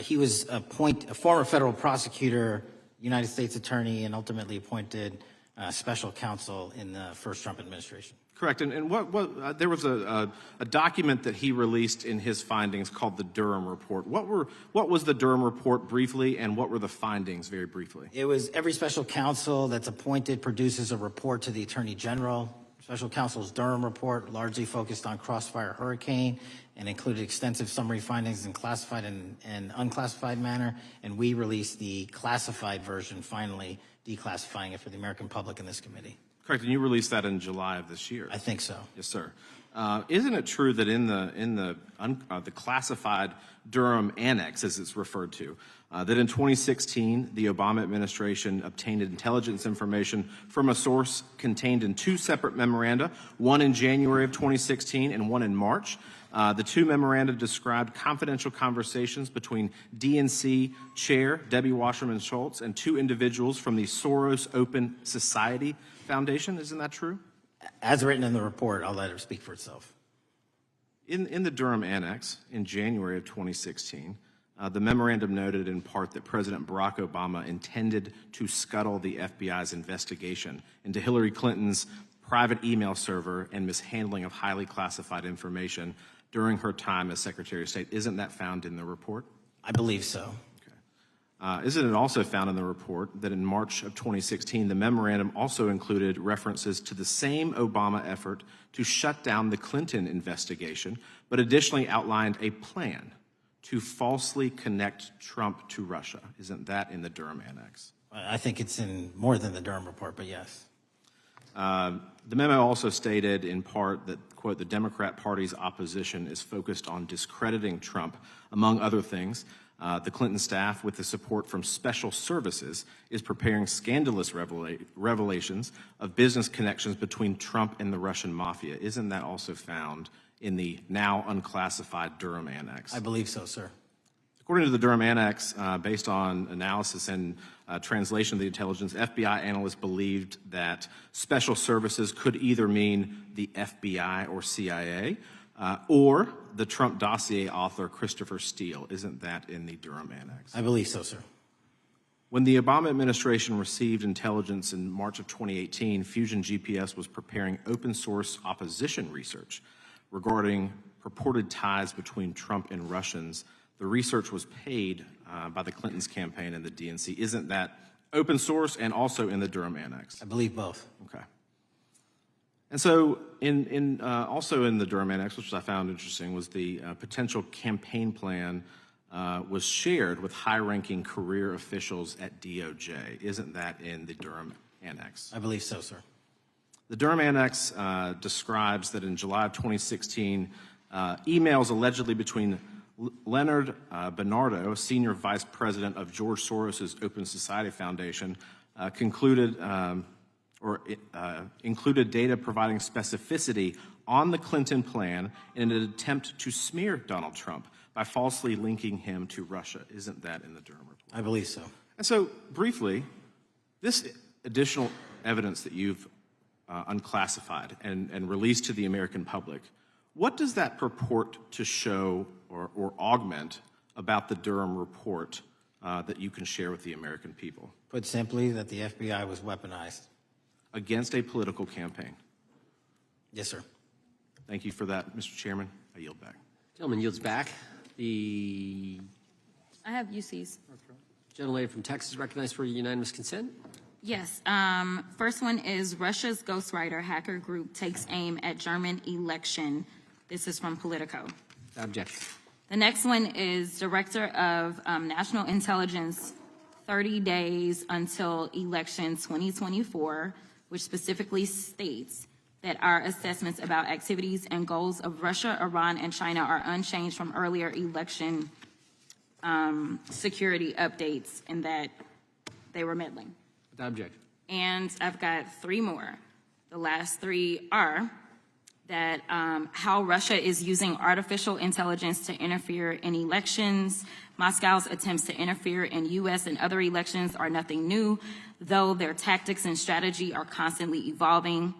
He was a former federal prosecutor, United States attorney, and ultimately appointed special counsel in the first Trump administration.
Correct, and what there was a document that he released in his findings called the Durham Report. What was the Durham Report briefly, and what were the findings very briefly?
It was every special counsel that's appointed produces a report to the Attorney General. Special counsel's Durham Report largely focused on Crossfire Hurricane and included extensive summary findings in classified and unclassified manner, and we released the classified version, finally declassifying it for the American public in this committee.
Correct, and you released that in July of this year.
I think so.
Yes, sir. Isn't it true that in the classified Durham Annex, as it's referred to, that in 2016 the Obama administration obtained intelligence information from a source contained in two separate memoranda, one in January of 2016 and one in March? The two memoranda described confidential conversations between DNC Chair Debbie Wasserman Schultz and two individuals from the Soros Open Society Foundation. Isn't that true?
As written in the report, I'll let it speak for itself.
In the Durham Annex in January of 2016, the memorandum noted in part that President Barack Obama intended to scuttle the FBI's investigation into Hillary Clinton's private email server and mishandling of highly classified information during her time as Secretary of State. Isn't that found in the report?
I believe so.
Isn't it also found in the report that in March of 2016, the memorandum also included references to the same Obama effort to shut down the Clinton investigation, but additionally outlined a plan to falsely connect Trump to Russia? Isn't that in the Durham Annex?
I think it's in more than the Durham Report, but yes.
The memo also stated in part that, quote, the Democrat Party's opposition is focused on discrediting Trump, among other things. The Clinton staff, with the support from special services, is preparing scandalous revelations of business connections between Trump and the Russian mafia. Isn't that also found in the now unclassified Durham Annex?
I believe so, sir.
According to the Durham Annex, based on analysis and translation of the intelligence, FBI analysts believed that special services could either mean the FBI or CIA, or the Trump dossier author Christopher Steele. Isn't that in the Durham Annex?
I believe so, sir.
When the Obama administration received intelligence in March of 2018, Fusion GPS was preparing open source opposition research regarding purported ties between Trump and Russians. The research was paid by the Clintons campaign and the DNC. Isn't that open source and also in the Durham Annex?
I believe both.
Okay. And so also in the Durham Annex, which I found interesting, was the potential campaign plan was shared with high-ranking career officials at DOJ. Isn't that in the Durham Annex?
I believe so, sir.
The Durham Annex describes that in July of 2016, emails allegedly between Leonard Bernardo, senior vice president of George Soros' Open Society Foundation, included data providing specificity on the Clinton plan in an attempt to smear Donald Trump by falsely linking him to Russia. Isn't that in the Durham report?
I believe so.
And so, briefly, this additional evidence that you've unclassified and released to the American public, what does that purport to show or augment about the Durham report that you can share with the American people?
Put simply, that the FBI was weaponized.
Against a political campaign.
Yes, sir.
Thank you for that, Mr. Chairman. I yield back.
Gentleman yields back. The
I have UCs.
gentlelady from Texas recognized for unanimous consent.
Yes. First one is Russia's ghostwriter hacker group takes aim at German election. This is from Politico.
Objection.
The next one is Director of National Intelligence, 30 days until election 2024, which specifically states that our assessments about activities and goals of Russia, Iran, and China are unchanged from earlier election security updates, and that they were meddling.
Without objection.
And I've got three more. The last three are that how Russia is using artificial intelligence to interfere in elections. Moscow's attempts to interfere in U.S. and other elections are nothing new, though their tactics and strategy are constantly evolving.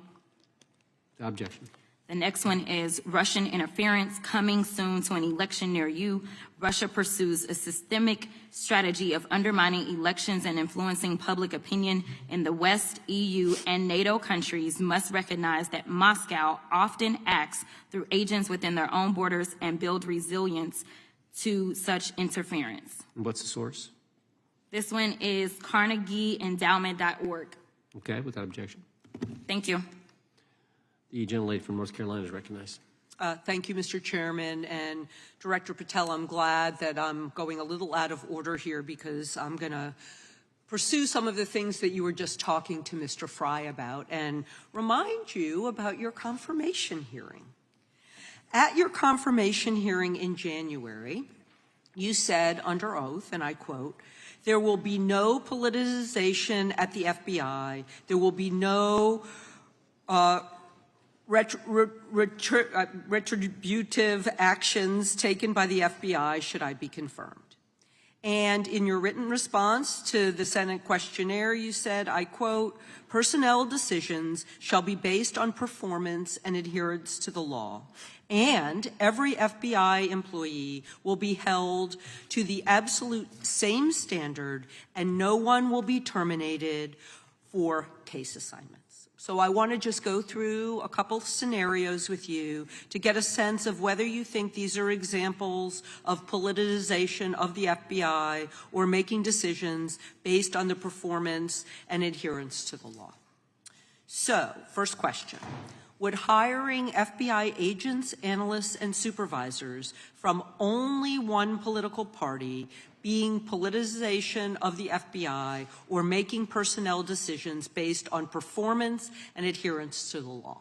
Without objection.
The next one is Russian interference coming soon to an election near you. Russia pursues a systemic strategy of undermining elections and influencing public opinion in the West. EU and NATO countries must recognize that Moscow often acts through agents within their own borders and build resilience to such interference.
And what's the source?
This one is CarnegieEndowment.org.
Okay, without objection.
Thank you.
The gentlelady from North Carolina is recognized.
Thank you, Mr. Chairman. And Director Patel, I'm glad that I'm going a little out of order here because I'm going to pursue some of the things that you were just talking to Mr. Fry about and remind you about your confirmation hearing. At your confirmation hearing in January, you said under oath, and I quote, "There will be no politicization at the FBI. There will be no retributive actions taken by the FBI should I be confirmed." And in your written response to the Senate questionnaire, you said, I quote, "Personnel decisions shall be based on performance and adherence to the law. And every FBI employee will be held to the absolute same standard, and no one will be terminated for case assignments." So I want to just go through a couple scenarios with you to get a sense of whether you think these are examples of politicization of the FBI or making decisions based on the performance and adherence to the law. So, first question. Would hiring FBI agents, analysts, and supervisors from only one political party being politicization of the FBI or making personnel decisions based on performance and adherence to the law?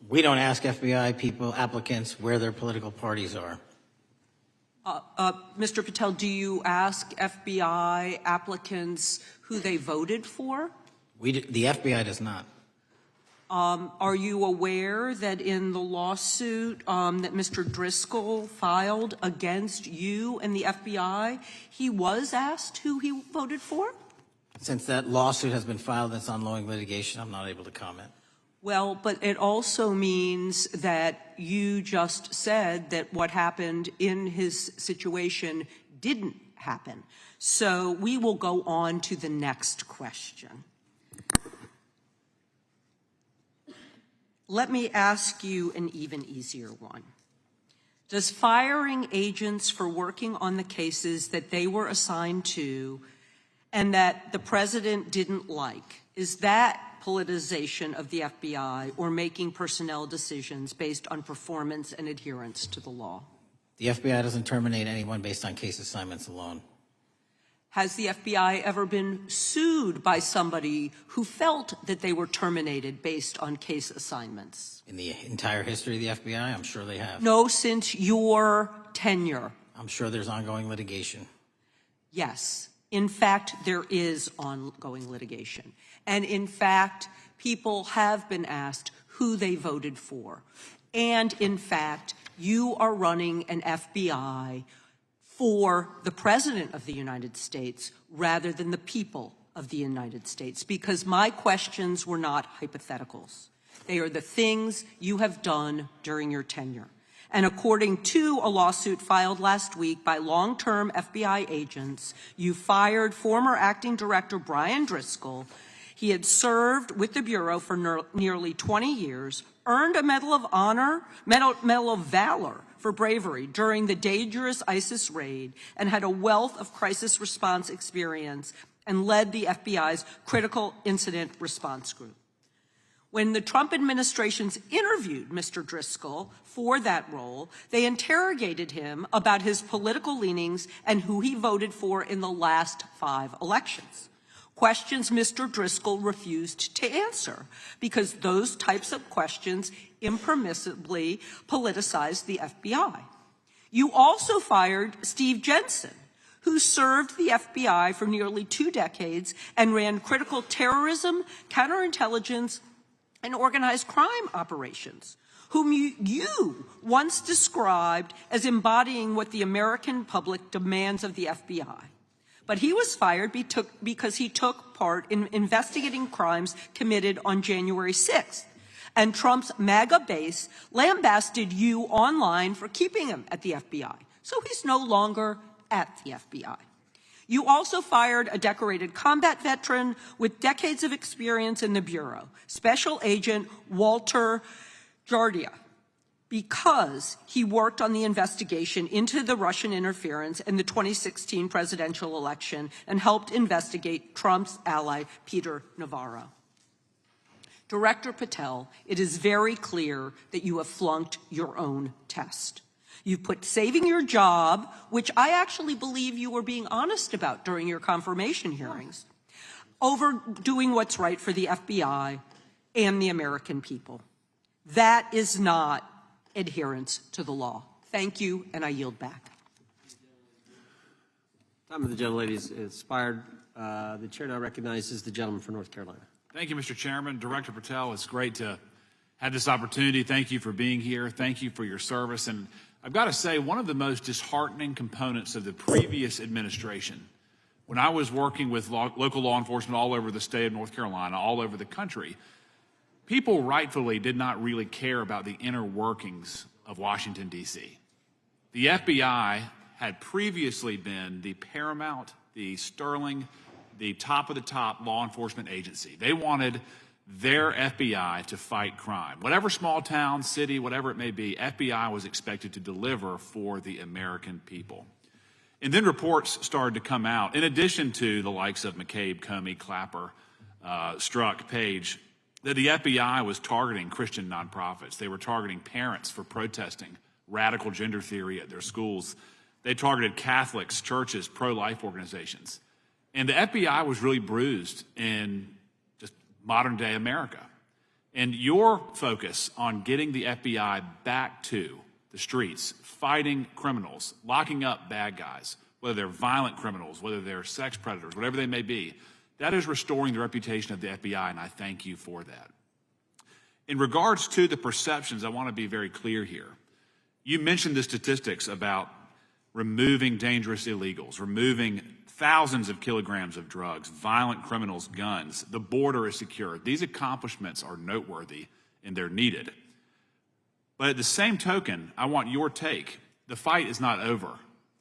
We don't ask FBI applicants where their political parties are.
Mr. Patel, do you ask FBI applicants who they voted for?
The FBI does not.
Are you aware that in the lawsuit that Mr. Driscoll filed against you and the FBI, he was asked who he voted for?
Since that lawsuit has been filed, that's ongoing litigation, I'm not able to comment.
Well, but it also means that you just said that what happened in his situation didn't happen. So we will go on to the next question. Let me ask you an even easier one. Does firing agents for working on the cases that they were assigned to and that the president didn't like, is that politicization of the FBI or making personnel decisions based on performance and adherence to the law?
The FBI doesn't terminate anyone based on case assignments alone.
Has the FBI ever been sued by somebody who felt that they were terminated based on case assignments?
In the entire history of the FBI, I'm sure they have.
No, since your tenure.
I'm sure there's ongoing litigation.
Yes. In fact, there is ongoing litigation. And in fact, people have been asked who they voted for. And in fact, you are running an FBI for the President of the United States rather than the people of the United States, because my questions were not hypotheticals. They are the things you have done during your tenure. And according to a lawsuit filed last week by long-term FBI agents, you fired former acting director Brian Driscoll. He had served with the Bureau for nearly 20 years, earned a Medal of Honor, Medal of Valor for bravery during the dangerous ISIS raid, and had a wealth of crisis response experience and led the FBI's Critical Incident Response Group. When the Trump administrations interviewed Mr. Driscoll for that role, they interrogated him about his political leanings and who he voted for in the last 5 elections. Questions Mr. Driscoll refused to answer because those types of questions impermissibly politicized the FBI. You also fired Steve Jensen, who served the FBI for nearly 2 decades and ran critical terrorism, counterintelligence, and organized crime operations, whom you once described as embodying what the American public demands of the FBI. But he was fired because he took part in investigating crimes committed on January 6th. And Trump's MAGA base lambasted you online for keeping him at the FBI. So he's no longer at the FBI. You also fired a decorated combat veteran with decades of experience in the Bureau, Special Agent Walter Jardia, because he worked on the investigation into the Russian interference in the 2016 presidential election and helped investigate Trump's ally, Peter Navarro. Director Patel, it is very clear that you have flunked your own test. You've put saving your job, which I actually believe you were being honest about during your confirmation hearings, over doing what's right for the FBI and the American people. That is not adherence to the law. Thank you, and I yield back.
Time of the gentlelady is expired. The chair now recognizes the gentleman from North Carolina.
Thank you, Mr. Chairman. Director Patel, it's great to have this opportunity. Thank you for being here. Thank you for your service. And I've got to say, one of the most disheartening components of the previous administration, when I was working with local law enforcement all over the state of North Carolina, all over the country, people rightfully did not really care about the inner workings of Washington, D.C. The FBI had previously been the paramount, the sterling, the top of the top law enforcement agency. They wanted their FBI to fight crime. Whatever small town, city, whatever it may be, FBI was expected to deliver for the American people. And then reports started to come out, in addition to the likes of McCabe, Comey, Clapper, Strzok, Page, that the FBI was targeting Christian nonprofits. They were targeting parents for protesting radical gender theory at their schools. They targeted Catholics, churches, pro-life organizations. And the FBI was really bruised in just modern-day America. And your focus on getting the FBI back to the streets, fighting criminals, locking up bad guys, whether they're violent criminals, whether they're sex predators, whatever they may be, that is restoring the reputation of the FBI, and I thank you for that. In regards to the perceptions, I want to be very clear here. You mentioned the statistics about removing dangerous illegals, removing thousands of kilograms of drugs, violent criminals, guns. The border is secure. These accomplishments are noteworthy and they're needed. But at the same token, I want your take. The fight is not over.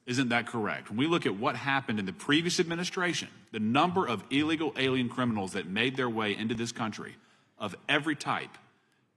Isn't that correct? When we look at what happened in the previous administration, the number of illegal alien criminals that made their way into this country of every type,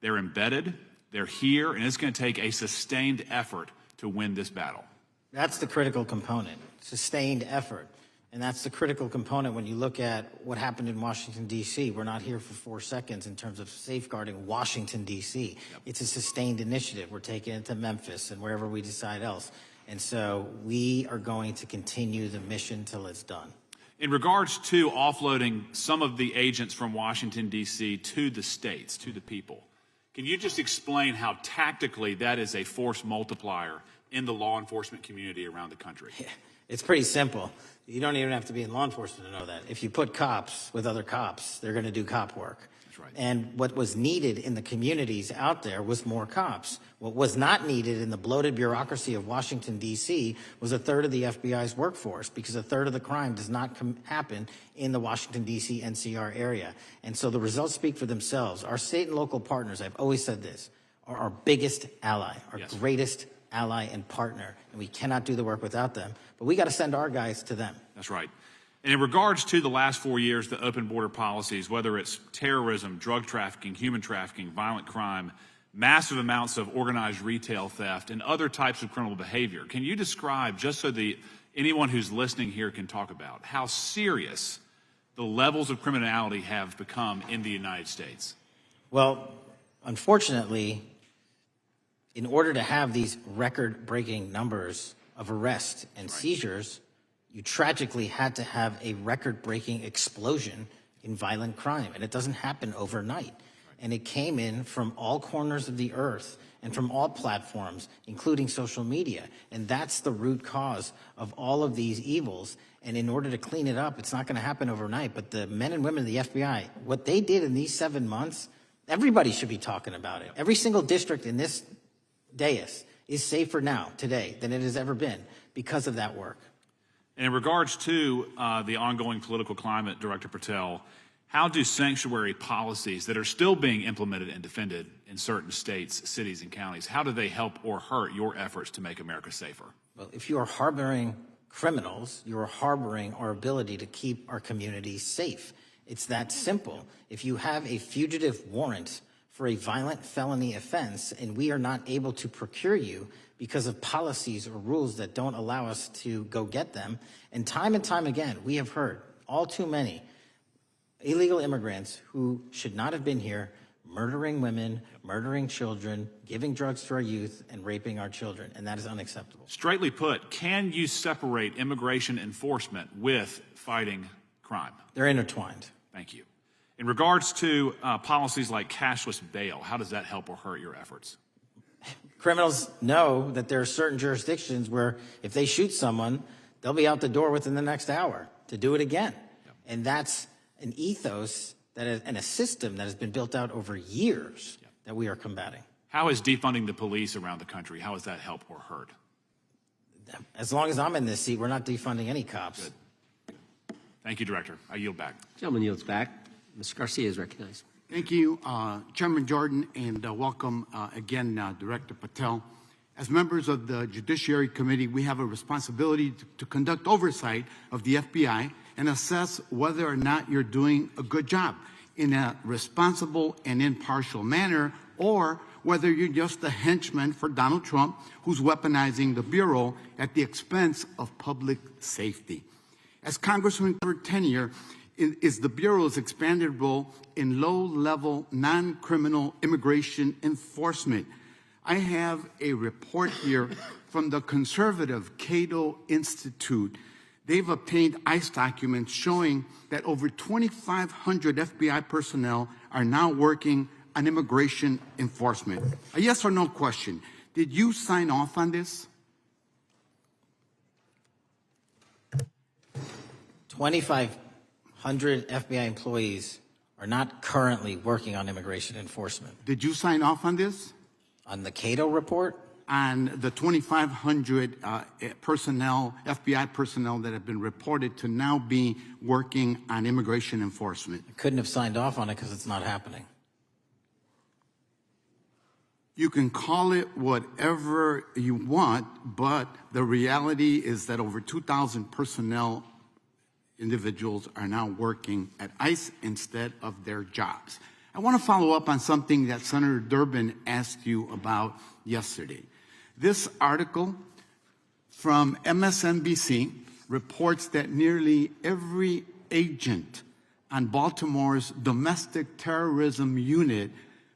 they're embedded, they're here, and it's going to take a sustained effort to win this battle.
That's the critical component, sustained effort. And that's the critical component when you look at what happened in Washington, D.C. We're not here for 4 seconds in terms of safeguarding Washington, D.C. Yep. It's a sustained initiative. We're taking it to Memphis and wherever we decide else. And so we are going to continue the mission till it's done.
In regards to offloading some of the agents from Washington, D.C. to the states, to the people, can you just explain how tactically that is a force multiplier in the law enforcement community around the country?
Yeah, it's pretty simple. You don't even have to be in law enforcement to know that. If you put cops with other cops, they're going to do cop work.
That's right.
And what was needed in the communities out there was more cops. What was not needed in the bloated bureaucracy of Washington, D.C. was a third of the FBI's workforce, because a third of the crime does not happen in the Washington, D.C. NCR area. And so the results speak for themselves. Our state and local partners, I've always said this, are our biggest ally, our greatest ally and partner, and we cannot do the work without them. But we got to send our guys to them.
That's right. And in regards to the last 4 years, the open border policies, whether it's terrorism, drug trafficking, human trafficking, violent crime, massive amounts of organized retail theft, and other types of criminal behavior, can you describe, just so anyone who's listening here can talk about, how serious the levels of criminality have become in the United States?
Well, unfortunately, in order to have these record-breaking numbers of arrests and seizures, you tragically had to have a record-breaking explosion in violent crime, and it doesn't happen overnight. And it came in from all corners of the earth and from all platforms, including social media. And that's the root cause of all of these evils. And in order to clean it up, it's not going to happen overnight. But the men and women of the FBI, what they did in these 7 months, everybody should be talking about it. Every single district in this dais is safer now, today, than it has ever been because of that work.
And in regards to the ongoing political climate, Director Patel, how do sanctuary policies that are still being implemented and defended in certain states, cities, and counties, how do they help or hurt your efforts to make America safer?
Well, if you are harboring criminals, you are harboring our ability to keep our communities safe. It's that simple. If you have a fugitive warrant for a violent felony offense and we are not able to procure you because of policies or rules that don't allow us to go get them, and time again, we have heard all too many illegal immigrants who should not have been here, murdering women, murdering children, giving drugs to our youth, and raping our children, and that is unacceptable.
Straightly put, can you separate immigration enforcement with fighting crime?
They're intertwined.
Thank you. In regards to policies like cashless bail, how does that help or hurt your efforts?
Criminals know that there are certain jurisdictions where if they shoot someone, they'll be out the door within the next hour to do it again. Yep. And that's an ethos and a system that has been built out over years that we are combating.
How is defunding the police around the country, how does that help or hurt?
As long as I'm in this seat, we're not defunding any cops.
Good. Thank you, Director. I yield back.
Gentleman yields back. Mr. Garcia is recognized.
Thank you, Chairman Jordan, and welcome again, Director Patel. As members of the Judiciary Committee, we have a responsibility to conduct oversight of the FBI and assess whether or not you're doing a good job in a responsible and impartial manner, or whether you're just a henchman for Donald Trump who's weaponizing the Bureau at the expense of public safety. As Congressman for tenure, is the Bureau's expanded role in low-level, non-criminal immigration enforcement. I have a report here from the conservative Cato Institute. They've obtained ICE documents showing that over 2,500 FBI personnel are now working on immigration enforcement. A yes or no question. Did you sign off on this?
2,500 FBI employees are not currently working on immigration enforcement.
Did you sign off on this?
On the Cato report?
On the 2,500 personnel, FBI personnel that have been reported to now be working on immigration enforcement.
I couldn't have signed off on it because it's not happening.
You can call it whatever you want, but the reality is that over 2,000 personnel individuals are now working at ICE instead of their jobs. I want to follow up on something that Senator Durbin asked you about yesterday. This article from MSNBC reports that nearly every agent on Baltimore's domestic terrorism unit,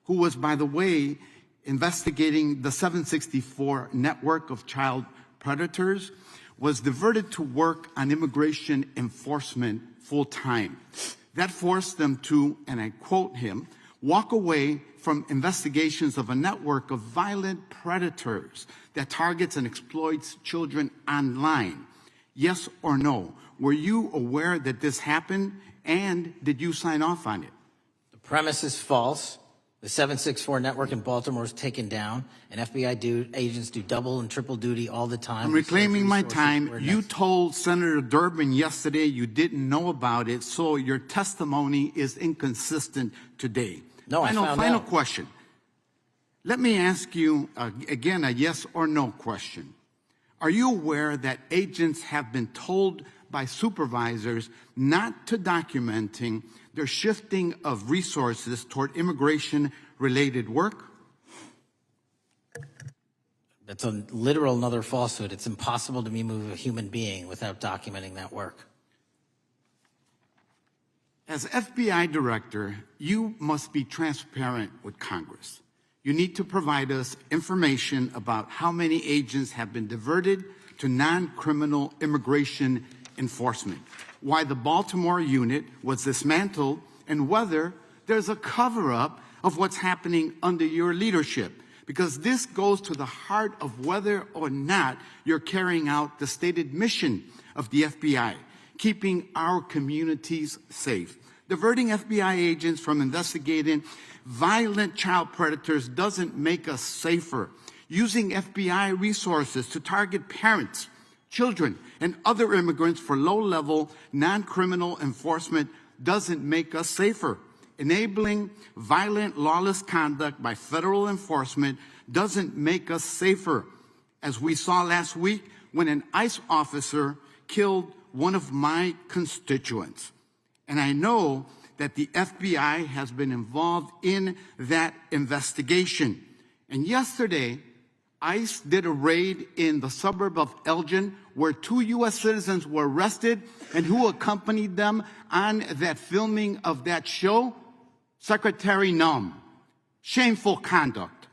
who was, by the way, investigating the 764 network of child predators, was diverted to work on immigration enforcement full-time. That forced them to, and I quote him, walk away from investigations of a network of violent predators that targets and exploits children online. Yes or no? Were you aware that this happened, and did you sign off on it?
The premise is false. The 764 network in Baltimore is taken down, and FBI agents do double and triple duty all the time.
I'm reclaiming my time. You told Senator Durbin yesterday you didn't know about it, so your testimony is inconsistent today.
No, I found out.
Final question. Let me ask you, again, a yes or no question. Are you aware that agents have been told by supervisors not to documenting their shifting of resources toward immigration-related work?
That's a literal another falsehood. It's impossible to move a human being without documenting that work.
As FBI director, you must be transparent with Congress. You need to provide us information about how many agents have been diverted to non-criminal immigration enforcement, why the Baltimore unit was dismantled, and whether there's a cover-up of what's happening under your leadership. Because this goes to the heart of whether or not you're carrying out the stated mission of the FBI, keeping our communities safe. Diverting FBI agents from investigating violent child predators doesn't make us safer. Using FBI resources to target parents, children, and other immigrants for low-level, non-criminal enforcement doesn't make us safer. Enabling violent, lawless conduct by federal enforcement doesn't make us safer. As we saw last week when an ICE officer killed one of my constituents. And I know that the FBI has been involved in that investigation. And yesterday, ICE did a raid in the suburb of Elgin where 2 U.S. citizens were arrested, and who accompanied them on that filming of that show? Secretary Nunn. Shameful conduct.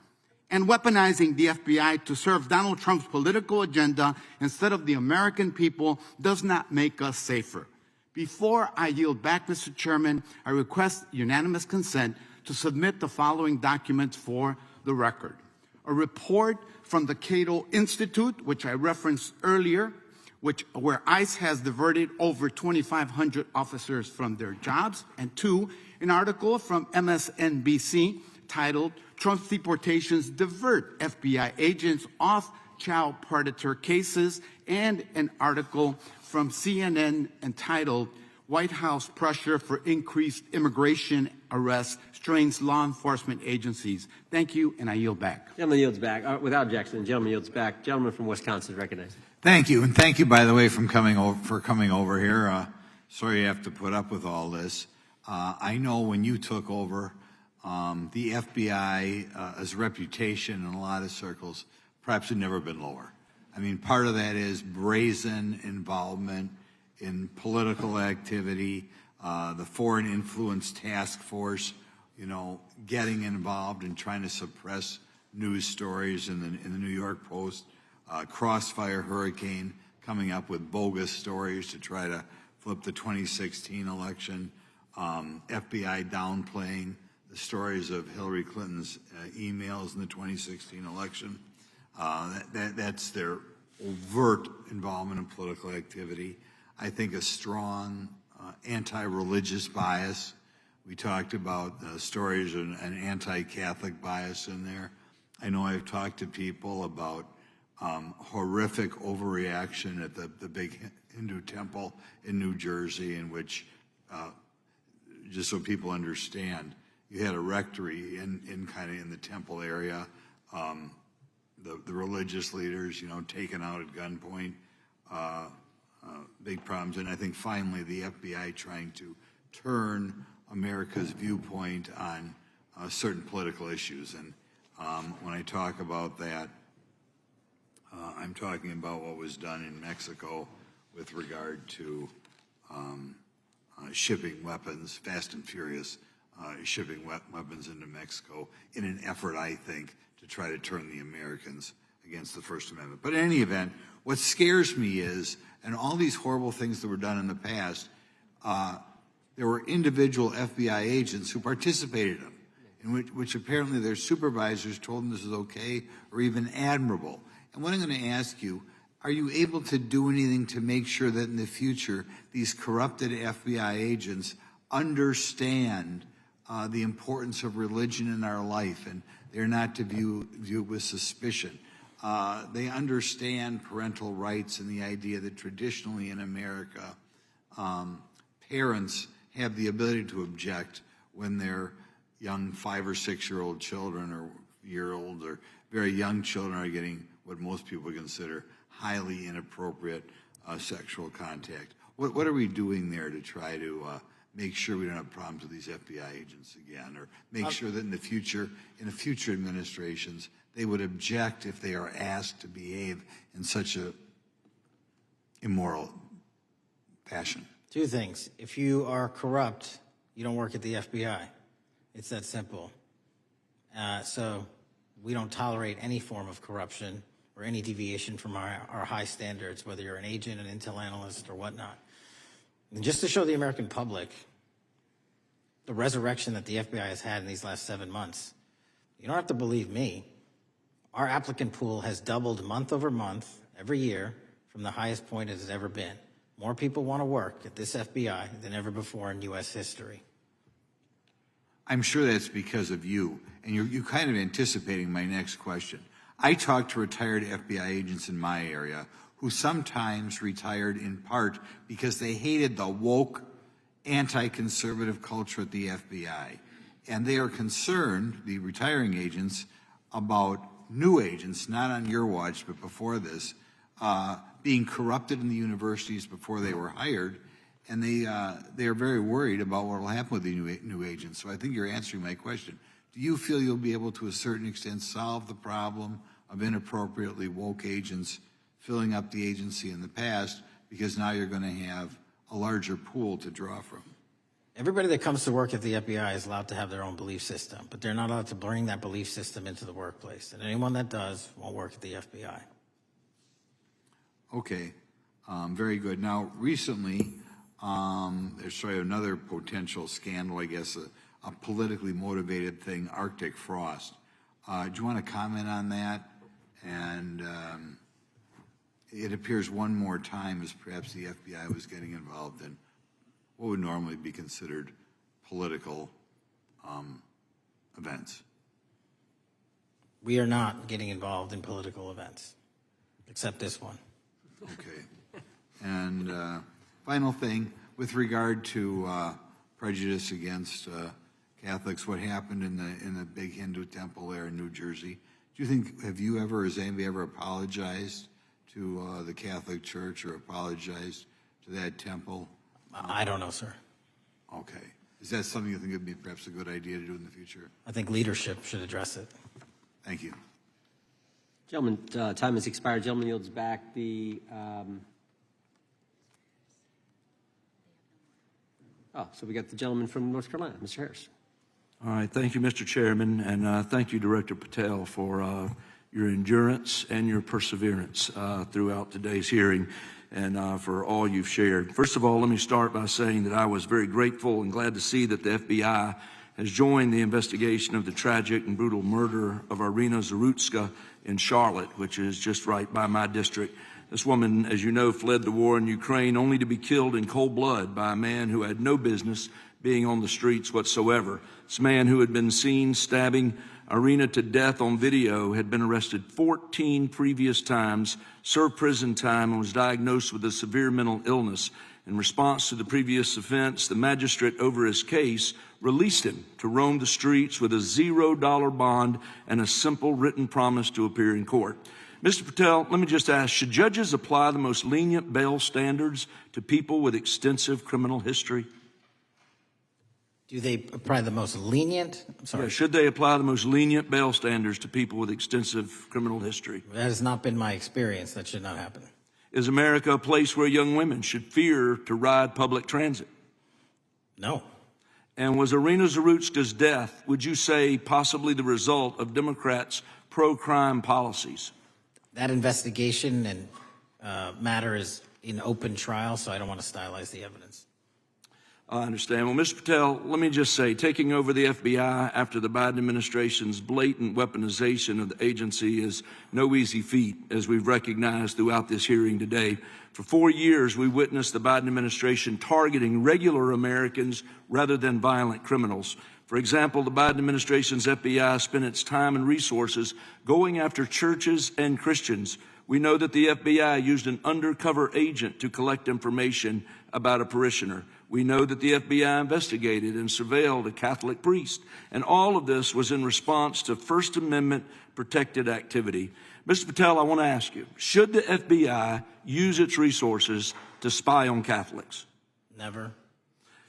And weaponizing the FBI to serve Donald Trump's political agenda instead of the American people does not make us safer. Before I yield back, Mr. Chairman, I request unanimous consent to submit the following documents for the record. A report from the Cato Institute, which I referenced earlier, where ICE has diverted over 2,500 officers from their jobs. And 2, an article from MSNBC titled, Trump's Deportations Divert FBI Agents Off Child Predator Cases, and an article from CNN entitled, White House Pressure for Increased Immigration Arrests Strains Law Enforcement Agencies. Thank you, and I yield back.
Gentleman yields back. Without objection, the gentleman yields back. Gentleman from Wisconsin is recognized.
Thank you, and thank you, by the way, for coming over here. Sorry you have to put up with all this. I know when you took over, the FBI's reputation in a lot of circles perhaps had never been lower. I mean, part of that is brazen involvement in political activity, the Foreign Influence Task Force, getting involved and trying to suppress news stories in the New York Post, Crossfire Hurricane coming up with bogus stories to try to flip the 2016 election, FBI downplaying the stories of Hillary Clinton's emails in the 2016 election. That's their overt involvement in political activity. I think a strong anti-religious bias. We talked about stories of an anti-Catholic bias in there. I know I've talked to people about horrific overreaction at the big Hindu temple in New Jersey, in which, just so people understand, you had a rectory in the temple area. The religious leaders, taken out at gunpoint, big problems. And I think finally the FBI trying to turn America's viewpoint on certain political issues. And when I talk about that, I'm talking about what was done in Mexico with regard to shipping weapons, fast and furious, shipping weapons into Mexico in an effort, I think, to try to turn the Americans against the First Amendment. But in any event, what scares me is, and all these horrible things that were done in the past, there were individual FBI agents who participated in them, in which apparently their supervisors told them this is okay or even admirable. And what I'm going to ask you, are you able to do anything to make sure that in the future these corrupted FBI agents understand the importance of religion in our life, and they're not to view it with suspicion? They understand parental rights and the idea that traditionally in America, parents have the ability to object when their young 5 or 6-year-old children or 6-year-olds or very young children are getting what most people consider highly inappropriate sexual contact. What are we doing there to try to make sure we don't have problems with these FBI agents again, or make sure that in the future administrations, they would object if they are asked to behave in such a immoral fashion?
Two things. If you are corrupt, you don't work at the FBI. It's that simple. So we don't tolerate any form of corruption or any deviation from our high standards, whether you're an agent, an intel analyst, or whatnot. And just to show the American public the resurrection that the FBI has had in these last 7 months, you don't have to believe me. Our applicant pool has doubled month over month every year from the highest point it has ever been. More people want to work at this FBI than ever before in U.S. history.
I'm sure that's because of you, and you're kind of anticipating my next question. I talk to retired FBI agents in my area who sometimes retired in part because they hated the woke, anti-conservative culture at the FBI. And they are concerned, the retiring agents, about new agents, not on your watch, but before this, being corrupted in the universities before they were hired. And they are very worried about what will happen with the new agents. So I think you're answering my question. Do you feel you'll be able to a certain extent solve the problem of inappropriately woke agents filling up the agency in the past, because now you're going to have a larger pool to draw from?
Everybody that comes to work at the FBI is allowed to have their own belief system, but they're not allowed to bring that belief system into the workplace. And anyone that does won't work at the FBI.
Okay, very good. Now, recently, there's another potential scandal, I guess, a politically motivated thing, Arctic frost. Do you want to comment on that? And it appears one more time as perhaps the FBI was getting involved in what would normally be considered political events.
We are not getting involved in political events, except this one.
Okay. And final thing, with regard to prejudice against Catholics, what happened in the big Hindu temple there in New Jersey, do you think, has anybody ever apologized to the Catholic Church or apologized to that temple?
I don't know, sir.
Okay. Is that something you think would be perhaps a good idea to do in the future?
I think leadership should address it.
Thank you.
Gentlemen, time has expired. Gentleman yields back the. So we got the gentleman from North Carolina, Mr. Harris.
All right. Thank you, Mr. Chairman, and thank you, Director Patel, for your endurance and your perseverance throughout today's hearing, and for all you've shared. First of all, let me start by saying that I was very grateful and glad to see that the FBI has joined the investigation of the tragic and brutal murder of Irina Zarutska in Charlotte, which is just right by my district. This woman, as you know, fled the war in Ukraine only to be killed in cold blood by a man who had no business being on the streets whatsoever. This man, who had been seen stabbing Irina to death on video, had been arrested 14 previous times, served prison time, and was diagnosed with a severe mental illness. In response to the previous offense, the magistrate over his case released him to roam the streets with a $0 bond and a simple written promise to appear in court. Mr. Patel, let me just ask, should judges apply the most lenient bail standards to people with extensive criminal history?
Do they apply the most lenient? I'm sorry.
Yeah, should they apply the most lenient bail standards to people with extensive criminal history?
That has not been my experience. That should not happen.
Is America a place where young women should fear to ride public transit?
No.
And was Irina Zarutska's death, would you say, possibly the result of Democrats' pro-crime policies?
That investigation and matter is in open trial, so I don't want to stylize the evidence.
I understand. Well, Mr. Patel, let me just say, taking over the FBI after the Biden administration's blatant weaponization of the agency is no easy feat, as we've recognized throughout this hearing today. For 4 years, we witnessed the Biden administration targeting regular Americans rather than violent criminals. For example, the Biden administration's FBI spent its time and resources going after churches and Christians. We know that the FBI used an undercover agent to collect information about a parishioner. We know that the FBI investigated and surveilled a Catholic priest, and all of this was in response to First Amendment protected activity. Mr. Patel, I want to ask you, should the FBI use its resources to spy on Catholics?
Never.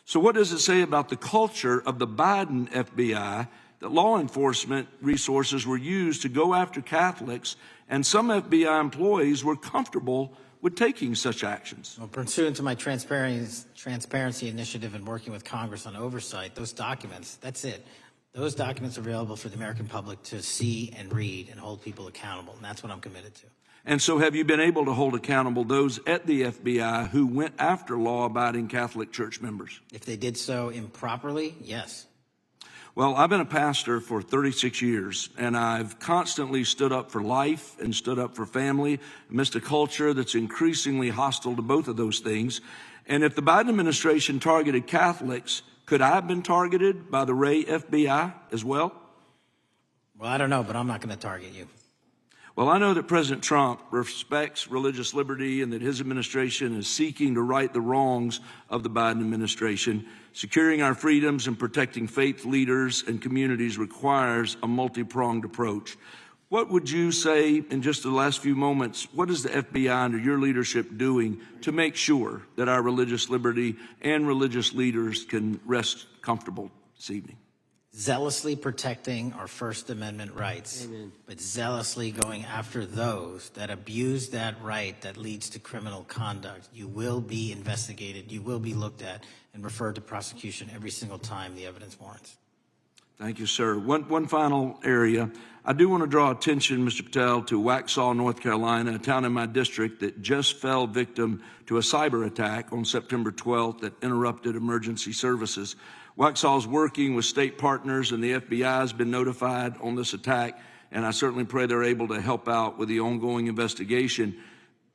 So what does it say about the culture of the Biden FBI that law enforcement resources were used to go after Catholics, and some FBI employees were comfortable with taking such actions?
Well, pursuant to my transparency initiative and working with Congress on oversight, those documents, that's it. Those documents are available for the American public to see and read and hold people accountable, and that's what I'm committed to.
And so have you been able to hold accountable those at the FBI who went after law-abiding Catholic church members?
If they did so improperly, yes.
Well, I've been a pastor for 36 years, and I've constantly stood up for life and stood up for family amidst a culture that's increasingly hostile to both of those things. And if the Biden administration targeted Catholics, could I have been targeted by the Ray FBI as well?
Well, I don't know, but I'm not going to target you.
Well, I know that President Trump respects religious liberty and that his administration is seeking to right the wrongs of the Biden administration. Securing our freedoms and protecting faith leaders and communities requires a multi-pronged approach. What would you say in just the last few moments, what is the FBI under your leadership doing to make sure that our religious liberty and religious leaders can rest comfortable this evening?
Zealously protecting our First Amendment rights,
Amen.
But zealously going after those that abuse that right that leads to criminal conduct. You will be investigated, you will be looked at, and referred to prosecution every single time the evidence warrants.
Thank you, sir. One final area. I do want to draw attention, Mr. Patel, to Waxhaw, North Carolina, a town in my district that just fell victim to a cyber attack on September 12th that interrupted emergency services. Waxhaw is working with state partners, and the FBI has been notified on this attack, and I certainly pray they're able to help out with the ongoing investigation.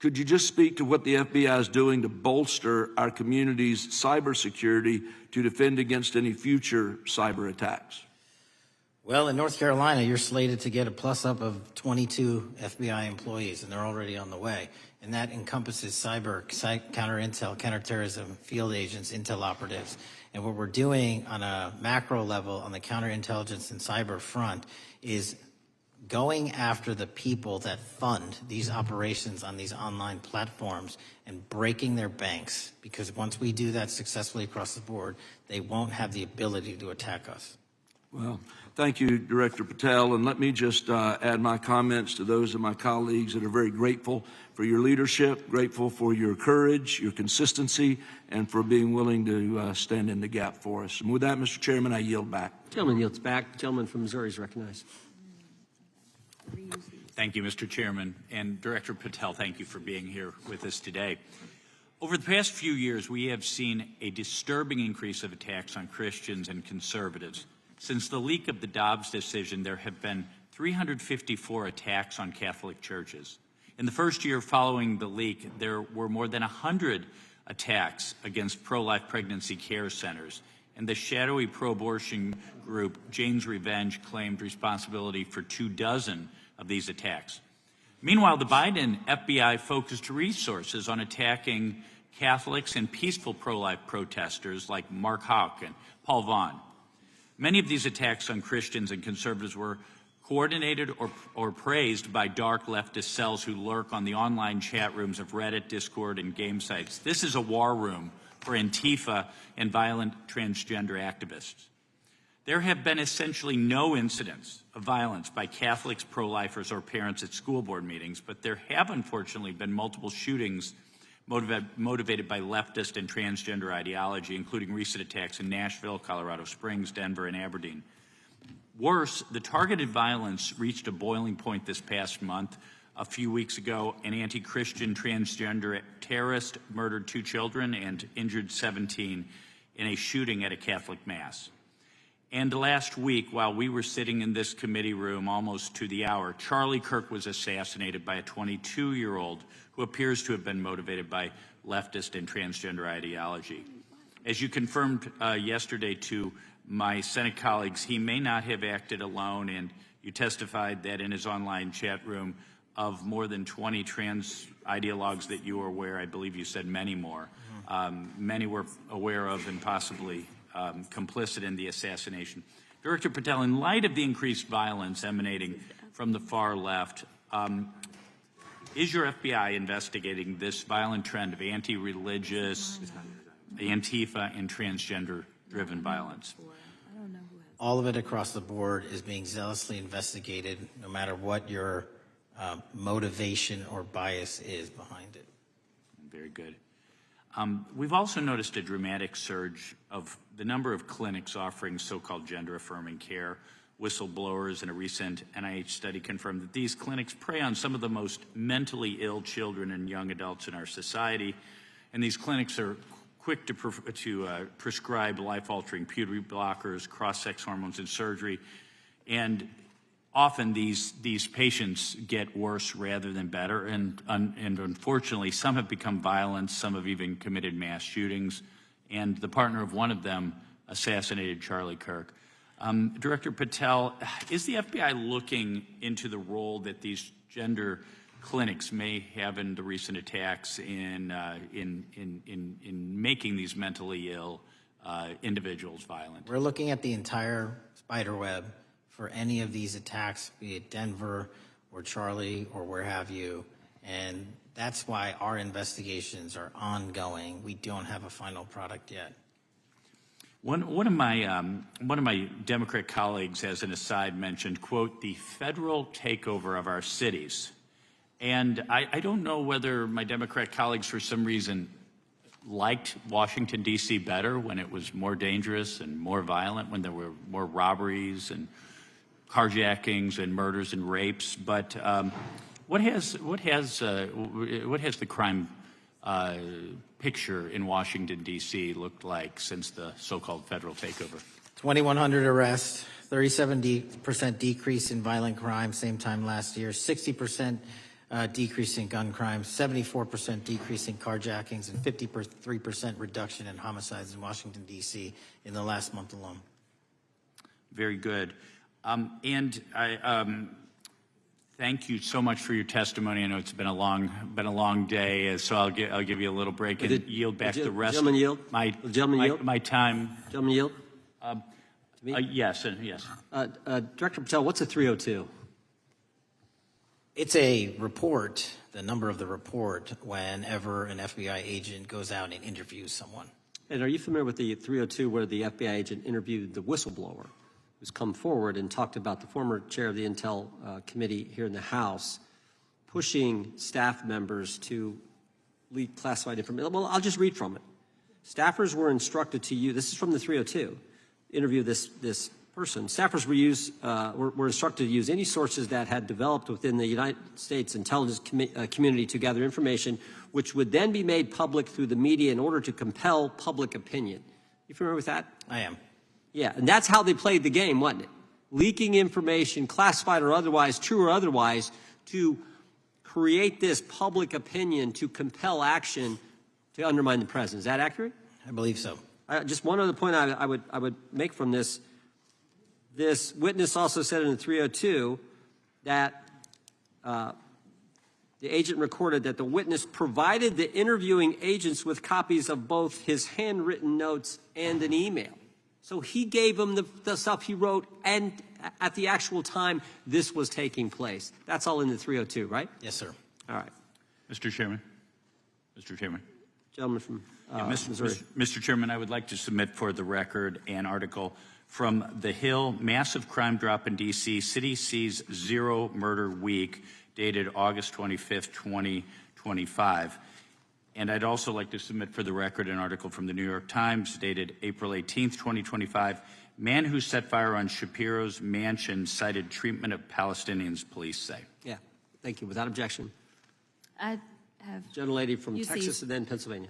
Could you just speak to what the FBI is doing to bolster our community's cybersecurity to defend against any future cyber attacks?
Well, in North Carolina, you're slated to get a plus-up of 22 FBI employees, and they're already on the way. And that encompasses cyber, counter-intel, counterterrorism, field agents, intel operatives. And what we're doing on a macro level on the counterintelligence and cyber front is going after the people that fund these operations on these online platforms and breaking their banks. Because once we do that successfully across the board, they won't have the ability to attack us.
Well, thank you, Director Patel. And let me just add my comments to those of my colleagues that are very grateful for your leadership, grateful for your courage, your consistency, and for being willing to stand in the gap for us. And with that, Mr. Chairman, I yield back.
Gentleman yields back. The gentleman from Missouri is recognized.
Thank you, Mr. Chairman. And Director Patel, thank you for being here with us today. Over the past few years, we have seen a disturbing increase of attacks on Christians and conservatives. Since the leak of the Dobbs decision, there have been 354 attacks on Catholic churches. In the first year following the leak, there were more than 100 attacks against pro-life pregnancy care centers. And the shadowy pro-abortion group, Jane's Revenge, claimed responsibility for 24 of these attacks. Meanwhile, the Biden FBI focused resources on attacking Catholics and peaceful pro-life protesters like Mark Houck and Paul Vaughn. Many of these attacks on Christians and conservatives were coordinated or praised by dark leftist cells who lurk on the online chat rooms of Reddit, Discord, and game sites. This is a war room for Antifa and violent transgender activists. There have been essentially no incidents of violence by Catholics, pro-lifers, or parents at school board meetings, but there have unfortunately been multiple shootings motivated by leftist and transgender ideology, including recent attacks in Nashville, Colorado Springs, Denver, and Aberdeen. Worse, the targeted violence reached a boiling point this past month. A few weeks ago, an anti-Christian transgender terrorist murdered 2 children and injured 17 in a shooting at a Catholic mass. And last week, while we were sitting in this committee room almost to the hour, Charlie Kirk was assassinated by a 22-year-old who appears to have been motivated by leftist and transgender ideology. As you confirmed yesterday to my Senate colleagues, he may not have acted alone, and you testified that in his online chat room of more than 20 trans ideologues that you are aware, I believe you said many more. many were aware of and possibly complicit in the assassination. Director Patel, in light of the increased violence emanating from the far left, is your FBI investigating this violent trend of anti-religious, Antifa, and transgender-driven violence?
All of it across the board is being zealously investigated, no matter what your motivation or bias is behind it.
Very good. We've also noticed a dramatic surge of the number of clinics offering so-called gender-affirming care. Whistleblowers in a recent NIH study confirmed that these clinics prey on some of the most mentally ill children and young adults in our society, and these clinics are quick to prescribe life-altering puberty blockers, cross-sex hormones, and surgery, and often these patients get worse rather than better, and unfortunately, some have become violent, some have even committed mass shootings, and the partner of one of them assassinated Charlie Kirk. Director Patel, is the FBI looking into the role that these gender clinics may have in the recent attacks in making these mentally ill individuals violent?
We're looking at the entire spider web for any of these attacks, be it Denver or Charlie or where have you, and that's why our investigations are ongoing. We don't have a final product yet.
One of my Democrat colleagues, as an aside, mentioned, quote, the federal takeover of our cities. And I don't know whether my Democrat colleagues, for some reason, liked Washington, D.C. better when it was more dangerous and more violent, when there were more robberies and carjackings and murders and rapes. But what has the crime picture in Washington, D.C. looked like since the so-called federal takeover?
2,100 arrests, 37% decrease in violent crime, same time last year, 60% decrease in gun crimes, 74% decrease in carjackings, and 53% reduction in homicides in Washington, D.C. in the last month alone.
Very good. And I thank you so much for your testimony. I know it's been a long day, so I'll give you a little break and yield back the rest.
Gentleman yield.
My time.
Gentleman yield.
Yes, yes.
Director Patel, what's a 302?
It's a report, the number of the report, whenever an FBI agent goes out and interviews someone.
And are you familiar with the 302 where the FBI agent interviewed the whistleblower who's come forward and talked about the former chair of the Intel Committee here in the House pushing staff members to leak classified information? Well, I'll just read from it. Staffers were instructed to use, this is from the 302, interview this person. Staffers were instructed to use any sources that had developed within the United States intelligence community to gather information which would then be made public through the media in order to compel public opinion. You familiar with that?
I am.
Yeah, and that's how they played the game, wasn't it? Leaking information, classified or otherwise, true or otherwise, to create this public opinion to compel action to undermine the president. Is that accurate?
I believe so.
Just one other point I would make from this. This witness also said in the 302 that the agent recorded that the witness provided the interviewing agents with copies of both his handwritten notes and an email. So he gave them the stuff he wrote, and at the actual time this was taking place. That's all in the 302, right?
Yes, sir.
All right.
Mr. Chairman. Mr. Chairman.
Gentleman from Missouri.
Mr. Chairman, I would like to submit for the record an article from The Hill, Massive Crime Drop in D.C., City Sees Zero Murder Week, dated August 25th, 2025. And I'd also like to submit for the record an article from the New York Times, dated April 18th, 2025. Man who set fire on Shapiro's mansion cited treatment of Palestinians, police say.
Yeah, thank you. Without objection.
I have...
Gentlelady from Texas and then Pennsylvania.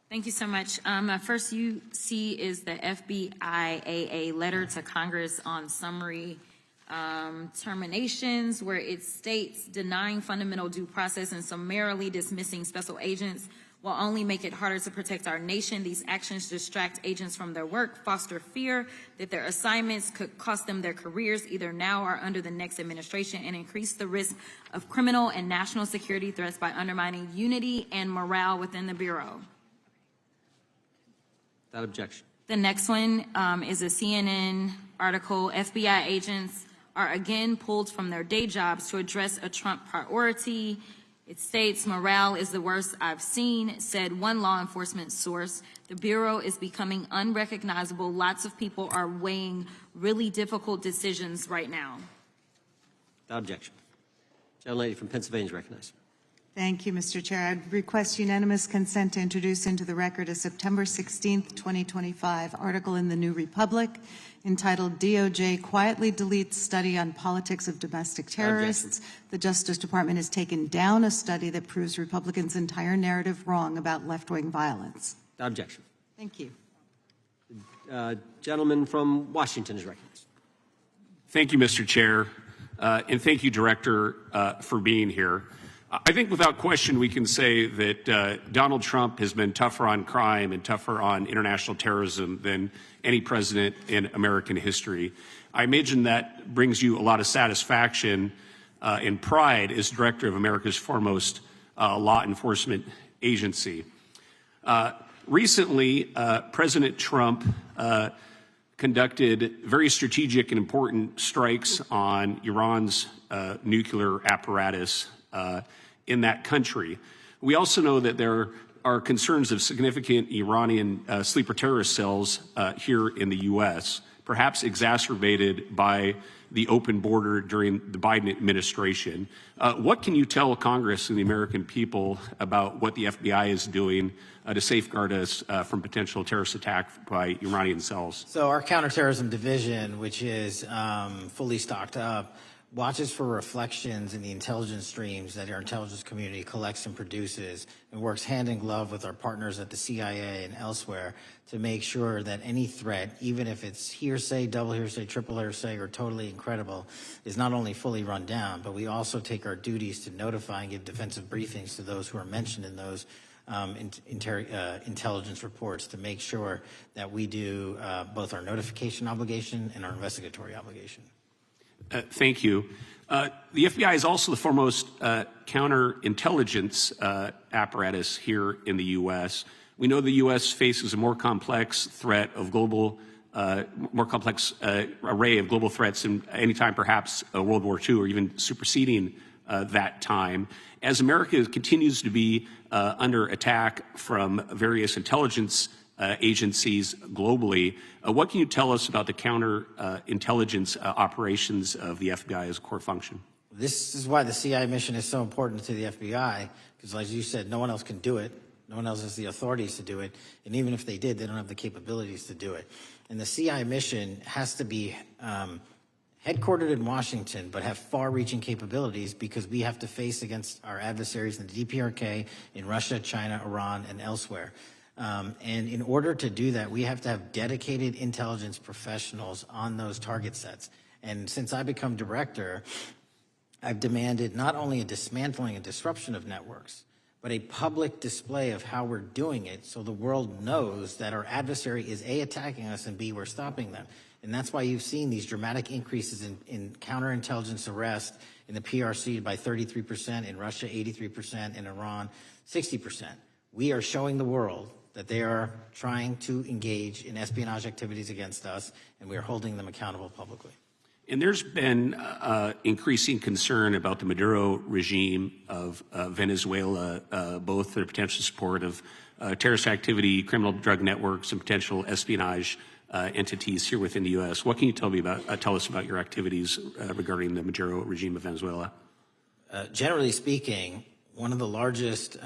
Thank you so much. First UC is the FBIAA letter to Congress on summary terminations, where it states denying fundamental due process and summarily dismissing special agents will only make it harder to protect our nation. These actions distract agents from their work, foster fear that their assignments could cost them their careers either now or under the next administration, and increase the risk of criminal and national security threats by undermining unity and morale within the Bureau.
Without objection.
The next one is a CNN article. FBI agents are again pulled from their day jobs to address a Trump priority. It states, morale is the worst I've seen, said one law enforcement source. The Bureau is becoming unrecognizable. Lots of people are weighing really difficult decisions right now.
Without objection. Gentlelady from Pennsylvania is recognized.
Thank you, Mr. Chair. I'd request unanimous consent to introduce into the record a September 16th, 2025 article in the New Republic entitled DOJ Quietly Deletes Study on Politics of Domestic Terrorists. The Justice Department has taken down a study that proves Republicans' entire narrative wrong about left-wing violence.
Without objection.
Thank you.
Gentleman from Washington is recognized.
Thank you, Mr. Chair, and thank you, Director, for being here. I think without question we can say that Donald Trump has been tougher on crime and tougher on international terrorism than any president in American history. I imagine that brings you a lot of satisfaction and pride as director of America's foremost law enforcement agency. Recently, President Trump conducted very strategic and important strikes on Iran's nuclear apparatus in that country. We also know that there are concerns of significant Iranian sleeper terrorist cells here in the U.S., perhaps exacerbated by the open border during the Biden administration. What can you tell Congress and the American people about what the FBI is doing to safeguard us from potential terrorist attack by Iranian cells?
So our counterterrorism division, which is fully stocked up, watches for reflections in the intelligence streams that our intelligence community collects and produces, and works hand in glove with our partners at the CIA and elsewhere to make sure that any threat, even if it's hearsay, double hearsay, triple hearsay, or totally incredible, is not only fully run down, but we also take our duties to notify and give defensive briefings to those who are mentioned in those intelligence reports to make sure that we do both our notification obligation and our investigatory obligation.
Thank you. The FBI is also the foremost counterintelligence apparatus here in the U.S. We know the U.S. faces a more complex threat of global, more complex array of global threats than any time perhaps World War II or even superseding that time. As America continues to be under attack from various intelligence agencies globally, what can you tell us about the counterintelligence operations of the FBI as a core function?
This is why the CIA mission is so important to the FBI, because as you said, no one else can do it. No one else has the authorities to do it. And even if they did, they don't have the capabilities to do it. And the CIA mission has to be headquartered in Washington, but have far-reaching capabilities because we have to face against our adversaries in the DPRK, in Russia, China, Iran, and elsewhere. And in order to do that, we have to have dedicated intelligence professionals on those target sets. And since I become director, I've demanded not only a dismantling and disruption of networks, but a public display of how we're doing it so the world knows that our adversary is A, attacking us, and B, we're stopping them. And that's why you've seen these dramatic increases in counterintelligence arrest in the PRC by 33%, in Russia 83%, in Iran 60%. We are showing the world that they are trying to engage in espionage activities against us, and we are holding them accountable publicly.
And there's been increasing concern about the Maduro regime of Venezuela, both the potential support of terrorist activity, criminal drug networks, and potential espionage entities here within the U.S. What can you tell us about your activities regarding the Maduro regime of Venezuela?
Generally speaking, one of the largest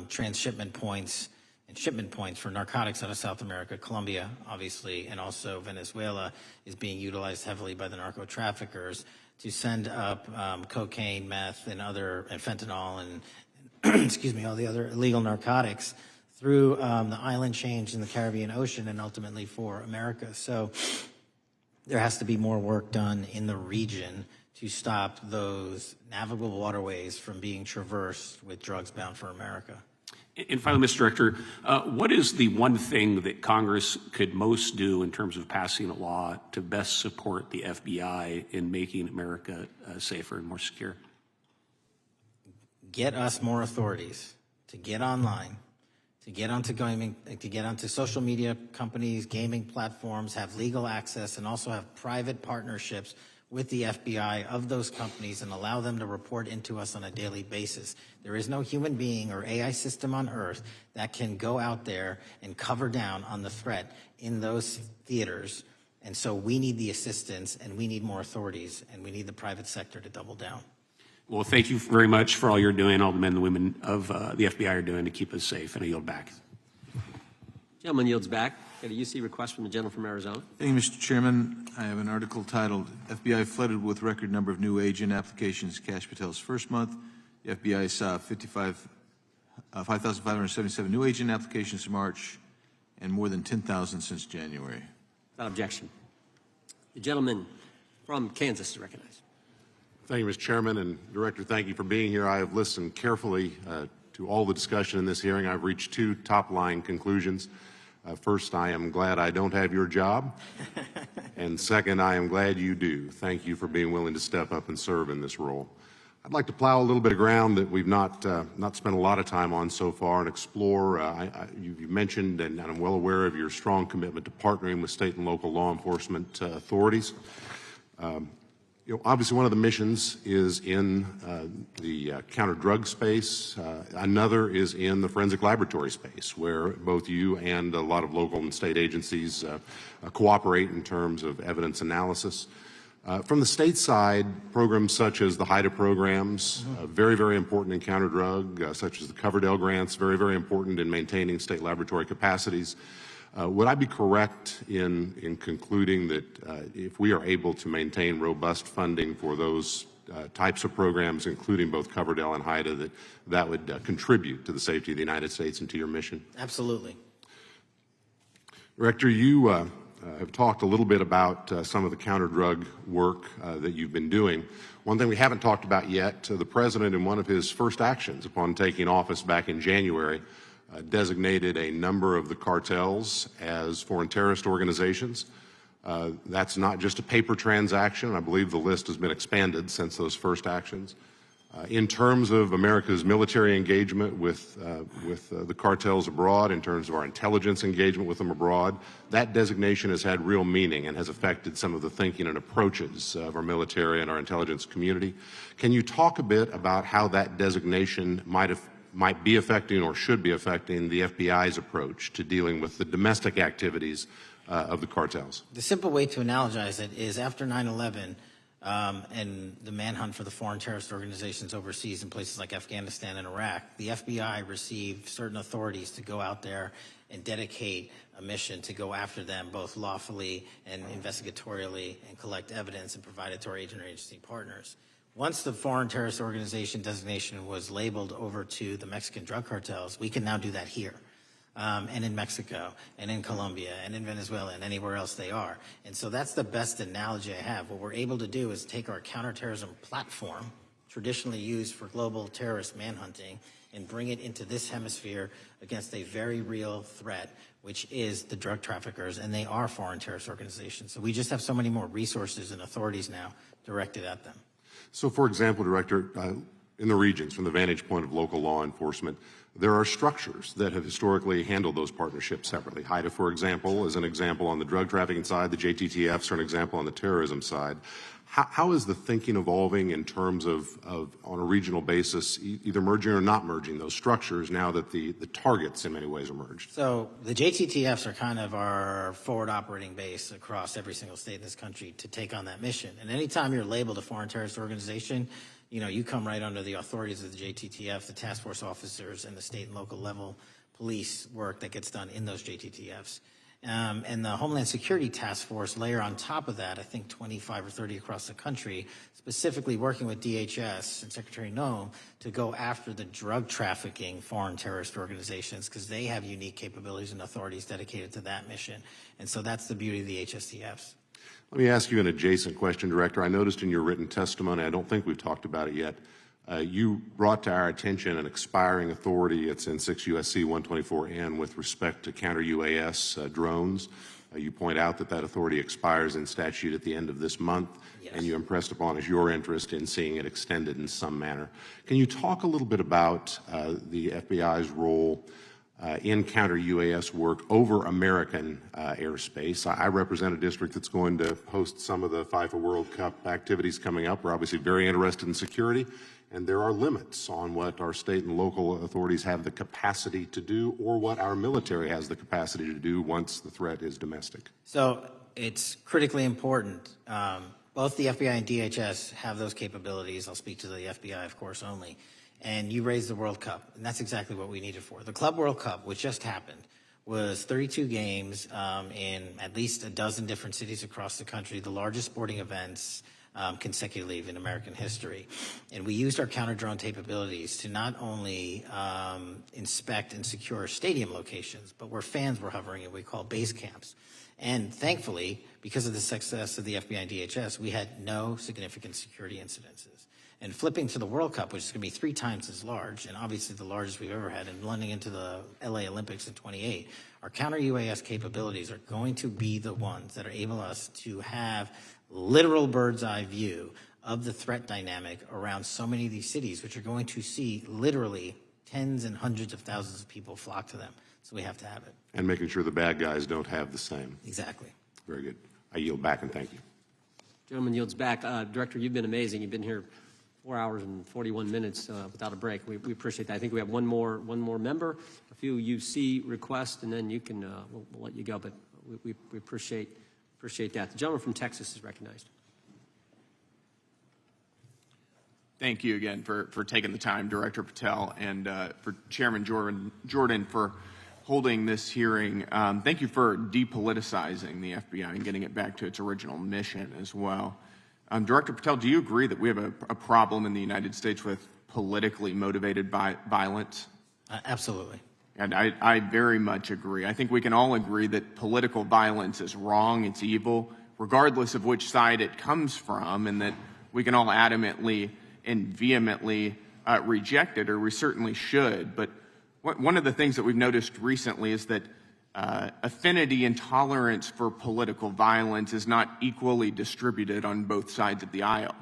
transshipment points and shipment points for narcotics out of South America, Colombia, obviously, and also Venezuela, is being utilized heavily by the narco traffickers to send up cocaine, meth, and fentanyl, and excuse me, all the other illegal narcotics through the island chains in the Caribbean Ocean and ultimately for America. So there has to be more work done in the region to stop those navigable waterways from being traversed with drugs bound for America.
And finally, Mr. Director, what is the one thing that Congress could most do in terms of passing a law to best support the FBI in making America safer and more secure?
Get us more authorities to get online, to get onto social media companies, gaming platforms, have legal access, and also have private partnerships with the FBI of those companies and allow them to report into us on a daily basis. There is no human being or AI system on earth that can go out there and cover down on the threat in those theaters. And so we need the assistance, and we need more authorities, and we need the private sector to double down.
Well, thank you very much for all you're doing, all the men and women of the FBI are doing to keep us safe, and I yield back.
Gentleman yields back. Got a UC request from the gentleman from Arizona.
Thank you, Mr. Chairman. I have an article titled, FBI Flooded with Record Number of New Agent Applications Kash Patel's First Month. The FBI saw 5,577 new agent applications in March and more than 10,000 since January.
Without objection. The gentleman from Kansas is recognized.
Thank you, Mr. Chairman. And Director, thank you for being here. I have listened carefully to all the discussion in this hearing. I've reached two top-line conclusions. First, I am glad I don't have your job. And second, I am glad you do. Thank you for being willing to step up and serve in this role. I'd like to plow a little bit of ground that we've not spent a lot of time on so far and explore. You mentioned, and I'm well aware of your strong commitment to partnering with state and local law enforcement authorities. Obviously, one of the missions is in the counter-drug space. Another is in the forensic laboratory space, where both you and a lot of local and state agencies cooperate in terms of evidence analysis. From the state side, programs such as the HIDA programs, very, very important in counter-drug, such as the Coverdell grants, very, very important in maintaining state laboratory capacities. Would I be correct in concluding that if we are able to maintain robust funding for those types of programs, including both Coverdell and HIDA, that would contribute to the safety of the United States and to your mission?
Absolutely.
Director, you have talked a little bit about some of the counter-drug work that you've been doing. One thing we haven't talked about yet, the President, in one of his first actions upon taking office back in January, designated a number of the cartels as foreign terrorist organizations. That's not just a paper transaction. I believe the list has been expanded since those first actions. In terms of America's military engagement with the cartels abroad, in terms of our intelligence engagement with them abroad, that designation has had real meaning and has affected some of the thinking and approaches of our military and our intelligence community. Can you talk a bit about how that designation might be affecting or should be affecting the FBI's approach to dealing with the domestic activities of the cartels?
The simple way to analogize it is after 9/11 and the manhunt for the foreign terrorist organizations overseas in places like Afghanistan and Iraq, the FBI received certain authorities to go out there and dedicate a mission to go after them both lawfully and investigatorially and collect evidence and provide it to our agent or agency partners. Once the foreign terrorist organization designation was labeled over to the Mexican drug cartels, we can now do that here, and in Mexico, and in Colombia, and in Venezuela, and anywhere else they are. And so that's the best analogy I have. What we're able to do is take our counterterrorism platform, traditionally used for global terrorist manhunting, and bring it into this hemisphere against a very real threat, which is the drug traffickers, and they are foreign terrorist organizations. So we just have so many more resources and authorities now directed at them.
So, for example, Director, in the regions, from the vantage point of local law enforcement, there are structures that have historically handled those partnerships separately. HIDA, for example, is an example on the drug trafficking side. The JTTFs are an example on the terrorism side. How is the thinking evolving in terms of on a regional basis, either merging or not merging those structures now that the targets in many ways are merged?
So the JTTFs are kind of our forward operating base across every single state in this country to take on that mission. And anytime you're labeled a foreign terrorist organization, you come right under the authorities of the JTTF, the task force officers, and the state and local level police work that gets done in those JTTFs. And the Homeland Security Task Force layer on top of that, I think 25 or 30 across the country, specifically working with DHS and Secretary Noem to go after the drug trafficking foreign terrorist organizations because they have unique capabilities and authorities dedicated to that mission. And so that's the beauty of the HSTFs.
Let me ask you an adjacent question, Director. I noticed in your written testimony, I don't think we've talked about it yet, you brought to our attention an expiring authority. It's in 6 U.S.C. 124N with respect to counter-UAS drones. You point out that authority expires in statute at the end of this month, and you impressed upon us your interest in seeing it extended in some manner. Can you talk a little bit about the FBI's role in counter-UAS work over American airspace. I represent a district that's going to host some of the FIFA World Cup activities coming up. We're obviously very interested in security, and there are limits on what our state and local authorities have the capacity to do or what our military has the capacity to do once the threat is domestic.
So it's critically important. Both the FBI and DHS have those capabilities. I'll speak to the FBI, of course, only. And you raised the World Cup, and that's exactly what we need it for. The Club World Cup, which just happened, was 32 games in at least a dozen different cities across the country, the largest sporting events consecutively in American history. And we used our counter-drone capabilities to not only inspect and secure stadium locations, but where fans were hovering and we call base camps. And thankfully, because of the success of the FBI and DHS, we had no significant security incidences. And flipping to the World Cup, which is going to be 3 times as large, and obviously the largest we've ever had, and blending into the LA Olympics in 28, our counter-UAS capabilities are going to be the ones that are able us to have literal bird's-eye view of the threat dynamic around so many of these cities, which are going to see literally tens and hundreds of thousands of people flock to them. So we have to have it.
And making sure the bad guys don't have the same.
Exactly.
Very good. I yield back and thank you.
Gentleman yields back. Director, you've been amazing. You've been here 4 hours and 41 minutes without a break. We appreciate that. I think we have one more member, a few UC requests, and then you can we'll let you go. But we appreciate that. The gentleman from Texas is recognized.
Thank you again for taking the time, Director Patel, and for Chairman Jordan for holding this hearing. Thank you for depoliticizing the FBI and getting it back to its original mission as well. Director Patel, do you agree that we have a problem in the United States with politically motivated violence?
Absolutely.
And I very much agree. I think we can all agree that political violence is wrong, it's evil, regardless of which side it comes from, and that we can all adamantly and vehemently reject it, or we certainly should. But one of the things that we've noticed recently is that affinity and tolerance for political violence is not equally distributed on both sides of the aisle.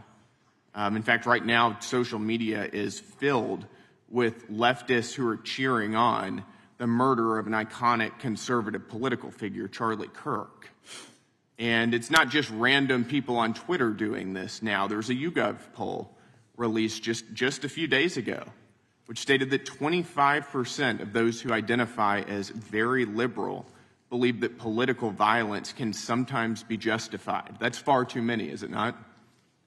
In fact, right now, social media is filled with leftists who are cheering on the murder of an iconic conservative political figure, Charlie Kirk. And it's not just random people on Twitter doing this now. There's a YouGov poll released just a few days ago, which stated that 25% of those who identify as very liberal believe that political violence can sometimes be justified. That's far too many, is it not?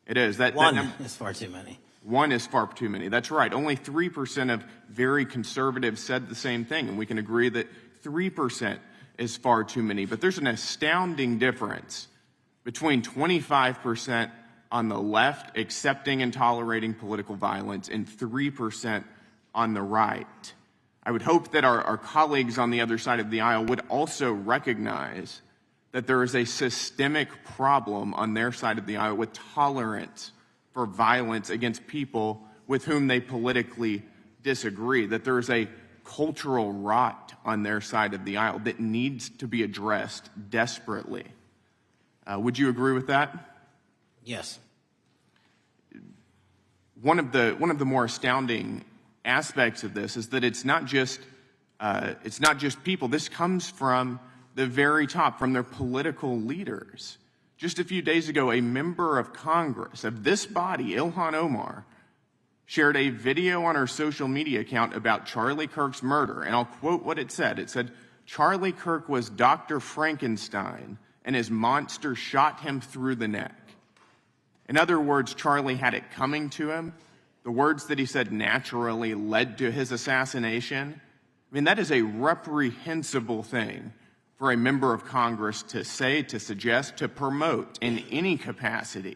It is.
One is far too many.
One is far too many. That's right. Only 3% of very conservatives said the same thing, and we can agree that 3% is far too many. But there's an astounding difference between 25% on the left accepting and tolerating political violence and 3% on the right. I would hope that our colleagues on the other side of the aisle would also recognize that there is a systemic problem on their side of the aisle with tolerance for violence against people with whom they politically disagree, that there is a cultural rot on their side of the aisle that needs to be addressed desperately. Would you agree with that?
Yes.
One of the more astounding aspects of this is that it's not just people. This comes from the very top, from their political leaders. Just a few days ago, a member of Congress of this body, Ilhan Omar, shared a video on her social media account about Charlie Kirk's murder, and I'll quote what it said. It said, "Charlie Kirk was Dr. Frankenstein, and his monster shot him through the neck." In other words, Charlie had it coming to him. The words that he said naturally led to his assassination. I mean, that is a reprehensible thing for a member of Congress to say, to suggest, to promote in any capacity.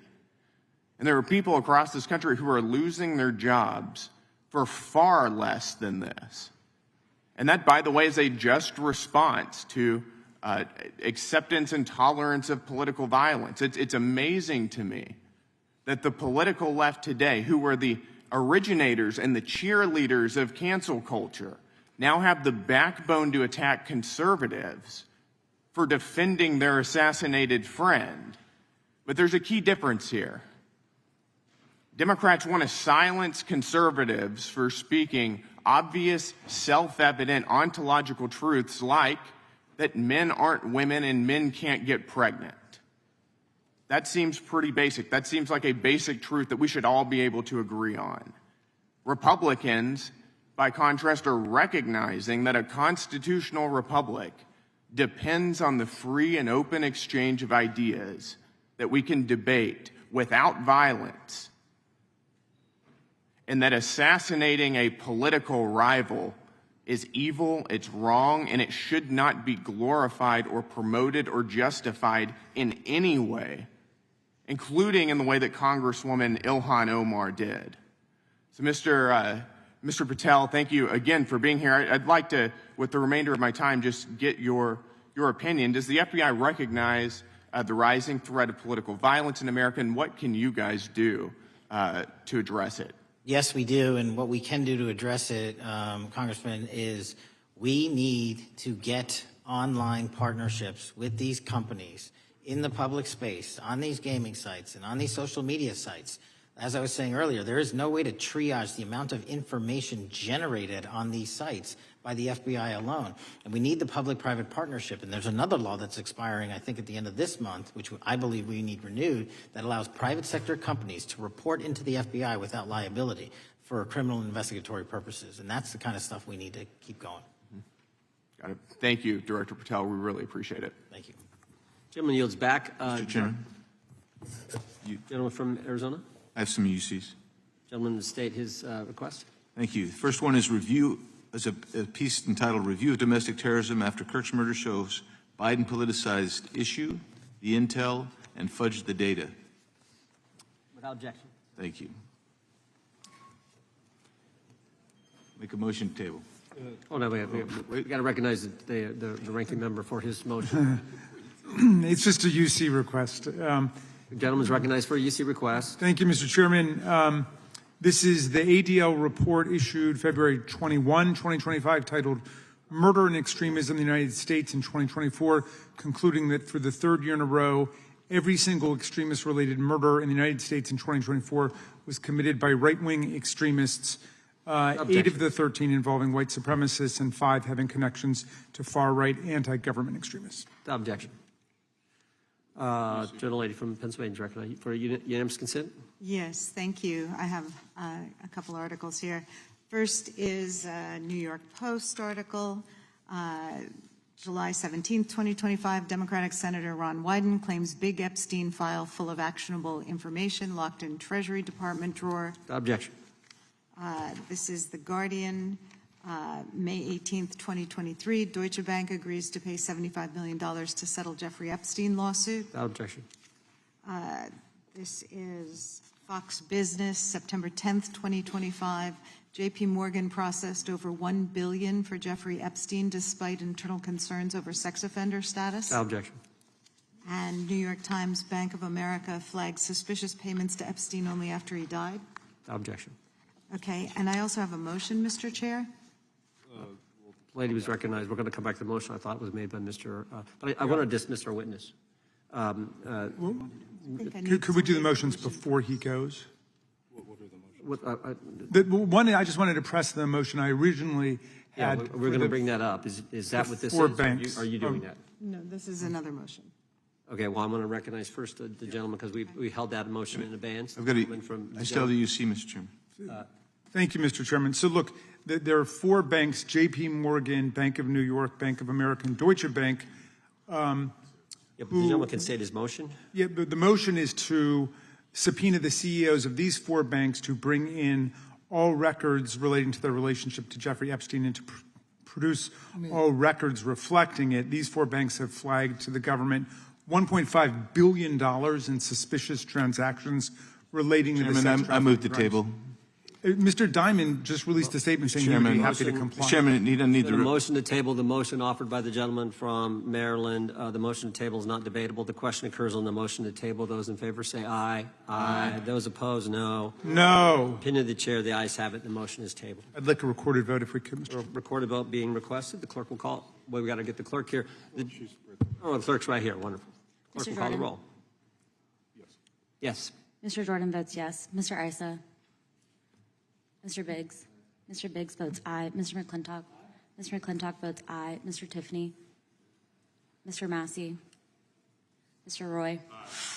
And there are people across this country who are losing their jobs for far less than this. And that, by the way, is a just response to acceptance and tolerance of political violence. It's amazing to me that the political left today, who were the originators and the cheerleaders of cancel culture, now have the backbone to attack conservatives for defending their assassinated friend. But there's a key difference here.
Democrats want to silence conservatives for speaking obvious, self-evident ontological truths like that men aren't women and men can't get pregnant. That seems pretty basic. That seems like a basic truth that we should all be able to agree on. Republicans, by contrast, are recognizing that a constitutional republic depends on the free and open exchange of ideas that we can debate without violence, and that assassinating a political rival is evil, it's wrong, and it should not be glorified or promoted or justified in any way, including in the way that Congresswoman Ilhan Omar did. So Mr. Patel, thank you again for being here. I'd like to, with the remainder of my time, just get your opinion. Does the FBI recognize the rising threat of political violence in America, and what can you guys do to address it?
Yes, we do, and what we can do to address it, Congressman, is we need to get online partnerships with these companies in the public space, on these gaming sites, and on these social media sites. As I was saying earlier, there is no way to triage the amount of information generated on these sites by the FBI alone. And we need the public-private partnership. And there's another law that's expiring, I think, at the end of this month, which I believe we need renewed, that allows private sector companies to report into the FBI without liability for criminal investigatory purposes. And that's the kind of stuff we need to keep going.
Got it. Thank you, Director Patel. We really appreciate it.
Thank you.
Gentleman yields back.
Mr. Chairman.
Gentleman from Arizona.
I have some UCs.
Gentleman state his request.
Thank you. The first one is a piece entitled Review of Domestic Terrorism After Kirk's Murder Shows Biden Politicized Issue, the Intel, and Fudged the Data.
Without objection.
Thank you. Make a motion to table.
Oh, no, we got to recognize the ranking member for his motion.
It's just a UC request.
The gentleman's recognized for a UC request.
Thank you, Mr. Chairman. This is the ADL report issued February 21, 2025, titled Murder and Extremism in the United States in 2024, concluding that for the third year in a row, every single extremist-related murder in the United States in 2024 was committed by right-wing extremists, 8 of the 13 involving white supremacists and 5 having connections to far-right anti-government extremists.
Without objection. Gentlelady from Pennsylvania is recognized for unanimous consent.
Yes, thank you. I have a couple articles here. First is a New York Post article, July 17th, 2025. Democratic Senator Ron Wyden claims big Epstein file full of actionable information locked in Treasury Department drawer.
Without objection.
This is The Guardian, May 18th, 2023. Deutsche Bank agrees to pay $75 million to settle Jeffrey Epstein lawsuit.
Without objection.
This is Fox Business, September 10th, 2025. JP Morgan processed over $1 billion for Jeffrey Epstein despite internal concerns over sex offender status.
Without objection.
And New York Times, Bank of America flagged suspicious payments to Epstein only after he died.
Without objection.
Okay, and I also have a motion, Mr. Chair.
Lady was recognized. We're going to come back to the motion I thought was made by Mr. But I want to dismiss our witness.
Could we do the motions before he goes?
What,
I just wanted to press the motion I originally had.
Yeah, we're going to bring that up. Is that what this is?
Banks.
Are you doing that?
No, this is another motion.
Okay, well, I'm going to recognize first the gentleman because we held that motion in advance.
I still have the UC, Mr. Chairman.
Thank you, Mr. Chairman. So look, there are 4 banks, JP Morgan, Bank of New York, Bank of America, and Deutsche Bank.
Yeah, but the gentleman can state his motion.
Yeah, but the motion is to subpoena the CEOs of these 4 banks to bring in all records relating to their relationship to Jeffrey Epstein and to produce all records reflecting it. These 4 banks have flagged to the government $1.5 billion in suspicious transactions relating to the sex trafficking.
I move the table.
Mr. Diamond just released a statement saying he would be happy to comply.
Chairman, need
the motion to table. The motion offered by the gentleman from Maryland. The motion to table is not debatable. The question occurs on the motion to table. Those in favor say aye. Aye. Those opposed, no.
No.
Opinion of the chair. The ayes have it. The motion is tabled.
I'd like a recorded vote if we could, Mr.
Recorded vote being requested. The clerk will call. Well, we got to get the clerk here. The clerk's right here. Wonderful. Clerk will call the roll. Yes.
Mr. Jordan votes yes. Mr. Issa? Mr. Biggs? Mr. Biggs votes aye. Mr. McClintock? Mr. McClintock votes aye. Mr. Tiffany? Mr. Massie? Mr. Roy?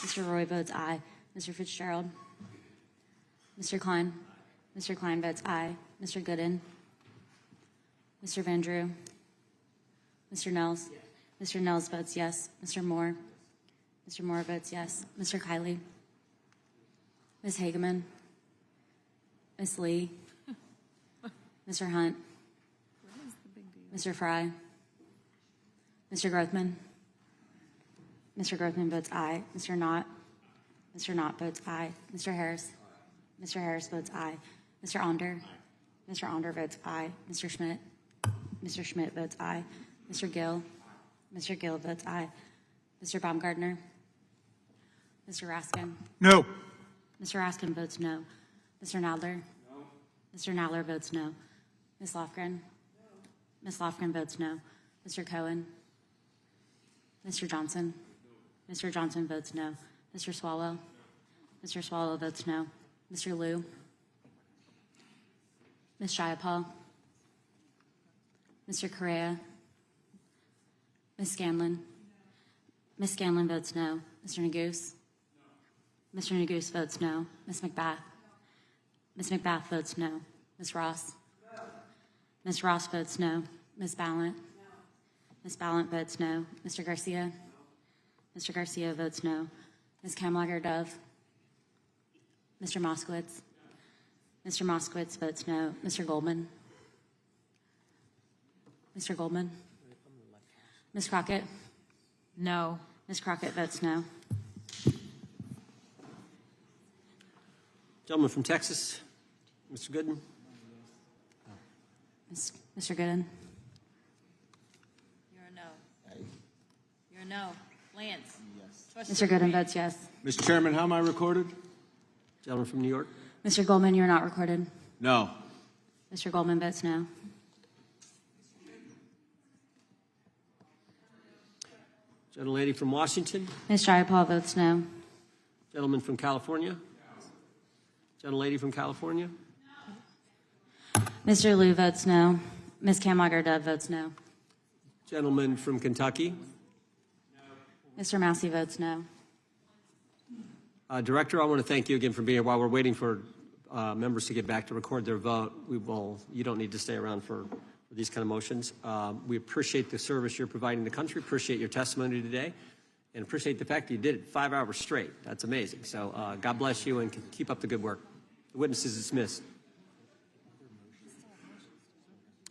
Mr. Roy votes aye. Mr. Fitzgerald? Mr. Cline? Mr. Cline votes aye. Mr. Gooden? Mr. Van Drew? Mr. Nels? Mr. Nels votes yes. Mr. Moore? Mr. Moore votes yes. Mr. Kiley? Ms. Hageman? Ms. Lee? Mr. Hunt? Mr. Fry? Mr. Grothman? Mr. Grothman votes aye. Mr. Knott? Mr. Knott votes aye. Mr. Harris? Mr. Harris votes aye. Mr. Onder? Mr. Onder votes aye. Mr. Schmidt? Mr. Schmidt votes aye. Mr. Gill? Mr. Gill votes aye. Mr. Baumgartner? Mr. Raskin?
No.
Mr. Raskin votes no. Mr. Nadler? No. Mr. Nadler votes no. Ms. Lofgren? Ms. Lofgren votes no. Mr. Cohen? Mr. Johnson? Mr. Johnson votes no. Mr. Swallwell? Mr. Swallwell votes no. Mr. Liu? Ms. Jayapal? Mr. Correa? Ms. Scanlon? Ms. Scanlon votes no. Mr. Neguse? Mr. Neguse votes no. Ms. McBath? Ms. McBath votes no. Ms. Ross? Ms. Ross votes no. Ms. Ballant? Ms. Ballant votes no. Mr. Garcia? Mr. Garcia votes no. Ms. Kamlager-Dove? Mr. Moskowitz? Mr. Moskowitz votes no. Mr. Goldman? Mr. Goldman? Ms. Crockett?
No.
Ms. Crockett votes no.
Gentleman from Texas, Mr. Gooden.
Mr. Gooden?
You're a no. You're a no. Lance? Yes.
Mr. Gooden votes yes.
Mr. Chairman, how am I recorded?
Gentleman from New York.
Mr. Goldman, you're not recorded.
No.
Mr. Goldman votes no.
Gentlelady from Washington.
Ms. Jayapal votes no.
Gentleman from California. Gentlelady from California.
Mr. Liu votes no. Ms. Kamlager-Dove votes no.
Gentleman from Kentucky.
Mr. Massie votes no.
Director, I want to thank you again for being here. While we're waiting for members to get back to record their vote, you don't need to stay around for these kind of motions. We appreciate the service you're providing the country, appreciate your testimony today, and appreciate the fact that you did it 5 hours straight. That's amazing. So God bless you and keep up the good work. The witness is dismissed.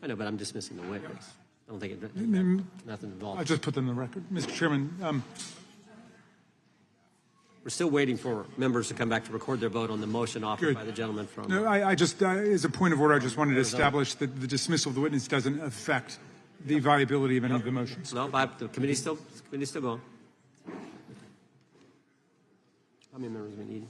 I know, but I'm dismissing the witness. I don't think nothing involved.
I just put them in the record. Mr. Chairman,
we're still waiting for members to come back to record their vote on the motion offered
Good.
by the gentleman from...
no, I just, as a point of order, I just wanted to establish that the dismissal of the witness doesn't affect the viability of any of the motions.
No, the committee's still going. How many members we need?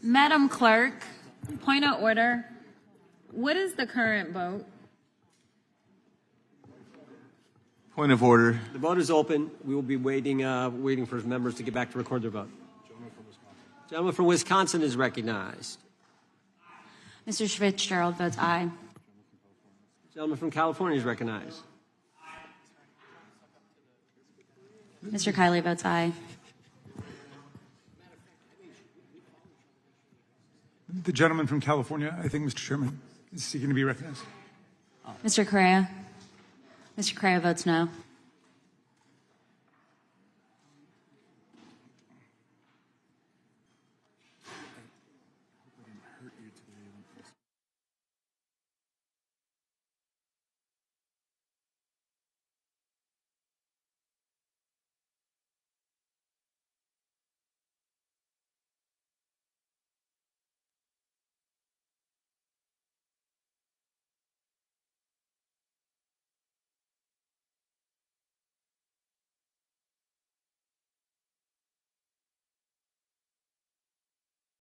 Madam Clerk, point of order. What is the current vote?
Point of order.
The vote is open. We will be waiting for members to get back to record their vote. Gentleman from Wisconsin is recognized.
Mr. Fitzgerald votes aye.
Gentleman from California is recognized.
Mr. Kiley votes aye.
The gentleman from California, I think, Mr. Chairman, is seeking to be recognized.
Mr. Correa? Mr. Correa votes no.